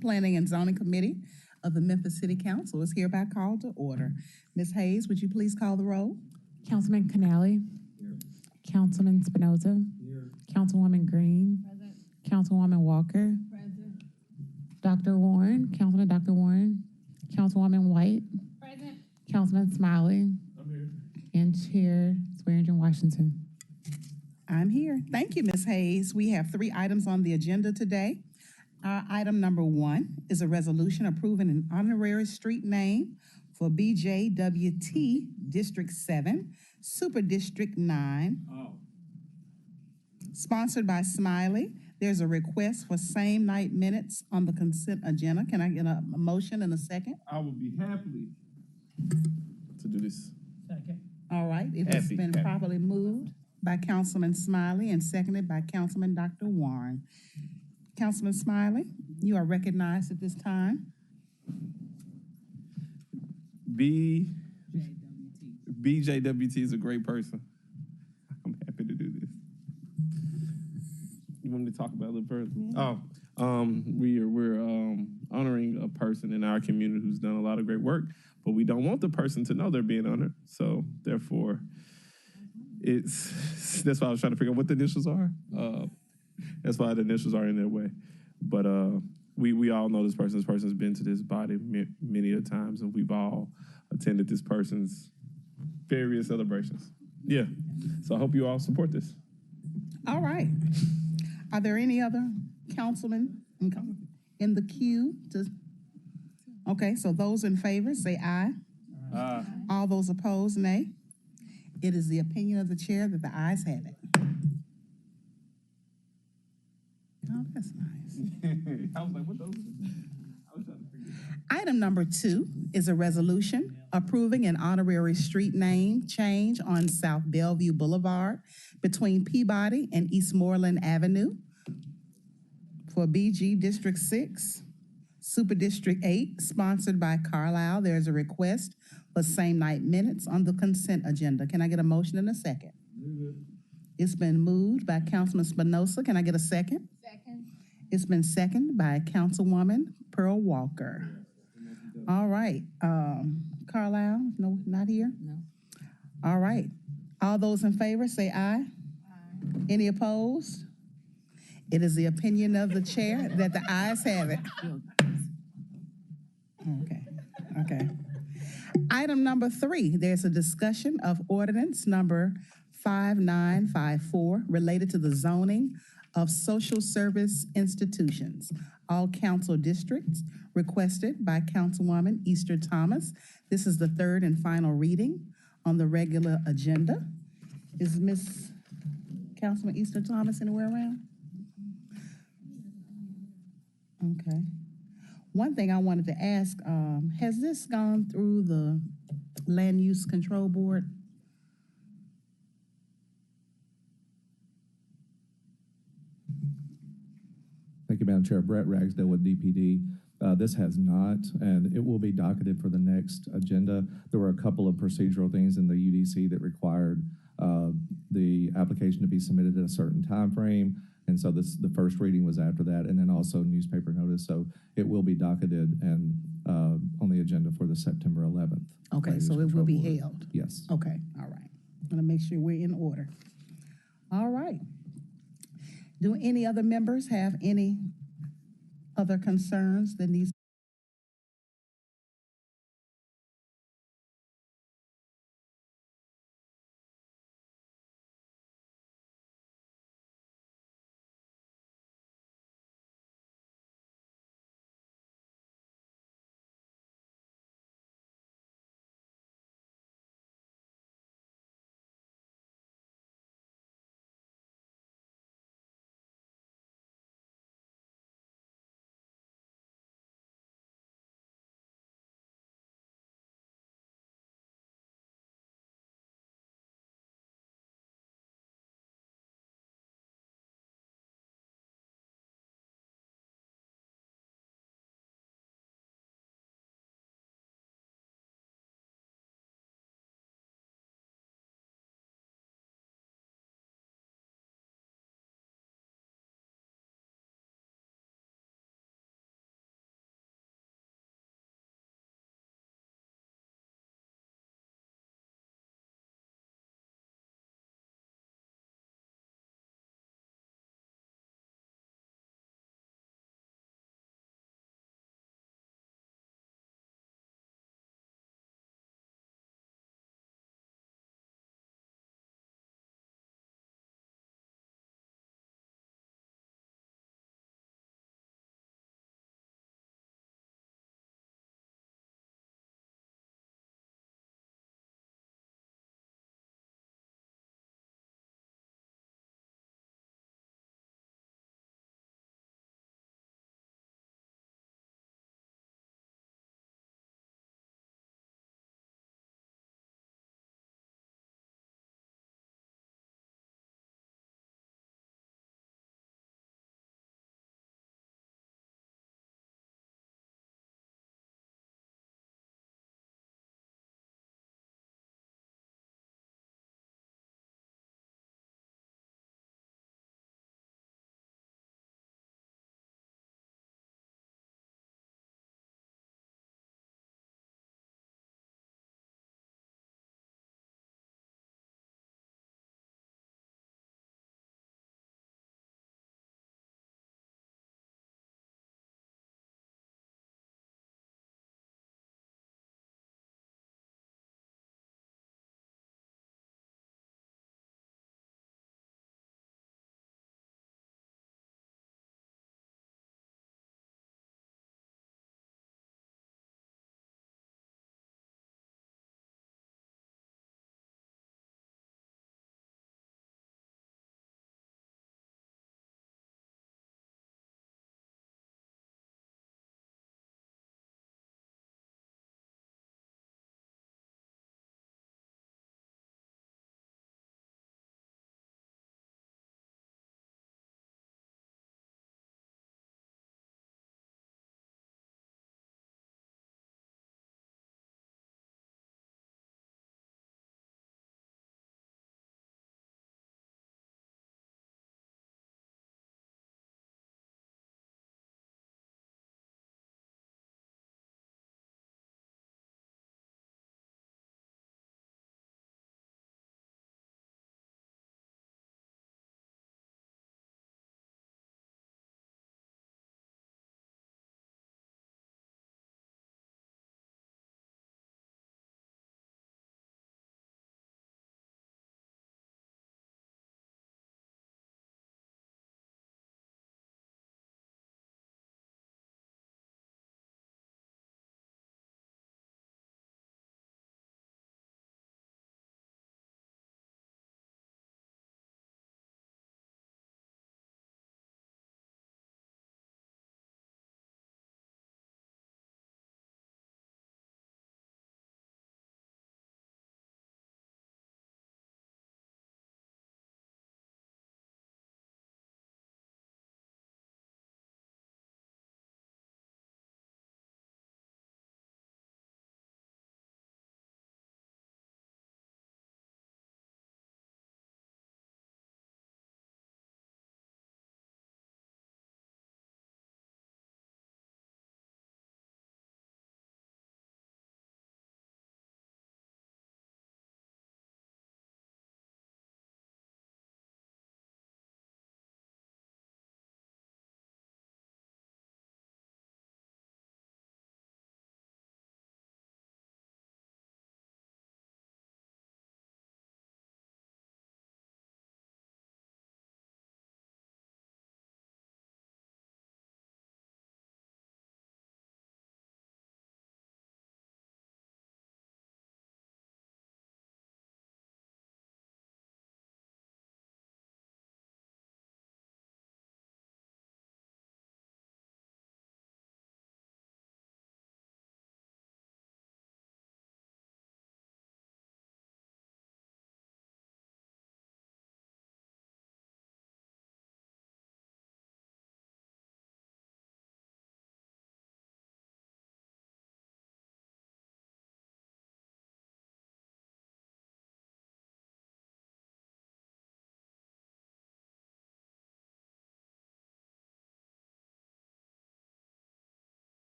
Planning and Zoning Committee of the Memphis City Council is hereby called to order. Ms. Hayes, would you please call the roll? Councilman Canali. Councilman Spinoza. Councilwoman Green. Councilwoman Walker. Dr. Warren. Councilman Dr. Warren. Councilwoman White. Councilman Smiley. And Chair Swearingen Washington. I'm here. Thank you, Ms. Hayes. We have 3 items on the agenda today. Item number 1 is a resolution approving an honorary street name for BJWT District 7, Super District 9. Sponsored by Smiley. There's a request for same night minutes on the consent agenda. Can I get a motion in a second? I would be happy to do this. Second. All right, it has been Happy. properly moved by Councilman Smiley and seconded by Councilman Dr. Warren. Councilman Smiley, you are recognized at this time. BJWT is a great person. I'm happy to do this. You want me to talk about it further? Oh, we're honoring a person in our community who's done a lot of great work, but we don't want the person to know they're being honored. So therefore, that's why I was trying to figure out what the initials are. That's why the initials are in their way. But we all know this person. This person's been to this body many a times, and we've all attended this person's various celebrations. Yeah. So I hope you all support this. All right. Are there any other councilmen in the queue? Okay, so those in favor, say aye. Aye. All those opposed, nay. It is the opinion of the chair that the ayes have it. Oh, that's nice. I was like, what those? Item number 2 is a resolution approving an honorary street name change on South Bellevue Boulevard between Peabody and Eastmoreland Avenue for BG District 6, Super District 8, sponsored by Carlisle. There's a request for same night minutes on the consent agenda. Can I get a motion in a second? It's been moved by Councilman Spinoza. Can I get a second? Second. It's been seconded by Councilwoman Pearl Walker. All right. Carlisle, no, not here? No. All right. All those in favor, say aye. Aye. Any opposed? It is the opinion of the chair that the ayes have it. Okay. Item number 3, there's a discussion of ordinance number 5954 related to the zoning of social service institutions. All council districts requested by Councilwoman Easter Thomas. This is the third and final reading on the regular agenda. Is Miss Councilman Easter Thomas anywhere around? Okay. One thing I wanted to ask, has this gone through the Land Use Control Board? Thank you, Madam Chair. Brett Ragsdale with DPD. This has not, and it will be docketed for the next agenda. There were a couple of procedural things in the UDC that required the application to be submitted at a certain time frame, and so the first reading was after that, and then also newspaper notice. So it will be docketed and on the agenda for the September 11th. Okay, so it will be held? Yes. Okay, all right. I'm gonna make sure we're in order. All right. Do any other members have any other concerns that needs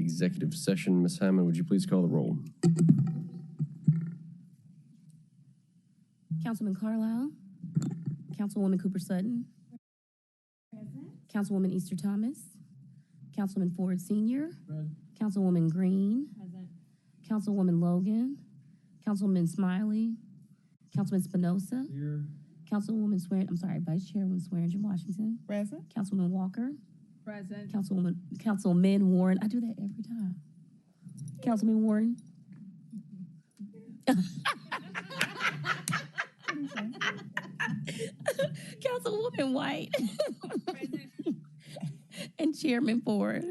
executive session. Ms. Hammond, would you please call the roll? Councilman Carlisle. Councilwoman Cooper Sutton. Councilwoman Easter Thomas. Councilman Ford Sr. Councilwoman Green. Councilwoman Logan. Councilman Smiley. Councilman Spinoza. Here. Vice Chairwoman Swearingen Washington. Present. Councilman Walker. Present. Councilman Warren. I do that every time. Councilman Warren. Councilwoman White. And Chairman Ford.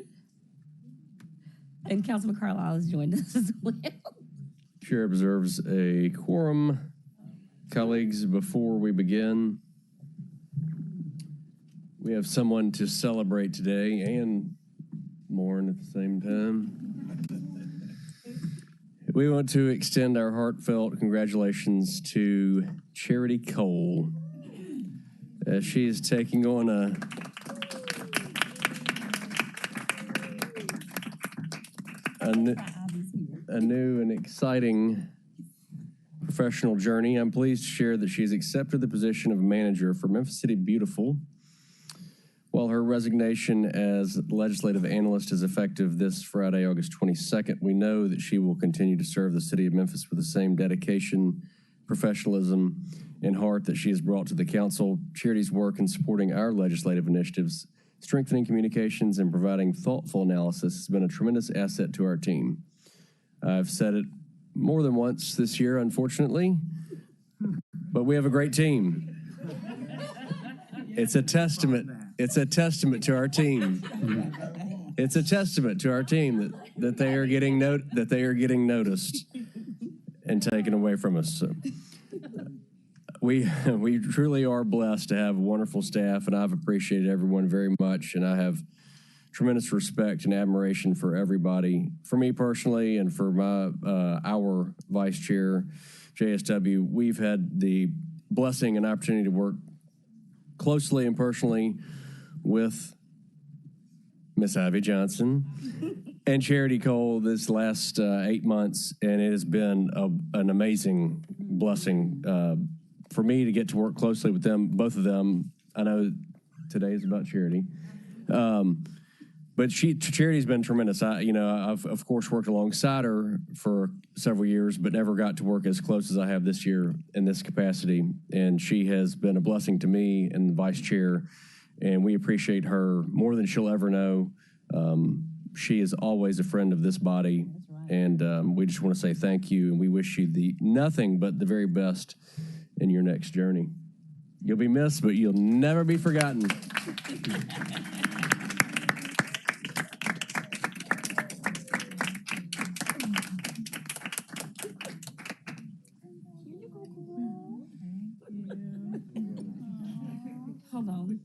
And Councilman Carlisle has joined us as well. Chair observes a quorum. Colleagues, before we begin, we have someone to celebrate today and mourn at the same time. We want to extend our heartfelt congratulations to Charity Cole as she is taking on a new and exciting professional journey. I'm pleased to share that she has accepted the position of manager for Memphis City Beautiful. While her resignation as legislative analyst is effective this Friday, August 22nd, we know that she will continue to serve the city of Memphis with the same dedication, professionalism, and heart that she has brought to the council. Charity's work in supporting our legislative initiatives, strengthening communications, and providing thoughtful analysis has been a tremendous asset to our team. I've said it more than once this year, unfortunately, but we have a great team. It's a testament to our team. It's a testament to our team that they are getting noticed and taken away from us. So, we truly are blessed to have wonderful staff, and I've appreciated everyone very much, and I have tremendous respect and admiration for everybody. For me personally, and for our vice chair, JSW, we've had the blessing and opportunity to work closely and personally with Miss Ivy Johnson and Charity Cole this last 8 months, and it has been an amazing blessing for me to get to work closely with them, both of them. I know today is about Charity. But Charity's been tremendous. I've of course worked alongside her for several years, but never got to work as close as I have this year in this capacity. And she has been a blessing to me and the vice chair, and we appreciate her more than she'll ever know. She is always a friend of this body, and we just want to say thank you, and we wish you nothing but the very best in your next journey. You'll be missed, but you'll never be forgotten. Hold on.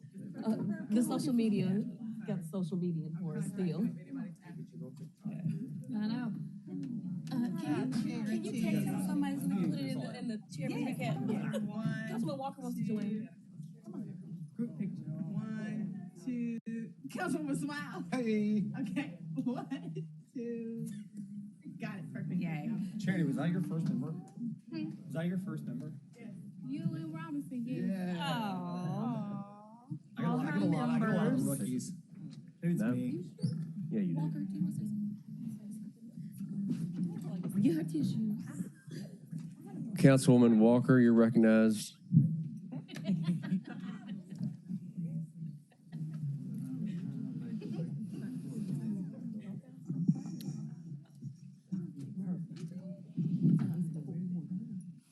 The social media, got the social media for us still. I know. Can you text somebody so we can put it in the chairman recap? Councilman Walker wants to join. Group picture. 1, 2. Councilwoman Smile. Hey. Okay. 1, 2. Got it. Perfect. Yay. Charity, was that your first member? Was that your first member? Yes. You and Robinson, yeah. I got a lot of rookies. Maybe it's me. Yeah, you Walker, do you want to say something? Get her tissues. Councilwoman Walker, you're recognized.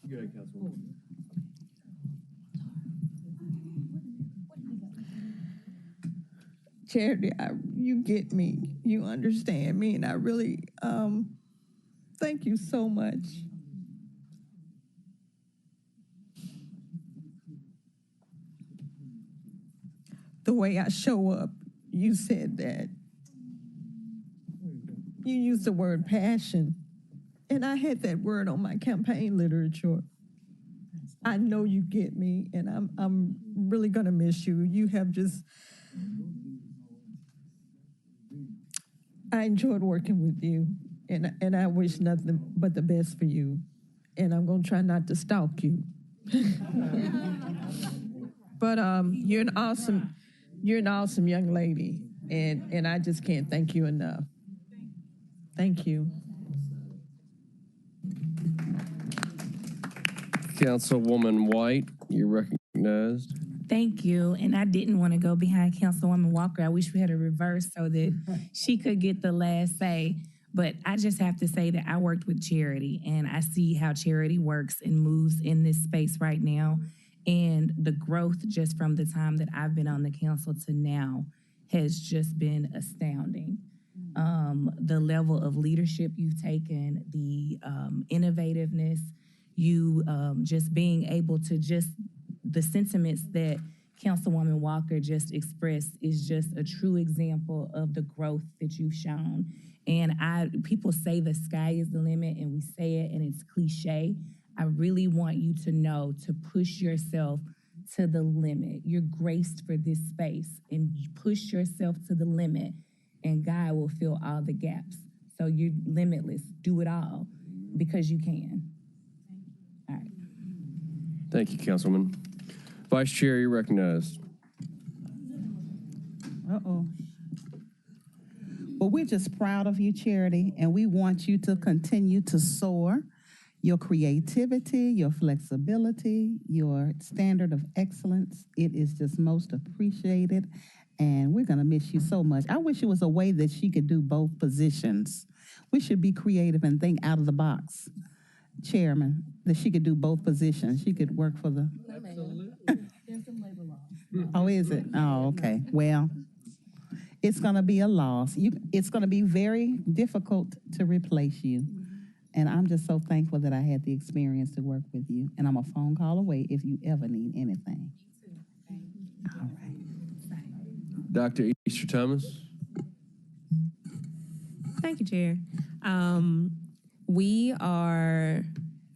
Go ahead, Councilwoman. Charity, you get me, you understand me, and I really thank you so much. The way I show up, you said that. You used the word passion, and I had that word on my campaign literature. I know you get me, and I'm really gonna miss you. You have just, I enjoyed working with you, and I wish nothing but the best for you. And I'm gonna try not to stalk you. But you're an awesome young lady, and I just can't thank you enough. Thank you. Councilwoman White, you're recognized. Thank you. And I didn't want to go behind Councilwoman Walker. I wish we had a reverse so that she could get the last say. But I just have to say that I worked with Charity, and I see how Charity works and moves in this space right now. And the growth just from the time that I've been on the council to now has just been astounding. The level of leadership you've taken, the innovativeness, you just being able to just, the sentiments that Councilwoman Walker just expressed is just a true example of the growth that you've shown. And people say the sky is the limit, and we say it and it's cliche. I really want you to know to push yourself to the limit. You're graced for this space, and you push yourself to the limit, and God will fill all the gaps. So you're limitless. Do it all because you can. All right. Thank you, Councilman. Vice Chair, you're recognized. Uh-oh. Well, we're just proud of you, Charity, and we want you to continue to soar. Your creativity, your flexibility, your standard of excellence, it is just most appreciated, and we're going to miss you so much. I wish it was a way that she could do both positions. We should be creative and think out of the box, Chairman, that she could do both positions. She could work for the... Absolutely. There's some labor law. Oh, is it? Oh, okay. Well, it's going to be a loss. It's going to be very difficult to replace you. And I'm just so thankful that I had the experience to work with you. And I'm a phone call away if you ever need anything. All right. Dr. Easter Thomas. Thank you, Chair. We are,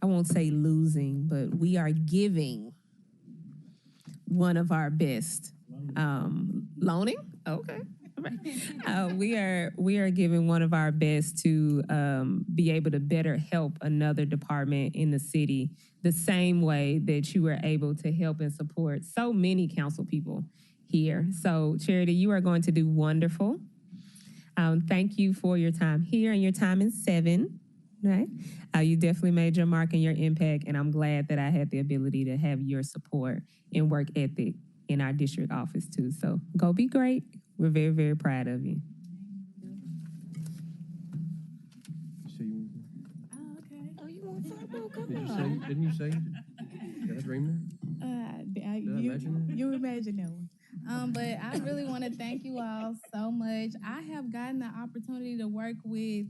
I won't say losing, but we are giving one of our best. Loaning? Okay. We are giving one of our best to be able to better help another department in the city the same way that you were able to help and support so many council people here. So, Charity, you are going to do wonderful. Thank you for your time here and your time in 7. Right? You definitely made your mark and your impact, and I'm glad that I had the ability to have your support and work ethic in our district office too. So go be great. We're very, very proud of you. Okay. Oh, you want some? Oh, come Didn't on. you say? Did I dream that? You imagine that one. But I really want to thank you all so much. I have gotten the opportunity to work with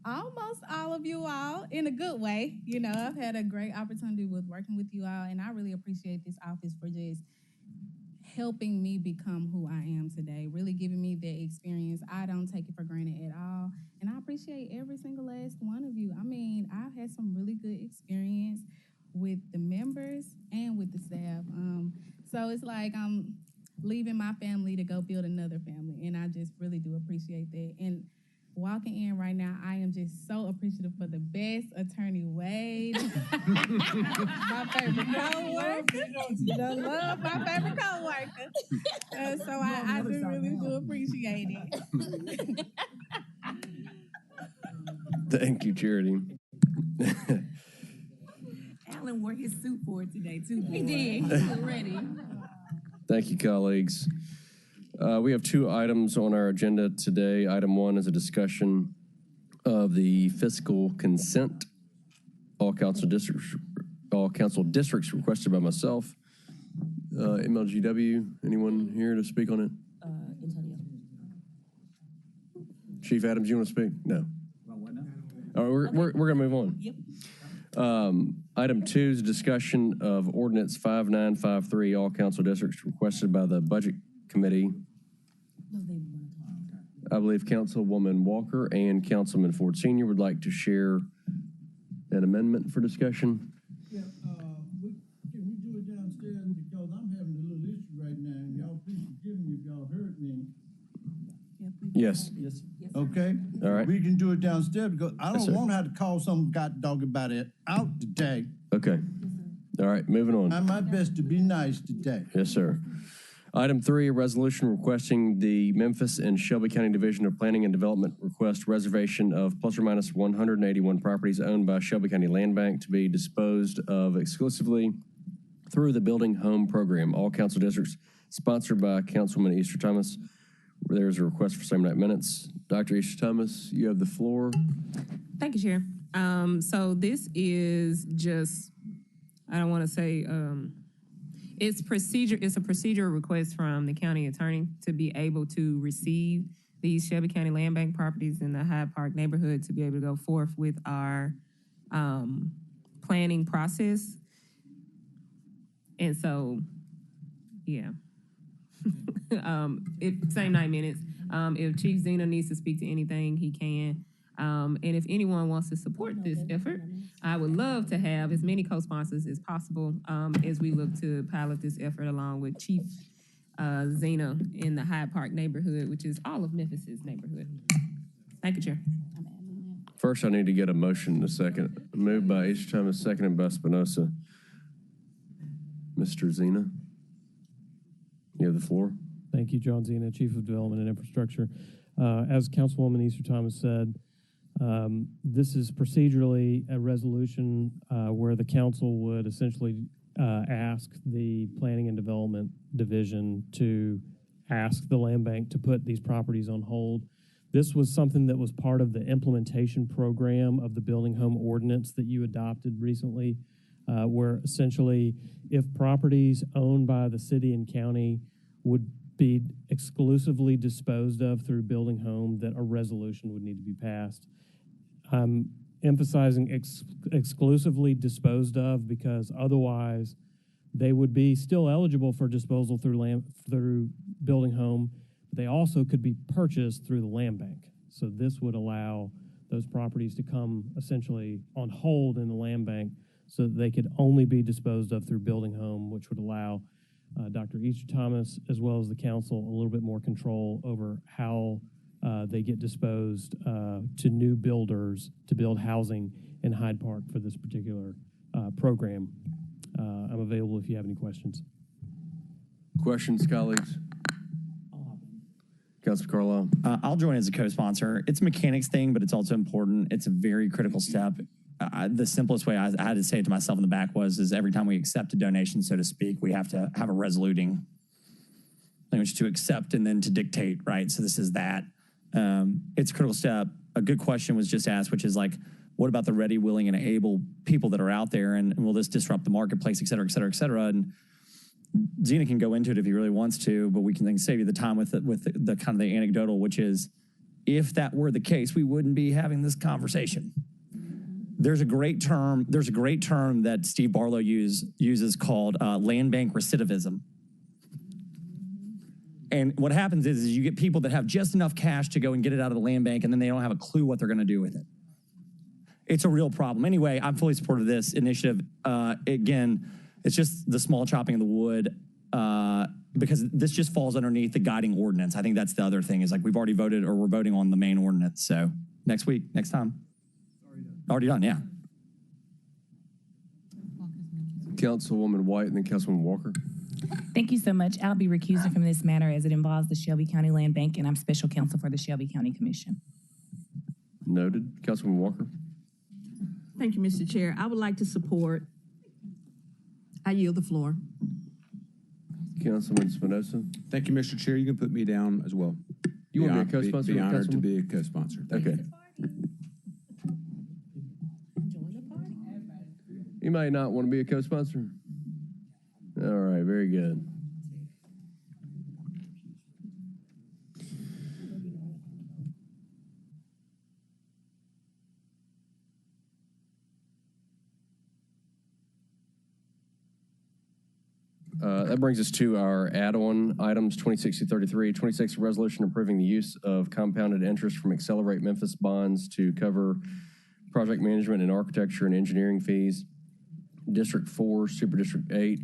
almost all of you all in a good way. You know, I've had a great opportunity with working with you all, and I really appreciate this office for just helping me become who I am today, really giving me the experience. I don't take it for granted at all, and I appreciate every single last one of you. I mean, I've had some really good experience with the members and with the staff. So it's like I'm leaving my family to go build another family, and I just really do appreciate that. And walking in right now, I am just so appreciative for the best attorney Wade, my favorite co-worker. I love my favorite co-worker. So I really do appreciate it. Thank you, Charity. Alan wore his suit for it today, too. He did. He was ready. Thank you, colleagues. We have 2 items on our agenda today. Item 1 is a discussion of the fiscal consent. All council districts requested by myself. MLGW, anyone here to speak on it? Chief Adams, you want to speak? No. Oh, we're going to move on. Yep. Item 2 is a discussion of Ordinance 5953, all council districts requested by the Budget Committee. I believe Councilwoman Walker and Councilman Ford Sr. would like to share an amendment for discussion. Yeah, can we do it downstairs because I'm having a little issue right now, and y'all please forgive me if y'all heard me. Yes. Yes. Okay? All right. We can do it downstairs because I Yes, don't sir. want to have to call some god dog about it out today. Okay. All right, moving on. I'm my best to be nice today. Yes, sir. Item 3, a resolution requesting the Memphis and Shelby County Division of Planning and Development request reservation of plus or minus 181 properties owned by Shelby County Land Bank to be disposed of exclusively through the Building Home Program. All council districts sponsored by Councilwoman Easter Thomas. There's a request for same night minutes. Dr. Easter Thomas, you have the floor. Thank you, Chair. So this is just, I don't want to say, it's a procedural request from the county attorney to be able to receive these Shelby County Land Bank properties in the Hyde Park neighborhood to be able to go forth with our planning process. And so, yeah. Same 9 minutes. If Chief Zena needs to speak to anything, he can. And if anyone wants to support this effort, I would love to have as many co-sponsors as possible as we look to pilot this effort along with Chief Zena in the Hyde Park neighborhood, which is all of Memphis's neighborhood. Thank you, Chair. First, I need to get a motion in a second. Moved by Easter Thomas, seconded by Spinoza. Mr. Zena, you have the floor. Thank you, John Zena, Chief of Development and Infrastructure. As Councilwoman Easter Thomas said, this is procedurally a resolution where the council would essentially ask the Planning and Development Division to ask the Land Bank to put these properties on hold. This was something that was part of the implementation program of the Building Home Ordinance that you adopted recently, where essentially if properties owned by the city and county would be exclusively disposed of through Building Home, that a resolution would need to be passed. I'm emphasizing exclusively disposed of because otherwise they would be still eligible for disposal through Building Home. They also could be purchased through the Land Bank. So this would allow those properties to come essentially on hold in the Land Bank so that they could only be disposed of through Building Home, which would allow Dr. Easter Thomas, as well as the council, a little bit more control over how they get disposed to new builders to build housing in Hyde Park for this particular program. I'm available if you have any questions. Questions, colleagues? Councilor Carlisle. I'll join as a co-sponsor. It's a mechanics thing, but it's also important. It's a very critical step. The simplest way I had to say it to myself in the back is every time we accept a donation, so to speak, we have to have a resoluting language to accept and then to dictate, right? So this is that. It's a critical step. A good question was just asked, which is like, what about the ready, willing, and able people that are out there, and will this disrupt the marketplace, et cetera, et cetera, et cetera? And Zena can go into it if he really wants to, but we can then save you the time with the kind of the anecdotal, which is, if that were the case, we wouldn't be having this conversation. There's a great term that Steve Barlow uses called land bank recidivism. And what happens is you get people that have just enough cash to go and get it out of the land bank, and then they don't have a clue what they're going to do with it. It's a real problem. Anyway, I'm fully supportive of this initiative. Again, it's just the small chopping of the wood because this just falls underneath the guiding ordinance. I think that's the other thing is like we've already voted or we're voting on the main ordinance. So next week, next time. Already done, yeah. Councilwoman White and then Councilwoman Walker. Thank you so much. I'll be recusing from this matter as it involves the Shelby County Land Bank, and I'm special counsel for the Shelby County Commission. Noted. Councilwoman Walker. Thank you, Mr. Chair. I would like to support. I yield the floor. Councilman Spinoza. Thank you, Mr. Chair. You can put me down as well. You want to be a co-sponsor? Be honored to be a co-sponsor. Okay. You might not want to be a co-sponsor. All right, very good. That brings us to our add-on items, 2060-33, 26, resolution approving the use of compounded interest from Accelerate Memphis bonds to cover project management and architecture and engineering fees. District 4, Super District 8,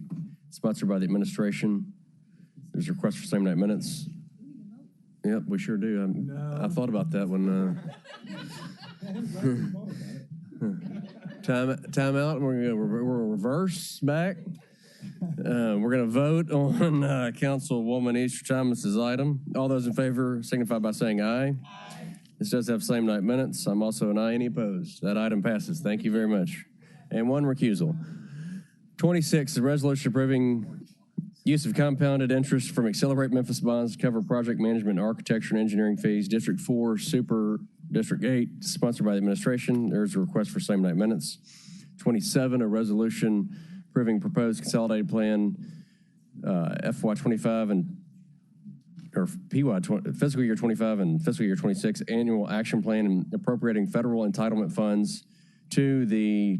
sponsored by the administration. There's a request for same night minutes. Yep, we sure do. I thought about that one. Time out. We're reverse back. We're going to vote on Councilwoman Easter Thomas's item. All those in favor signify by saying aye. This does have same night minutes. I'm also an aye. Any opposed? That item passes. Thank you very much. And one recusal. 26, the resolution approving use of compounded interest from Accelerate Memphis bonds to cover project management, architecture, and engineering fees. District 4, Super District 8, sponsored by the administration. There's a request for same night minutes. 27, a resolution approving proposed consolidated plan FY25 and or fiscal year 25 and fiscal year 26 annual action plan and appropriating federal entitlement funds to the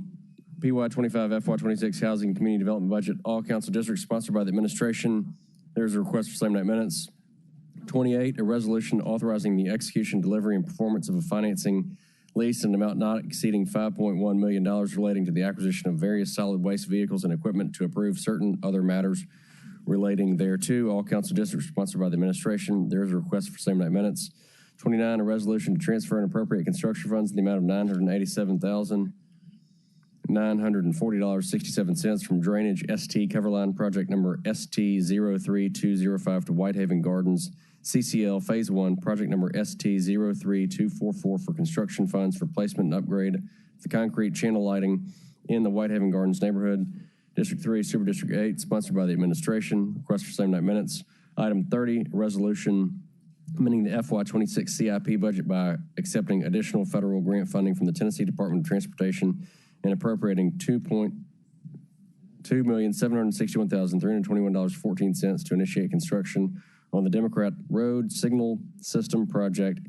PY25 FY26 housing and community development budget. All council districts sponsored by the administration. There's a request for same night minutes. 28, a resolution authorizing the execution, delivery, and performance of a financing lease in an amount not exceeding $5.1 million relating to the acquisition of various solid waste vehicles and equipment to approve certain other matters relating thereto. All council districts sponsored by the administration. There is a request for same night minutes. 29, a resolution to transfer and appropriate construction funds in the amount of $987,940.67 from Drainage ST Coverline Project number ST03205 to Whitehaven Gardens CCL Phase 1, project number ST03244 for construction funds for placement and upgrade of the concrete channel lighting in the Whitehaven Gardens neighborhood. District 3, Super District 8, sponsored by the administration. Request for same night minutes. Item 30, a resolution amending the FY26 CIP budget by accepting additional federal grant funding from the Tennessee Department of Transportation and appropriating $2,761,321.14 to initiate construction on the Democrat Road Signal System Project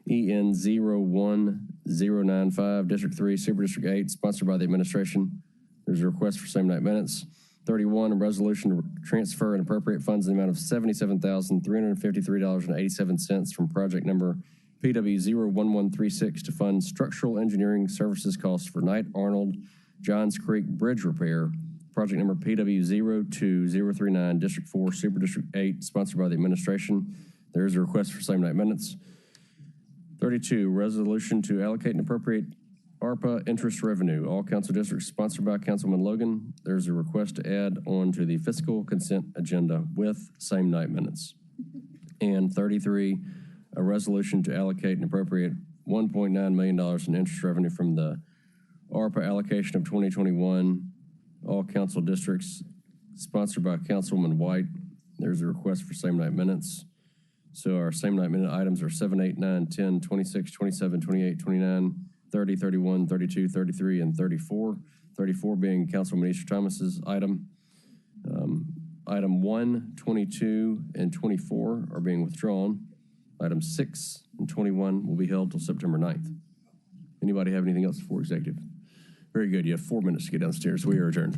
EN01095, District 3, Super District 8, sponsored by the administration. There's a request for same night minutes. 31, a resolution to transfer and appropriate funds in the amount of $77,353.87 from project number PW01136 to fund structural engineering services costs for Knight Arnold Johns Creek Bridge repair. Project number PW02039, District 4, Super District 8, sponsored by the administration. There is a request for same night minutes. 32, resolution to allocate and appropriate ARPA interest revenue. All council districts sponsored by Councilman Logan. There's a request to add on to the fiscal consent agenda with same night minutes. And 33, a resolution to allocate and appropriate $1.9 million in interest revenue from the ARPA allocation of 2021. All council districts sponsored by Councilwoman White. There's a request for same night minutes. So our same night minute items are 7, 8, 9, 10, 26, 27, 28, 29, 30, 31, 32, 33, and 34. 34 being Councilwoman Easter Thomas's item. Item 1, 22, and 24 are being withdrawn. Items 6 and 21 will be held till September 9th. Anybody have anything else for executive? Very good. You have 4 minutes to get downstairs. We are adjourned.